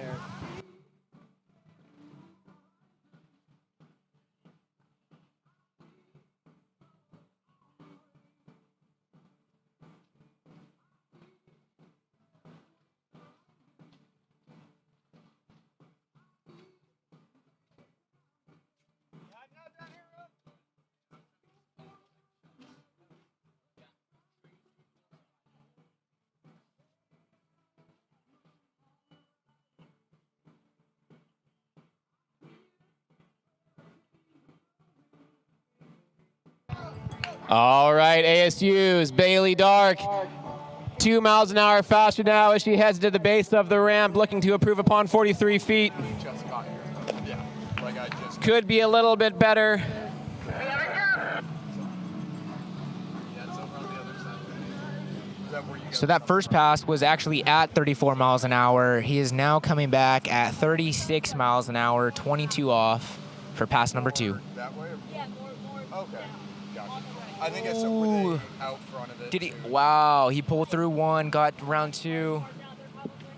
All right, ASU's Bailey Dark, 2 miles an hour faster now as she heads to the base of the ramp, looking to improve upon 43 feet. Could be a little bit better. So that first pass was actually at 34 miles an hour. He is now coming back at 36 miles an hour, 22 off for pass number 2. That way? Okay. Gotcha. I think I saw out front of it. Did he? Wow, he pulled through one, got round 2.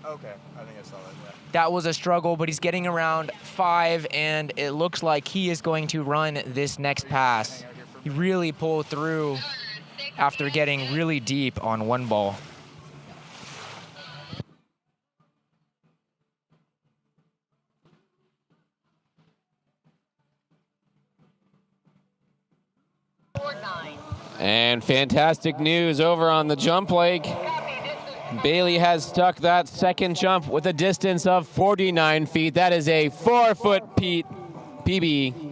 Okay, I think I saw that, yeah. That was a struggle, but he's getting around 5, and it looks like he is going to run this next pass. He really pulled through after getting really deep on one ball. And fantastic news over on the jump lake. Bailey has stuck that second jump with a distance of 49 feet. That is a 4-foot PB.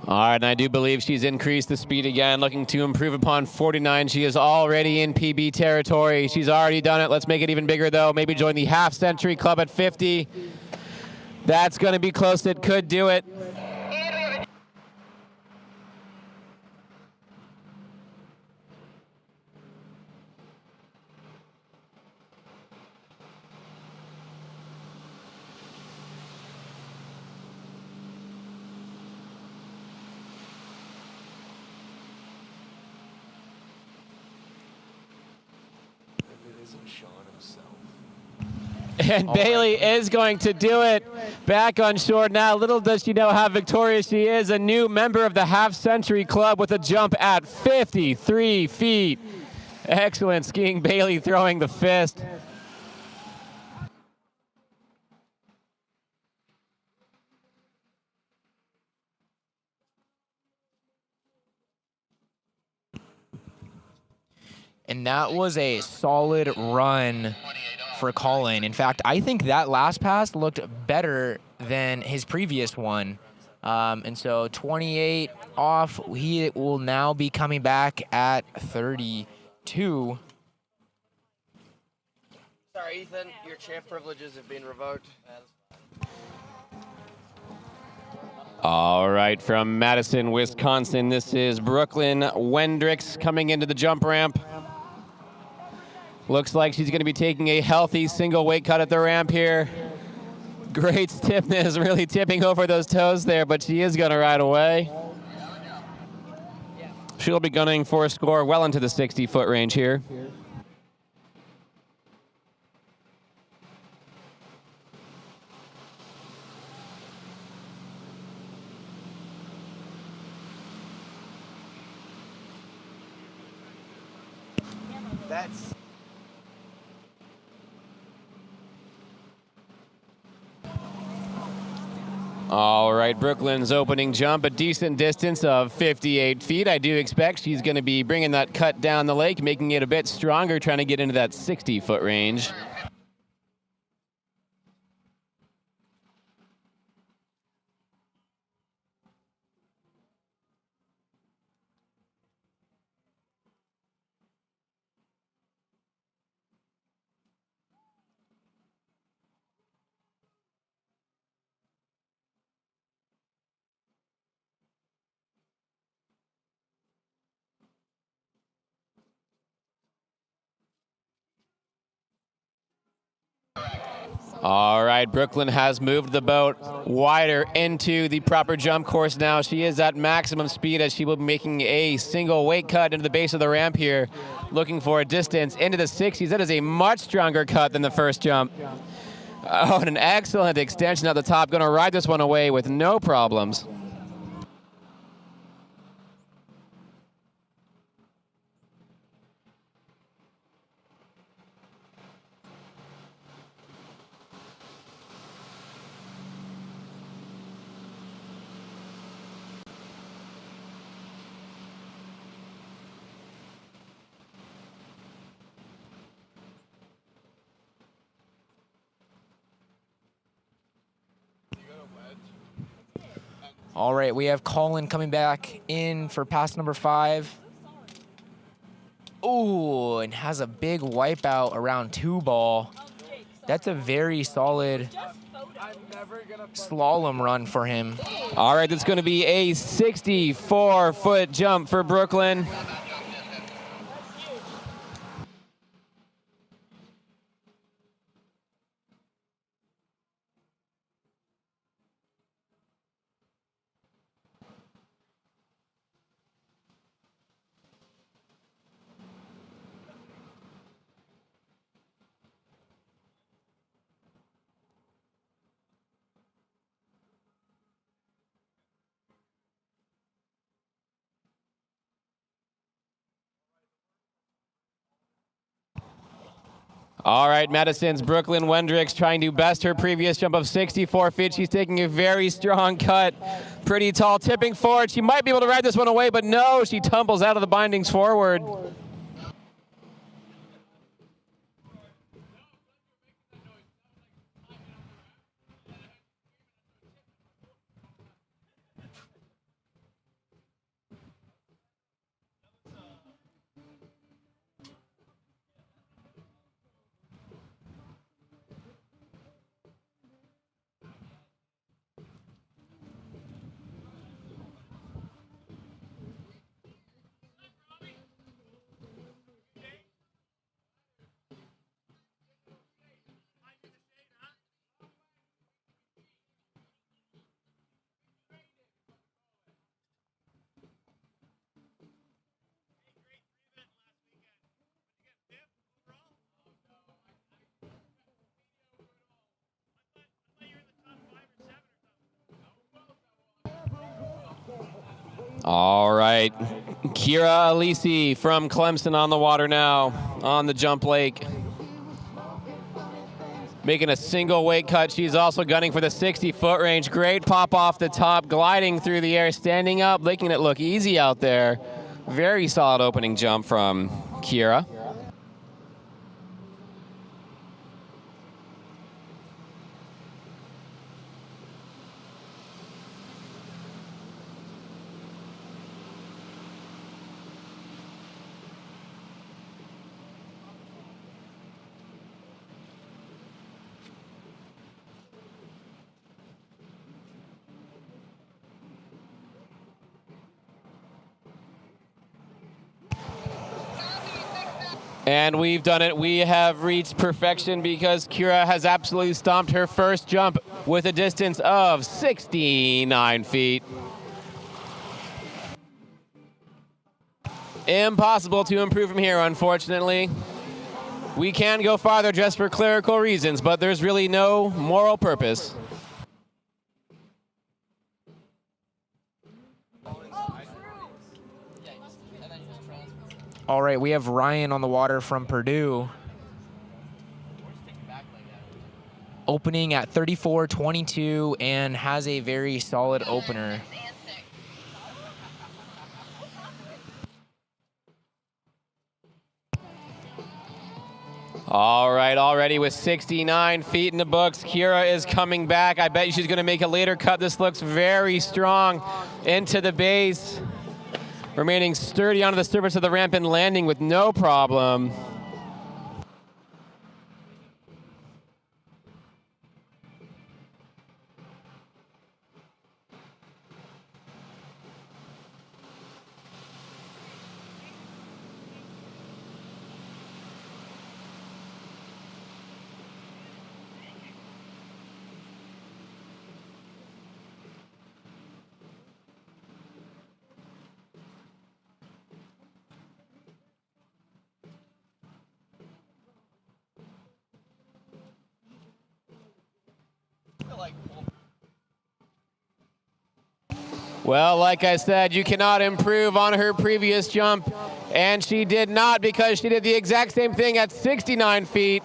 All right, and I do believe she's increased the speed again, looking to improve upon 49. She is already in PB territory. She's already done it. Let's make it even bigger, though. Maybe join the half-century club at 50. That's going to be close. It could do it. And Bailey is going to do it. Back on shore now. Little does she know how victorious she is. A new member of the half-century club with a jump at 53 feet. Excellent skiing. Bailey throwing the fist. And that was a solid run for Colin. In fact, I think that last pass looked better than his previous one. And so 28 off, he will now be coming back at 32. Sorry, Ethan, your champ privileges have been revoked. All right, from Madison, Wisconsin, this is Brooklyn Wendricks coming into the jump ramp. Looks like she's going to be taking a healthy single weight cut at the ramp here. Great stiffness, really tipping over those toes there, but she is going to ride away. She'll be gunning for a score well into the 60-foot range here. That's... All right, Brooklyn's opening jump, a decent distance of 58 feet. I do expect she's going to be bringing that cut down the lake, making it a bit stronger, trying to get into that 60-foot range. All right, Brooklyn has moved the boat wider into the proper jump course now. She is at maximum speed as she will be making a single weight cut into the base of the ramp here, looking for a distance into the 60s. That is a much stronger cut than the first jump. Oh, and an excellent extension at the top. Going to ride this one away with no problems. All right, we have Colin coming back in for pass number 5. Ooh, and has a big wipeout around 2 ball. That's a very solid slalom run for him. All right, that's going to be a 64-foot jump for Brooklyn. All right, Madison's Brooklyn Wendricks trying to best her previous jump of 64 feet. She's taking a very strong cut, pretty tall, tipping forward. She might be able to ride this one away, but no, she tumbles out of the bindings forward. All right. Kira Alisi from Clemson on the water now on the jump lake. Making a single weight cut. She's also gunning for the 60-foot range. Great pop off the top, gliding through the air, standing up, making it look easy out there. Very solid opening jump from Kira. And we've done it. We have reached perfection because Kira has absolutely stomped her first jump with a distance of 69 feet. Impossible to improve from here, unfortunately. We can go farther just for clerical reasons, but there's really no moral purpose. All right, we have Ryan on the water from Purdue. Opening at 34.22 and has a very solid opener. All right, already with 69 feet in the books, Kira is coming back. I bet she's going to make a later cut. This looks very strong into the base. Remaining sturdy onto the surface of the ramp and landing with no problem. Well, like I said, you cannot improve on her previous jump, and she did not because she did the exact same thing at 69 feet.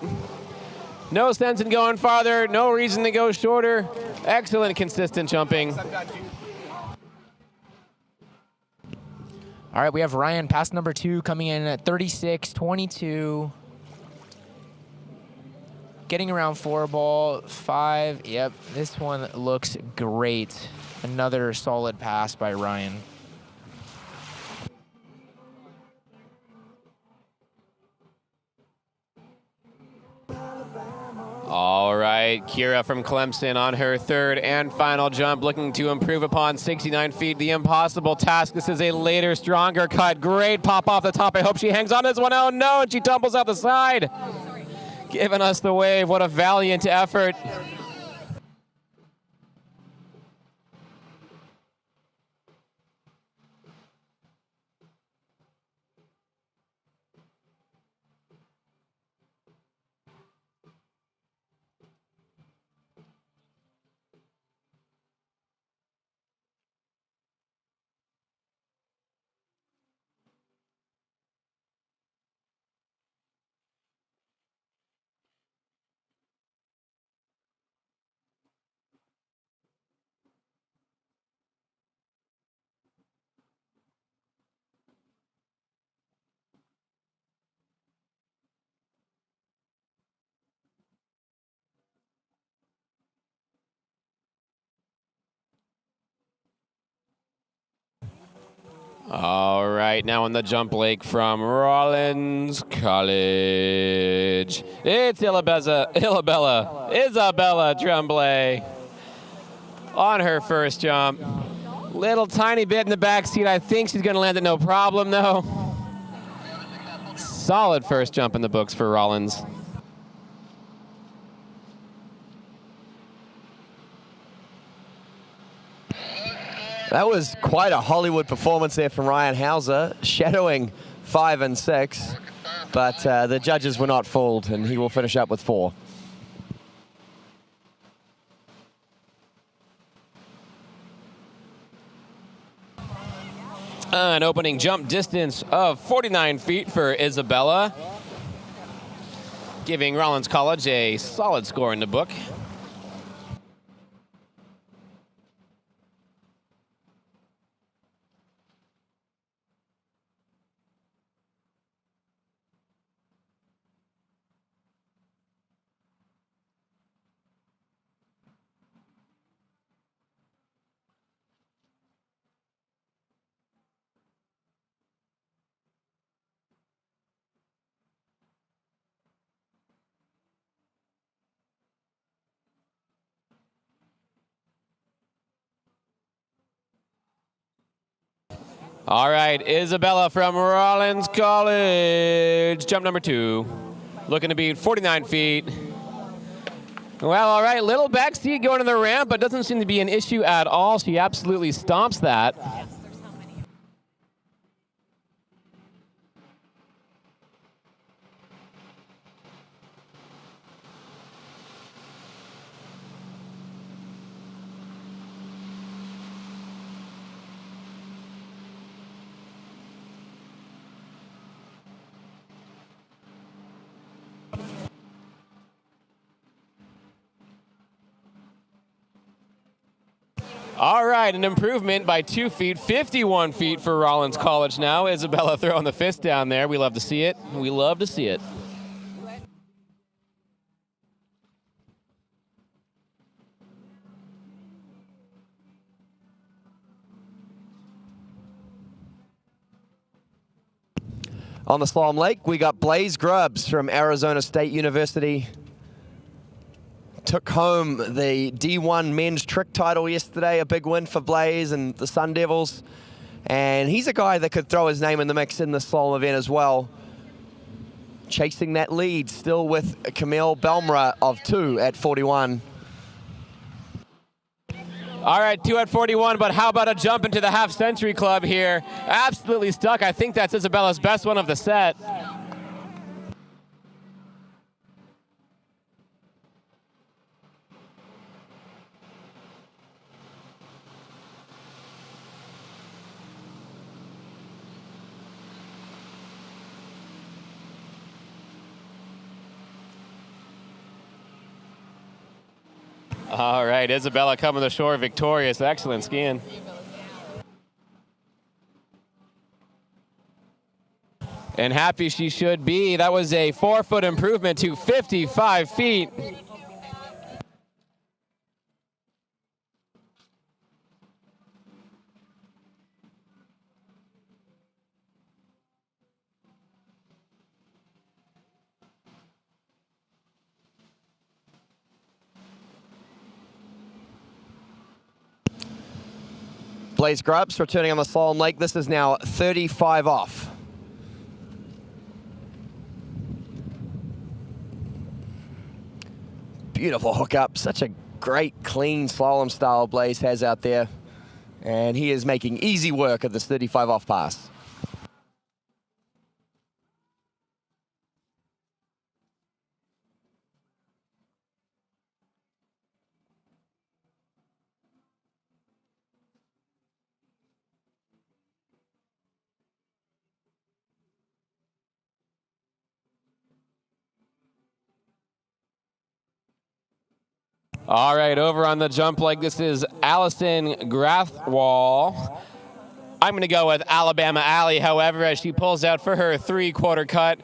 No sense in going farther, no reason to go shorter. Excellent, consistent jumping. All right, we have Ryan, pass number 2, coming in at 36.22. Getting around 4 ball, 5. Yep, this one looks great. Another solid pass by Ryan. All right, Kira from Clemson on her third and final jump, looking to improve upon 69 feet. The impossible task. This is a later, stronger cut. Great pop off the top. I hope she hangs on this one. Oh no, and she tumbles out the side. Giving us the wave. What a valiant effort. All right, now on the jump lake from Rollins College, it's Isabella Tremblay on her first jump. Little tiny bit in the back seat. I think she's going to land it no problem, though. Solid first jump in the books for Rollins. That was quite a Hollywood performance there from Ryan Hauser, shadowing 5 and 6, but the judges were not fooled, and he will finish up with 4. An opening jump distance of 49 feet for Isabella, giving Rollins College a solid score in the book. All right, Isabella from Rollins College, jump number 2. Looking to beat 49 feet. Well, all right, little backseat going to the ramp, but doesn't seem to be an issue at all. She absolutely stomps that. All right, an improvement by 2 feet, 51 feet for Rollins College now. Isabella throwing the fist down there. We love to see it. We love to see it. On the slalom lake, we got Blaze Grubbs from Arizona State University. Took home the D1 men's trick title yesterday, a big win for Blaze and the Sun Devils. And he's a guy that could throw his name in the mix in the slalom event as well. Chasing that lead still with Camille Belmra of 2 at 41. All right, 2 at 41, but how about a jump into the half-century club here? Absolutely stuck. I think that's Isabella's best one of the set. All right, Isabella coming to the shore victorious. Excellent skiing. And happy she should be. That was a 4-foot improvement to 55 feet. Blaze Grubbs returning on the slalom lake. This is now 35 off. Beautiful hookup. Such a great, clean slalom style Blaze has out there. And he is making easy work of this 35 off pass. All right, over on the jump leg, this is Allison Grathwall. I'm going to go with Alabama Alley, however, as she pulls out for her 3/4 cut.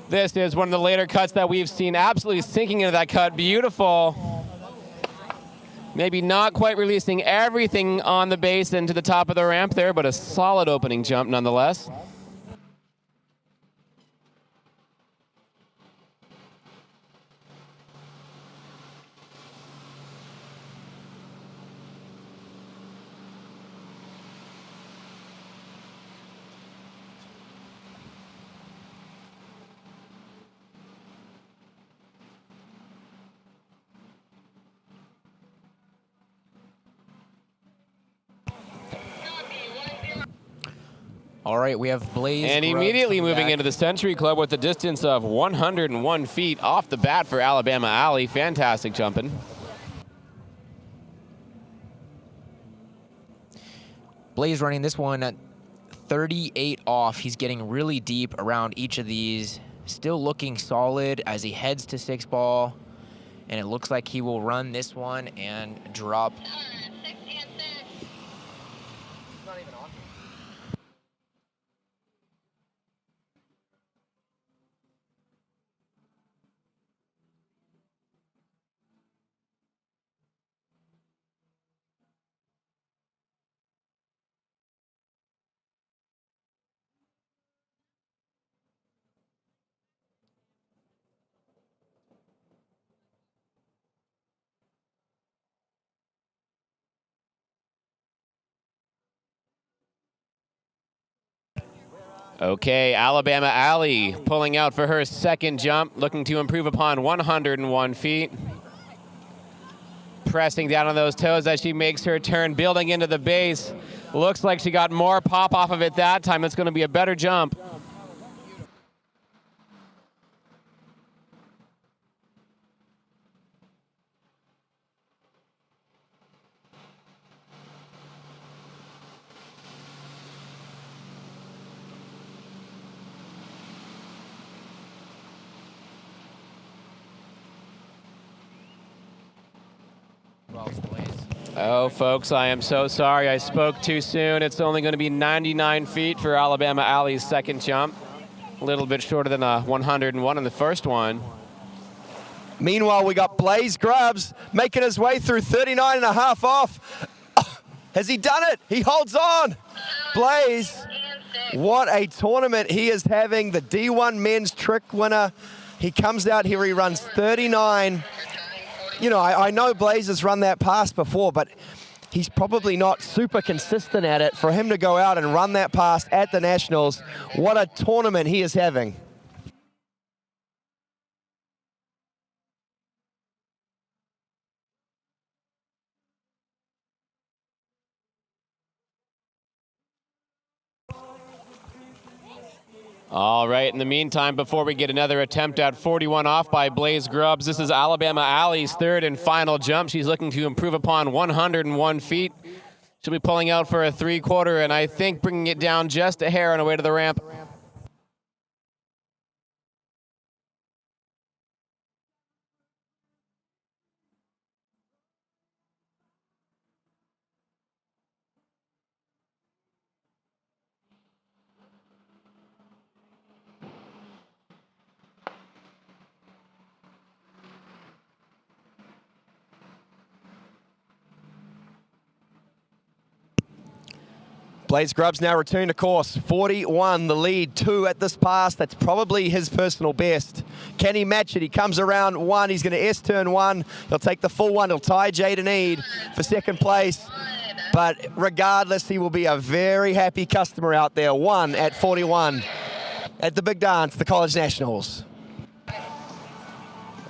This is one of the later cuts that we've seen, absolutely sinking into that cut. Beautiful. Maybe not quite releasing everything on the base and to the top of the ramp there, but a solid opening jump nonetheless. All right, we have Blaze. And immediately moving into the Century Club with a distance of 101 feet off the bat for Alabama Alley. Fantastic jumping. Blaze running this one at 38 off. He's getting really deep around each of these. Still looking solid as he heads to 6 ball. And it looks like he will run this one and drop. Okay, Alabama Alley pulling out for her second jump, looking to improve upon 101 feet. Pressing down on those toes as she makes her turn, building into the base. Looks like she got more pop off of it that time. It's going to be a better jump. Oh, folks, I am so sorry. I spoke too soon. It's only going to be 99 feet for Alabama Alley's second jump. A little bit shorter than a 101 in the first one. Meanwhile, we got Blaze Grubbs making his way through 39 and a half off. Has he done it? He holds on. Blaze, what a tournament he is having. The D1 men's trick winner. He comes out here, he runs 39. You know, I know Blaze has run that pass before, but he's probably not super consistent at it. For him to go out and run that pass at the Nationals, what a tournament he is having. All right, in the meantime, before we get another attempt at 41 off by Blaze Grubbs, this is Alabama Alley's third and final jump. She's looking to improve upon 101 feet. She'll be pulling out for a 3/4 and I think bringing it down just a hair on her way to the ramp. Blaze Grubbs now return to course. 41, the lead, 2 at this pass. That's probably his personal best. Can he match it? He comes around 1. He's going to S-turn 1. He'll take the full 1. He'll tie Jaden Eade for second place. But regardless, he will be a very happy customer out there. 1 at 41 at the big dance, the College Nationals.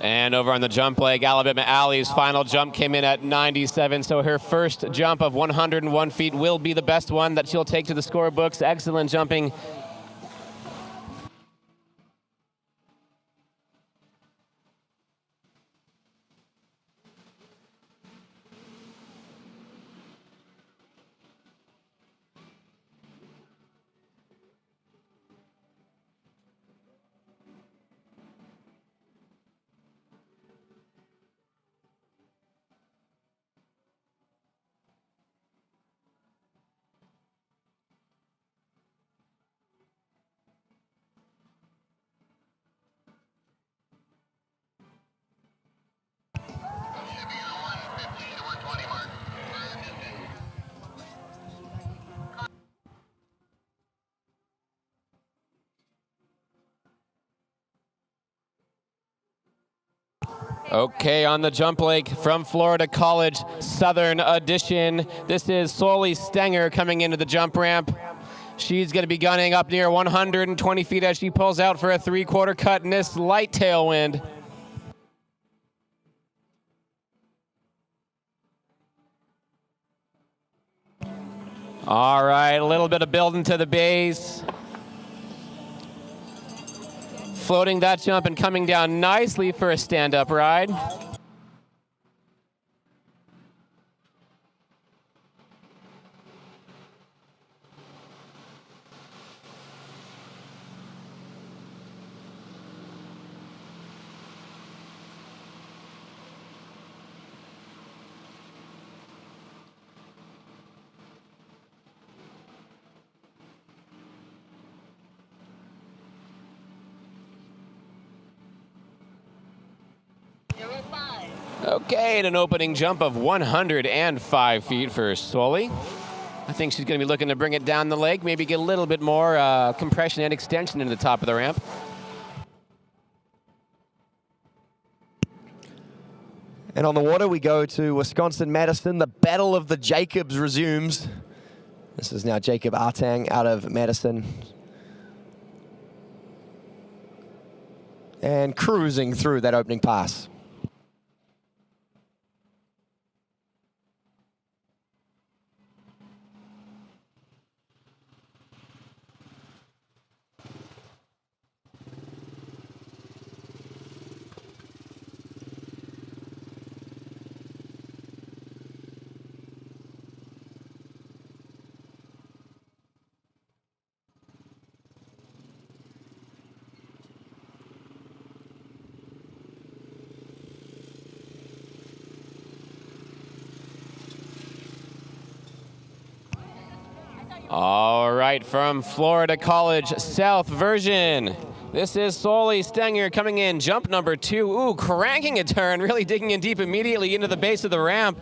And over on the jump leg, Alabama Alley's final jump came in at 97, so her first jump of 101 feet will be the best one that she'll take to the scorebooks. Excellent jumping. Okay, on the jump leg from Florida College, Southern Edition. This is Sully Stenger coming into the jump ramp. She's going to be gunning up near 120 feet as she pulls out for a 3/4 cut in this light tailwind. All right, a little bit of building to the base. Floating that jump and coming down nicely for a stand-up ride. Okay, and an opening jump of 105 feet for Sully. I think she's going to be looking to bring it down the leg, maybe get a little bit more compression and extension into the top of the ramp. And on the water, we go to Wisconsin-Madison. The Battle of the Jacobs resumes. This is now Jacob Artang out of Madison. And cruising through that opening pass. All right, from Florida College South version. This is Sully Stenger coming in, jump number 2. Ooh, cranking a turn, really digging in deep immediately into the base of the ramp.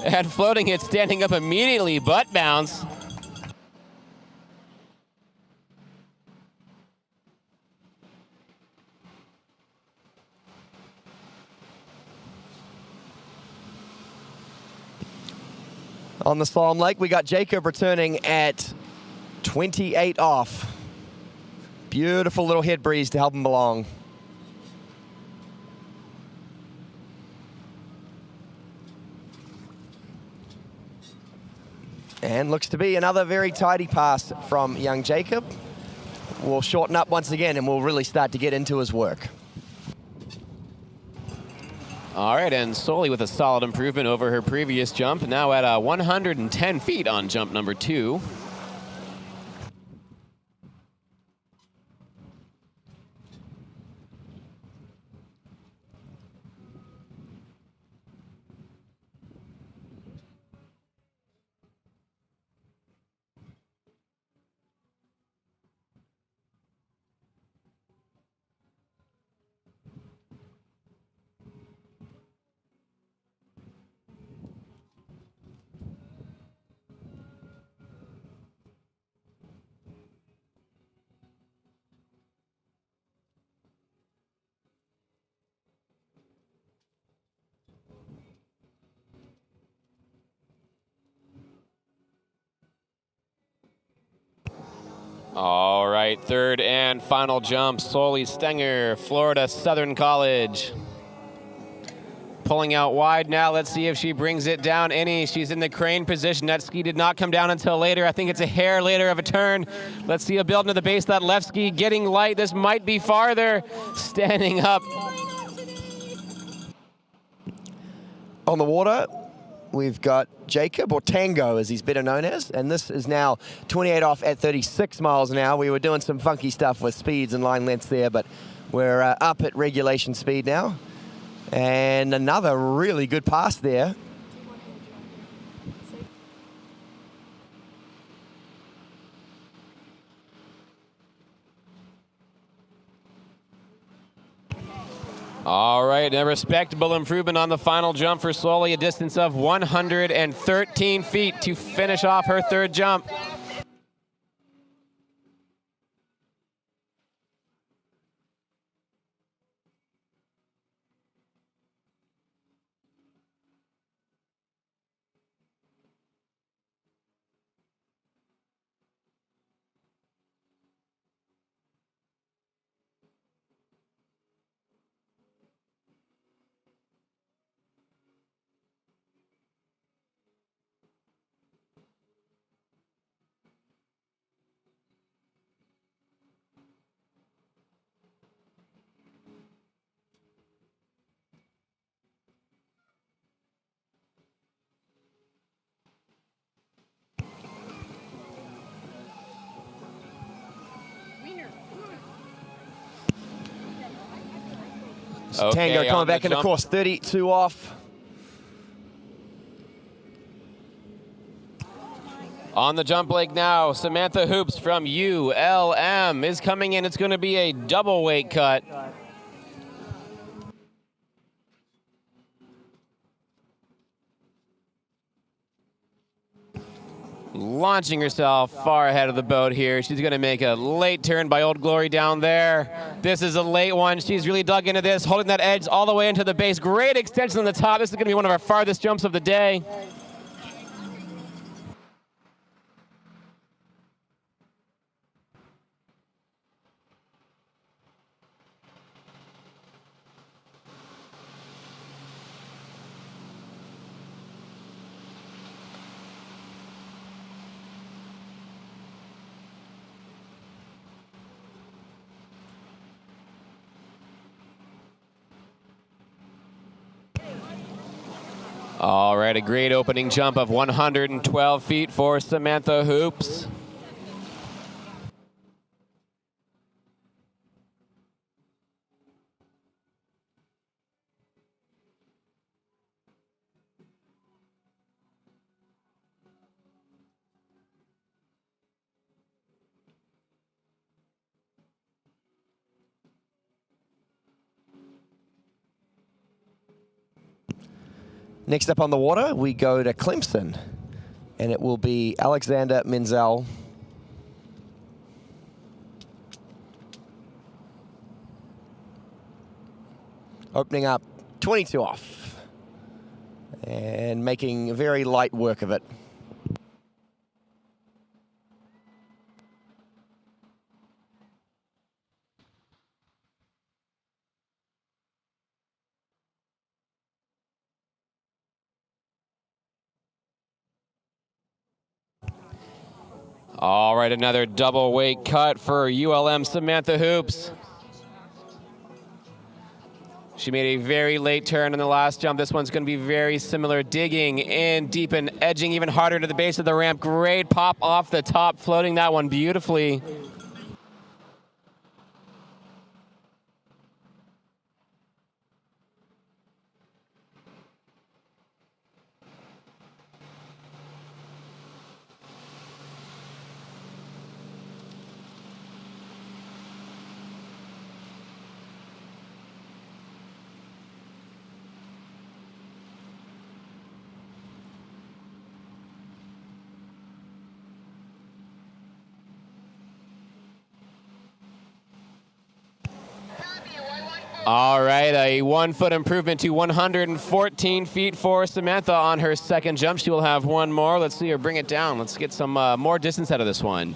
And floating it, standing up immediately, butt bounce. On the slalom leg, we got Jacob returning at 28 off. Beautiful little head breeze to help him along. And looks to be another very tidy pass from young Jacob. We'll shorten up once again and we'll really start to get into his work. All right, and Sully with a solid improvement over her previous jump, now at 110 feet on jump number 2. All right, third and final jump, Sully Stenger, Florida Southern College. Pulling out wide now, let's see if she brings it down any. She's in the crane position. That ski did not come down until later. I think it's a hair later of a turn. Let's see a build into the base of that left ski, getting light. This might be farther, standing up. On the water, we've got Jacob, or Tango as he's better known as, and this is now 28 off at 36 miles an hour. We were doing some funky stuff with speeds and line lengths there, but we're up at regulation speed now. And another really good pass there. All right, a respectable improvement on the final jump for Sully, a distance of 113 feet to finish off her third jump. So Tango coming back in the course, 32 off. On the jump leg now, Samantha Hoops from ULM is coming in. It's going to be a double weight cut. launching herself far ahead of the boat here. She's going to make a late turn by Old Glory down there. This is a late one. She's really dug into this, holding that edge all the way into the base. Great extension on the top. This is going to be one of our farthest jumps of the day. All right, a great opening jump of 112 feet for Samantha Hoops. Next up on the water, we go to Clemson, and it will be Alexander Menzel. Opening up 22 off and making very light work of it. All right, another double weight cut for ULM Samantha Hoops. She made a very late turn in the last jump. This one's going to be very similar, digging in deep and edging even harder to the base of the ramp. Great pop off the top, floating that one beautifully. All right, a 1 foot improvement to 114 feet for Samantha on her second jump. She will have one more. Let's see her bring it down. Let's get some more distance out of this one.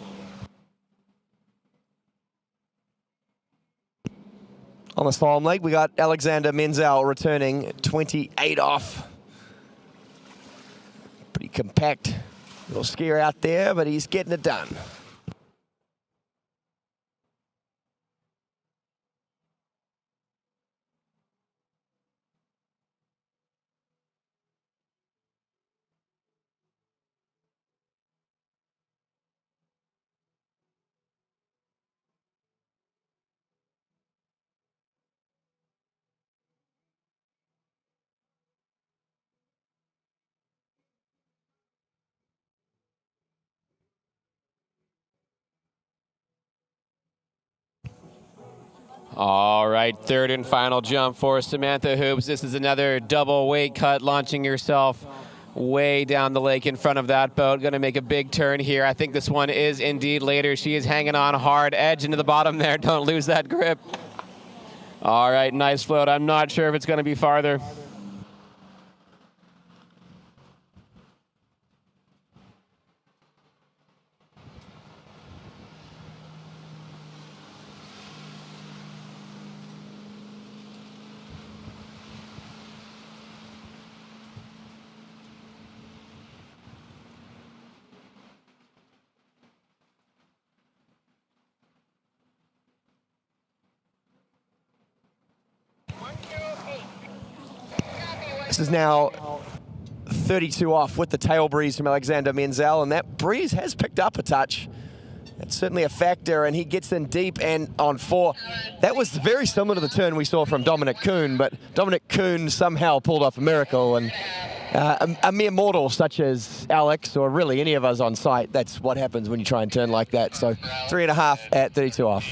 On the slalom leg, we got Alexander Menzel returning 28 off. Pretty compact little skier out there, but he's getting it done. All right, third and final jump for Samantha Hoops. This is another double weight cut, launching yourself way down the lake in front of that boat. Going to make a big turn here. I think this one is indeed later. She is hanging on hard, edge into the bottom there. Don't lose that grip. All right, nice float. I'm not sure if it's going to be farther. This is now 32 off with the tail breeze from Alexander Menzel, and that breeze has picked up a touch. That's certainly a factor, and he gets in deep and on 4. That was very similar to the turn we saw from Dominic Kuhn, but Dominic Kuhn somehow pulled off a miracle, and a mere mortal such as Alex, or really any of us on site, that's what happens when you try and turn like that. So 3.5 at 32 off.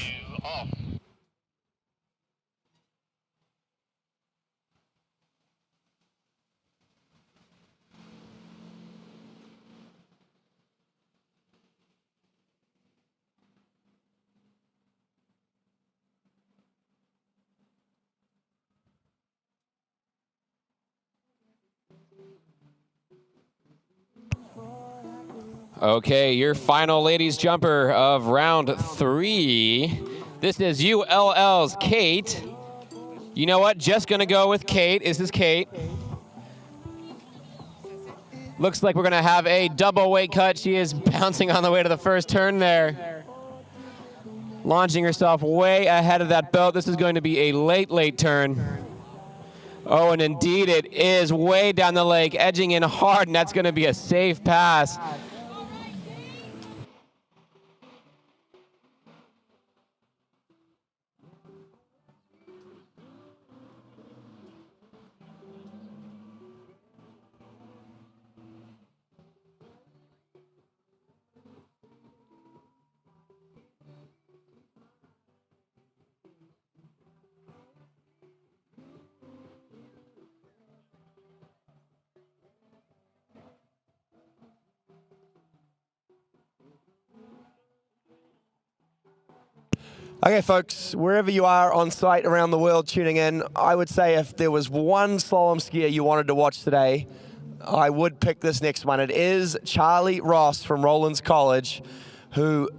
Okay, your final ladies jumper of round 3. This is ULL's Kate. You know what? Just gonna go with Kate. This is Kate. Looks like we're gonna have a double weight cut. She is bouncing on the way to the first turn there. Launching herself way ahead of that boat. This is going to be a late turn. Oh, and indeed it is way down the lake, edging in hard, and that's gonna be a safe pass. Okay, folks, wherever you are on site around the world tuning in, I would say if there was one slalom skier you wanted to watch today, I would pick this next one. It is Charlie Ross from Rollins College, who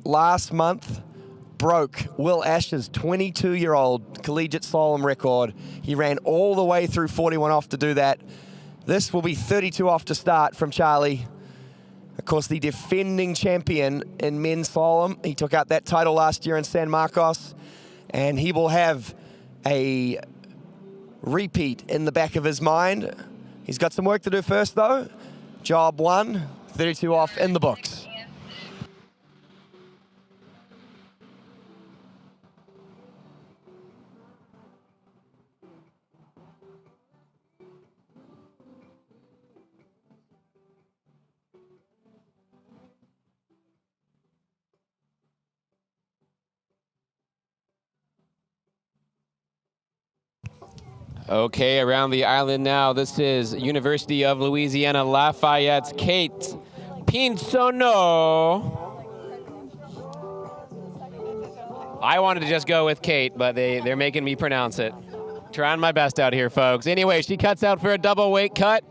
last month broke Will Ash's 22-year-old collegiate slalom record. He ran all the way through 41 off to do that. This will be 32 off to start from Charlie. Of course, the defending champion in men's slalom. He took out that title last year in San Marcos, and he will have a repeat in the back of his mind. He's got some work to do first, though. Job 1, 32 off in the books. Okay, around the island now, this is University of Louisiana Lafayette's Kate Pinsono. I wanted to just go with Kate, but they're making me pronounce it. Trying my best out here, folks. Anyway, she cuts out for a double weight cut.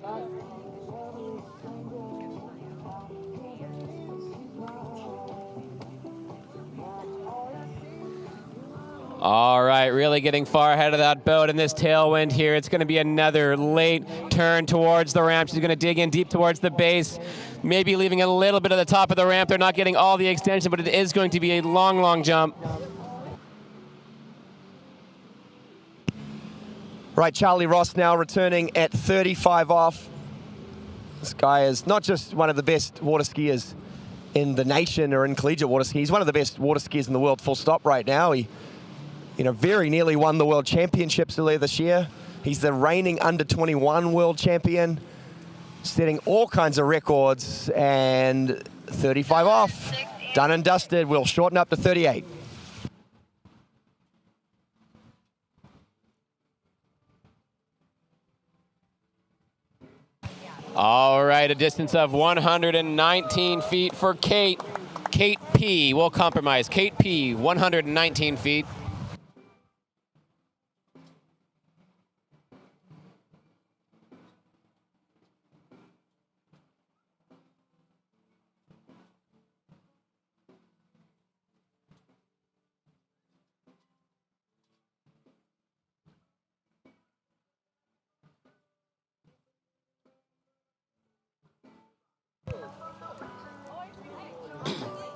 All right, really getting far ahead of that boat in this tailwind here. It's going to be another late turn towards the ramp. She's going to dig in deep towards the base, maybe leaving a little bit of the top of the ramp. They're not getting all the extension, but it is going to be a long jump. Right, Charlie Ross now returning at 35 off. This guy is not just one of the best water skiers in the nation or in collegiate water ski. He's one of the best water skiers in the world, full stop right now. He very nearly won the World Championships earlier this year. He's the reigning under-21 world champion, setting all kinds of records, and 35 off. Done and dusted. We'll shorten up to 38. All right, a distance of 119 feet for Kate. Kate P. will compromise. Kate P, 119 feet.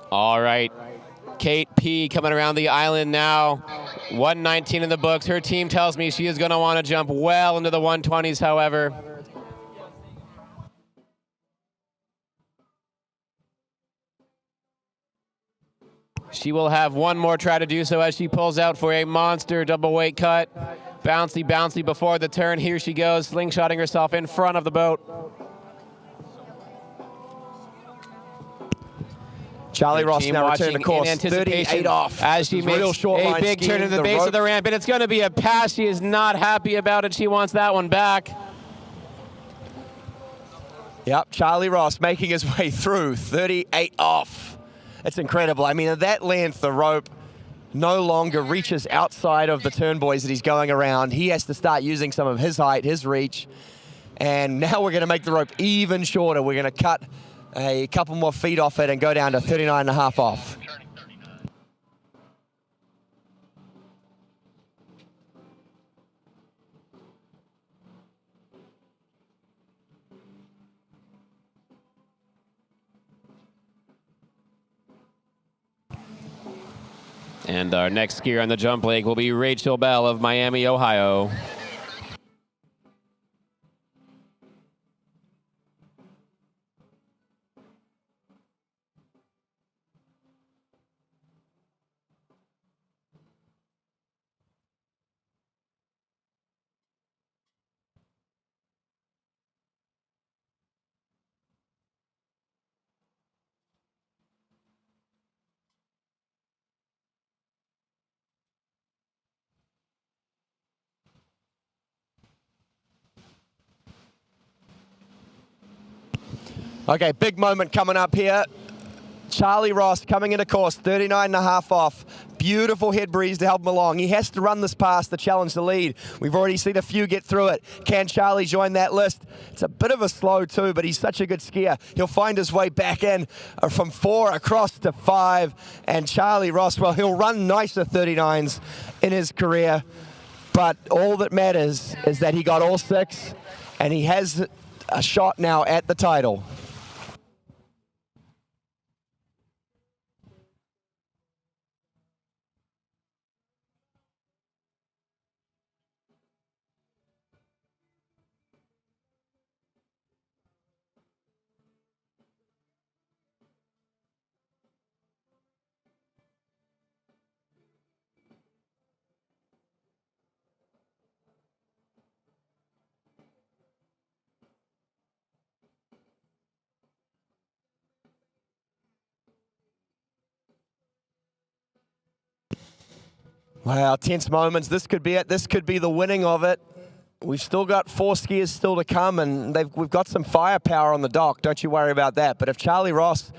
All right, Kate P coming around the island now. 119 in the books. Her team tells me she is going to want to jump well into the 120s, however. She will have one more try to do so as she pulls out for a monster double weight cut. Bouncy before the turn. Here she goes, slingshotting herself in front of the boat. Charlie Ross now returning to course, 38 off. As she makes a big turn to the base of the ramp, and it's going to be a pass. She is not happy about it. She wants that one back. Yep, Charlie Ross making his way through, 38 off. It's incredible. I mean, at that length, the rope no longer reaches outside of the turn buoys that he's going around. He has to start using some of his height, his reach, And now we're going to make the rope even shorter. We're going to cut a couple more feet off it and go down to 39.5 off. And our next skier on the jump leg will be Rachel Bell of Miami, Ohio. Okay, big moment coming up here. Charlie Ross coming into course, 39.5 off. Beautiful head breeze to help him along. He has to run this past the challenge to lead. We've already seen a few get through it. Can Charlie join that list? It's a bit of a slow too, but he's such a good skier. He'll find his way back in from 4 across to 5. And Charlie Ross, well, he'll run nicer 39s in his career. But all that matters is that he got all 6, and he has a shot now at the title. Wow, tense moments. This could be it. This could be the winning of it. We've still got 4 skiers still to come, and we've got some firepower on the dock. Don't you worry about that. But if Charlie Ross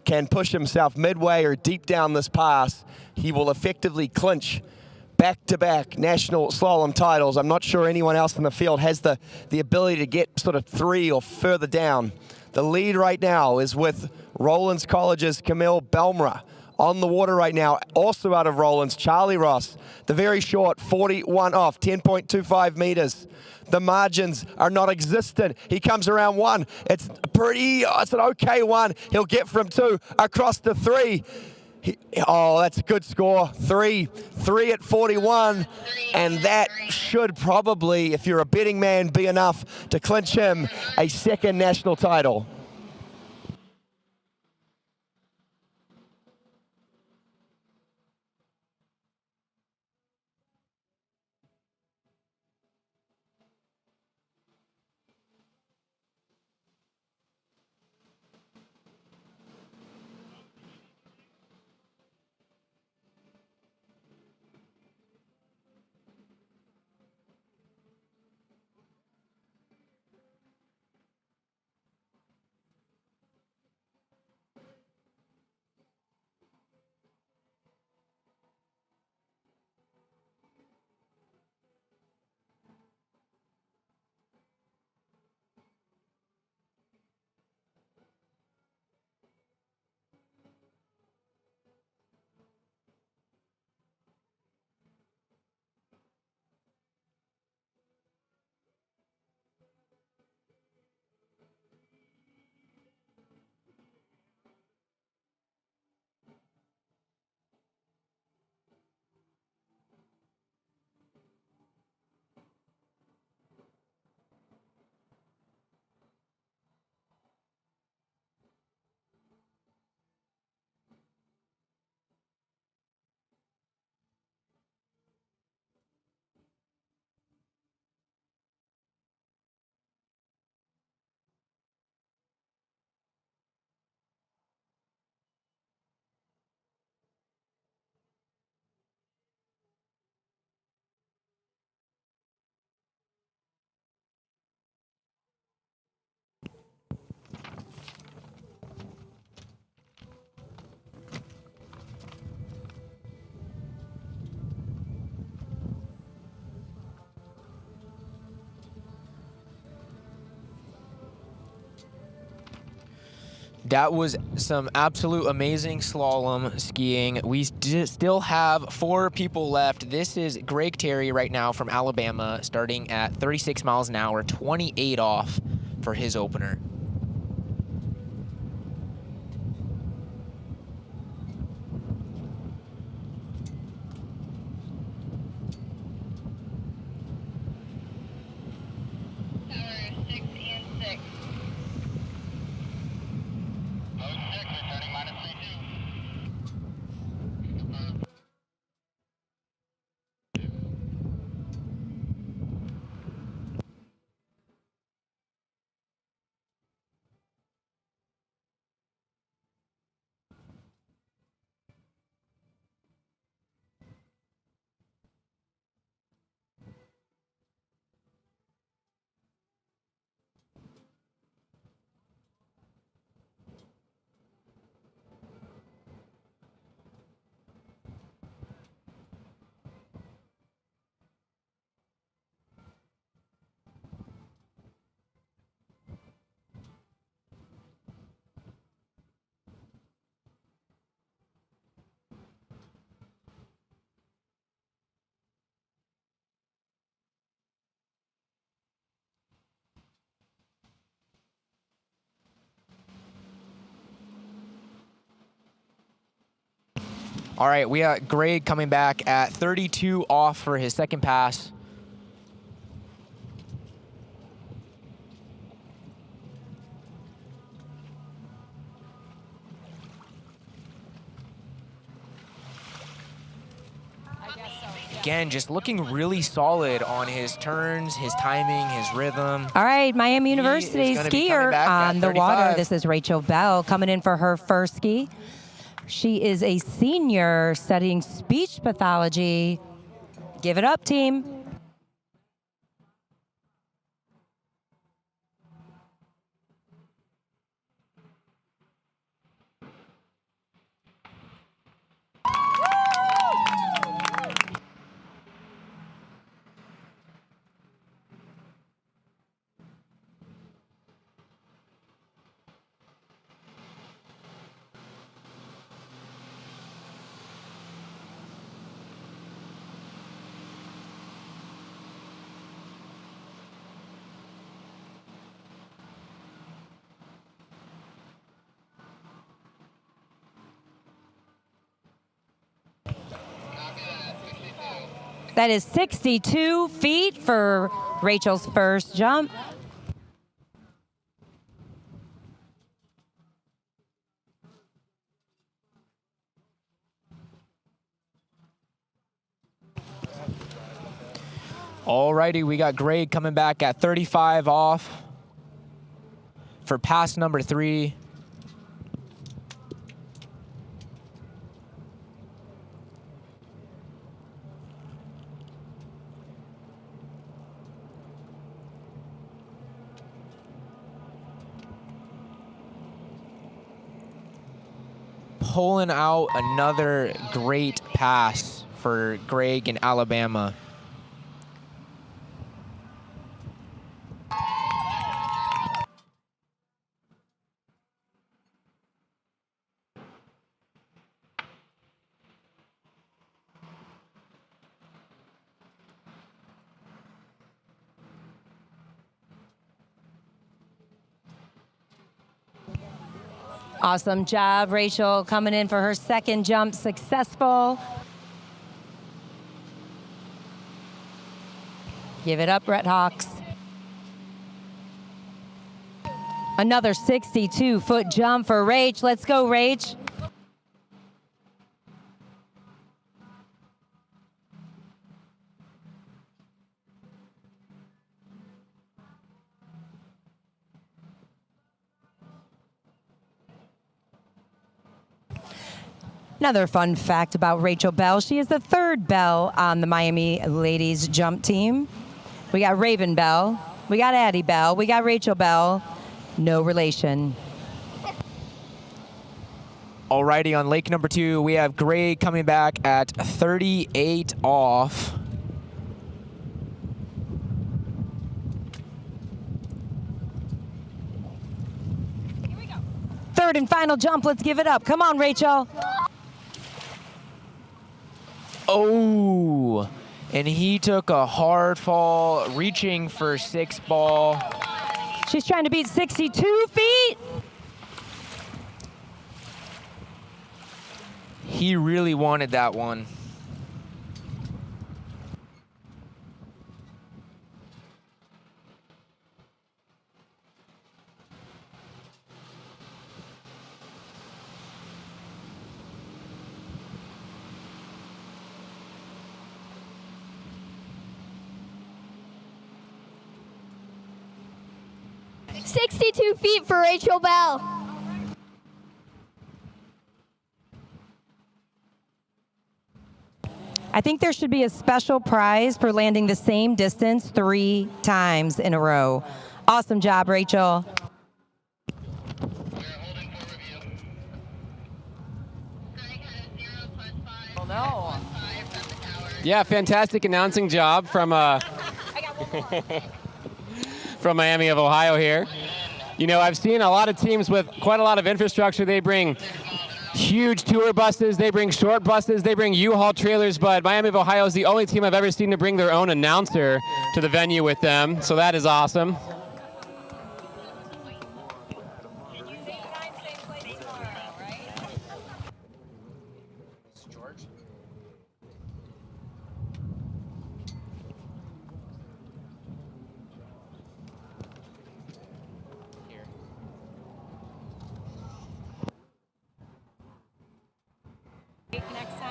can push himself midway or deep down this pass, he will effectively clinch back-to-back national slalom titles. I'm not sure anyone else in the field has the ability to get sort of 3 or further down. The lead right now is with Rollins College's Camille Belmra. On the water right now, also out of Rollins, Charlie Ross, the very short 41 off, 10.25 meters. The margins are not existent. He comes around 1. It's an okay 1. He'll get from 2 across to 3. That's a good score. 3 at 41, and that should probably, if you're a betting man, be enough to clinch him a 2nd national title. That was some absolute amazing slalom skiing. We still have 4 people left. This is Greg Terry right now from Alabama, starting at 36 miles an hour, 28 off for his opener. All right, we got Greg coming back at 32 off for his second pass. Again, just looking really solid on his turns, his timing, his rhythm. All right, Miami University skier on the water. This is Rachel Bell coming in for her first ski. She is a senior studying speech pathology. Give it up, team. That is 62 feet for Rachel's first jump. Alrighty, we got Greg coming back at 35 off for pass number 3. Pulling out another great pass for Greg in Alabama. Awesome job, Rachel, coming in for her second jump, successful. Give it up, Red Hawks. Another 62-foot jump for Rach. Let's go, Rach. Another fun fact about Rachel Bell, she is the third Bell on the Miami ladies jump team. We got Raven Bell, we got Addie Bell, we got Rachel Bell, no relation. Alrighty, on lake number 2, we have Greg coming back at 38 off. third and final jump. Let's give it up. Come on, Rachel. Oh, and he took a hard fall, reaching for 6 ball. She's trying to beat 62 feet. He really wanted that one. "62 feet for Rachel Bell." I think there should be a special prize for landing the same distance 3 times in a row. Awesome job, Rachel. Oh no. Yeah, fantastic announcing job from from Miami of Ohio here. You know, I've seen a lot of teams with quite a lot of infrastructure. They bring huge tour buses, they bring short buses, they bring U-Haul trailers, but Miami of Ohio is the only team I've ever seen to bring their own announcer to the venue with them, so that is awesome.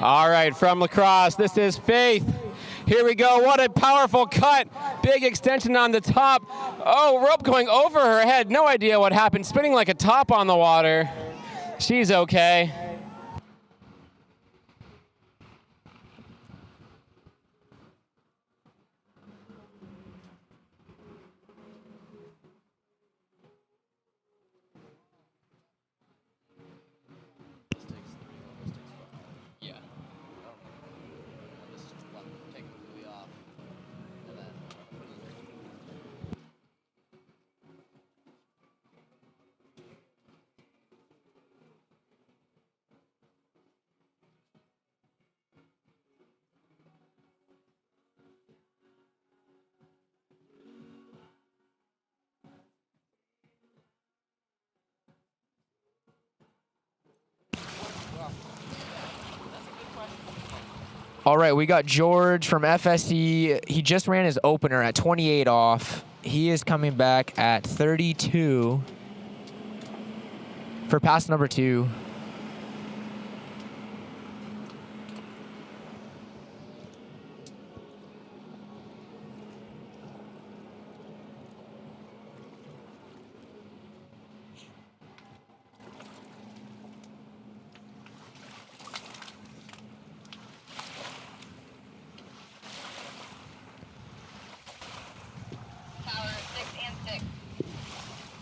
All right, from lacrosse, this is Faith. Here we go. What a powerful cut. Big extension on the top. Oh, rope going over her head. No idea what happened. Spinning like a top on the water. She's okay. All right, we got George from FSE. He just ran his opener at 28 off. He is coming back at 32 for pass number 2.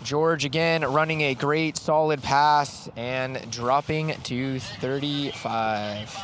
George again running a great solid pass and dropping to 35.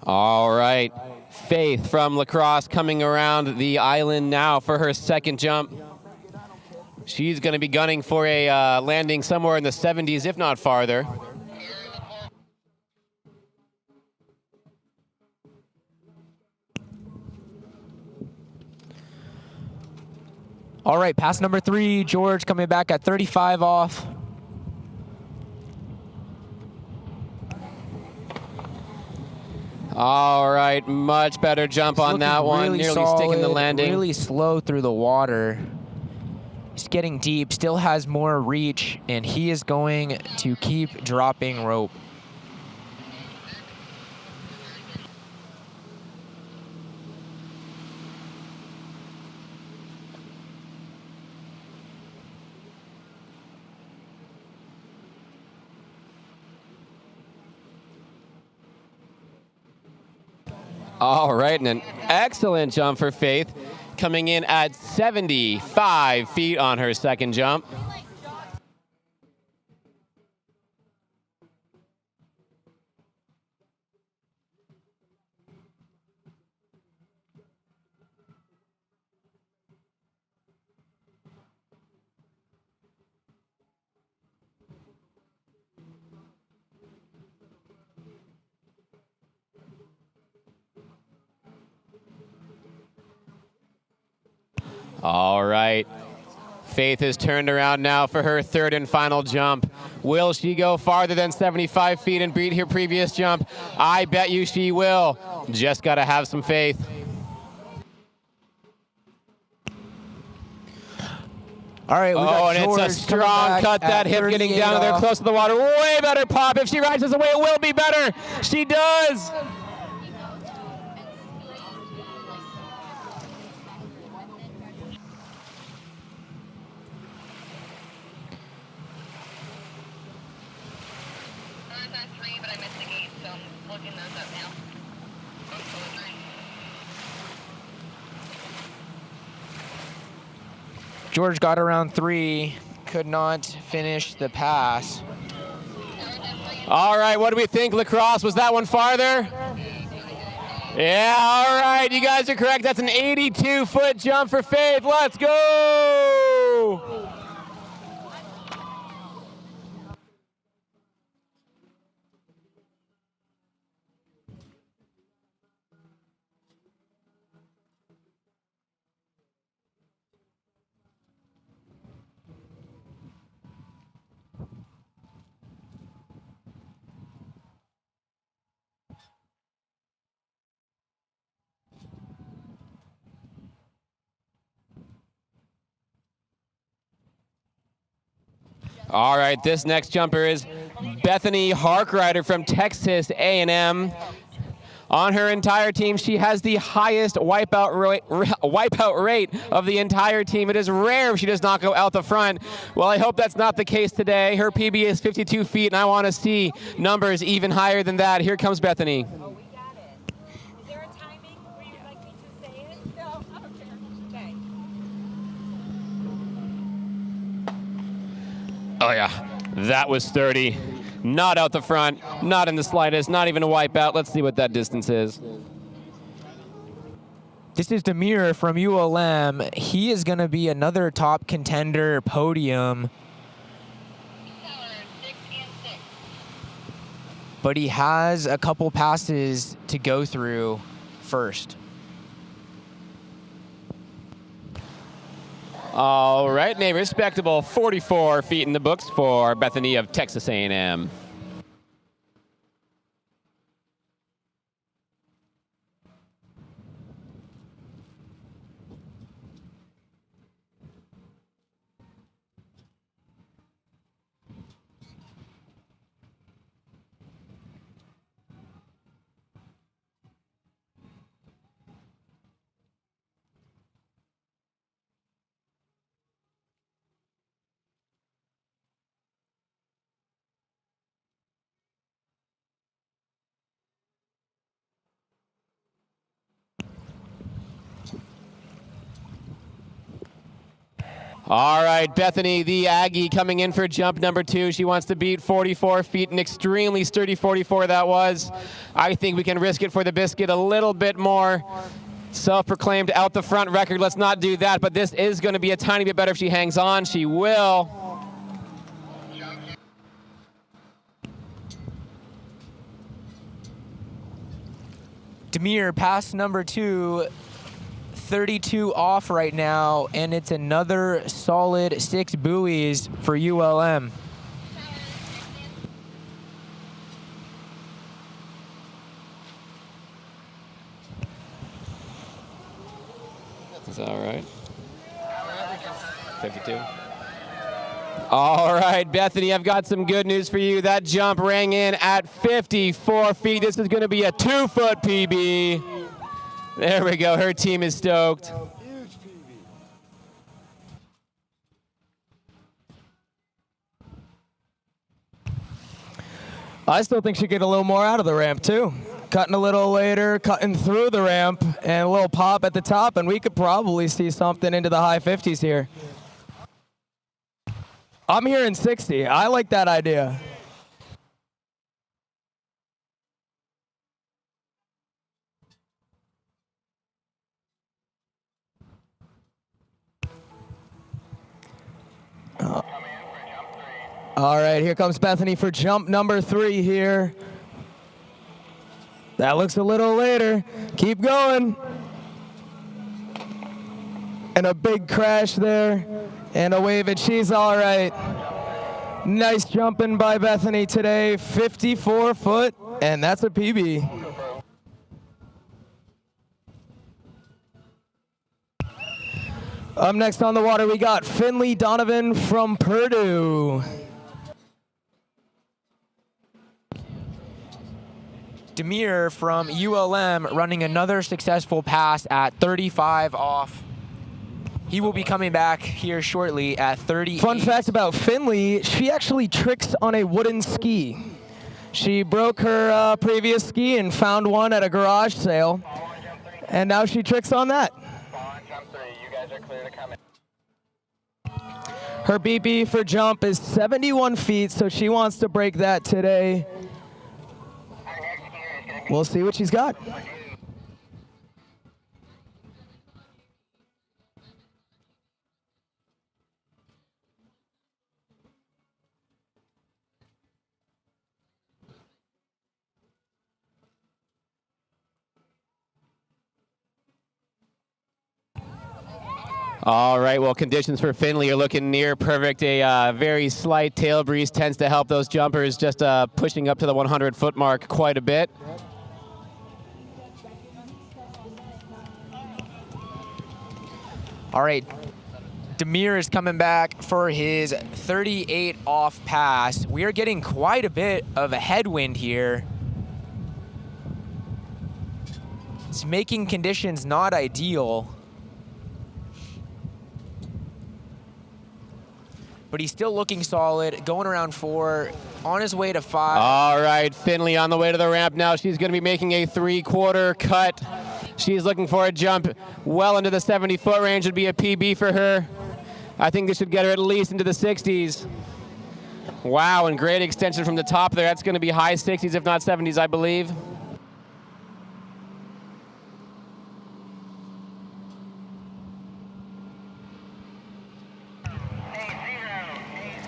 All right, Faith from lacrosse coming around the island now for her second jump. She's going to be gunning for a landing somewhere in the 70s, if not farther. All right, pass number 3, George coming back at 35 off. All right, much better jump on that one, really nearly solid, sticking the landing. Really slow through the water. He's getting deep, still has more reach, and he is going to keep dropping rope. All right, and an excellent jump for Faith, coming in at 75 feet on her second jump. All right. Faith has turned around now for her third and final jump. Will she go farther than 75 feet and beat her previous jump? I bet you she will. Just got to have some faith. All right, we got and George it's a strong cut. That hip getting down there close to the water. Way better pop. If she rises away, it will be better. She does. George got around 3, could not finish the pass. All right, what do we think, Lacrosse? Was that one farther? Yeah, all right, you guys are correct. That's an 82-foot jump for Faith. Let's go! All right, this next jumper is Bethany Harkrider from Texas A&M. On her entire team, she has the highest wipeout rate of the entire team. It is rare if she does not go out the front. Well, I hope that's not the case today. Her PB is 52 feet, and I want to see numbers even higher than that. Here comes Bethany. Oh yeah, that was 30. Not out the front, not in the slightest, not even a wipeout. Let's see what that distance is. This is Demir from ULM. He is going to be another top contender podium. But he has a couple passes to go through first. All right, a respectable 44 feet in the books for Bethany of Texas A&M. All right, Bethany, the Aggie, coming in for jump number 2. She wants to beat 44 feet, an extremely sturdy 44 that was. I think we can risk it for the biscuit a little bit more. Self-proclaimed out the front record. Let's not do that, but this is going to be a tiny bit better if she hangs on. She will. Demir, pass number 2. 32 off right now, and it's another solid 6 buoys for ULM. Is that all right? 52. All right, Bethany, I've got some good news for you. That jump rang in at 54 feet. This is going to be a 2-foot PB. There we go. Her team is stoked. I still think she get a little more out of the ramp, too. Cutting a little later, cutting through the ramp, and a little pop at the top, and we could probably see something into the high 50s here. I'm hearing 60. I like that idea. All right, here comes Bethany for jump number 3 here. That looks a little later. Keep going. And a big crash there. And a wave, and she's all right. Nice jumping by Bethany today. 54 foot, and that's a PB. Up next on the water, we got Finley Donovan from Purdue. Demir from ULM running another successful pass at 35 off. He will be coming back here shortly at 38. Fun fact about Finley, she actually tricks on a wooden ski. She broke her previous ski and found one at a garage sale, and now she tricks on that. Her BP for jump is 71 feet, so she wants to break that today. We'll see what she's got. All right, well, conditions for Finley are looking near perfect. A very slight tail breeze tends to help those jumpers, just pushing up to the 100-foot mark quite a bit. All right, Demir is coming back for his 38 off pass. We are getting quite a bit of a headwind here. It's making conditions not ideal. But he's still looking solid, going around 4, on his way to 5. All right, Finley on the way to the ramp now. She's going to be making a 3/4 cut. She's looking for a jump well into the 70-foot range. Would be a PB for her. I think this should get her at least into the 60s. Wow, and great extension from the top there. That's going to be high 60s, if not 70s, I believe.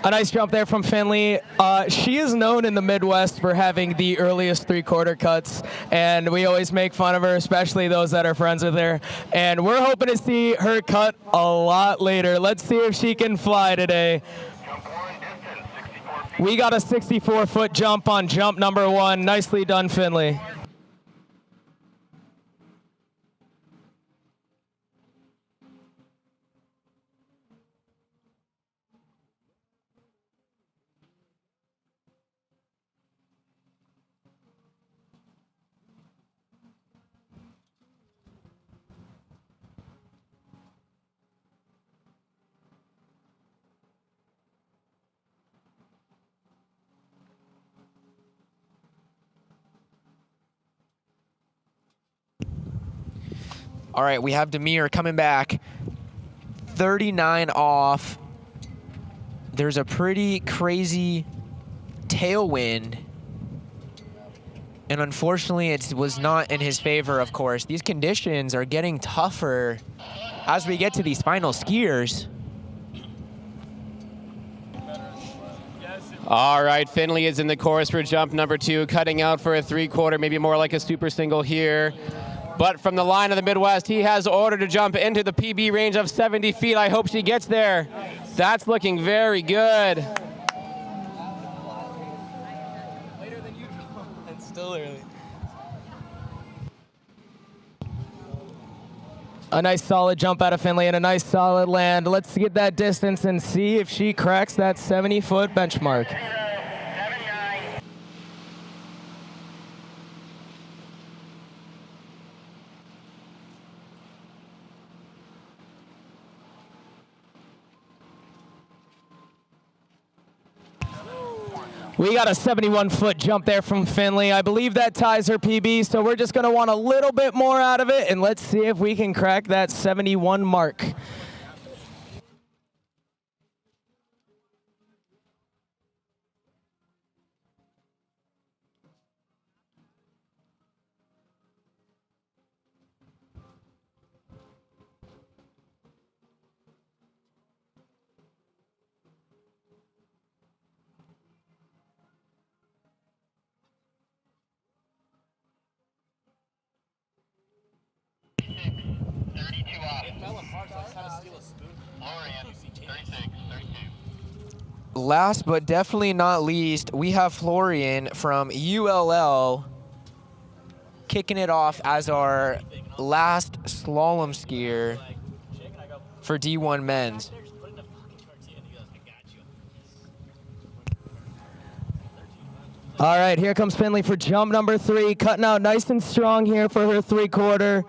A nice jump there from Finley. She is known in the Midwest for having the earliest 3/4 cuts, and we always make fun of her, especially those that are friends with her. And we're hoping to see her cut a lot later. Let's see if she can fly today. We got a 64-foot jump on jump number 1. Nicely done, Finley. All right, we have Demir coming back. 39 off. There's a pretty crazy tailwind. And unfortunately, it was not in his favor, of course. These conditions are getting tougher as we get to these final skiers. All right, Finley is in the course for jump number 2, cutting out for a 3/4, maybe more like a super single here. But from the line of the Midwest, he has ordered to jump into the PB range of 70 feet. I hope she gets there. That's looking very good. Later than usual. It's still early. A nice solid jump out of Finley and a nice solid land. Let's get that distance and see if she cracks that 70-foot benchmark. We got a 71-foot jump there from Finley. I believe that ties her PB, so we're just going to want a little bit more out of it, and let's see if we can crack that 71 mark. Last but definitely not least, we have Florian from ULL kicking it off as our last slalom skier for D1 men's. All right, here comes Finley for jump number 3, cutting out nice and strong here for her 3/4.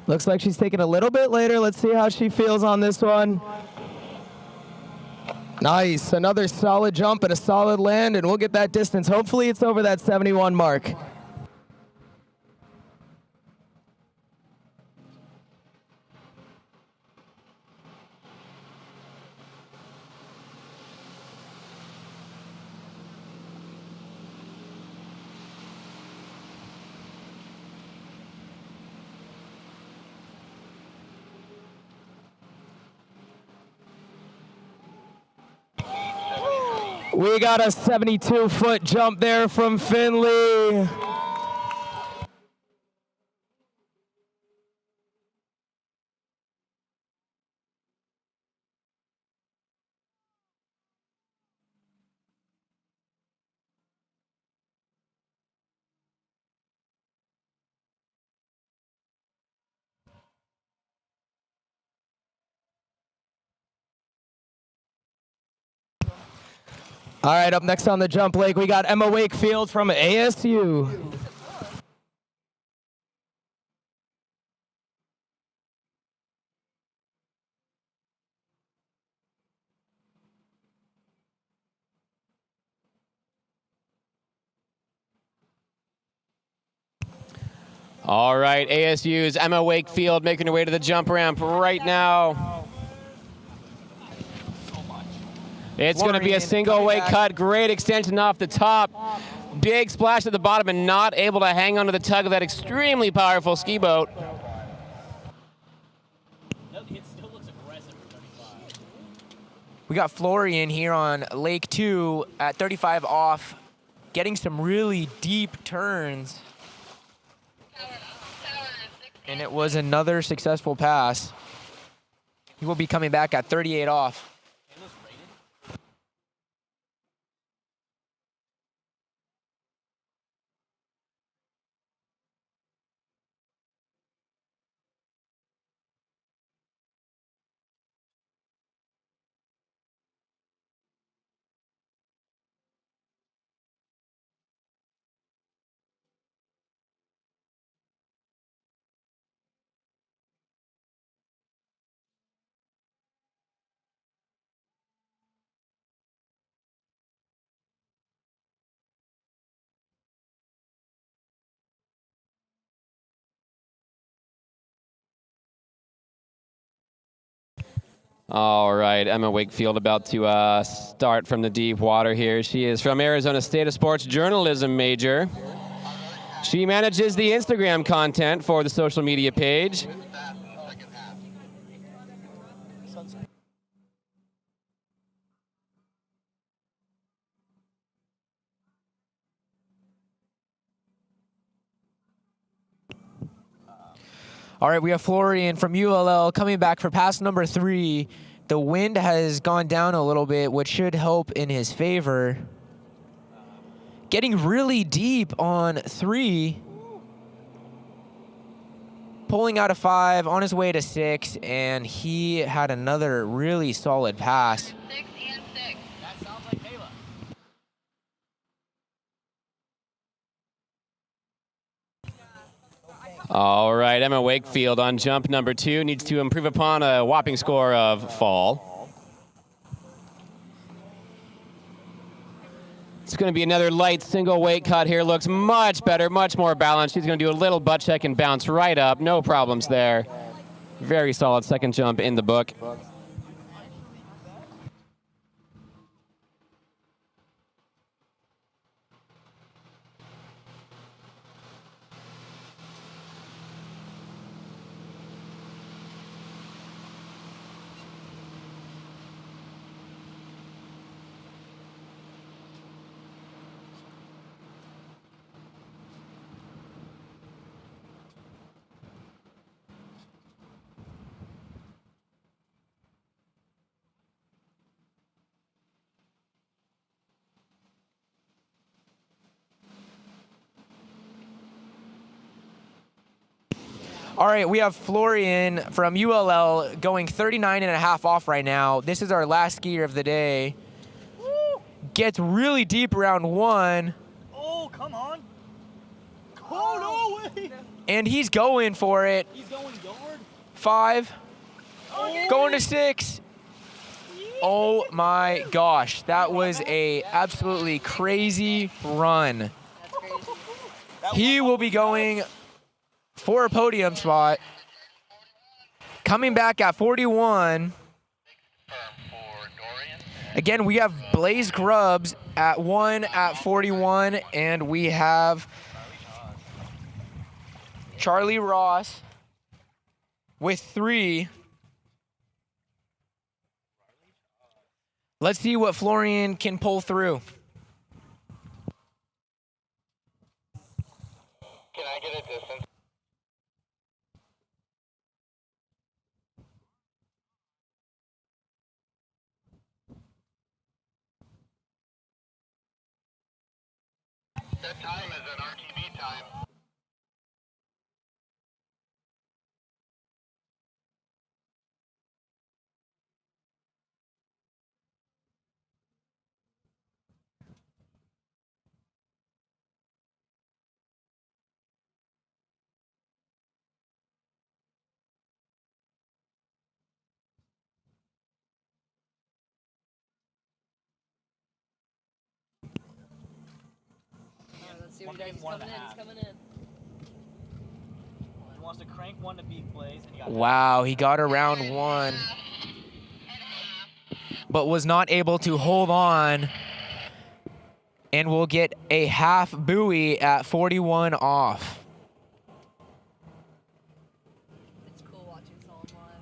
Looks like she's taking a little bit later. Let's see how she feels on this one. Nice, another solid jump and a solid land, and we'll get that distance. Hopefully it's over that 71 mark. We got a 72-foot jump there from Finley. All right, up next on the jump leg, we got Emma Wakefield from ASU. All right, ASU's Emma Wakefield making her way to the jump ramp right now. It's going to be a single weight cut, great extension off the top, big splash at the bottom, and not able to hang onto the tug of that extremely powerful ski boat. We got Florian here on Lake 2 at 35 off, getting some really deep turns. And it was another successful pass. He will be coming back at 38 off. All right, Emma Wakefield about to start from the deep water here. She is from Arizona State of Sports journalism major. She manages the Instagram content for the social media page. All right, we have Florian from ULL coming back for pass number 3. The wind has gone down a little bit, which should help in his favor. Getting really deep on 3. pulling out of 5, on his way to 6, and he had another really solid pass. 6 and 6. That sounds like Kayla. All right, Emma Wakefield on jump number 2 needs to improve upon a whopping score of fall. It's going to be another light single weight cut here. Looks much better, much more balanced. She's going to do a little butt check and bounce right up. No problems there. Very solid second jump in the book. All right, we have Florian from ULL going 39.5 off right now. This is our last skier of the day. Gets really deep around 1. Oh, come on. Oh, no way. And he's going for it. He's going yard. 5. Going to 6. Oh my gosh, that was a absolutely crazy run. He will be going for a podium spot. Coming back at 41. Again, we have Blaze Grubbs at 1 at 41, and we have Charlie Ross with 3. Let's see what Florian can pull through. Can I get a distance? That time is an RTV time. Let's see what he does. He's coming in. He's coming in. He wants to crank one to beat Blaze. And he got Wow, he got around 1, but was not able to hold on, and will get a half buoy at 41 off. It's cool watching Slalom live.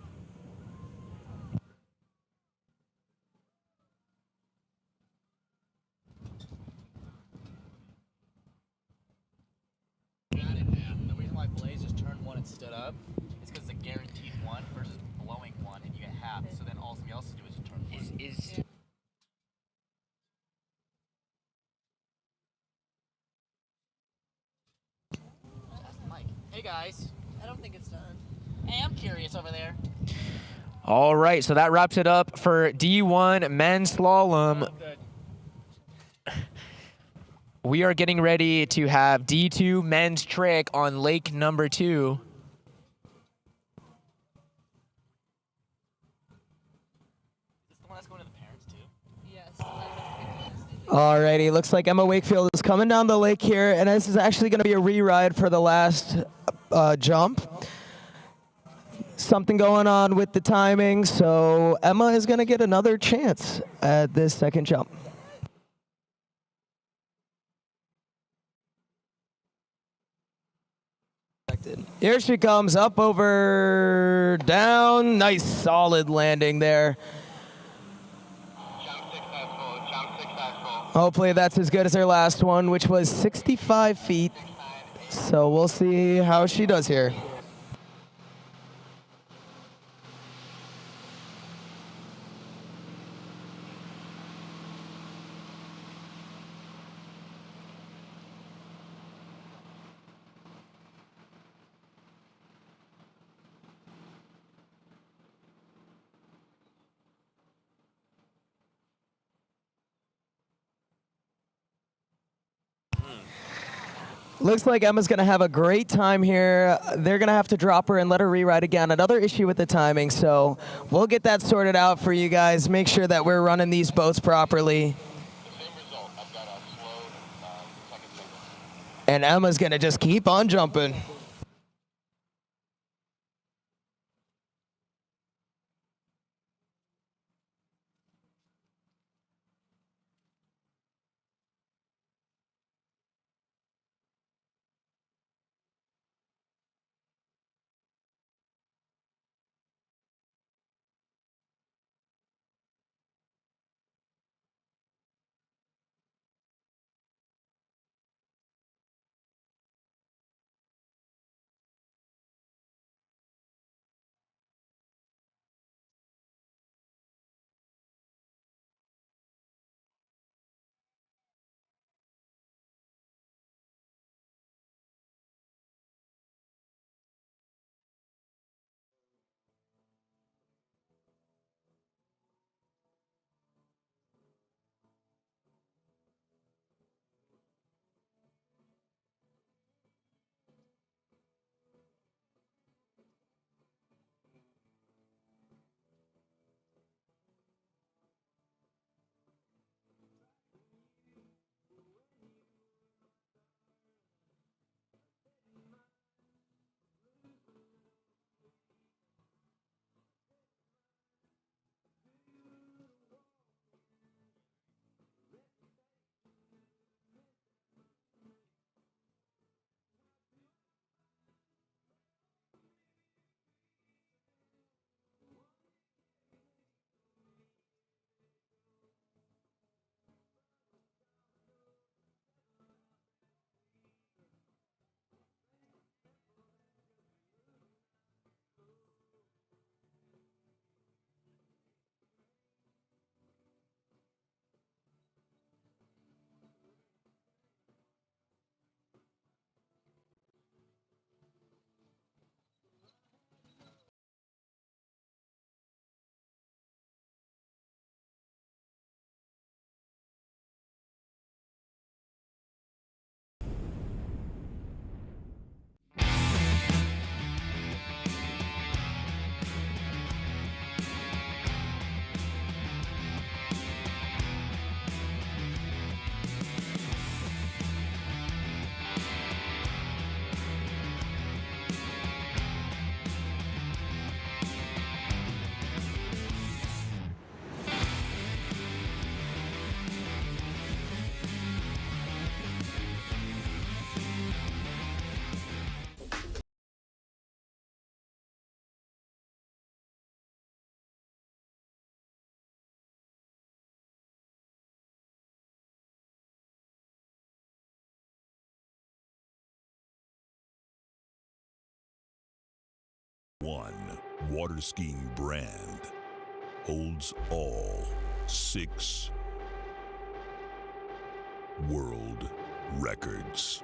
The reason why Blaze just turned 1 and stood up is because it's a guaranteed 1 versus blowing 1 and you get half. So then all somebody else to do is just turn 1. Mike. Hey guys. I don't think it's done. Hey, I'm curious over there. All right, so that wraps it up for D1 men's slalom. We are getting ready to have D2 men's trick on lake number 2. Alrighty, looks like Emma Wakefield is coming down the lake here, and this is actually going to be a re-ride for the last jump. Something going on with the timing, so Emma is going to get another chance at this second jump. Here she comes, up, over, down. Nice, solid landing there. Hopefully that's as good as her last one, which was 65 feet. So we'll see how she does here. Looks like Emma's going to have a great time here. They're going to have to drop her and let her rewrite again. Another issue with the timing, so we'll get that sorted out for you guys. Make sure that we're running these boats properly. And Emma's going to just keep on jumping. One water skiing brand holds all 6 world records.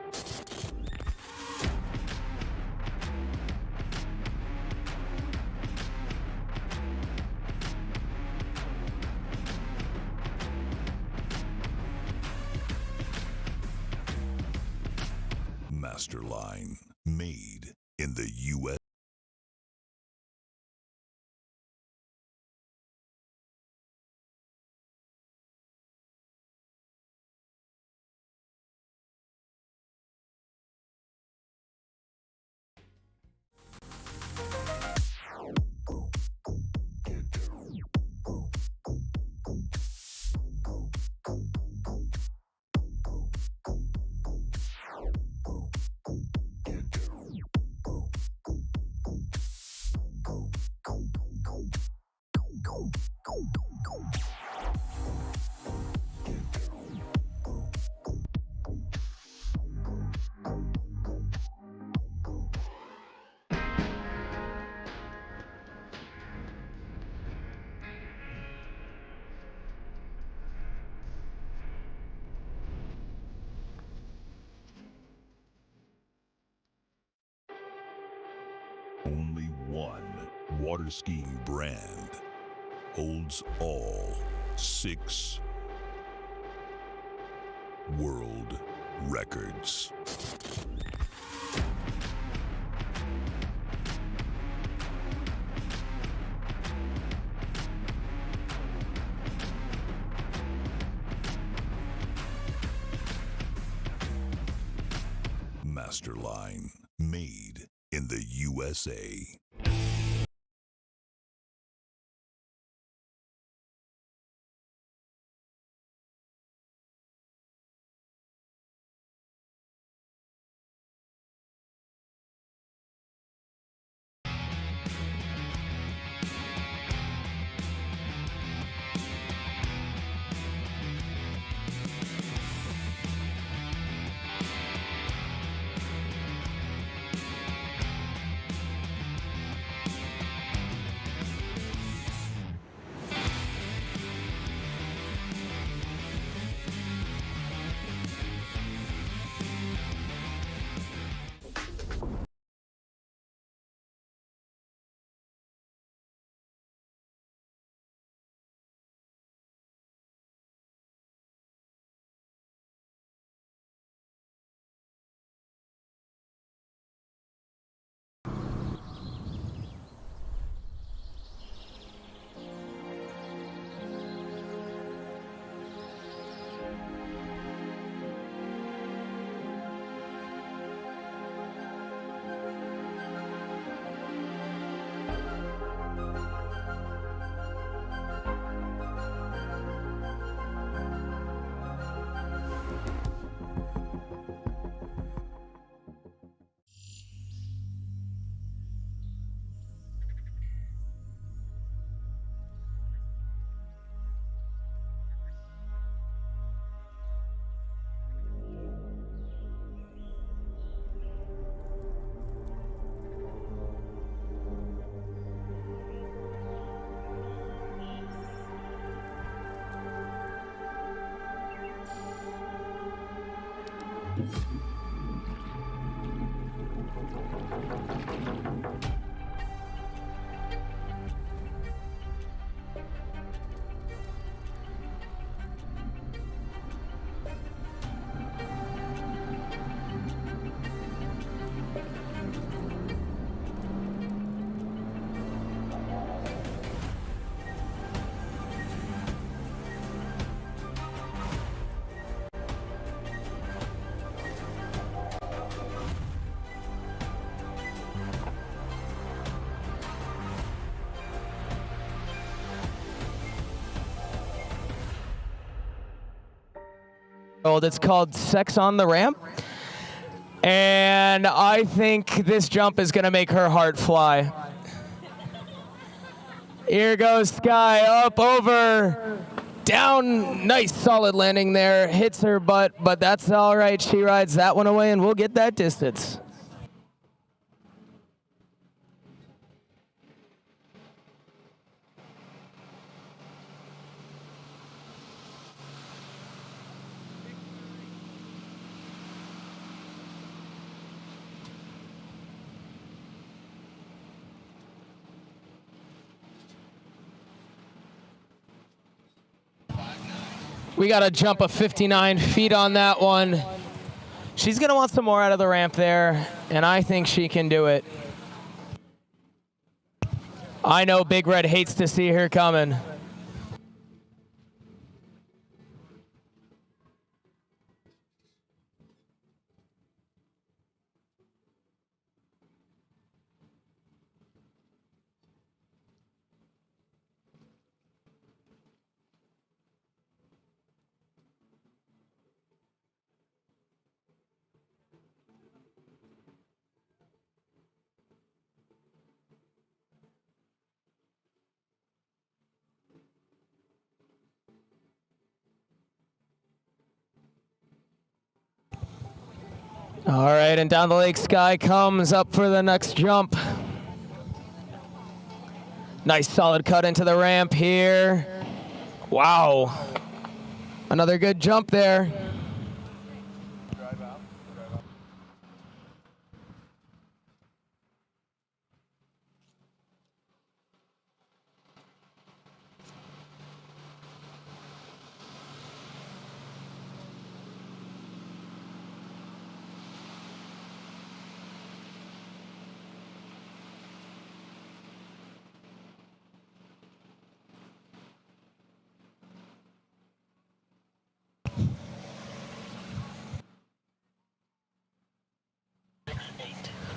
Masterline, made in the U.S. Only one water skiing brand holds all 6 world records. Masterline, made in the USA. It's called Sex on the Ramp. And I think this jump is going to make her heart fly. Here goes Sky, up, over, down. Nice solid landing there. Hits her butt, but that's all right. She rides that one away, and we'll get that distance. We got a jump of 59 feet on that one. She's going to want some more out of the ramp there, and I think she can do it. I know Big Red hates to see her coming. All right, and down the lake, Sky comes up for the next jump. Nice solid cut into the ramp here. Wow. Another good jump there.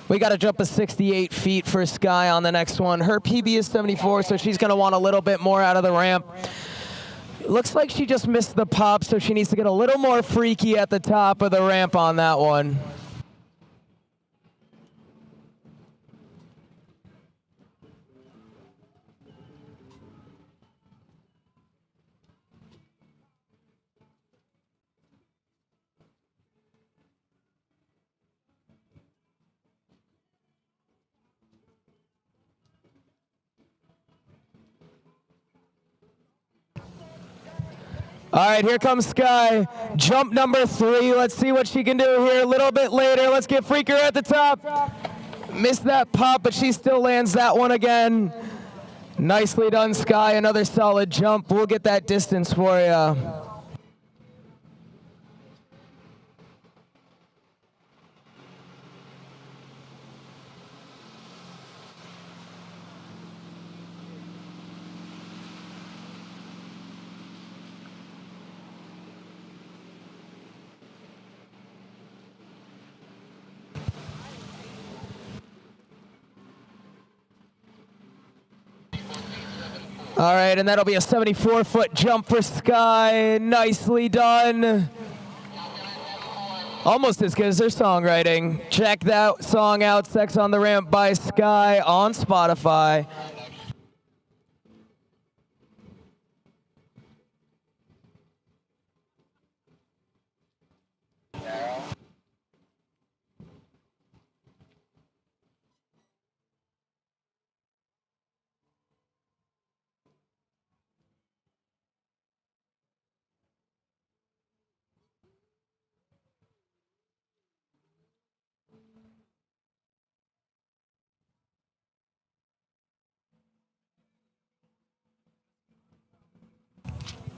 We got to jump a 68 feet for Sky on the next one. Her PB is 74, so she's going to want a little bit more out of the ramp. Looks like she just missed the pop, so she needs to get a little more freaky at the top of the ramp on that one. All right, here comes Sky. Jump number 3. Let's see what she can do here a little bit later. Let's get Freaker at the top. Missed that pop, but she still lands that one again. Nicely done, Sky. Another solid jump. We'll get that distance for you. All right, and that'll be a 74-foot jump for Sky. Nicely done. Almost as good as their songwriting. Check that song out, Sex on the Ramp by Sky on Spotify.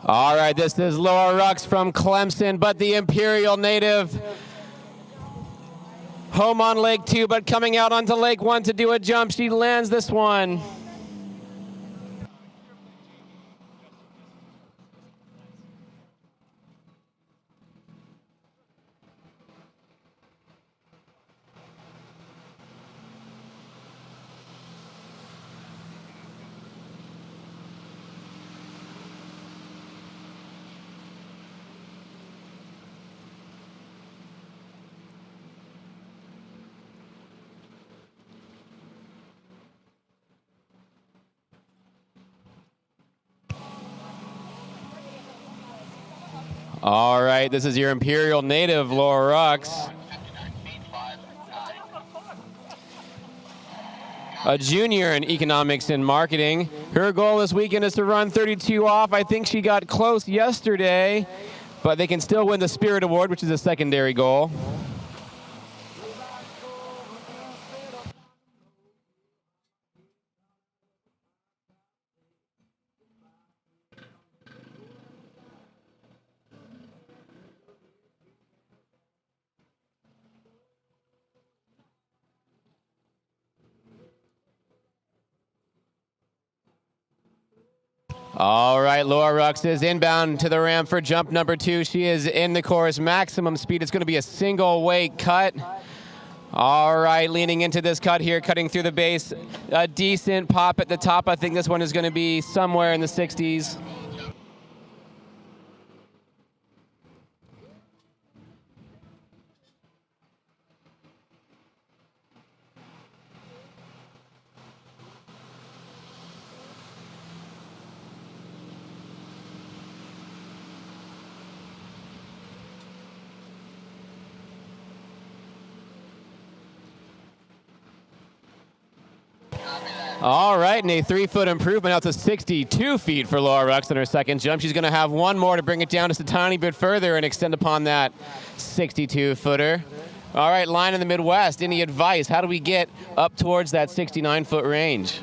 All right, this is Laura Rux from Clemson, but the Imperial native. Home on Lake 2, but coming out onto Lake 1 to do a jump. She lands this one. All right, this is your Imperial native, Laura Rux. A junior in economics and marketing. Her goal this weekend is to run 32 off. I think she got close yesterday, but they can still win the Spirit Award, which is a secondary goal. All right, Laura Rux is inbound to the ramp for jump number 2. She is in the course, maximum speed. It's going to be a single weight cut. All right, leaning into this cut here, cutting through the base. A decent pop at the top. I think this one is going to be somewhere in the 60s. All right, and a 3-foot improvement out to 62 feet for Laura Rux in her second jump. She's going to have one more to bring it down just a tiny bit further and extend upon that 62-footer. All right, line in the Midwest, any advice? How do we get up towards that 69-foot range?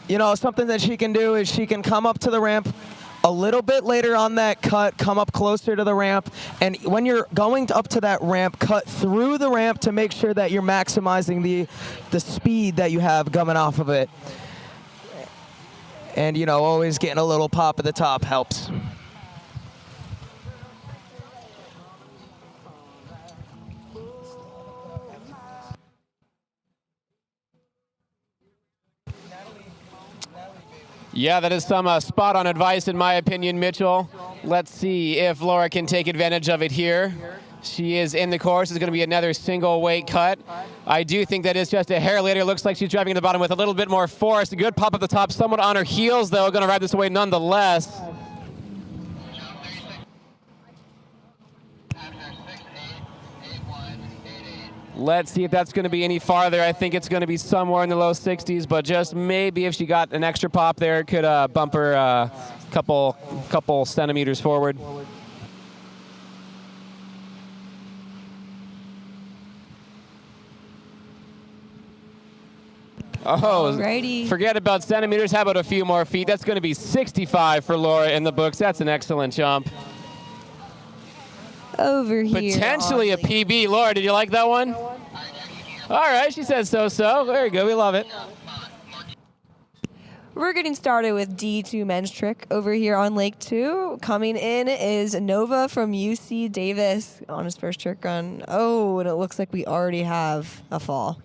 You know, something that she can do is she can come up to the ramp a little bit later on that cut, come up closer to the ramp, and when you're going up to that ramp, cut through the ramp to make sure that you're maximizing the speed that you have coming off of it. And, you know, always getting a little pop at the top helps. Yeah, that is some spot-on advice in my opinion, Mitchell. Let's see if Laura can take advantage of it here. She is in the course. It's going to be another single weight cut. I do think that is just a hair later. Looks like she's driving to the bottom with a little bit more force. A good pop at the top, somewhat on her heels, though. Going to ride this away nonetheless. Let's see if that's going to be any farther. I think it's going to be somewhere in the low 60s, but just maybe if she got an extra pop there, it could bump her a couple centimeters forward. Oh, alrighty. Forget about centimeters. How about a few more feet? That's going to be 65 for Laura in the books. That's an excellent jump. Over here. Potentially a PB. Laura, did you like that one? All right, she says so-so. There you go. We love it. We're getting started with D2 men's trick over here on Lake 2. Coming in is Nova from UC Davis on his first trick run. Oh, and it looks like we already have a fall.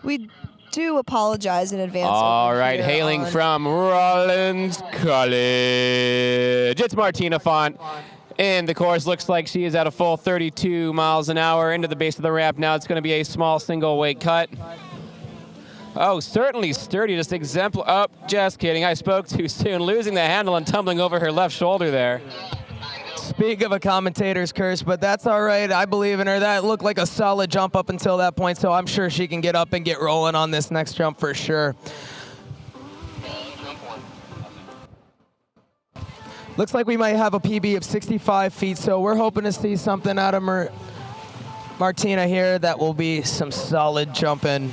We do apologize in advance. All right, hailing from Rollins College, it's Martina Font. And the course looks like she is at a full 32 miles an hour into the base of the ramp. Now it's going to be a small single weight cut. Oh, certainly sturdy, just exemplary. Oh, just kidding. I spoke too soon. Losing the handle and tumbling over her left shoulder there. Speak of a commentator's curse, but that's all right. I believe in her. That looked like a solid jump up until that point, so I'm sure she can get up and get rolling on this next jump for sure. Looks like we might have a PB of 65 feet, so we're hoping to see something out of Martina here that will be some solid jumping.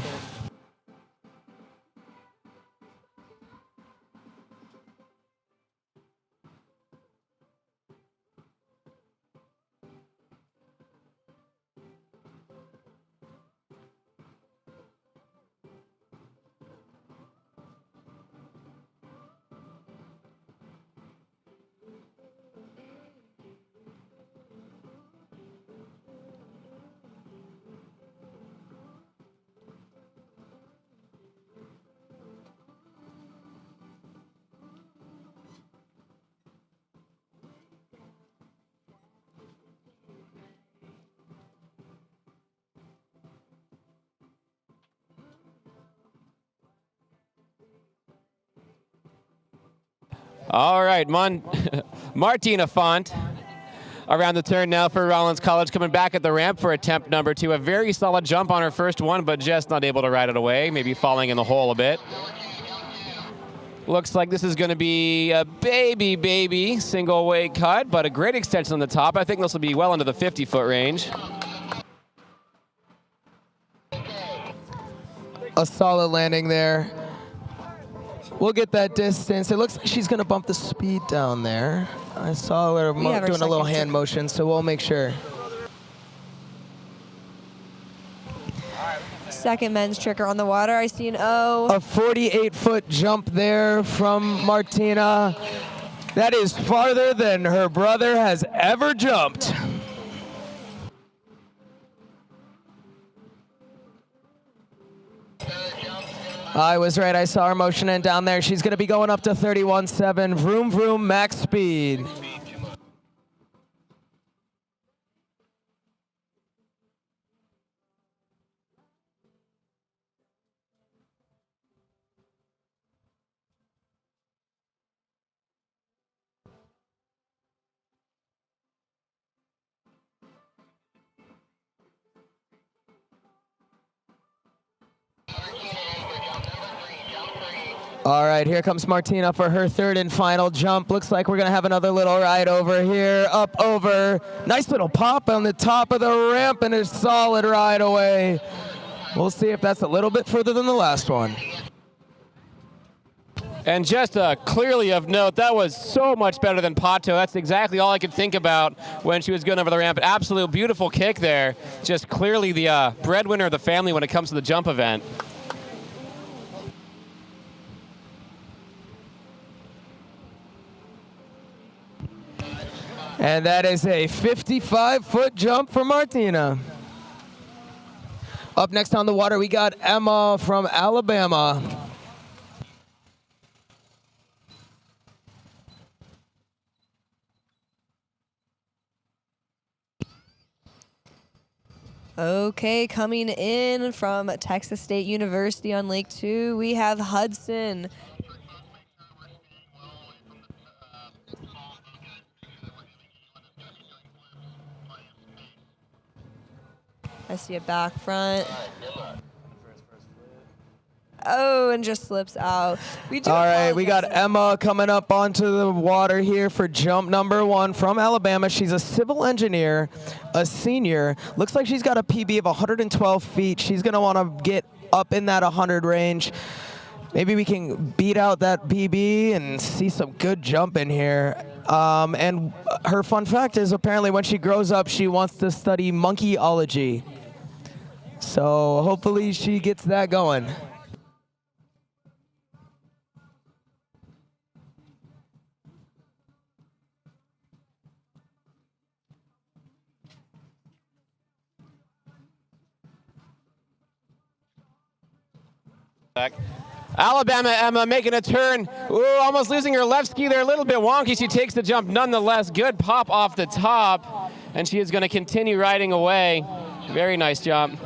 All right, Martina Font around the turn now for Rollins College, coming back at the ramp for attempt number 2. A very solid jump on her first one, but just not able to ride it away, maybe falling in the hole a bit. Looks like this is going to be a baby single weight cut, but a great extension on the top. I think this will be well into the 50-foot range. A solid landing there. We'll get that distance. It looks like she's going to bump the speed down there. I saw her doing a little hand motion, so we'll make sure. Second men's tricker on the water. I see an O. A 48-foot jump there from Martina. That is farther than her brother has ever jumped. I was right. I saw her motioning down there. She's going to be going up to 31.7. Vroom, vroom, max speed. All right, here comes Martina for her third and final jump. Looks like we're going to have another little ride over here, up over. Nice little pop on the top of the ramp and a solid ride away. We'll see if that's a little bit further than the last one. And just clearly of note, that was so much better than Pato. That's exactly all I could think about when she was going over the ramp. Absolute beautiful kick there. Just clearly the breadwinner of the family when it comes to the jump event. And that is a 55-foot jump for Martina. Up next on the water, we got Emma from Alabama. Okay, coming in from Texas State University on Lake 2, we have Hudson. I see a back front. Oh, and just slips out. All right, we got Emma coming up onto the water here for jump number 1 from Alabama. She's a civil engineer, a senior. Looks like she's got a PB of 112 feet. She's going to want to get up in that 100 range. Maybe we can beat out that PB and see some good jumping here. And her fun fact is apparently when she grows up, she wants to study monkeyology. So hopefully she gets that going. Alabama Emma making a turn. Ooh, almost losing her left ski there. A little bit wonky. She takes the jump nonetheless. Good pop off the top. And she is going to continue riding away. Very nice jump.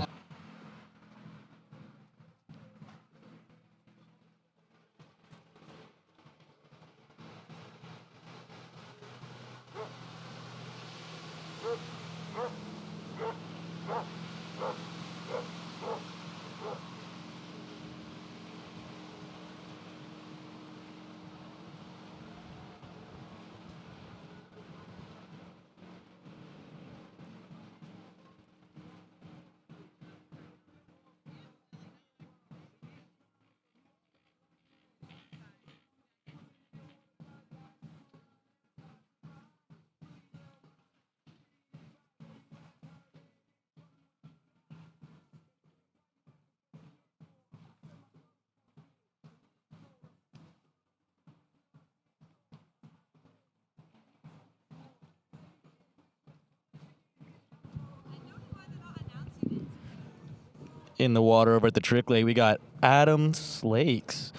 In the water over at the Trick Lake, we got Adam Slakes.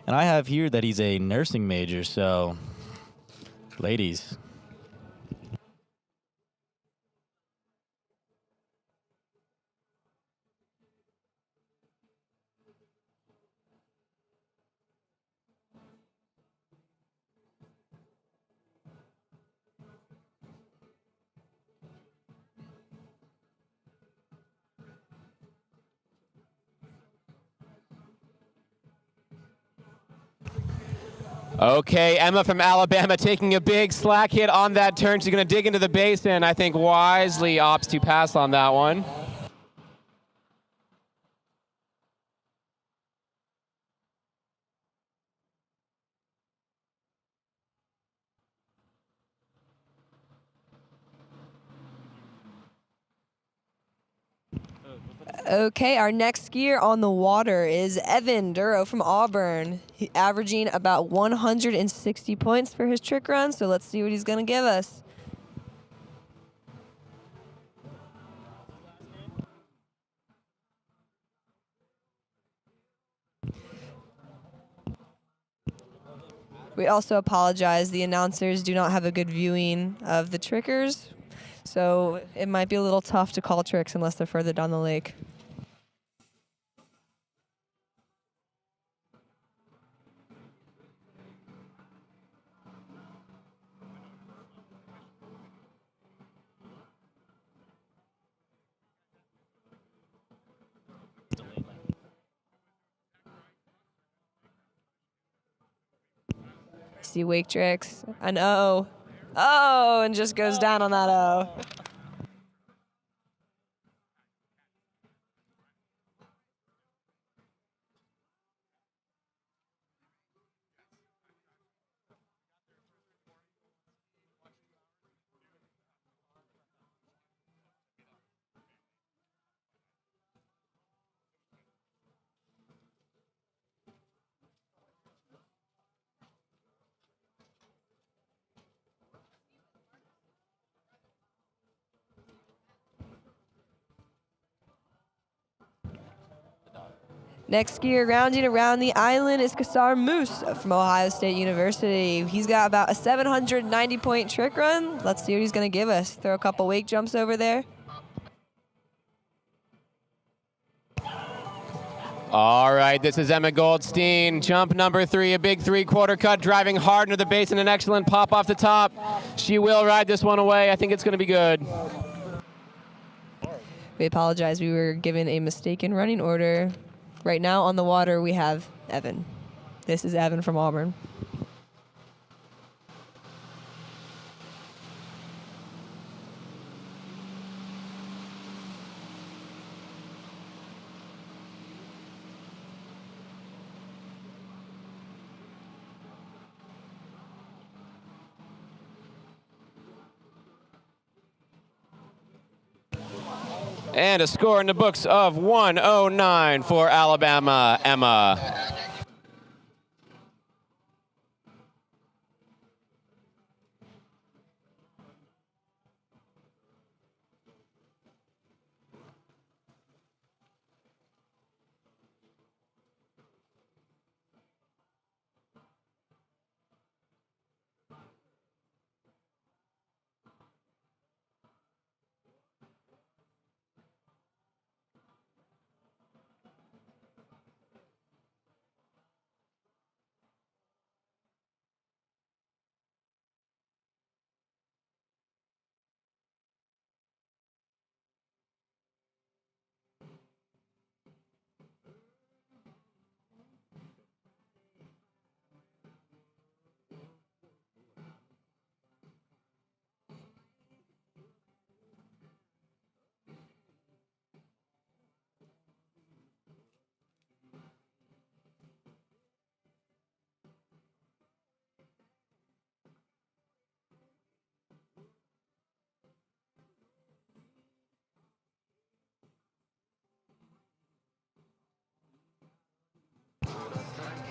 And I have here that he's a nursing major, so ladies. Okay, Emma from Alabama taking a big slack hit on that turn. She's going to dig into the basin. I think wisely opts to pass on that one. Okay, our next skier on the water is Evan Duro from Auburn. He's averaging about 160 points for his trick run, so let's see what he's going to give us. We also apologize. The announcers do not have a good viewing of the trickers, so it might be a little tough to call tricks unless they're further down the lake. See wake tricks, an O. Oh, and just goes down on that O. Next skier rounding around the island is Kassar Moose from Ohio State University. He's got about a 790-point trick run. Let's see what he's going to give us. Throw a couple wake jumps over there. All right, this is Emma Goldstein. Jump number 3, a big 3/4 cut, driving hard into the base and an excellent pop off the top. She will ride this one away. I think it's going to be good. We apologize. We were given a mistaken running order. Right now on the water, we have Evan. This is Evan from Auburn. And a score in the books of 109 for Alabama, Emma.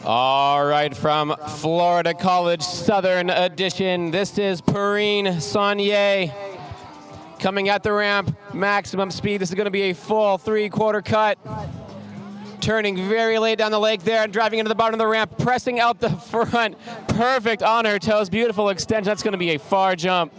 All right, from Florida College Southern Edition, this is Perrine Saunier coming at the ramp, maximum speed. This is going to be a full 3/4 cut. Turning very late down the lake there and driving into the bottom of the ramp, pressing out the front. Perfect on her toes, beautiful extension. That's going to be a far jump.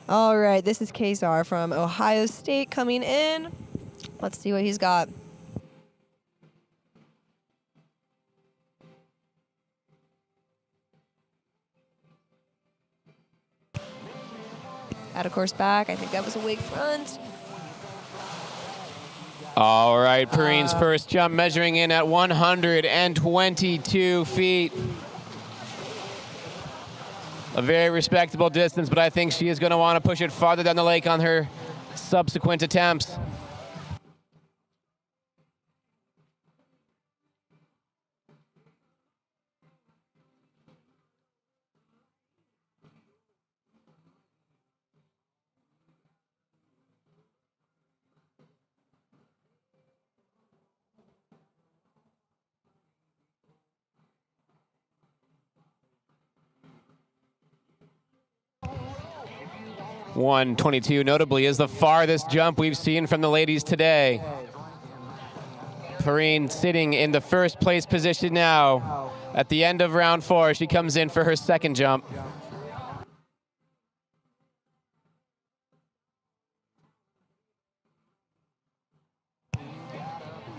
All right, this is Kazar from Ohio State coming in. Let's see what he's got. Out of course back. I think that was a wake front. All right, Perrine's first jump measuring in at 122 feet. A very respectable distance, but I think she is going to want to push it farther down the lake on her subsequent attempts. .122 notably is the farthest jump we've seen from the ladies today. Perrine sitting in the first place position now. At the end of round 4, she comes in for her second jump.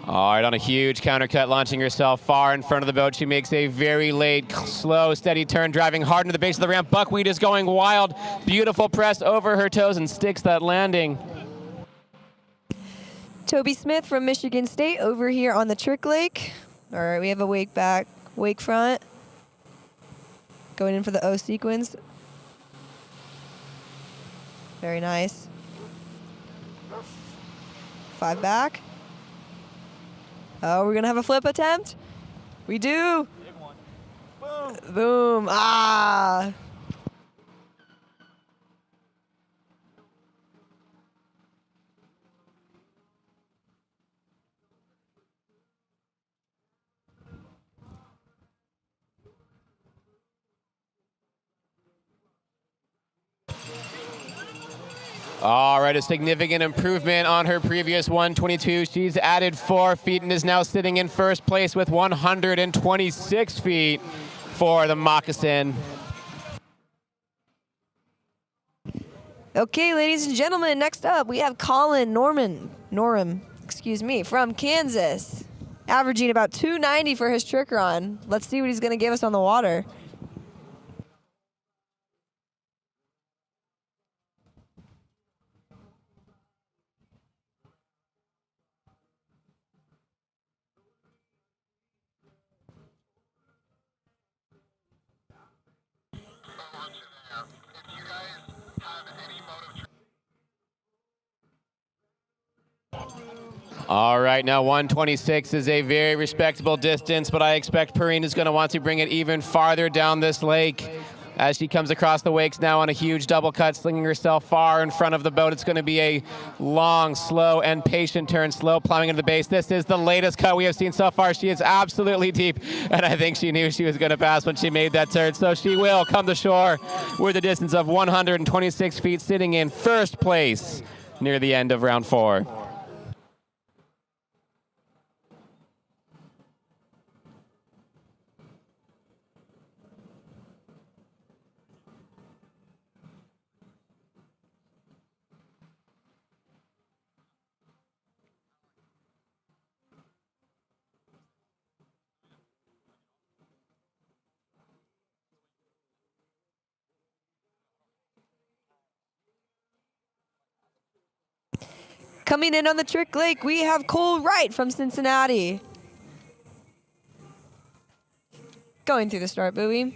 All right, on a huge countercut, launching herself far in front of the boat. She makes a very late, slow, steady turn, driving hard into the base of the ramp. Buckwheat is going wild. Beautiful press over her toes and sticks that landing. Toby Smith from Michigan State over here on the trick lake. All right, we have a wake back, wake front. Going in for the O sequence. Very nice. 5 back. Oh, we're going to have a flip attempt? We do. Big one. Boom. Boom. Ah. All right, a significant improvement on her previous 122. She's added 4 feet and is now sitting in first place with 126 feet for the moccasin. Okay, ladies and gentlemen, next up we have Colin Norum, from Kansas, averaging about 290 for his trick run. Let's see what he's going to give us on the water. All right, now 126 is a very respectable distance, but I expect Perrine is going to want to bring it even farther down this lake as she comes across the wakes now on a huge double cut, slinging herself far in front of the boat. It's going to be a long, slow, and patient turn, slow plowing into the base. This is the latest cut we have seen so far. She is absolutely deep, and I think she knew she was going to pass when she made that turn, so she will come to shore with a distance of 126 feet, sitting in first place near the end of round 4. Coming in on the trick lake, we have Cole Wright from Cincinnati. Going through the start buoy.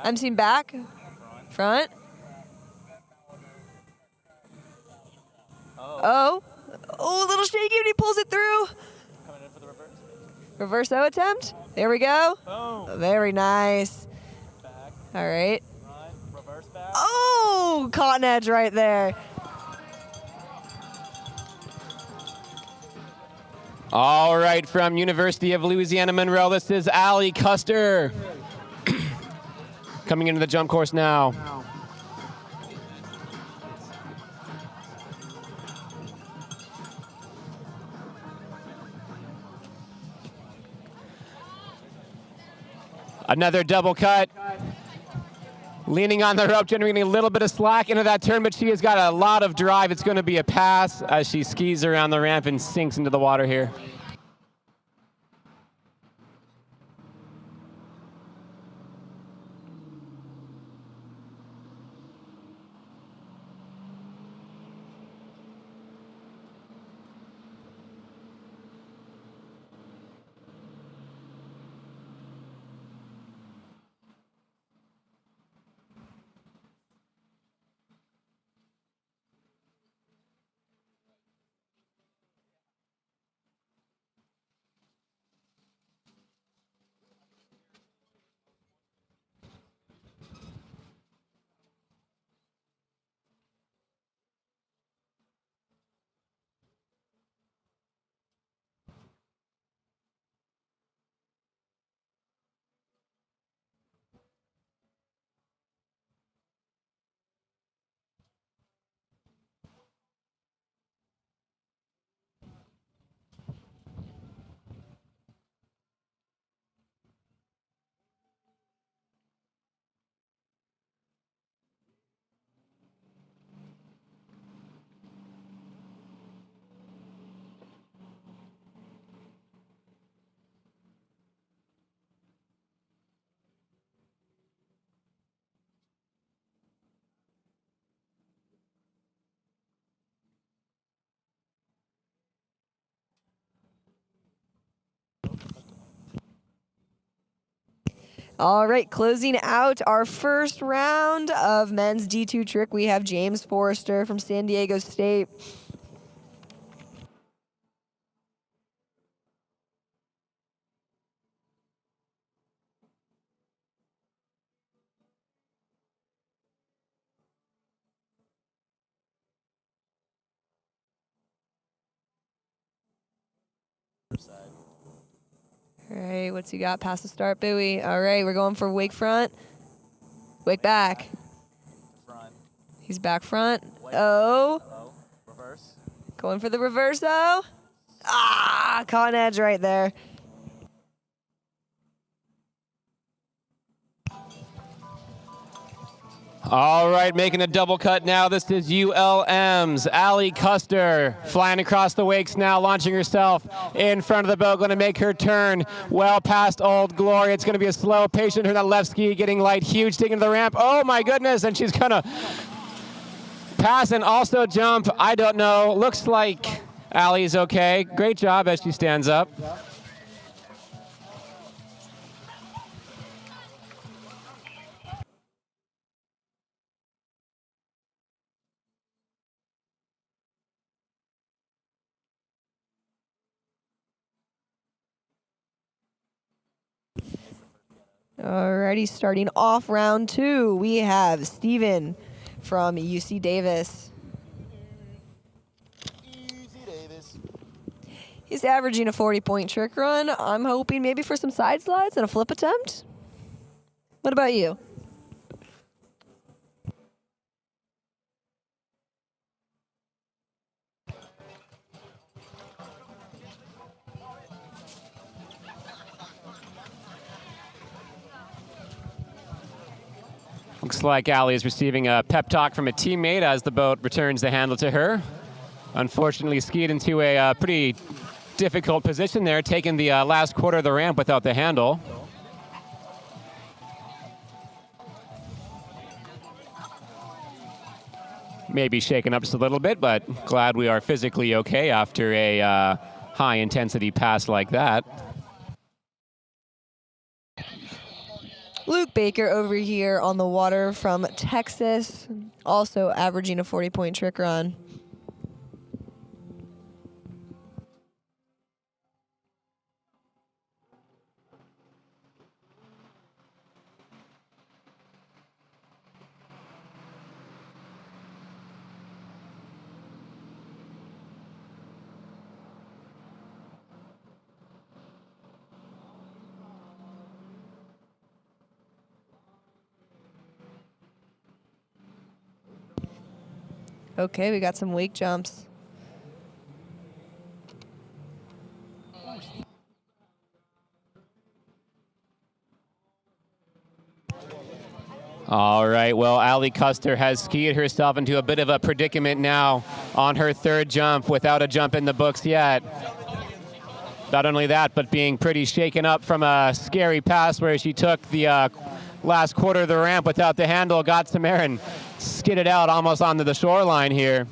I'm seeing back, front. Oh, a little shaky when he pulls it through. Reverse O attempt. There we go. Very nice. All right. Oh, cotton edge right there. All right, from University of Louisiana Monroe, this is Allie Custer. Coming into the jump course now. Another double cut. Leaning on the rope, generating a little bit of slack into that turn, but she has got a lot of drive. It's going to be a pass as she skis around the ramp and sinks into the water here. All right, closing out our first round of men's D2 trick, we have James Forrester from San Diego State. All right, what's he got past the start buoy? All right, we're going for wake front, wake back. He's back front. Oh. Reverse. Going for the reverso. Ah, caught an edge right there. All right, making a double cut now. This is ULM's Allie Custer flying across the wakes now, launching herself in front of the boat, going to make her turn well past Old Glory. It's going to be a slow, patient turn. That left ski getting light, huge taking to the ramp. Oh my goodness, and she's going to pass and also jump. I don't know. Looks like Allie's okay. Great job as she stands up. Alrighty, starting off round 2, we have Steven from UC Davis. He's averaging a 40-point trick run. I'm hoping maybe for some side slides and a flip attempt. What about you? Looks like Allie is receiving a pep talk from a teammate as the boat returns the handle to her. Unfortunately skied into a pretty difficult position there, taking the last quarter of the ramp without the handle. Maybe shaken up just a little bit, but glad we are physically okay after a high-intensity pass like that. Luke Baker over here on the water from Texas, also averaging a 40-point trick run. Okay, we got some wake jumps. All right, well, Allie Custer has skied herself into a bit of a predicament now on her third jump without a jump in the books yet. Not only that, but being pretty shaken up from a scary pass where she took the last quarter of the ramp without the handle, got some air and skidded out almost onto the shoreline here.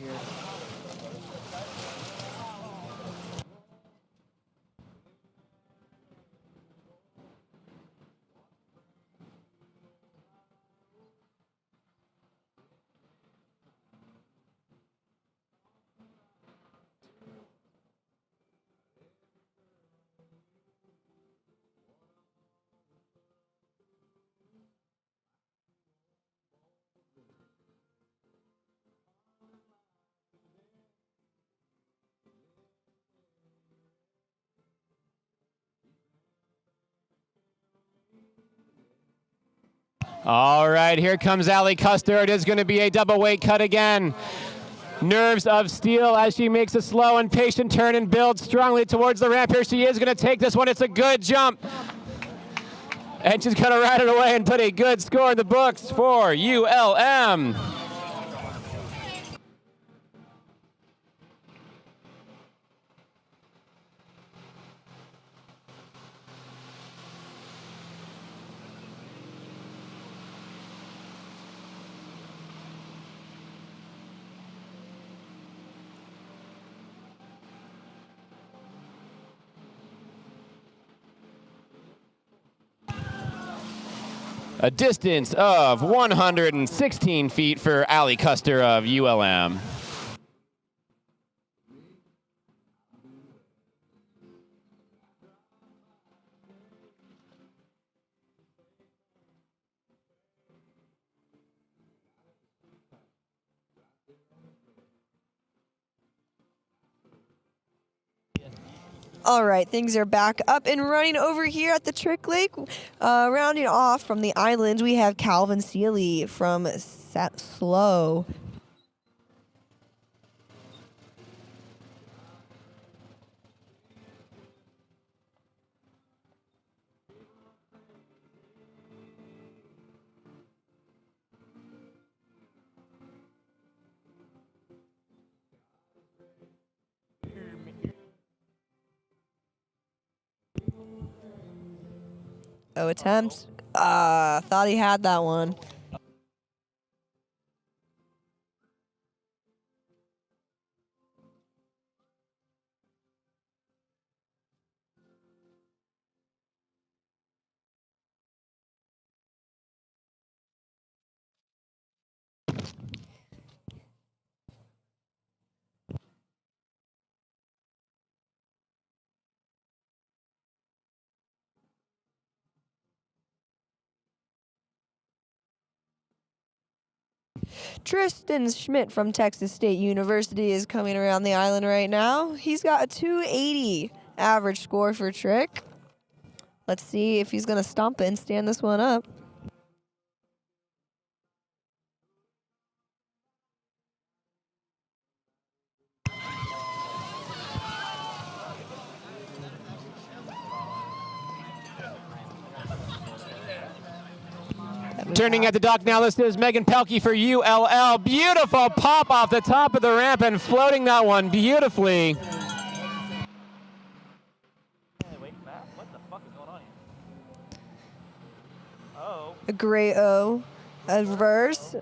All right, here comes Allie Custer. It is going to be a double weight cut again. Nerves of steel as she makes a slow and patient turn and builds strongly towards the ramp. Here she is going to take this one. It's a good jump. And she's going to ride it away and put a good score in the books for ULM. A distance of 116 feet for Allie Custer of ULM. All right, things are back up and running over here at the Trick Lake. Rounding off from the islands, we have Calvin Seeley from Slow Oh, attempt. Thought he had that one. Tristan Schmidt from Texas State University is coming around the island right now. He's got a 280 average score for trick. Let's see if he's going to stomp it and stand this one up. Turning at the dock now, this is Megan Pelkey for ULL. Beautiful pop off the top of the ramp and floating that one beautifully. A great O, a reverse,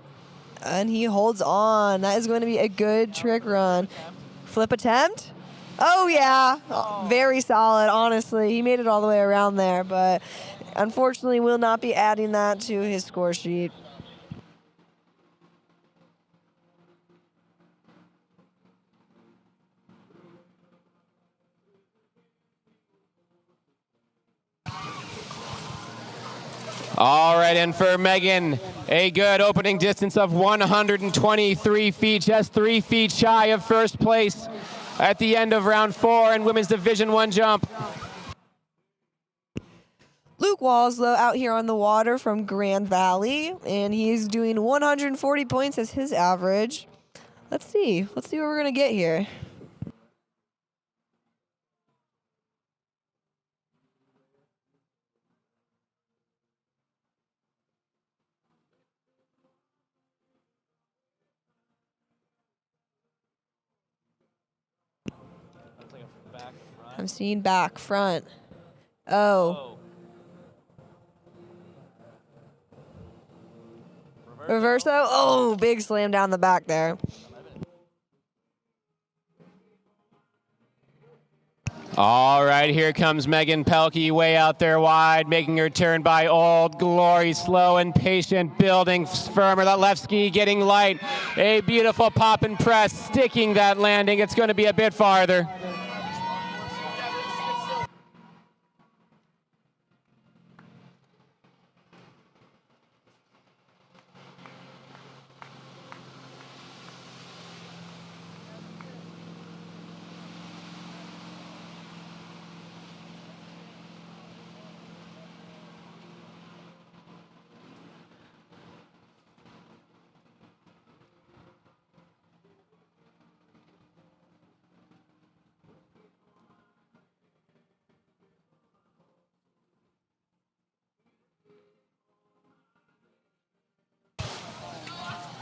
and he holds on. That is going to be a good trick run. Flip attempt. Oh, yeah. Very solid, honestly. He made it all the way around there, but unfortunately will not be adding that to his score sheet. All right, and for Megan, a good opening distance of 123 feet, just 3 feet shy of first place at the end of round 4 in Women's Division I jump. Luke Walslow out here on the water from Grand Valley, and he's doing 140 points as his average. Let's see what we're gonna get here. I'm seeing back, front. Oh. Reverso. Oh, big slam down the back there. All right, here comes Megan Pelkey way out there wide, making her turn by Old Glory. Slow and patient, building firmer. That left ski getting light. A beautiful pop and press, sticking that landing. It's going to be a bit farther.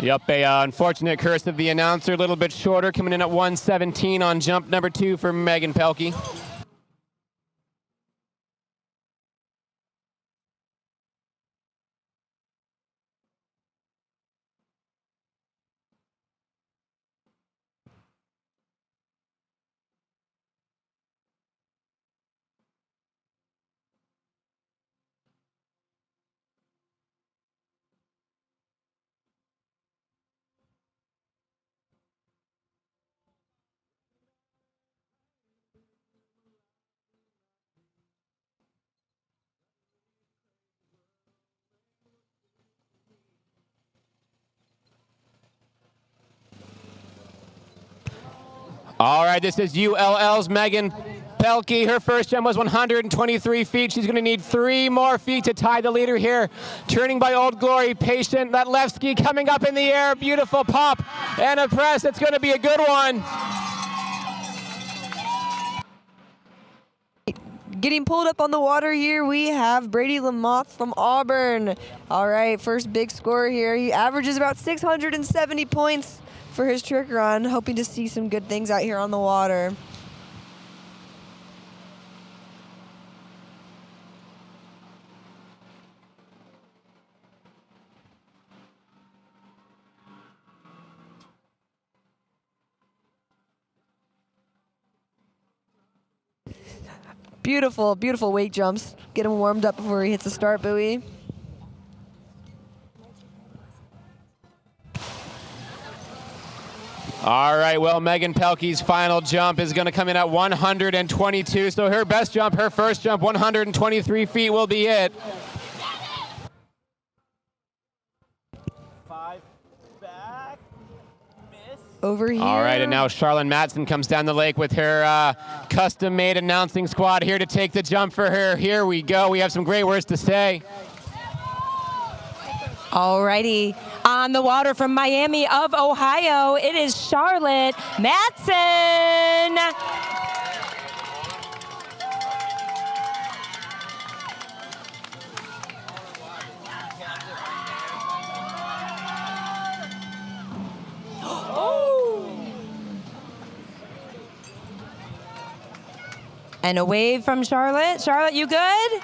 Yep, a unfortunate curse of the announcer, a little bit shorter, coming in at 117 on jump number 2 for Megan Pelkey. All right, this is ULL's Megan Pelkey. Her first jump was 123 feet. She's going to need 3 more feet to tie the leader here. Turning by Old Glory, patient. That left ski coming up in the air. Beautiful pop and a press. It's going to be a good one. Getting pulled up on the water here, we have Brady Lamoth from Auburn. All right, first big score here. He averages about 670 points for his trick run, hoping to see some good things out here on the water. Beautiful, beautiful wake jumps. Get him warmed up before he hits the start buoy. All right, well, Megan Pelkey's final jump is going to come in at 122. So her best jump, her first jump, 123 feet will be it. Over here. All right, and now Charlotte Matson comes down the lake with her custom-made announcing squad here to take the jump for her. Here we go. We have some great words to say. Alrighty, on the water from Miami of Ohio, it is Charlotte Matson. And a wave from Charlotte. Charlotte, you good?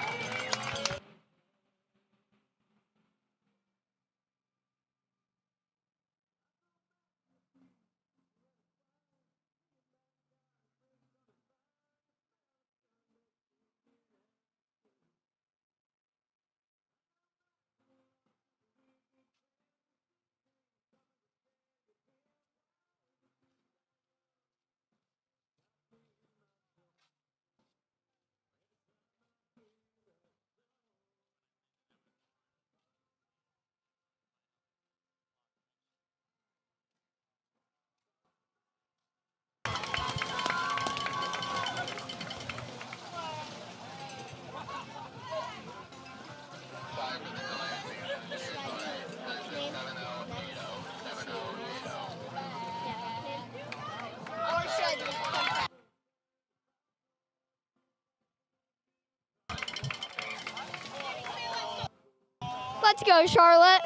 Let's go, Charlotte.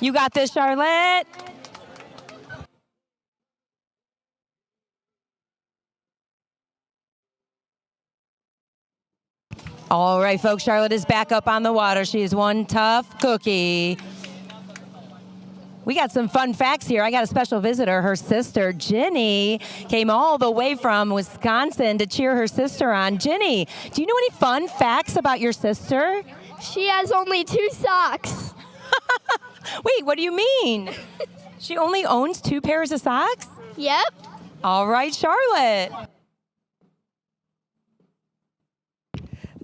You got this, Charlotte. All right, folks, Charlotte is back up on the water. She is one tough cookie. We got some fun facts here. I got a special visitor. Her sister, Ginny, came all the way from Wisconsin to cheer her sister on. Ginny, do you know any fun facts about your sister? She has only 2 socks. Wait, what do you mean? She only owns 2 pairs of socks? Yep. All right, Charlotte.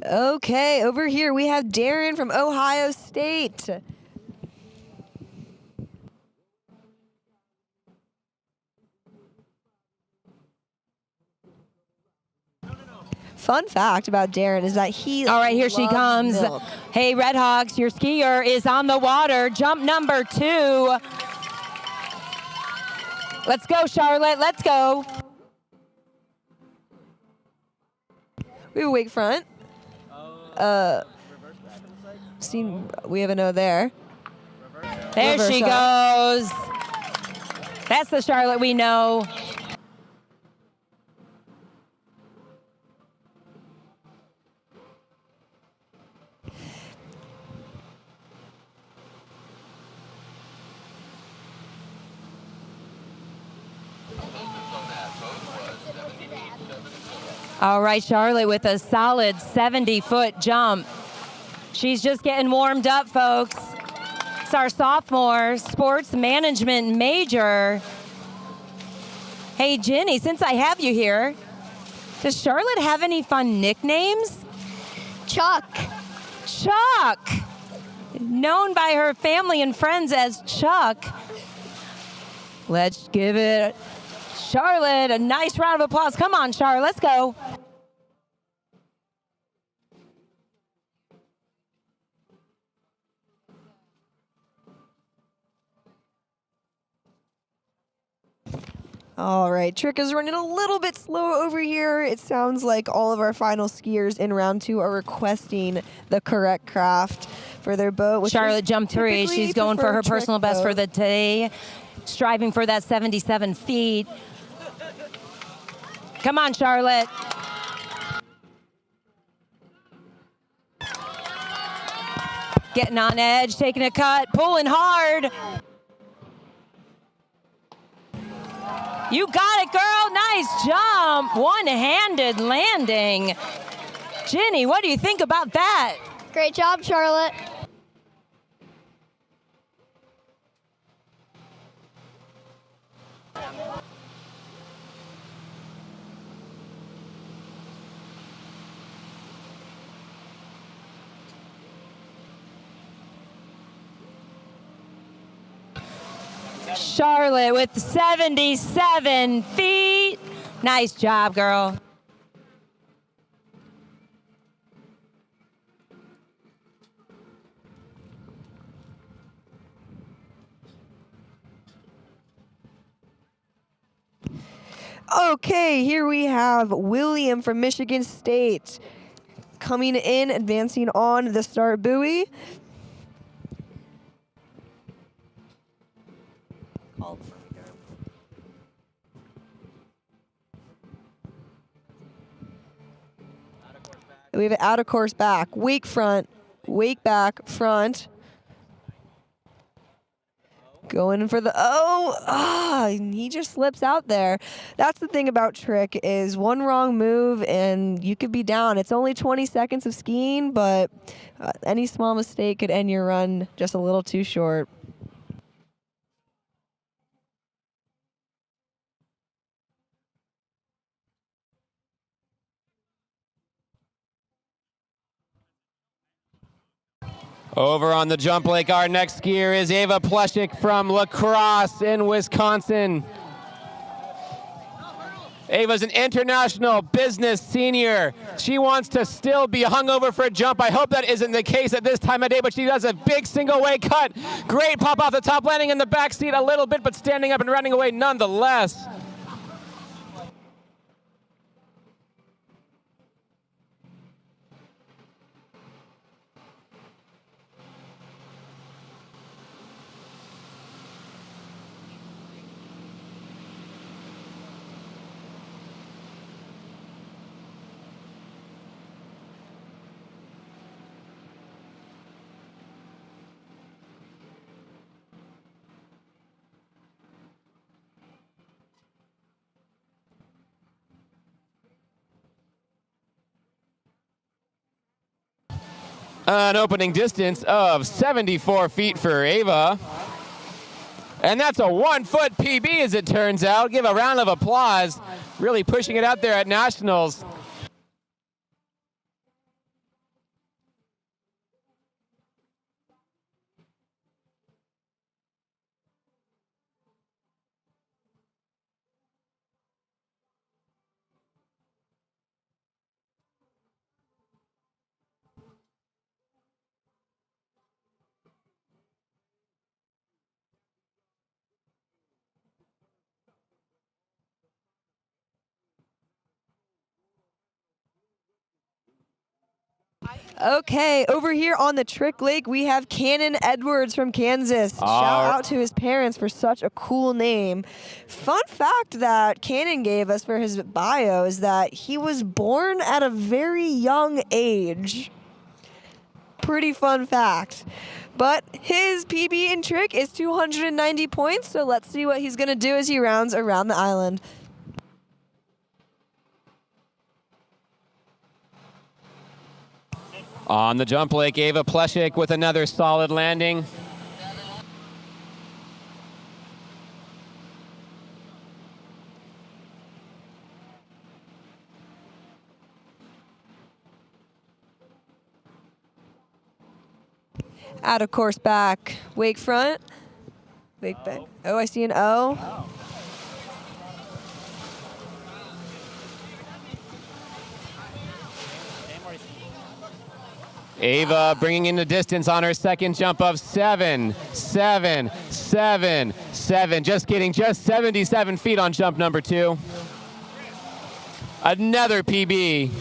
Okay, over here we have Darren from Ohio State. Fun fact about Darren is that he All right, here she loves comes. milk. Hey, Red Hawks, your skier is on the water. Jump number 2. Let's go, Charlotte. Let's go. We have a wake front. We have a no there. There Reverse she up. goes. That's the Charlotte we know. All right, Charlotte with a solid 70-foot jump. She's just getting warmed up, folks. It's our sophomore sports management major. Hey, Ginny, since I have you here, does Charlotte have any fun nicknames? Chuck. Chuck. Known by her family and friends as Chuck. Let's give it, Charlotte, a nice round of applause. Come on, Charlotte, let's go. All right, Trick is running a little bit slow over here. It sounds like all of our final skiers in round 2 are requesting the correct craft for their boat. Which Charlotte jumped 3. She's going for her personal best for the day, striving for that 77 feet. Come on, Charlotte. Getting on edge, taking a cut, pulling hard. You got it, girl. Nice jump. One-handed landing. Ginny, what do you think about that? Great job, Charlotte. Charlotte with 77 feet. Nice job, girl. Okay, here we have William from Michigan State coming in, advancing on the start buoy. We have an out of course back, wake front, wake back, front. Going for the, he just slips out there. That's the thing about trick is one wrong move and you could be down. It's only 20 seconds of skiing, but any small mistake could end your run just a little too short. Over on the jump lake, our next skier is Ava Pleshik from La Crosse in Wisconsin. Ava's an international business senior. She wants to still be hungover for a jump. I hope that isn't the case at this time of day, but she does a big single way cut. Great pop off the top, landing in the back seat a little bit, but standing up and running away nonetheless. An opening distance of 74 feet for Ava. And that's a 1-foot PB as it turns out. Give a round of applause. Really pushing it out there at Nationals. Okay, over here on the Trick Lake, we have Cannon Edwards from Kansas. Shout out to his parents for such a cool name. Fun fact that Cannon gave us for his bio is that he was born at a very young age. Pretty fun fact. But his PB in trick is 290 points, so let's see what he's going to do as he rounds around the island. On the jump lake, Ava Pleshik with another solid landing. Out of course back, wake front, wake back. Oh, I see an O. Ava bringing in the distance on her second jump of 7, 7, 7, 7. Just kidding, just 77 feet on jump number 2. Another PB.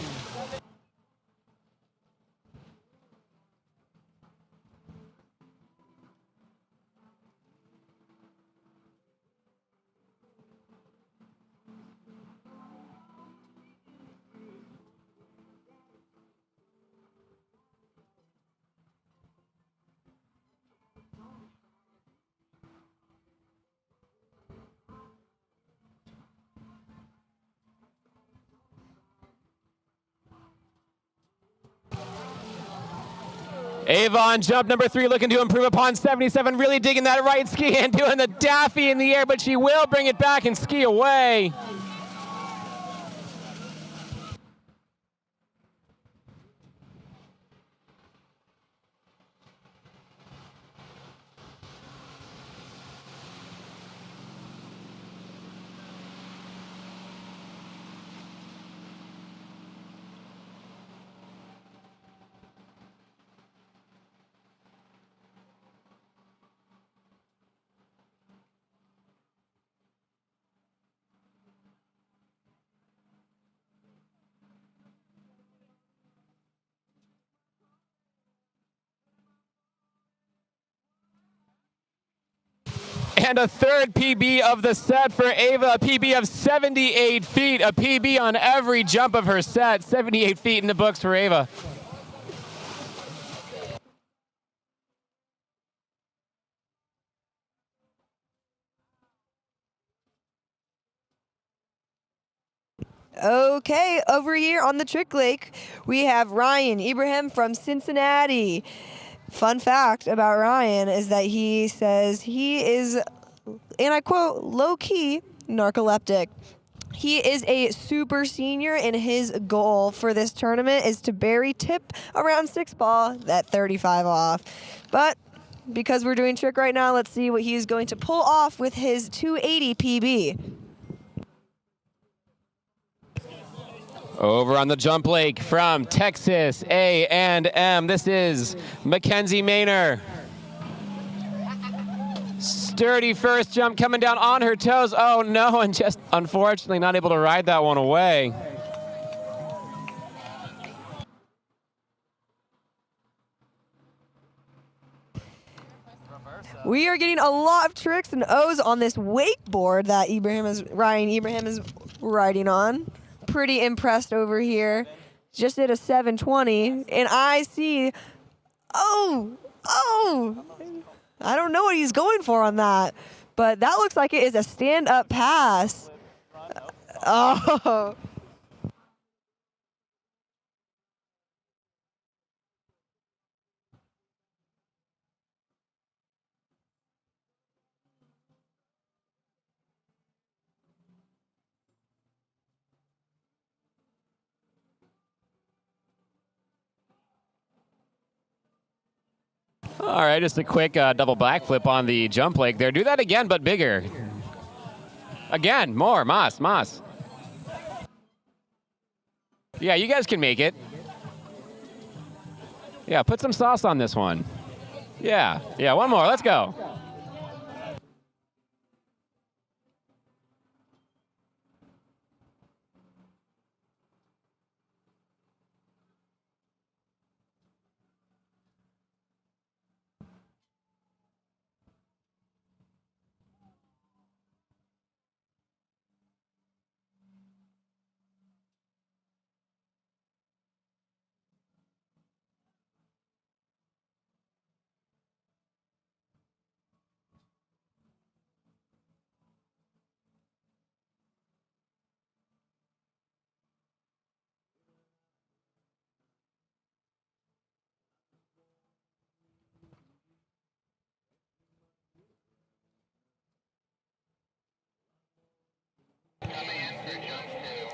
Ava on jump number 3, looking to improve upon 77, really digging that right ski and doing the daffy in the air, but she will bring it back and ski away. And a third PB of the set for Ava, a PB of 78 feet, a PB on every jump of her set, 78 feet in the books for Ava. Okay, over here on the trick lake, we have Ryan Ibrahim from Cincinnati. Fun fact about Ryan is that he says he is, and I quote, low-key narcoleptic. He is a super senior, and his goal for this tournament is to bury tip around 6 ball, that 35 off. But because we're doing trick right now, let's see what he's going to pull off with his 280 PB. Over on the jump lake from Texas A&M, this is Mackenzie Maynor. Sturdy first jump coming down on her toes. Oh no, and just unfortunately not able to ride that one away. We are getting a lot of tricks and O's on this wakeboard that Ryan Ibrahim is riding on. Pretty impressed over here. Just did a 720, and I see, oh, I don't know what he's going for on that, but that looks like it is a stand-up pass. Oh. All right, just a quick double backflip on the jump lake there. Do that again, but bigger. Again, more, Mas. Yeah, you guys can make it. Yeah, put some sauce on this one. Yeah, one more, let's go.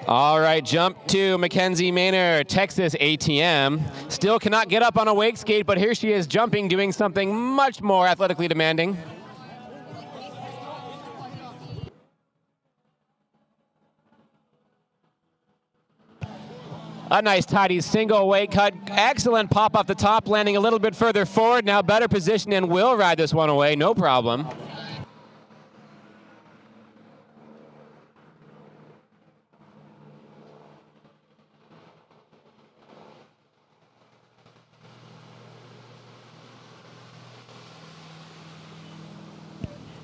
All right, jump to Mackenzie Maynor, Texas ATM. Still cannot get up on a wake skate, but here she is jumping, doing something much more athletically demanding. A nice tidy single wake cut. Excellent pop off the top, landing a little bit further forward. Now better position and will ride this one away, no problem.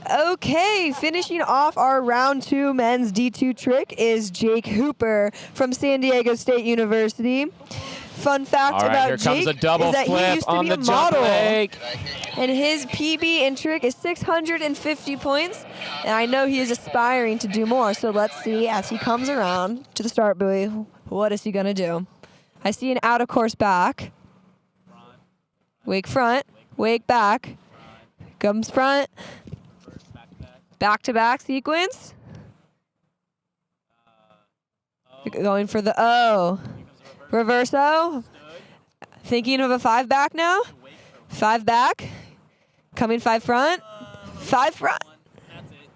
Okay, finishing off our round 2 men's D2 trick is Jake Hooper from San Diego State University. Fun fact about Jake is that he used to be a model. And his PB in trick is 650 points, and I know he is aspiring to do more, so let's see as he comes around to the start buoy, what is he going to do? I see an out-of-course back. Wake front. Wake back. Comes front. Back-to-back sequence. Going for the O. Reverse O. Thinking of a 5 back now. 5 back. Coming 5 front. 5 front.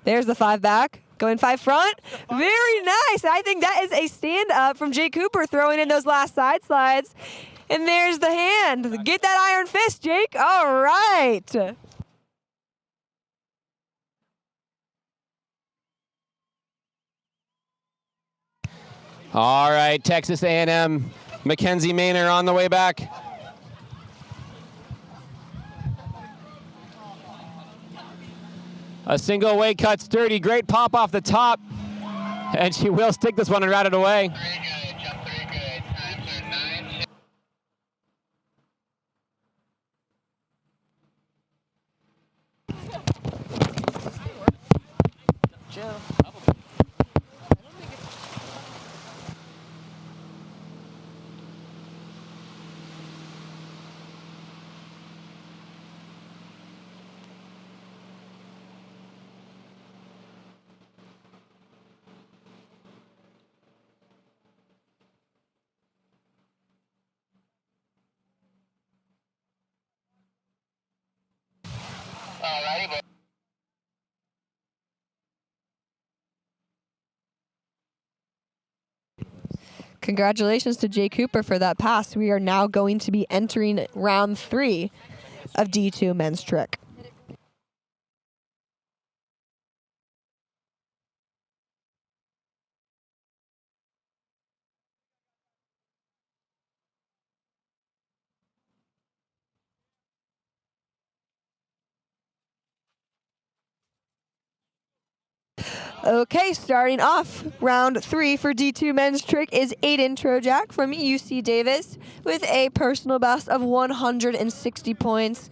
There's the 5 back. Going 5 front. Very nice. I think that is a stand up from Jake Cooper throwing in those last side slides. And there's the hand. Get that iron fist, Jake. All right. All right, Texas A&M, Mackenzie Maynor on the way back. A single weight cut sturdy, great pop off the top. And she will stick this one and route it away. Congratulations to Jay Cooper for that pass. We are now going to be entering round 3 of D2 men's trick. Okay, starting off round 3 for D2 men's trick is Aiden Trojak from UC Davis with a personal best of 160 points.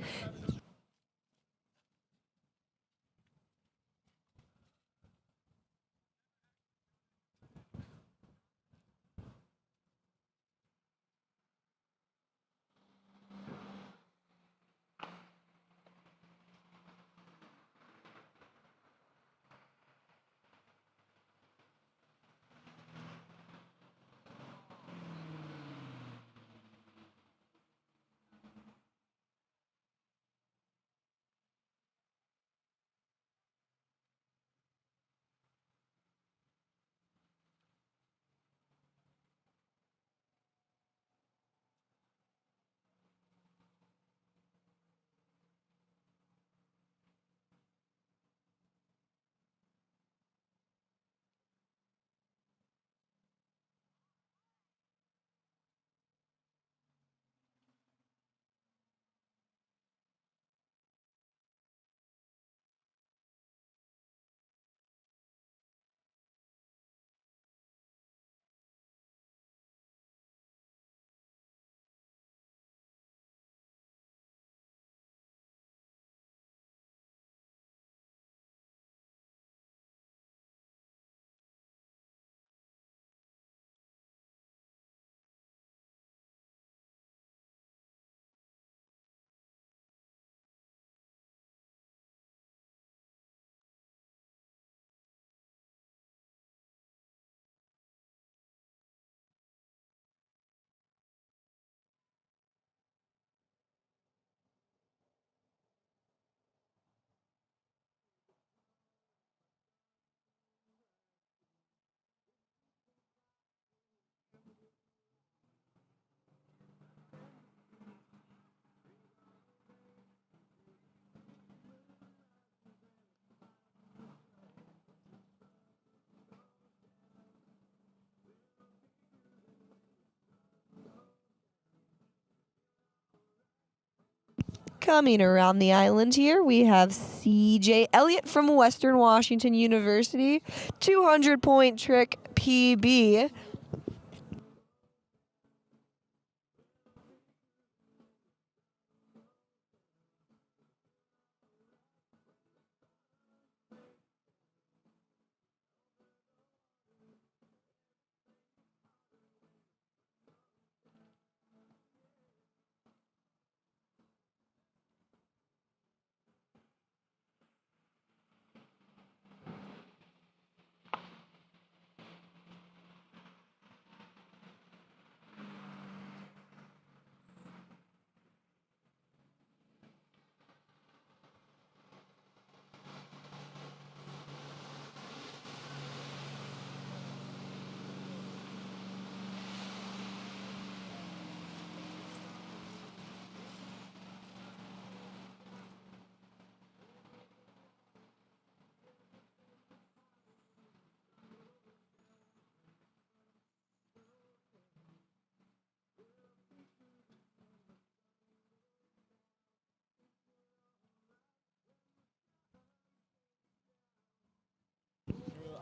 Coming around the island here, we have CJ Elliott from Western Washington University, 200-point trick PB.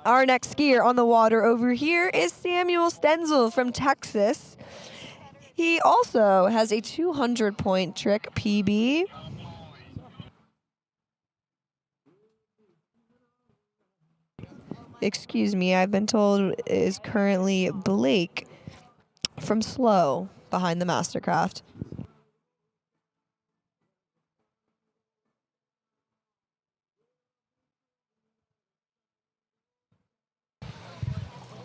Our next skier on the water over here is Samuel Stenzel from Texas. He also has a 200-point trick PB. Excuse me, I've been told is currently Blake from Slow behind the Mastercraft.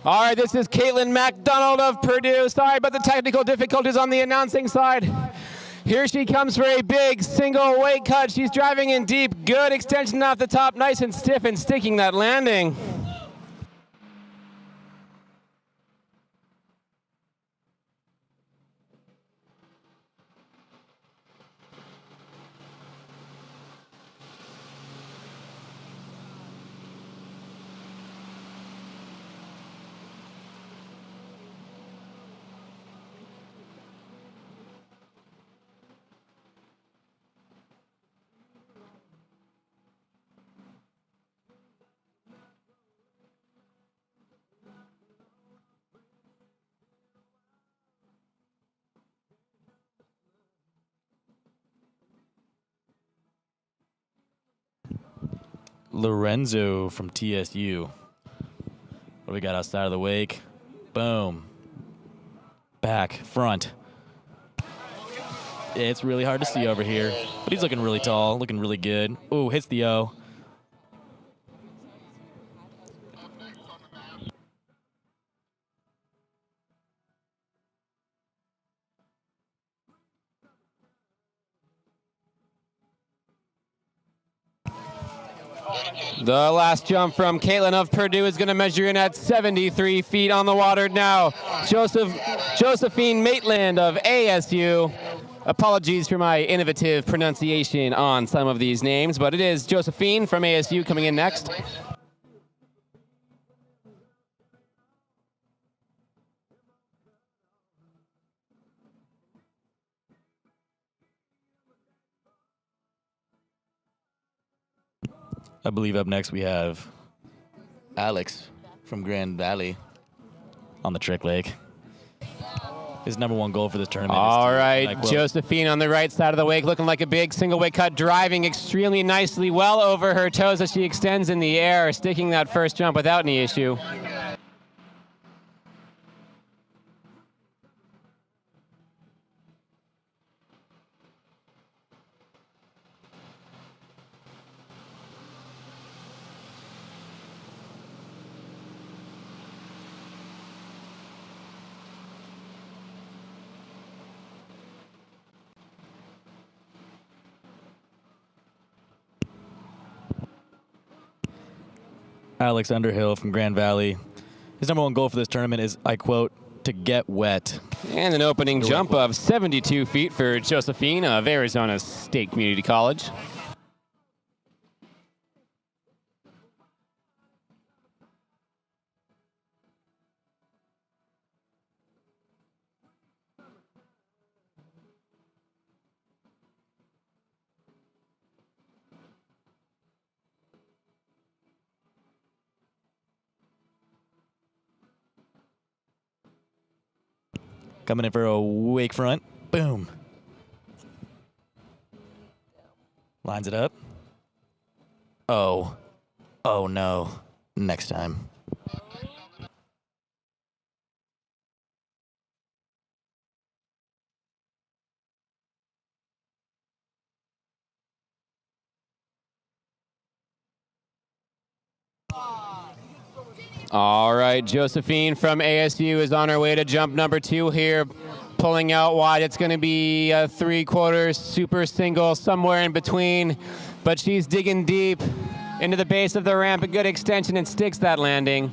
All right, this is Caitlin MacDonald of Purdue. Sorry about the technical difficulties on the announcing side. Here she comes for a big single weight cut. She's driving in deep. Good extension off the top, nice and stiff and sticking that landing. Lorenzo from TSU. What do we got outside of the wake? Boom. Back, front. It's really hard to see over here, but he's looking really tall, looking really good. Ooh, hits the O. The last jump from Caitlin of Purdue is going to measure in at 73 feet on the water now. Josephine Maitland of ASU. Apologies for my innovative pronunciation on some of these names, but it is Josephine from ASU coming in next. I believe up next we have Alex from Grand Valley on the trick leg. His #1 goal for this tournament All is to, right, Josephine on the right side of the wake, looking like a big single weight cut, driving extremely nicely, well over her toes as she extends in the air, sticking that first jump without any issue. Alex Underhill from Grand Valley. His #1 goal for this tournament is, I quote, to get wet. And an opening jump of 72 feet for Josephine of Arizona State Community College. Coming in for a wake front. Boom. Lines it up. Oh. Oh, no. Next time. All right, Josephine from ASU is on her way to jump #2 here, pulling out wide. It's going to be a 3/4 super single, somewhere in between, but she's digging deep into the base of the ramp, a good extension, and sticks that landing.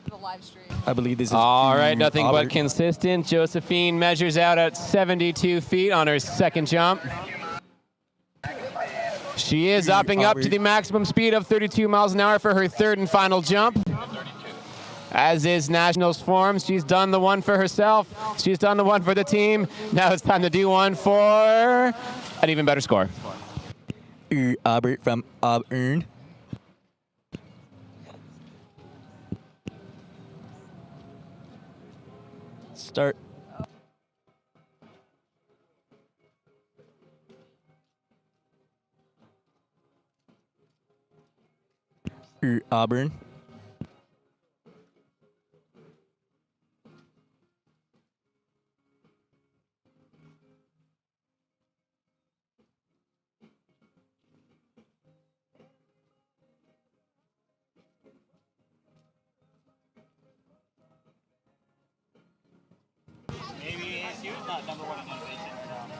The live stream. I believe this is. All right, nothing Auburn. but consistent. Josephine measures out at 72 feet on her second jump. She is upping up to the maximum speed of 32 miles an hour for her third and final jump. As is Nationals form, she's done the one for herself. She's done the one for the team. Now it's time to do one for an even better score. Auburn from Auburn. Start. Auburn.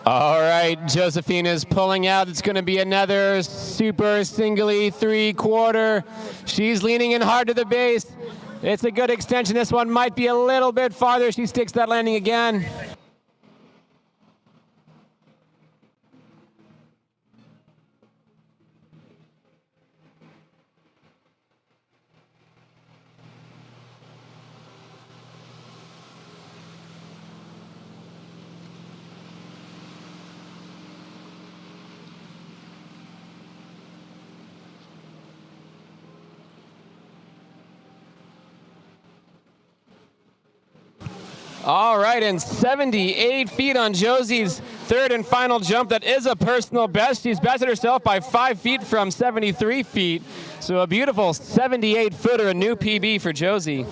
All right, Josephine is pulling out. It's going to be another super singly 3/4. She's leaning in hard to the base. It's a good extension. This one might be a little bit farther. She sticks that landing again. All right, and 78 feet on Josie's third and final jump. That is a personal best. She's bested herself by 5 feet from 73 feet. So a beautiful 78-footer, a new PB for Josie.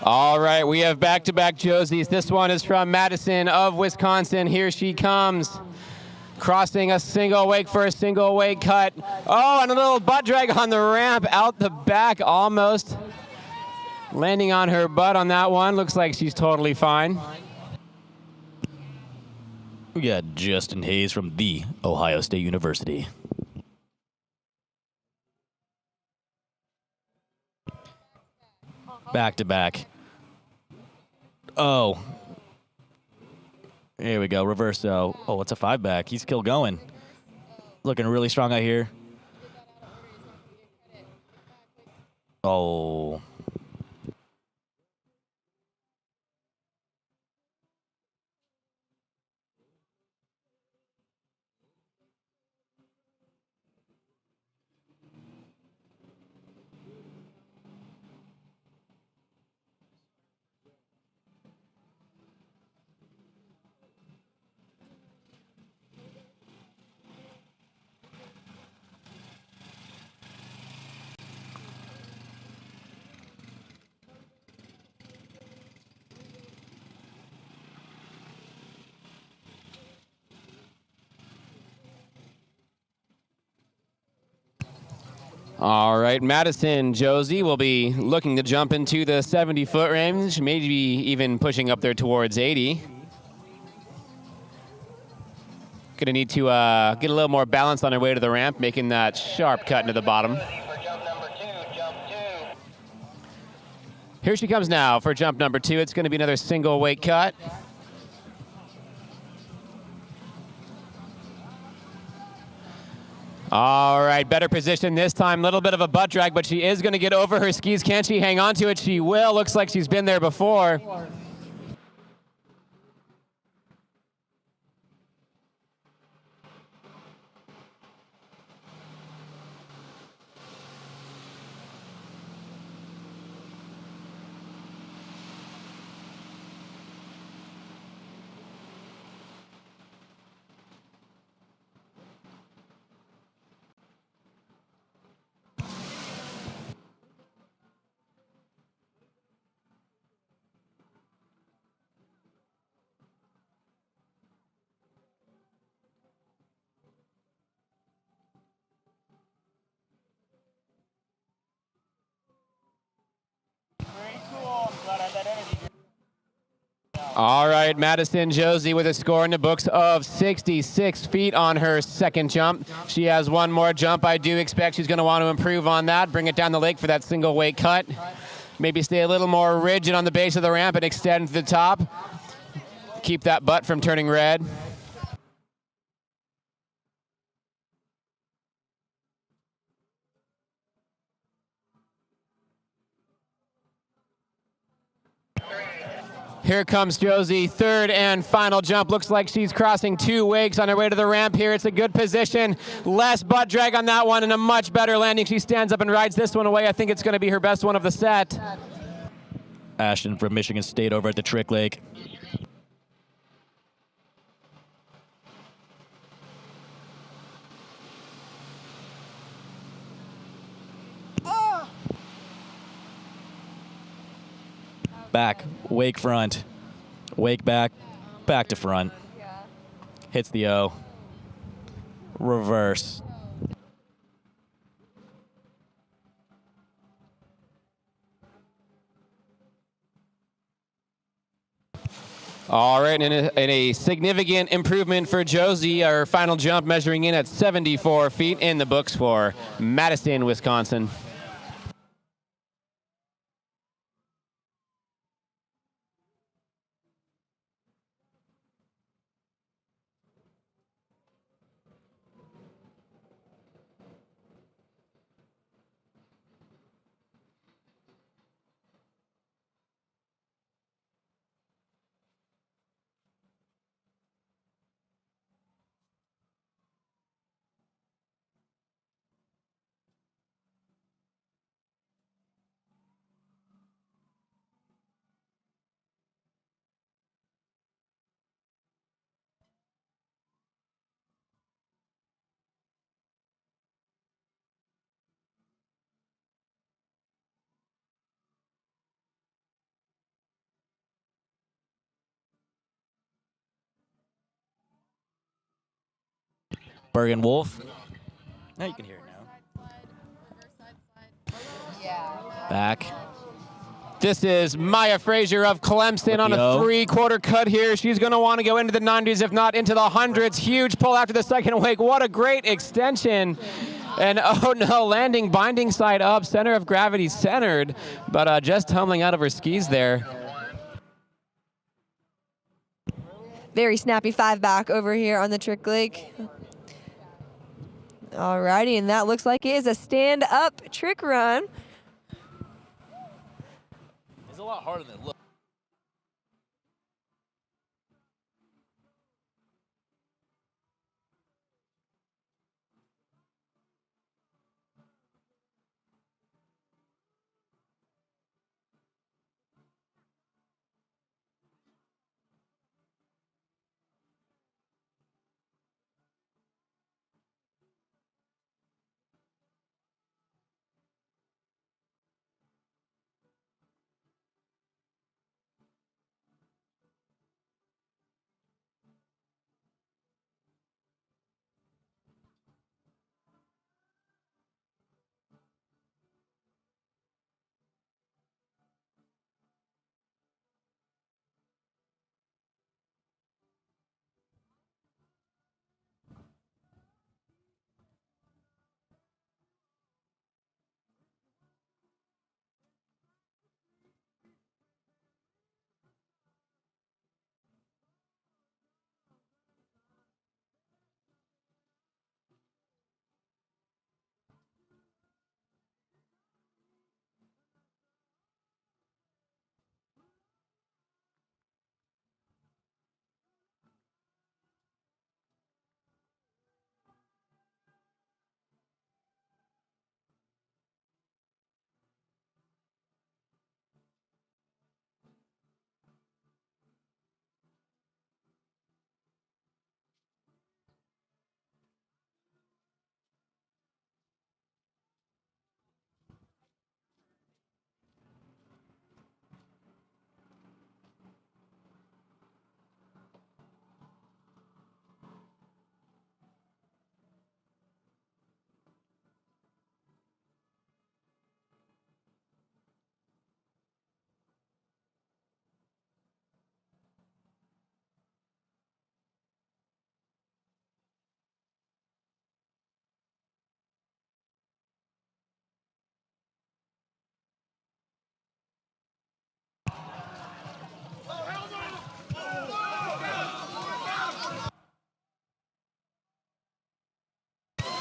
All right, we have back-to-back Josies. This one is from Madison of Wisconsin. Here she comes. Crossing a single wake for a single wake cut. Oh, and a little butt drag on the ramp out the back almost. Landing on her butt on that one. Looks like she's totally fine. We got Justin Hayes from The Ohio State University. Back to back. Oh. Here we go. Reverso. Oh, it's a 5-back. He's still going. Looking really strong out here. Oh. All right, Madison Josie will be looking to jump into the 70-foot range, maybe even pushing up there towards 80. Gonna need to get a little more balance on her way to the ramp, making that sharp cut into the bottom. Here she comes now for jump number 2. It's gonna be another single weight cut. All right, better position this time. Little bit of a butt drag, but she is going to get over her skis. Can she hang on to it? She will. Looks like she's been there before. All right, Madison Josie with a score in the books of 66 feet on her second jump. She has one more jump. I do expect she's going to want to improve on that, bring it down the lake for that single weight cut. Maybe stay a little more rigid on the base of the ramp and extend to the top. Keep that butt from turning red. Here comes Josie, third and final jump. Looks like she's crossing 2 wakes on her way to the ramp here. It's a good position. Less butt drag on that one and a much better landing. She stands up and rides this one away. I think it's going to be her best one of the set. Ashton from Michigan State over at the Trick Lake. Back, wake front, wake back, back to front. Hits the O. Reverse. All right, and a significant improvement for Josie. Our final jump measuring in at 74 feet in the books for Madison, Wisconsin. Bergen Wolf. Now you can hear it now. Back. This is Maya Frazier of Clemson on a 3/4 cut here. She's going to want to go into the 90s, if not into the hundreds. Huge pull after the second wake. What a great extension. And oh no, landing binding side up, center of gravity centered, but just tumbling out of her skis there. Very snappy 5 back over here on the Trick Lake. Alrighty, and that looks like it is a stand-up trick run. It's a lot harder than it looks.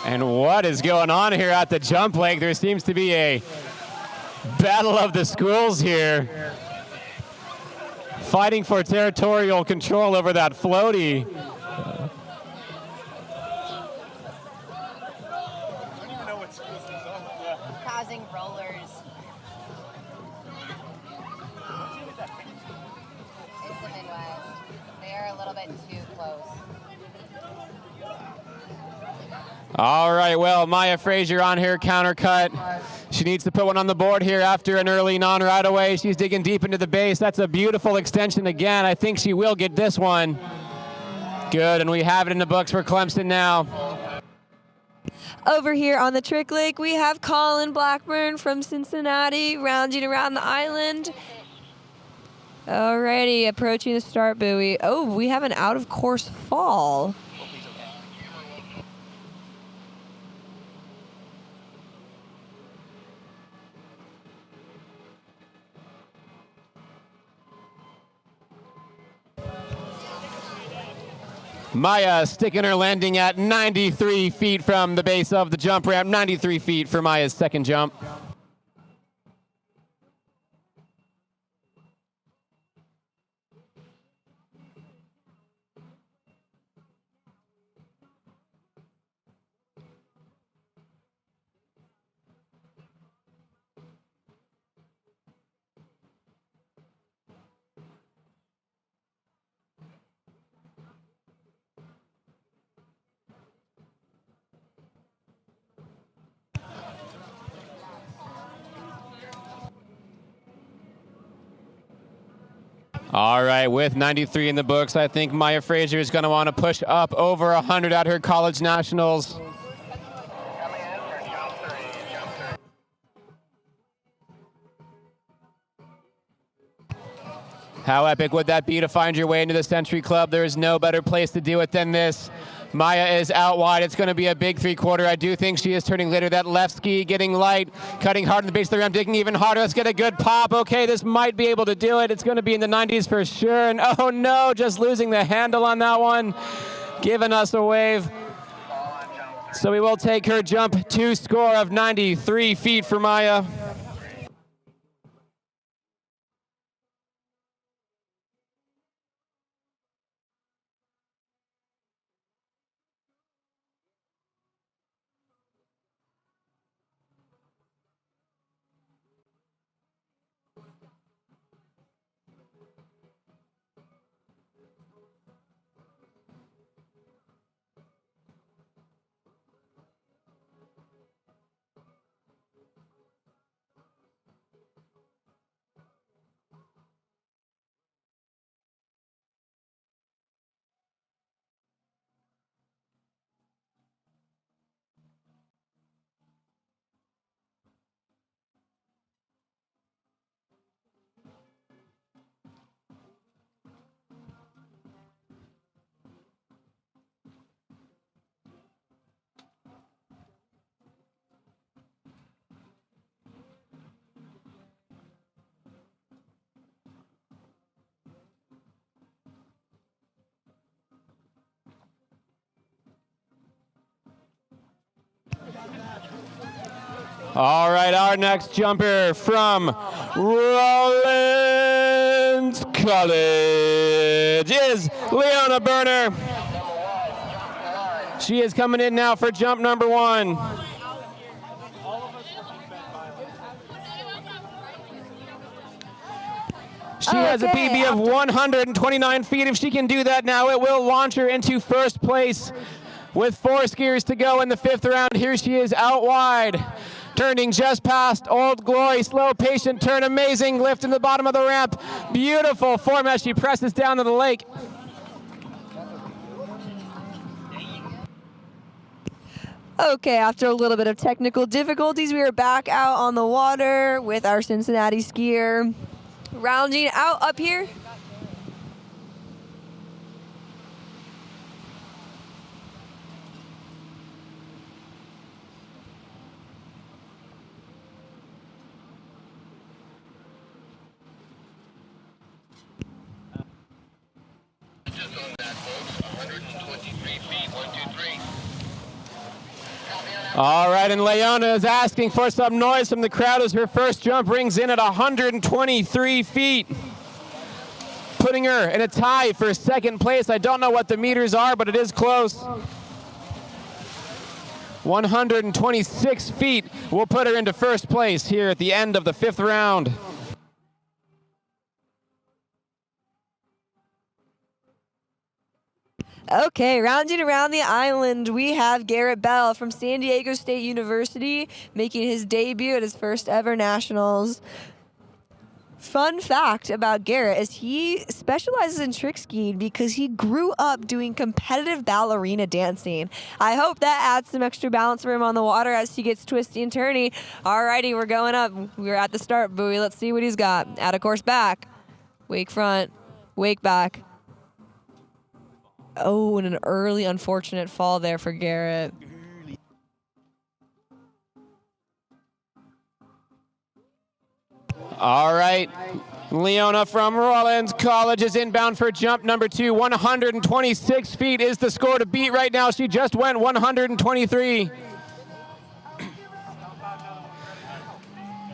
And what is going on here at the jump lake? There seems to be a battle of the schools here, fighting for territorial control over that floaty. Causing rollers. It's the Midwest. They are a little bit too close. All right, well, Maya Frazier on her countercut. She needs to put one on the board here after an early non-right away. She's digging deep into the base. That's a beautiful extension again. I think she will get this one. Good, and we have it in the books for Clemson now. Over here on the trick lake, we have Colin Blackburn from Cincinnati rounding around the island. Alrighty, approaching the start buoy. Oh, we have an out-of-course fall. Maya sticking her landing at 93 feet from the base of the jump ramp. 93 feet for Maya's second jump. All right, with 93 in the books, I think Maya Frazier is going to want to push up over 100 at her college nationals. How epic would that be to find your way into the Century Club? There is no better place to do it than this. Maya is out wide. It's going to be a big three-quarter. I do think she is turning later. That left ski getting light, cutting hard on the base of the ramp, digging even harder. Let's get a good pop. Okay, this might be able to do it. It's going to be in the 90s for sure. And oh no, just losing the handle on that one, giving us a wave. So we will take her jump to score of 93 feet for Maya. All right, our next jumper from Rollins College is Leona Berner. She is coming in now for jump number one. She has a PB of 129 feet. If she can do that now, it will launch her into first place with 4 skiers to go in the 5th round. Here she is out wide, turning just past Old Glory. Slow, patient turn, amazing lift in the bottom of the ramp. Beautiful form as she presses down to the lake. Okay, after a little bit of technical difficulties, we are back out on the water with our Cincinnati skier. Rounding out up here. All right, and Leona is asking for some noise from the crowd as her first jump rings in at 123 feet, putting her in a tie for second place. I don't know what the meters are, but it is close. 126 feet will put her into first place here at the end of the 5th round. Okay, rounding around the island, we have Garrett Bell from San Diego State University making his debut at his first ever nationals. Fun fact about Garrett is he specializes in trick skiing because he grew up doing competitive ballerina dancing. I hope that adds some extra balance for him on the water as he gets twisty and turny. Alrighty, we're going up. We're at the start buoy. Let's see what he's got. Out of course back. Wake front. Wake back. Oh, and an early unfortunate fall there for Garrett. All right, Leona from Rollins College is inbound for jump number 2. 126 feet is the score to beat right now. She just went 123.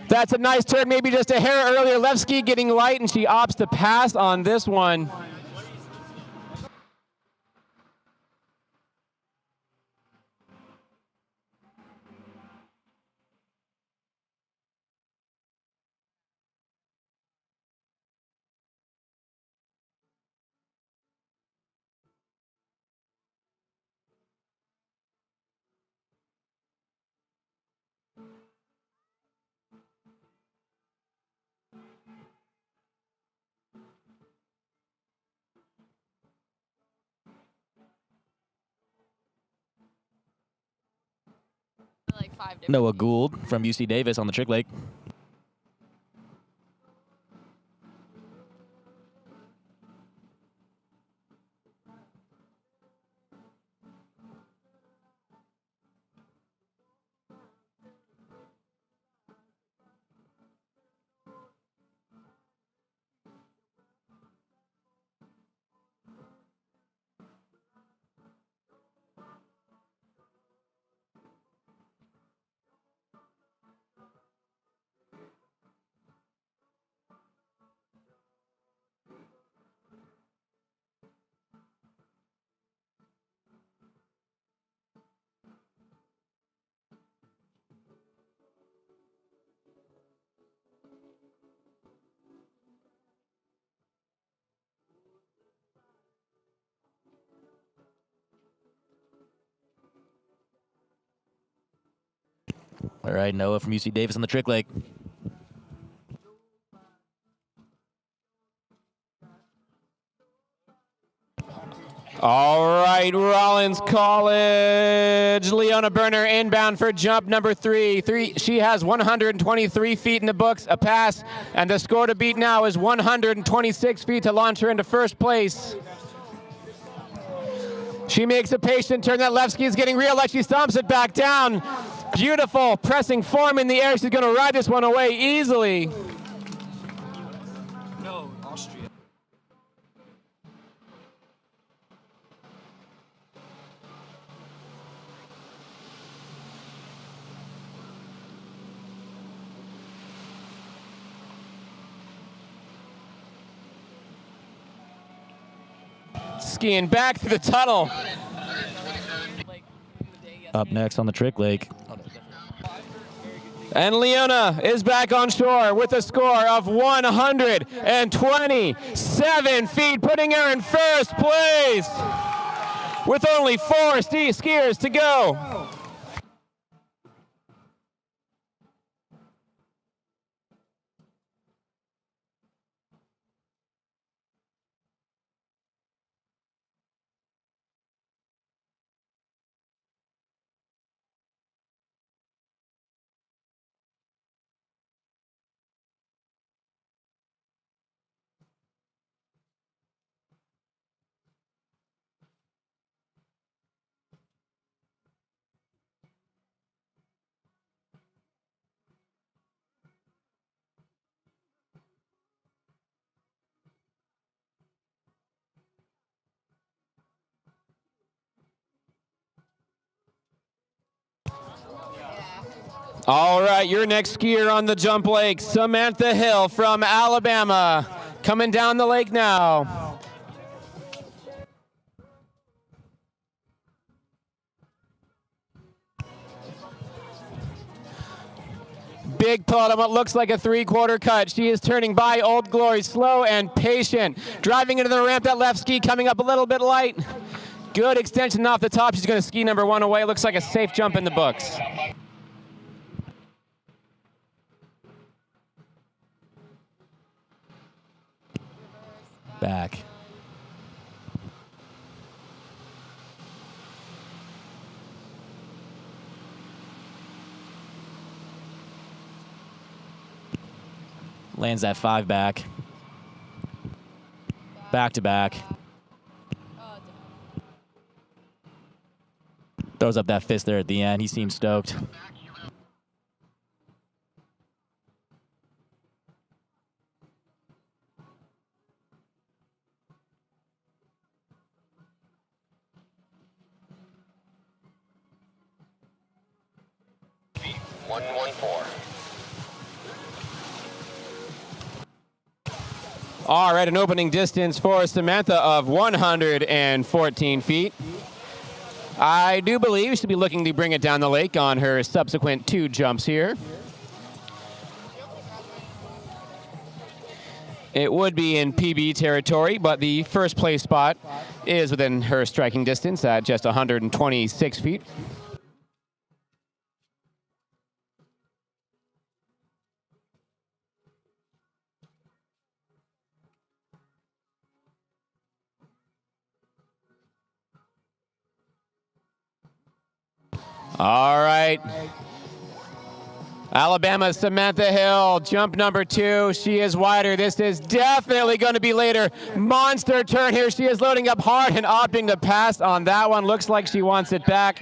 That's a nice turn, maybe just a hair earlier. Left ski getting light, and she opts to pass on this one. Noah Gould from UC Davis on the trick leg. All right, Noah from UC Davis on the trick leg. All right, Rollins College. Leona Berner inbound for jump number 3. She has 123 feet in the books, a pass, and the score to beat now is 126 feet to launch her into first place. She makes a patient turn. That left ski is getting real light. She stomps it back down. Beautiful pressing form in the air. She's going to ride this one away easily. No, Austria. Skiing back to the tunnel. Up next on the trick leg. And Leona is back on shore with a score of 127 feet, putting her in first place with only 4 skiers to go. All right, your next skier on the jump lake, Samantha Hill from Alabama, coming down the lake now. Big pull on what looks like a three-quarter cut. She is turning by Old Glory, slow and patient. Driving into the ramp, that left ski coming up a little bit light. Good extension off the top. She's going to ski number 1 away. Looks like a safe jump in the books. Back. Lands that 5 back. Back to back. Throws up that fist there at the end. He seems stoked. Feet 114. All right, an opening distance for Samantha of 114 feet. I do believe she'll be looking to bring it down the lake on her subsequent 2 jumps here. It would be in PB territory, but the first place spot is within her striking distance at just 126 feet. All right. Alabama's Samantha Hill, jump number 2. She is wider. This is definitely going to be later. Monster turn here. She is loading up hard and opting to pass on that one. Looks like she wants it back.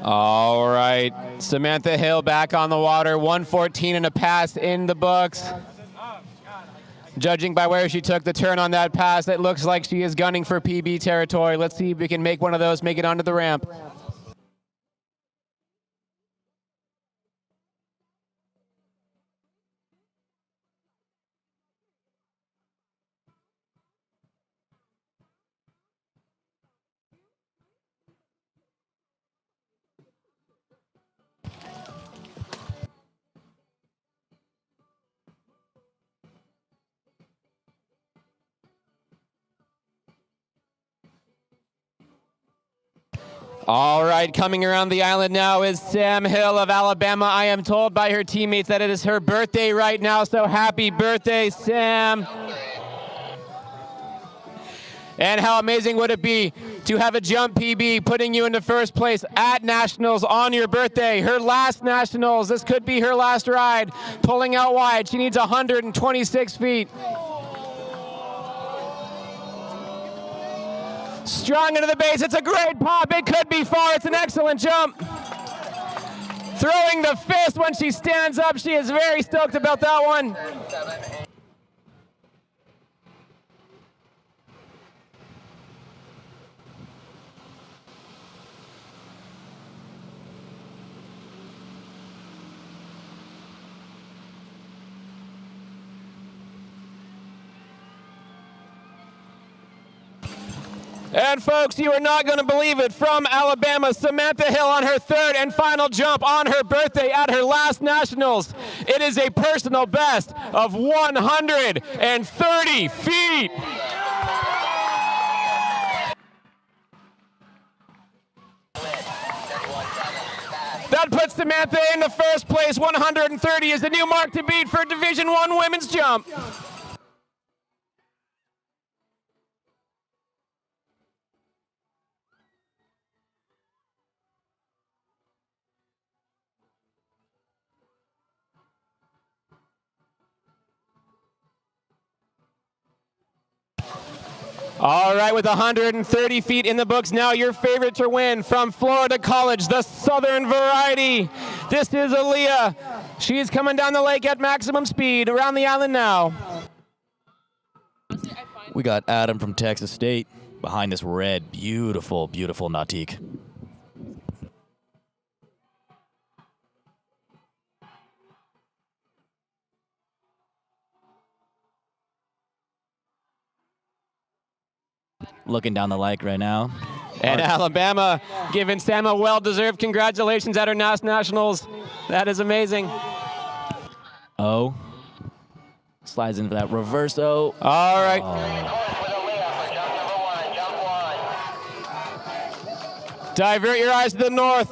All right, Samantha Hill back on the water, 114 and a pass in the books. Judging by where she took the turn on that pass, it looks like she is gunning for PB territory. Let's see if we can make one of those make it onto the ramp. All right, coming around the island now is Sam Hill of Alabama. I am told by her teammates that it is her birthday right now, so happy birthday, Sam. And how amazing would it be to have a jump PB putting you into first place at Nationals on your birthday. Her last Nationals, this could be her last ride. Pulling out wide, she needs 126 feet. Strong into the base, it's a great pop, it could be far, it's an excellent jump. Throwing the fist when she stands up, she is very stoked about that one. And folks, you are not going to believe it. From Alabama, Samantha Hill on her third and final jump on her birthday at her last nationals. It is a personal best of 130 feet. That puts Samantha in the first place. 130 is the new mark to beat for Division I women's jump. All right, with 130 feet in the books, now your favorite to win from Florida College, the Southern variety. This is Aaliyah. She's coming down the lake at maximum speed around the island now. We got Adam from Texas State behind this red, beautiful, beautiful Nautique. Looking down the lake right now. And Alabama giving Sam a well-deserved congratulations at her nationals. That is amazing. O. Slides into that reverse O. All right. Divert your eyes to the north.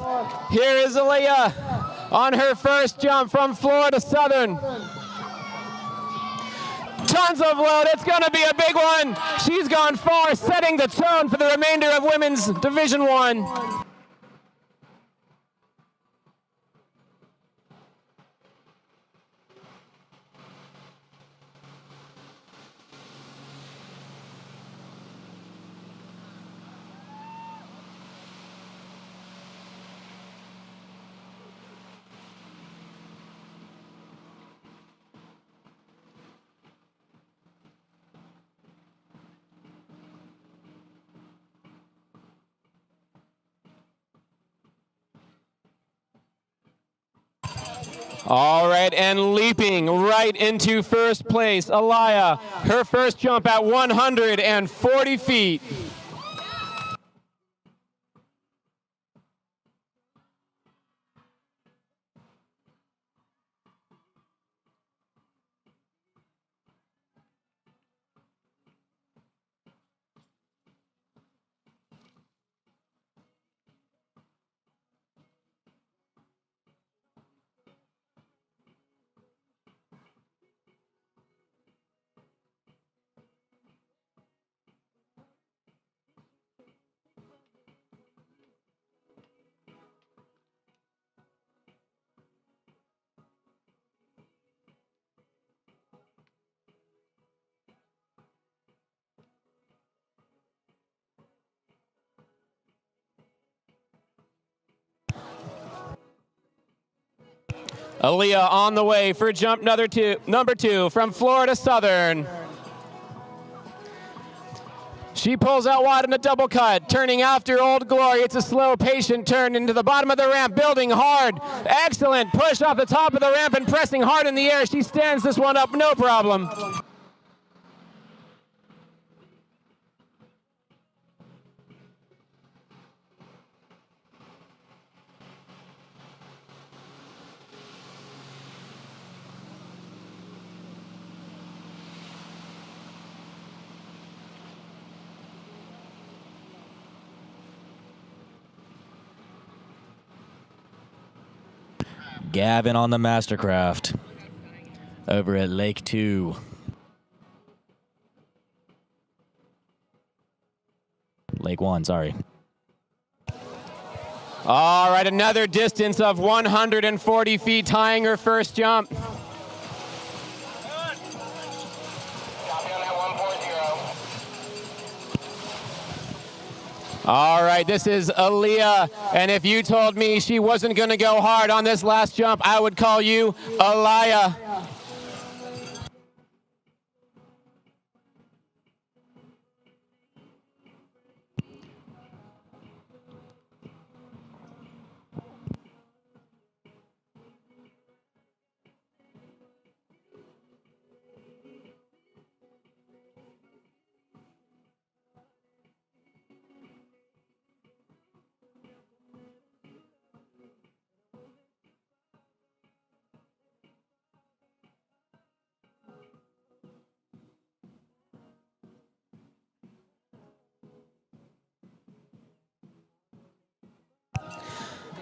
Here is Aaliyah on her first jump from Florida Southern. Tons of load. It's going to be a big one. She's gone far, setting the tone for the remainder of Women's Division I. All right, and leaping right into first place, Aliyah, her first jump at 140 feet. Aliyah on the way for jump number two from Florida Southern. She pulls out wide in a double cut, turning after Old Glory. It's a slow, patient turn into the bottom of the ramp, building hard. Excellent push off the top of the ramp and pressing hard in the air. She stands this one up, no problem. Gavin on the Mastercraft over at Lake 2. Lake 1, sorry. All right, another distance of 140 feet, tying her first jump. All right, this is Aliyah, and if you told me she wasn't going to go hard on this last jump, I would call you a liar.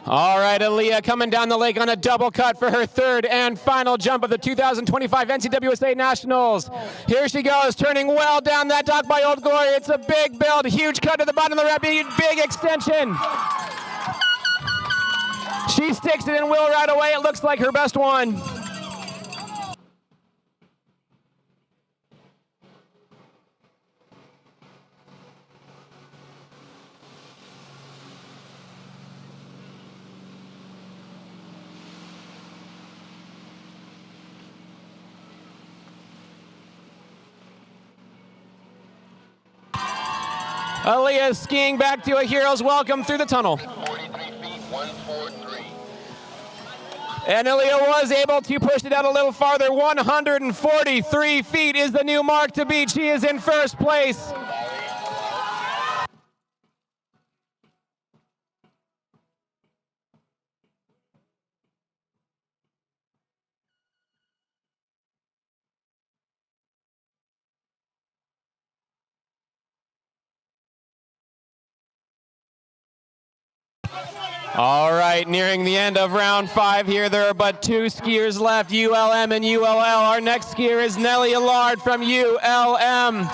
All right, Aaliyah coming down the lake on a double cut for her third and final jump of the 2025 NCWSA Nationals. Here she goes, turning well down that dock by Old Glory. It's a big build, huge cut to the bottom of the ramp, big extension. She sticks it in Will right away. It looks like her best one. Aaliyah skiing back to a hero's welcome through the tunnel. 43 feet, 143. And Aaliyah was able to push it out a little farther. 143 feet is the new mark to beat. She is in first place. All right, nearing the end of round 5 here. There are but 2 skiers left, ULM and ULL. Our next skier is Nellie Allard from ULM.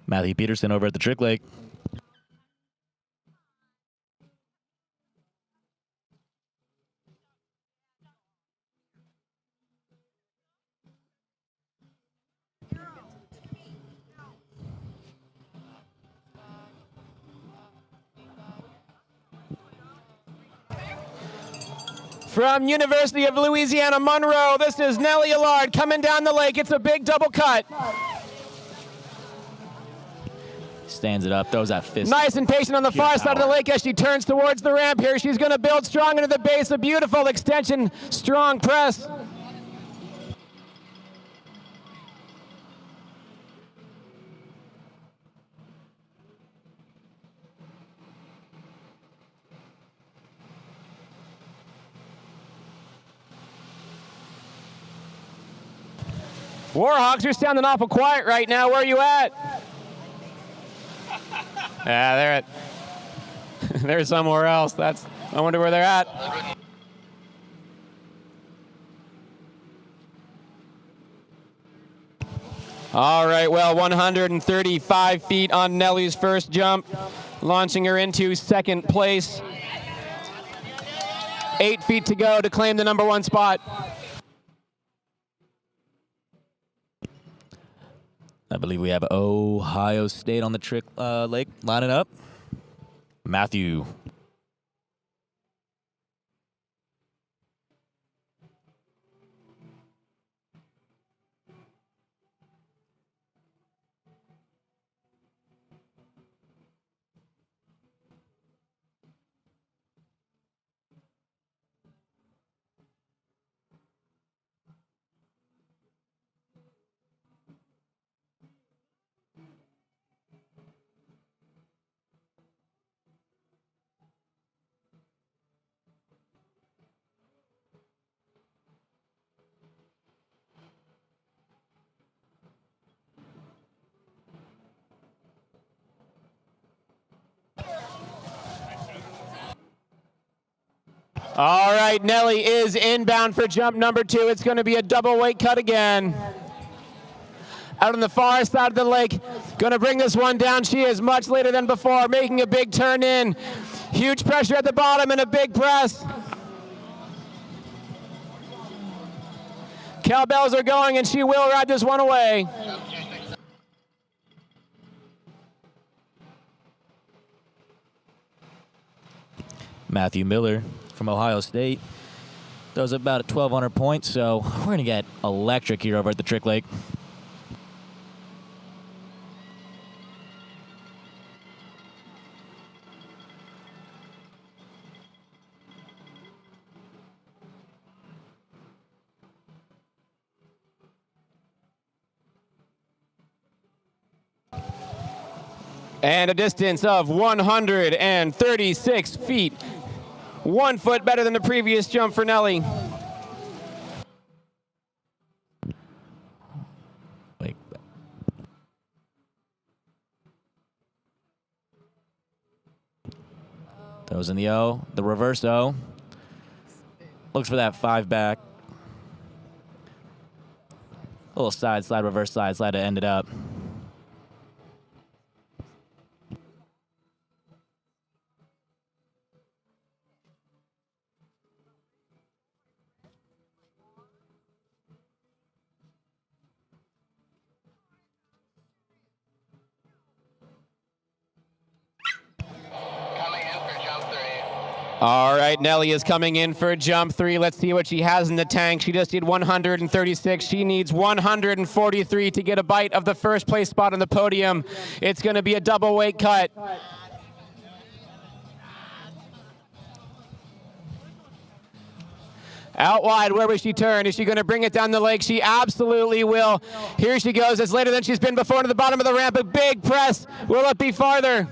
Matthew Peterson over at the Trick Lake. From University of Louisiana Monroe, this is Nellie Allard coming down the lake. It's a big double cut. Stands it up, throws that fist. Nice and patient on the far side of the lake as she turns towards the ramp here. She's going to build strong into the base. A beautiful extension, strong press. Warhawks, you're sounding awful quiet right now. Where are you at? Yeah, they're at. They're somewhere else. I wonder where they're at. All right, well, 135 feet on Nellie's first jump, launching her into second place. 8 feet to go to claim the #1 spot. I believe we have Ohio State on the Trick Lake lining up. Matthew. All right, Nellie is inbound for jump #2. It's going to be a double weight cut again. Out on the far side of the lake, going to bring this one down. She is much later than before, making a big turn in. Huge pressure at the bottom and a big press. Cowbells are going, and she will ride this one away. Matthew Miller from Ohio State. Throws about at 1,200 points, so we're going to get electric here over at the Trick Lake. And a distance of 136 feet. 1 foot better than the previous jump for Nellie. Goes in the O, the reverse O. Looks for that 5 back. Little side slide, reverse side slide to end it up. All right, Nelly is coming in for jump 3. Let's see what she has in the tank. She just did 136. She needs 143 to get a bite of the first place spot on the podium. It's going to be a double weight cut. Out wide, where will she turn? Is she going to bring it down the lake? She absolutely will. Here she goes. It's later than she's been before to the bottom of the ramp. A big press. Will it be farther?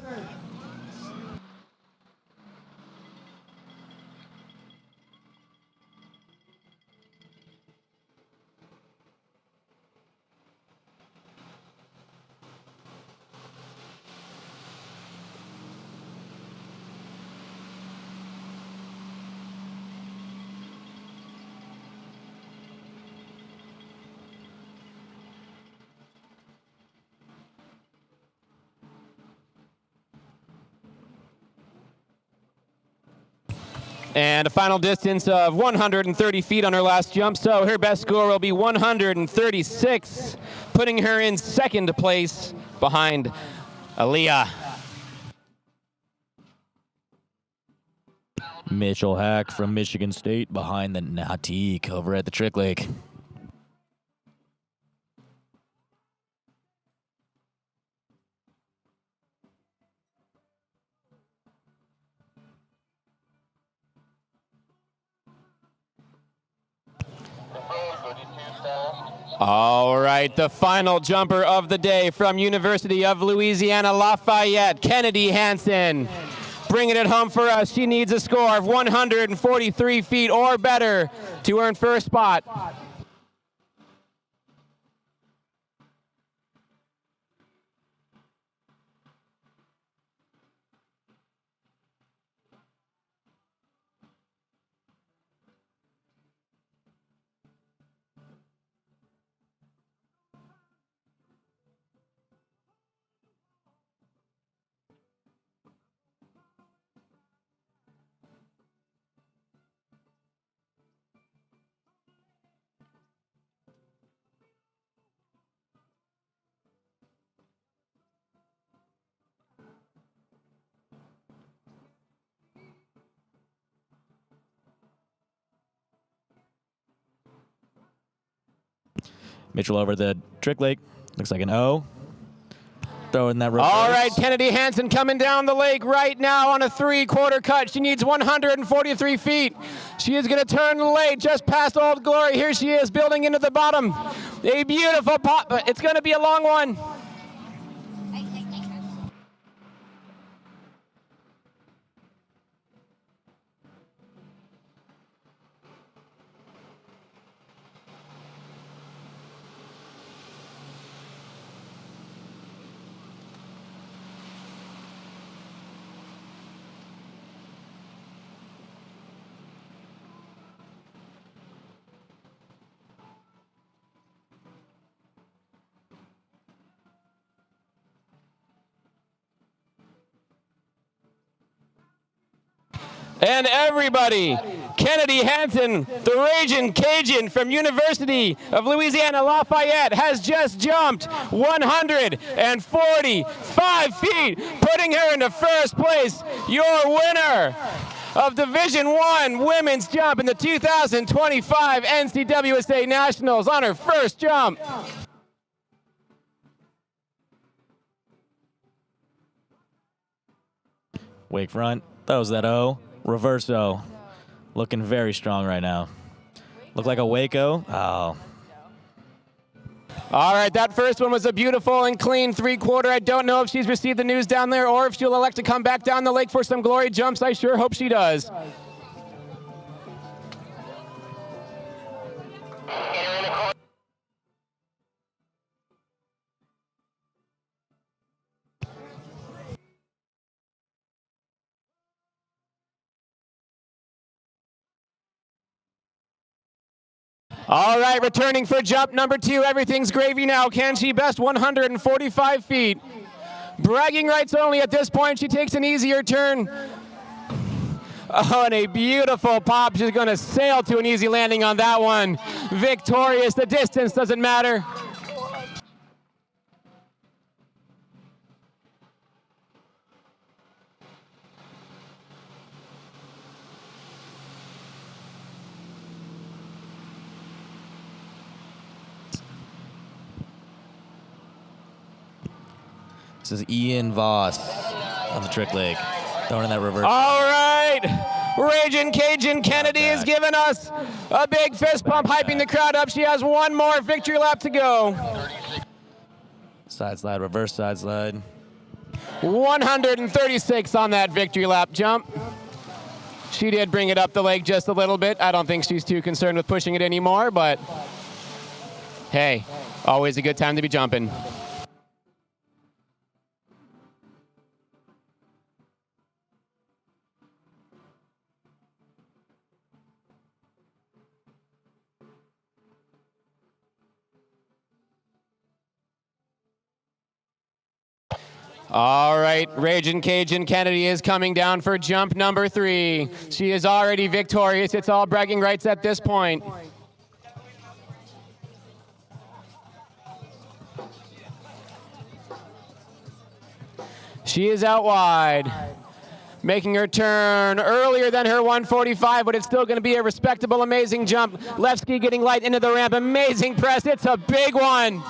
And a final distance of 130 feet on her last jump, so her best score will be 136, putting her in second place behind Aaliyah. Mitchell Hack from Michigan State behind the Nautique over at the Trick Lake. All right, the final jumper of the day from University of Louisiana Lafayette, Kennedy Hansen. Bringing it home for us. She needs a score of 143 feet or better to earn first spot. Mitchell over the Trick Lake. Looks like an O. Throwing that reverse. All right, Kennedy Hansen coming down the lake right now on a 3/4 cut. She needs 143 feet. She is going to turn late just past Old Glory. Here she is building into the bottom. A beautiful pop, but it's going to be a long one. And everybody, Kennedy Hansen, the Raging Cajun from University of Louisiana Lafayette, has just jumped 145 feet, putting her into first place. Your winner of Division I women's jump in the 2025 NCWSA Nationals on her first jump. Wake front, throws that O. Reverse O. Looking very strong right now. Look like a Waco. Oh. All right, that first one was a beautiful and clean 3/4. I don't know if she's received the news down there or if she'll elect to come back down the lake for some glory jumps. I sure hope she does. All right, returning for jump number 2. Everything's gravy now. Can she best 145 feet? Bragging rights only at this point. She takes an easier turn. Oh, and a beautiful pop. She's going to sail to an easy landing on that one. Victorious. The distance doesn't matter. This is Ian Voss on the trick leg, throwing in that reverse. All right. Raging Cajun Kennedy has given us a big fist pump, hyping the crowd up. She has one more victory lap to go. Side slide, reverse side slide. 136 on that victory lap jump. She did bring it up the leg just a little bit. I don't think she's too concerned with pushing it anymore, but hey, always a good time to be jumping. All right, Raging Cajun Kennedy is coming down for jump number 3. She is already victorious. It's all bragging rights at this point. She is out wide, making her turn earlier than her 145, but it's still going to be a respectable, amazing jump. Left ski getting light into the ramp. Amazing press. It's a big one.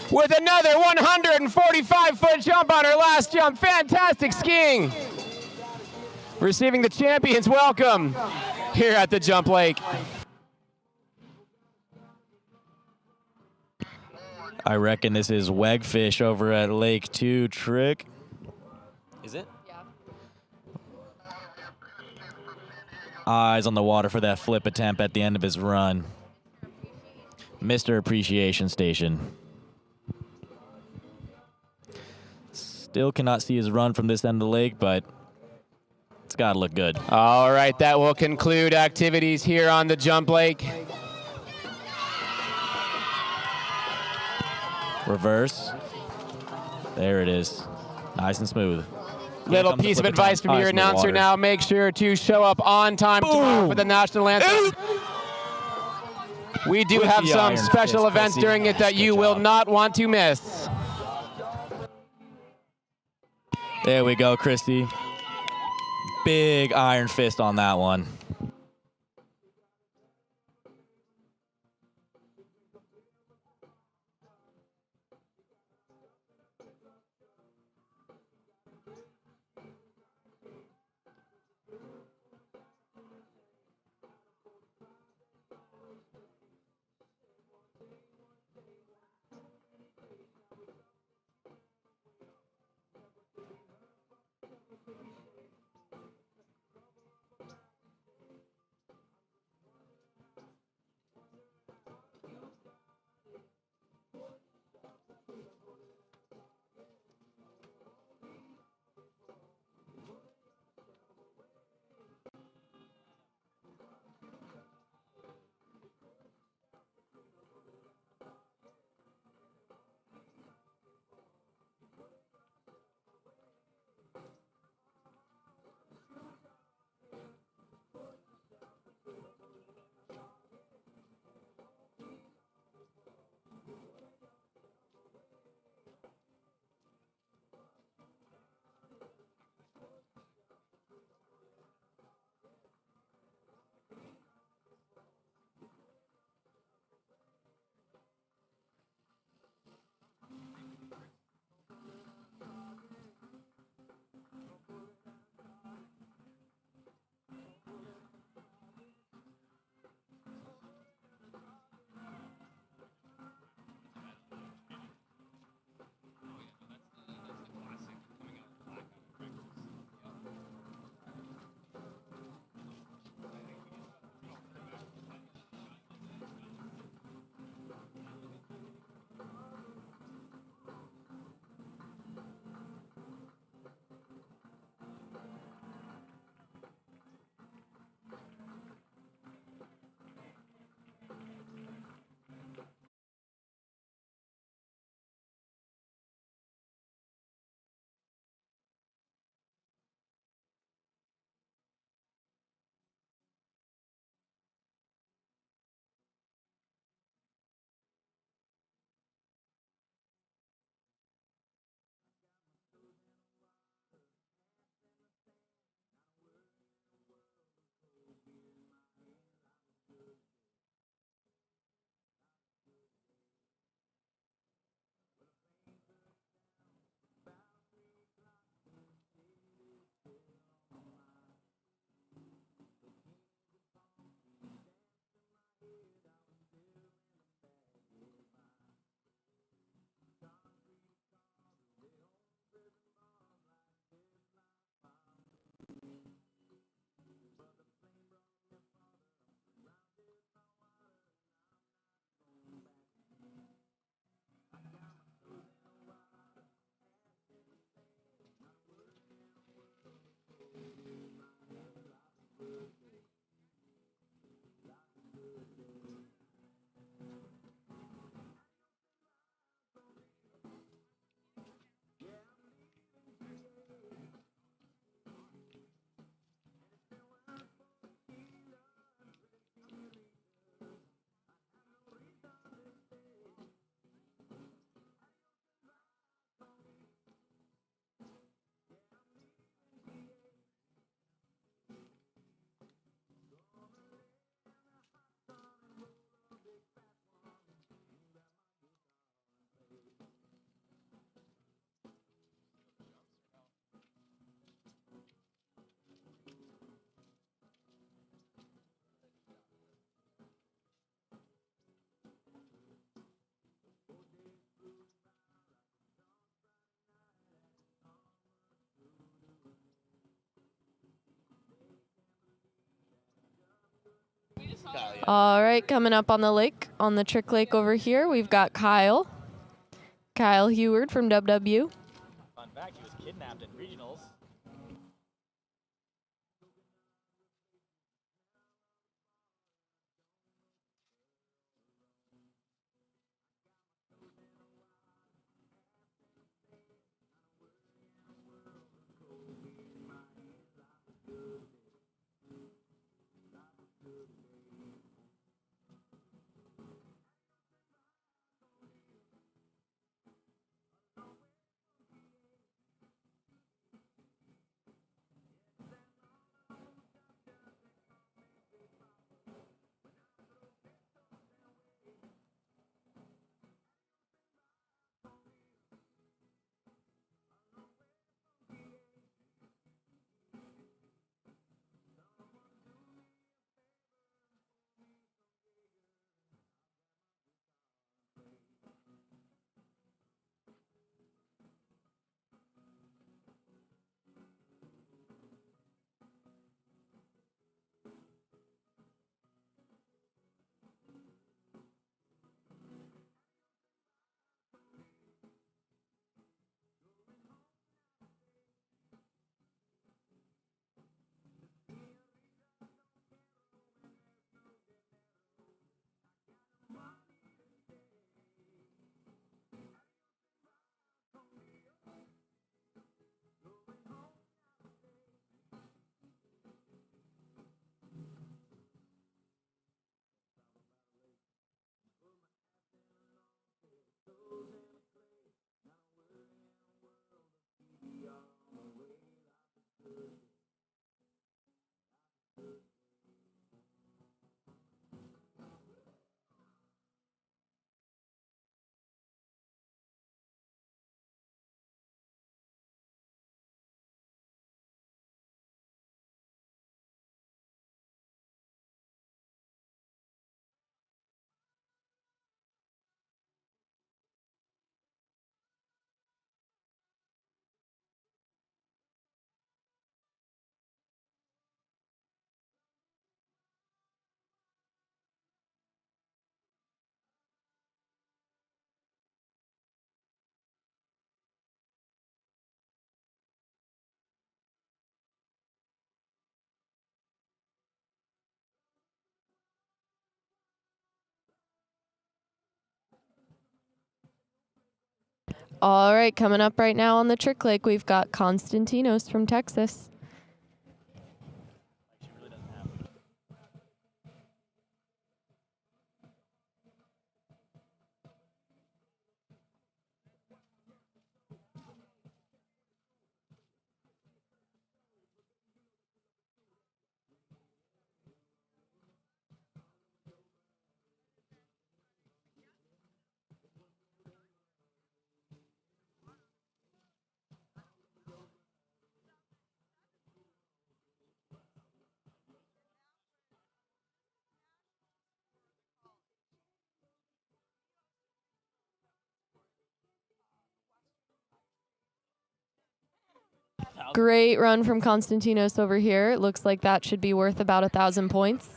With another 145-foot jump on her last jump. Fantastic skiing. Receiving the champion's welcome here at the Jump Lake. I reckon this is Wegfish over at Lake 2 trick. Is it? Yeah. Eyes on the water for that flip attempt at the end of his run. Mr. Appreciation Station. Still cannot see his run from this end of the lake, but it's got to look good. All right, that will conclude activities here on the Jump Lake. Reverse. There it is. Nice and smooth. Little piece of advice from your announcer now. Make sure to show up on time tomorrow for the national anthem. We do have some special events during it that you will not want to miss. There we go, Christy. Big iron fist on that one. All right, coming up on the lake, on the trick lake over here, we've got Kyle. Kyle Heward from WW. Fun fact, he was kidnapped in regionals. All right, coming up right now on the trick lake, we've got Konstantinos from Texas. Great run from Konstantinos over here. It looks like that should be worth about 1,000 points.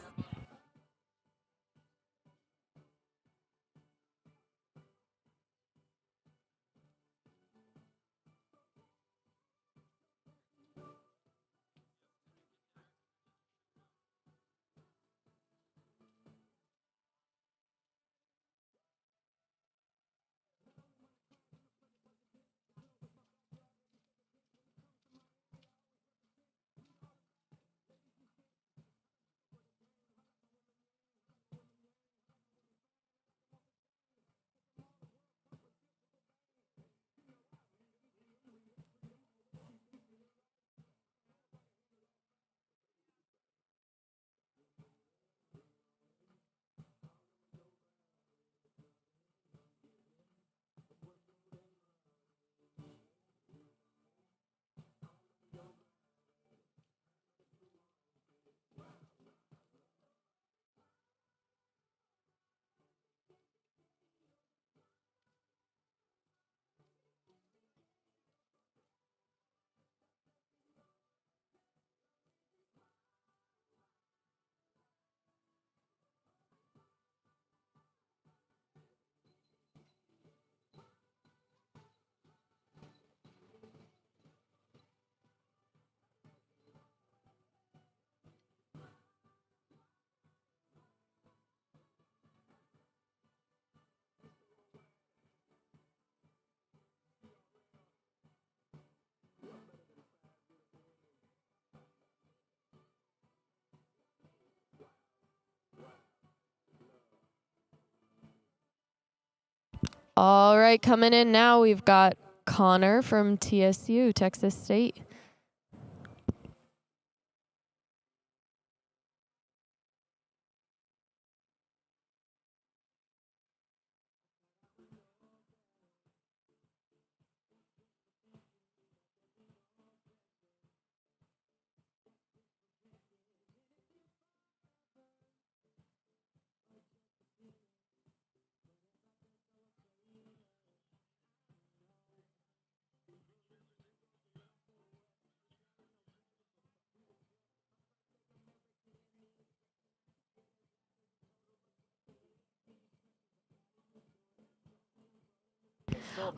All right, coming in now, we've got Connor from TSU, Texas State.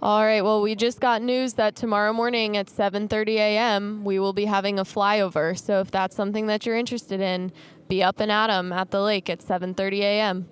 All right, well, we just got news that tomorrow morning at 7:30 a.m. we will be having a flyover. So if that's something that you're interested in, be up and at 'em at the lake at 7:30 a.m.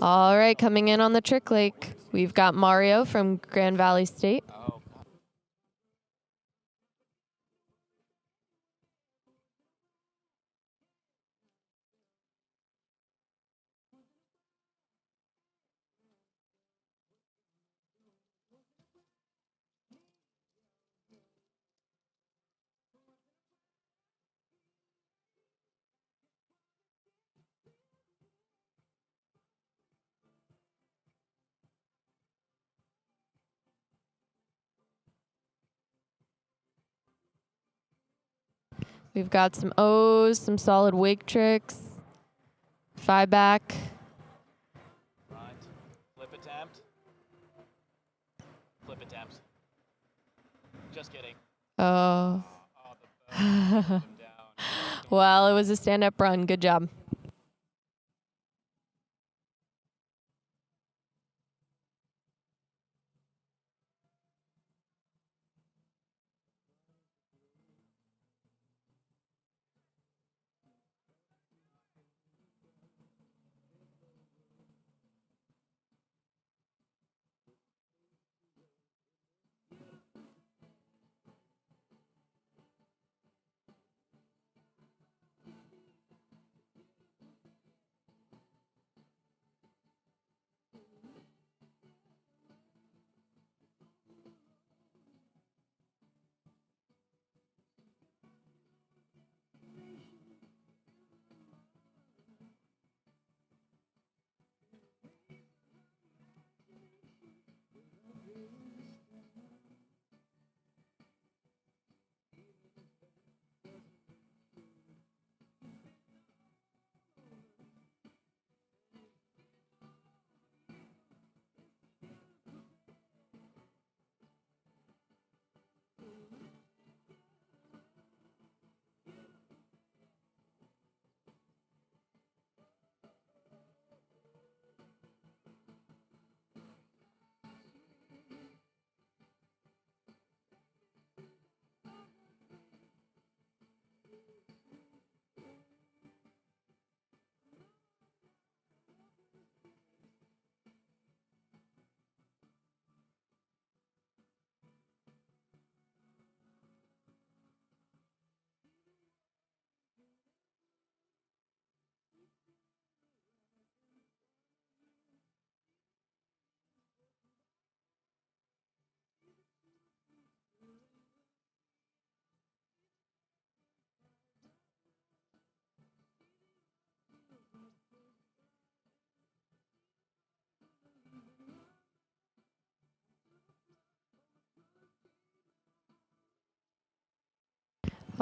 All right, coming in on the trick lake, we've got Mario from Grand Valley State. We've got some O's, some solid wake tricks, 5 back. Flip attempt. Flip attempt. Just kidding. Oh. Well, it was a stand-up run. Good job.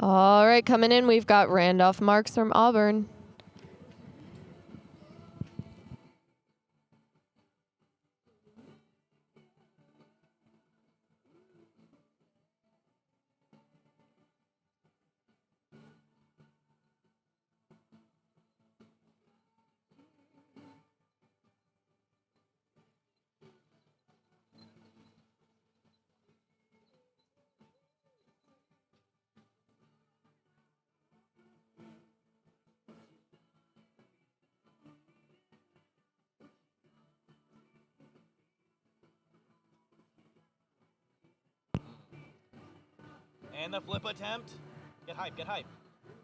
All right, coming in, we've got Randolph Marks from Auburn. And the flip attempt. Get hype, get hype.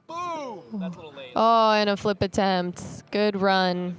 Boom! That's a little late. Oh, and a flip attempt. Good run.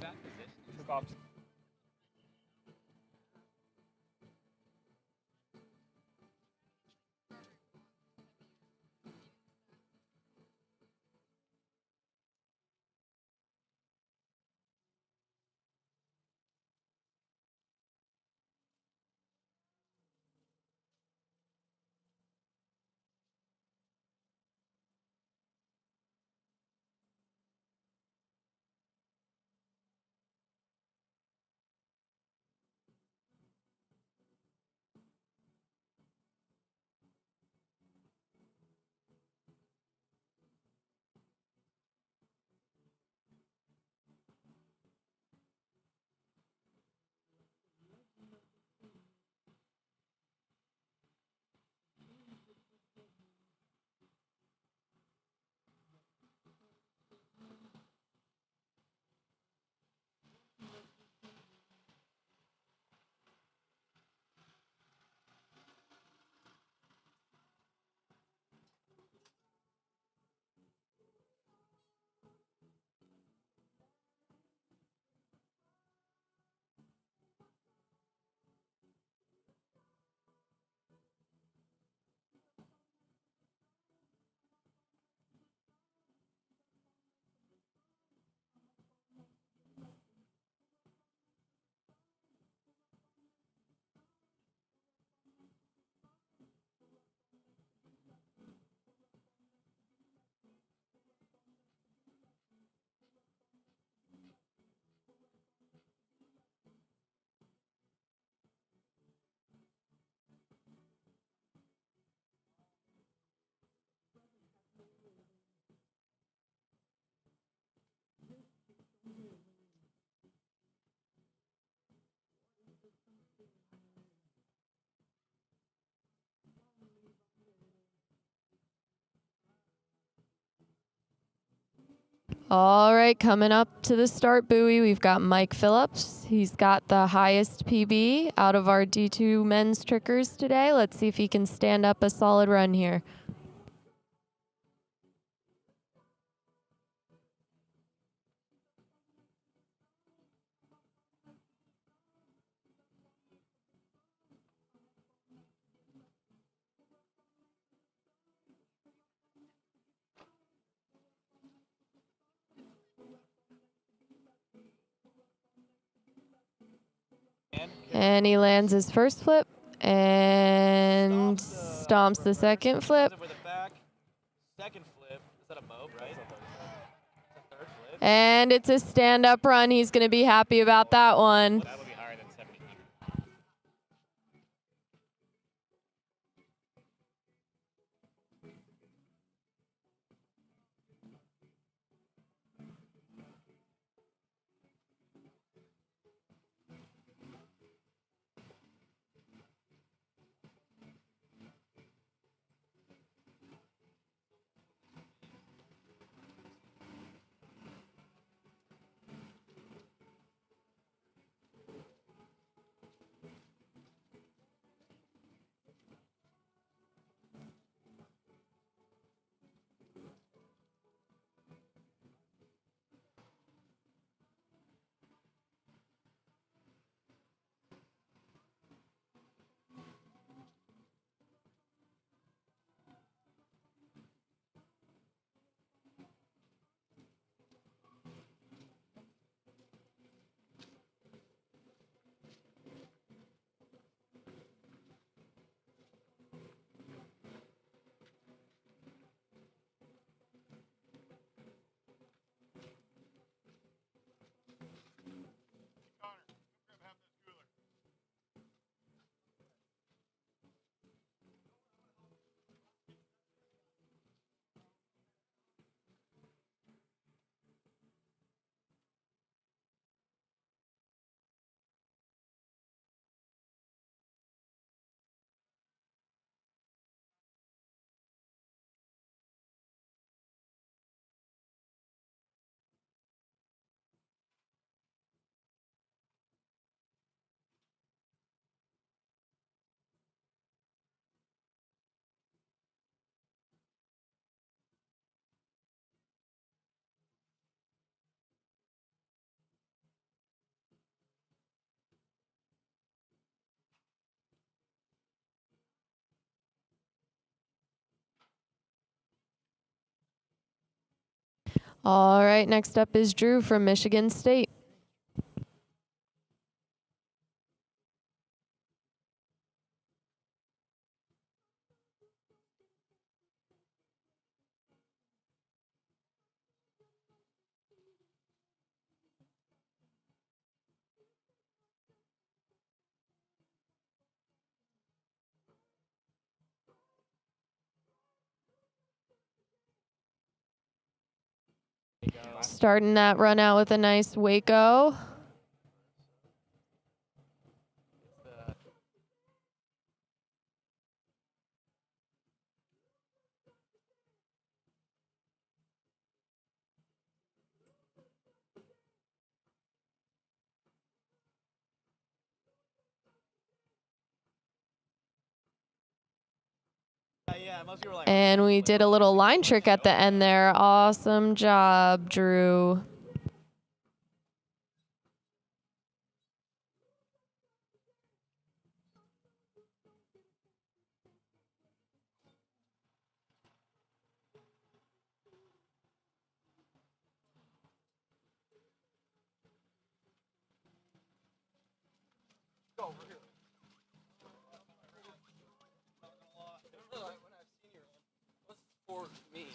All right, coming up to the start buoy, we've got Mike Phillips. He's got the highest PB out of our D2 men's trickers today. Let's see if he can stand up a solid run here. And he lands his first flip and stomps the second flip. Second flip. Is that a boat, right? Third flip. And it's a stand-up run. He's going to be happy about that one. All right, next up is Drew from Michigan State. Starting that run out with a nice Waco. And we did a little line trick at the end there. Awesome job, Drew. For me.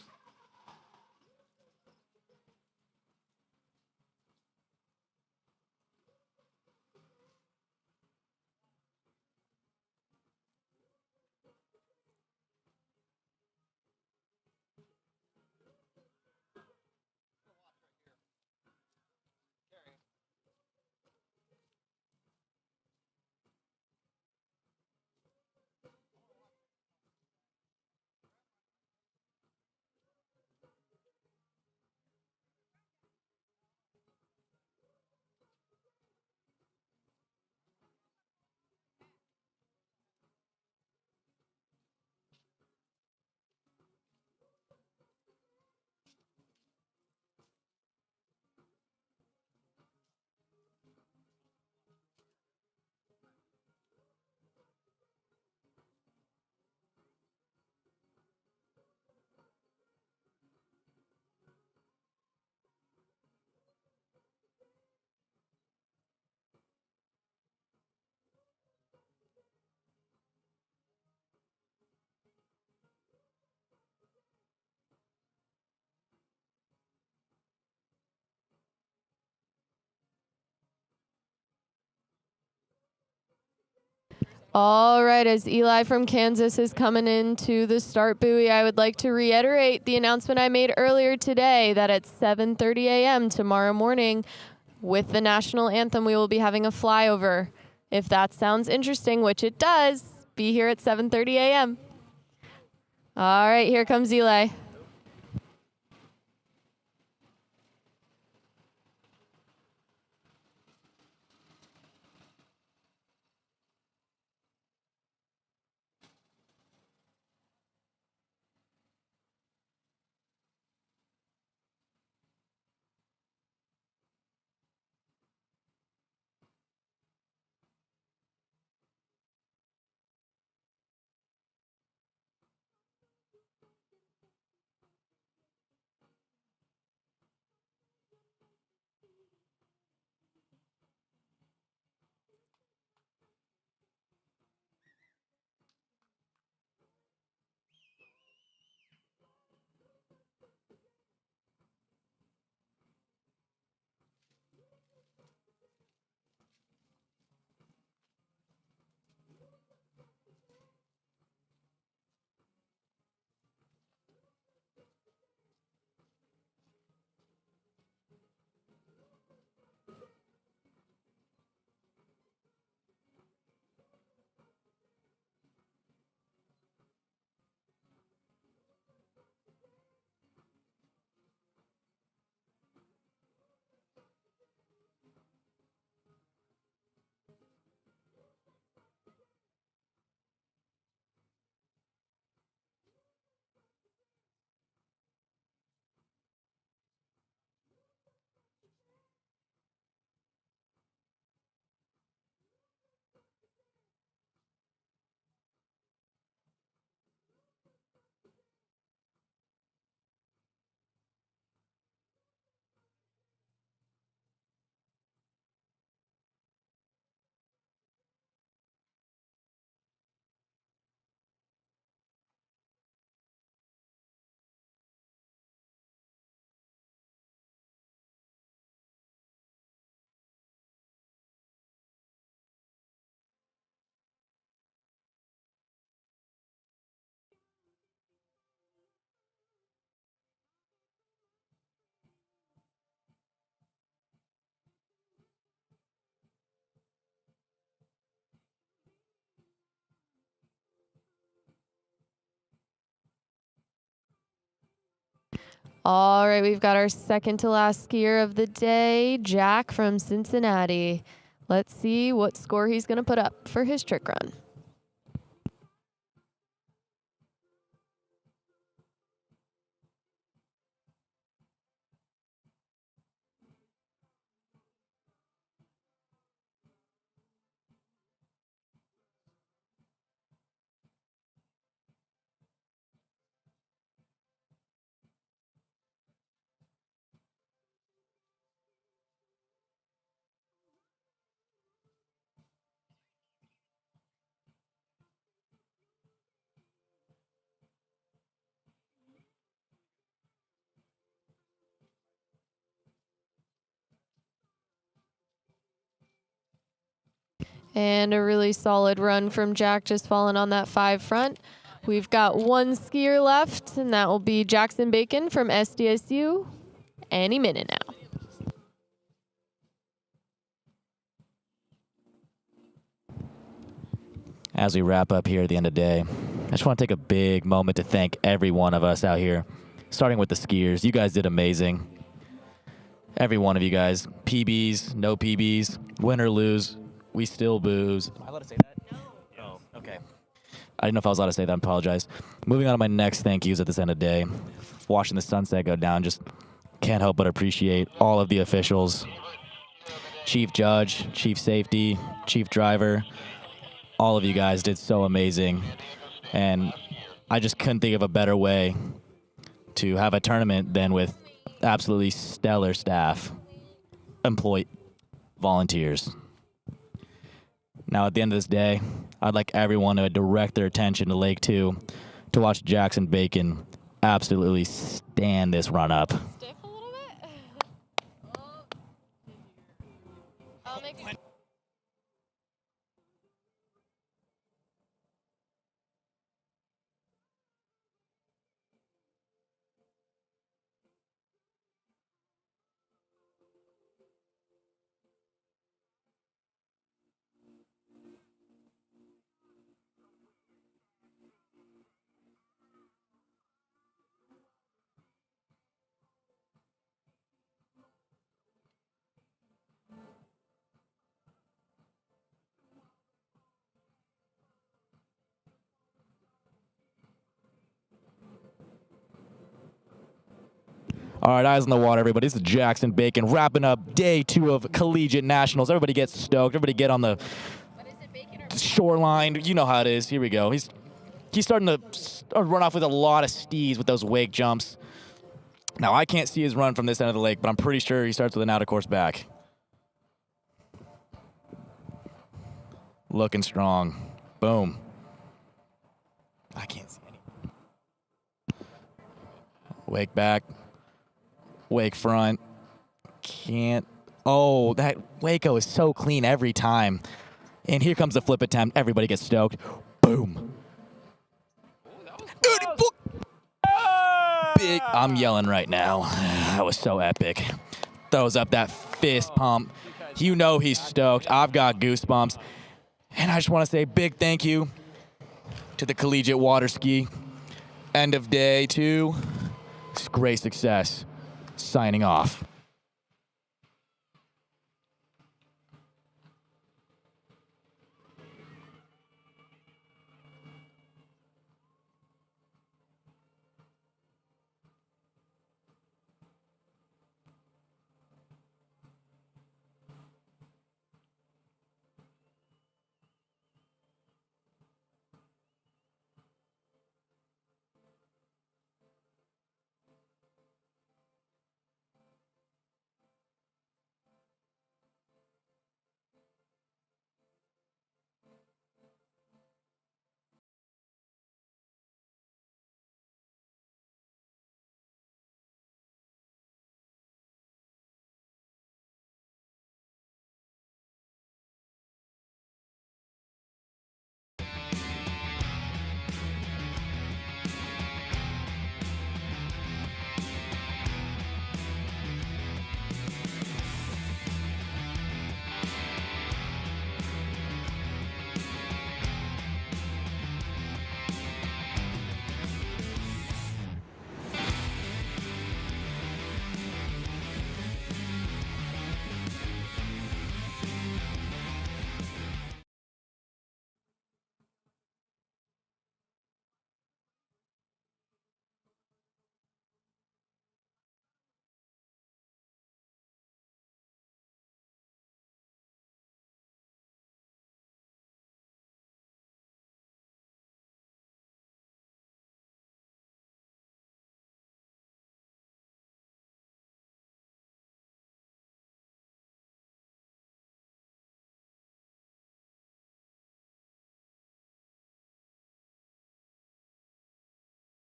All right, as Eli from Kansas is coming into the start buoy, I would like to reiterate the announcement I made earlier today that at 7:30 a.m. tomorrow morning, with the national anthem, we will be having a flyover. If that sounds interesting, which it does, be here at 7:30 a.m. All right, here comes Eli. All right, we've got our second to last skier of the day, Jack from Cincinnati. Let's see what score he's going to put up for his trick run. And a really solid run from Jack, just falling on that 5 front. We've got one skier left, and that will be Jackson Bacon from SDSU any minute now. As we wrap up here at the end of the day, I just want to take a big moment to thank every one of us out here, starting with the skiers. You guys did amazing. Every one of you guys. PBs, no PBs, win or lose, we still booze. Am I allowed to say that? No. Oh, okay. I didn't know if I was allowed to say that. I apologize. Moving on to my next thank yous at this end of the day. Watching the sunset go down, just can't help but appreciate all of the officials. Chief Judge, Chief Safety, Chief Driver. All of you guys did so amazing. And I just couldn't think of a better way to have a tournament than with absolutely stellar staff, employee, volunteers. Now, at the end of this day, I'd like everyone to direct their attention to Lake 2 to watch Jackson Bacon absolutely stand this run up. Stiff a little bit. I'll make it. All right, eyes on the water, everybody. This is Jackson Bacon wrapping up day 2 of Collegiate Nationals. Everybody get stoked. Everybody get on the shoreline. You know how it is. Here we go. He's starting to run off with a lot of steez with those wake jumps. Now, I can't see his run from this end of the lake, but I'm pretty sure he starts with an out-of-course back. Looking strong. Boom. I can't see any. Wake back. Wake front. Can't. Oh, that Waco is so clean every time. And here comes the flip attempt. Everybody gets stoked. Boom. Big. I'm yelling right now. That was so epic. Throws up that fist pump. You know he's stoked. I've got goosebumps. And I just want to say a big thank you to the Collegiate Water Ski. End of day 2. Great success. Signing off.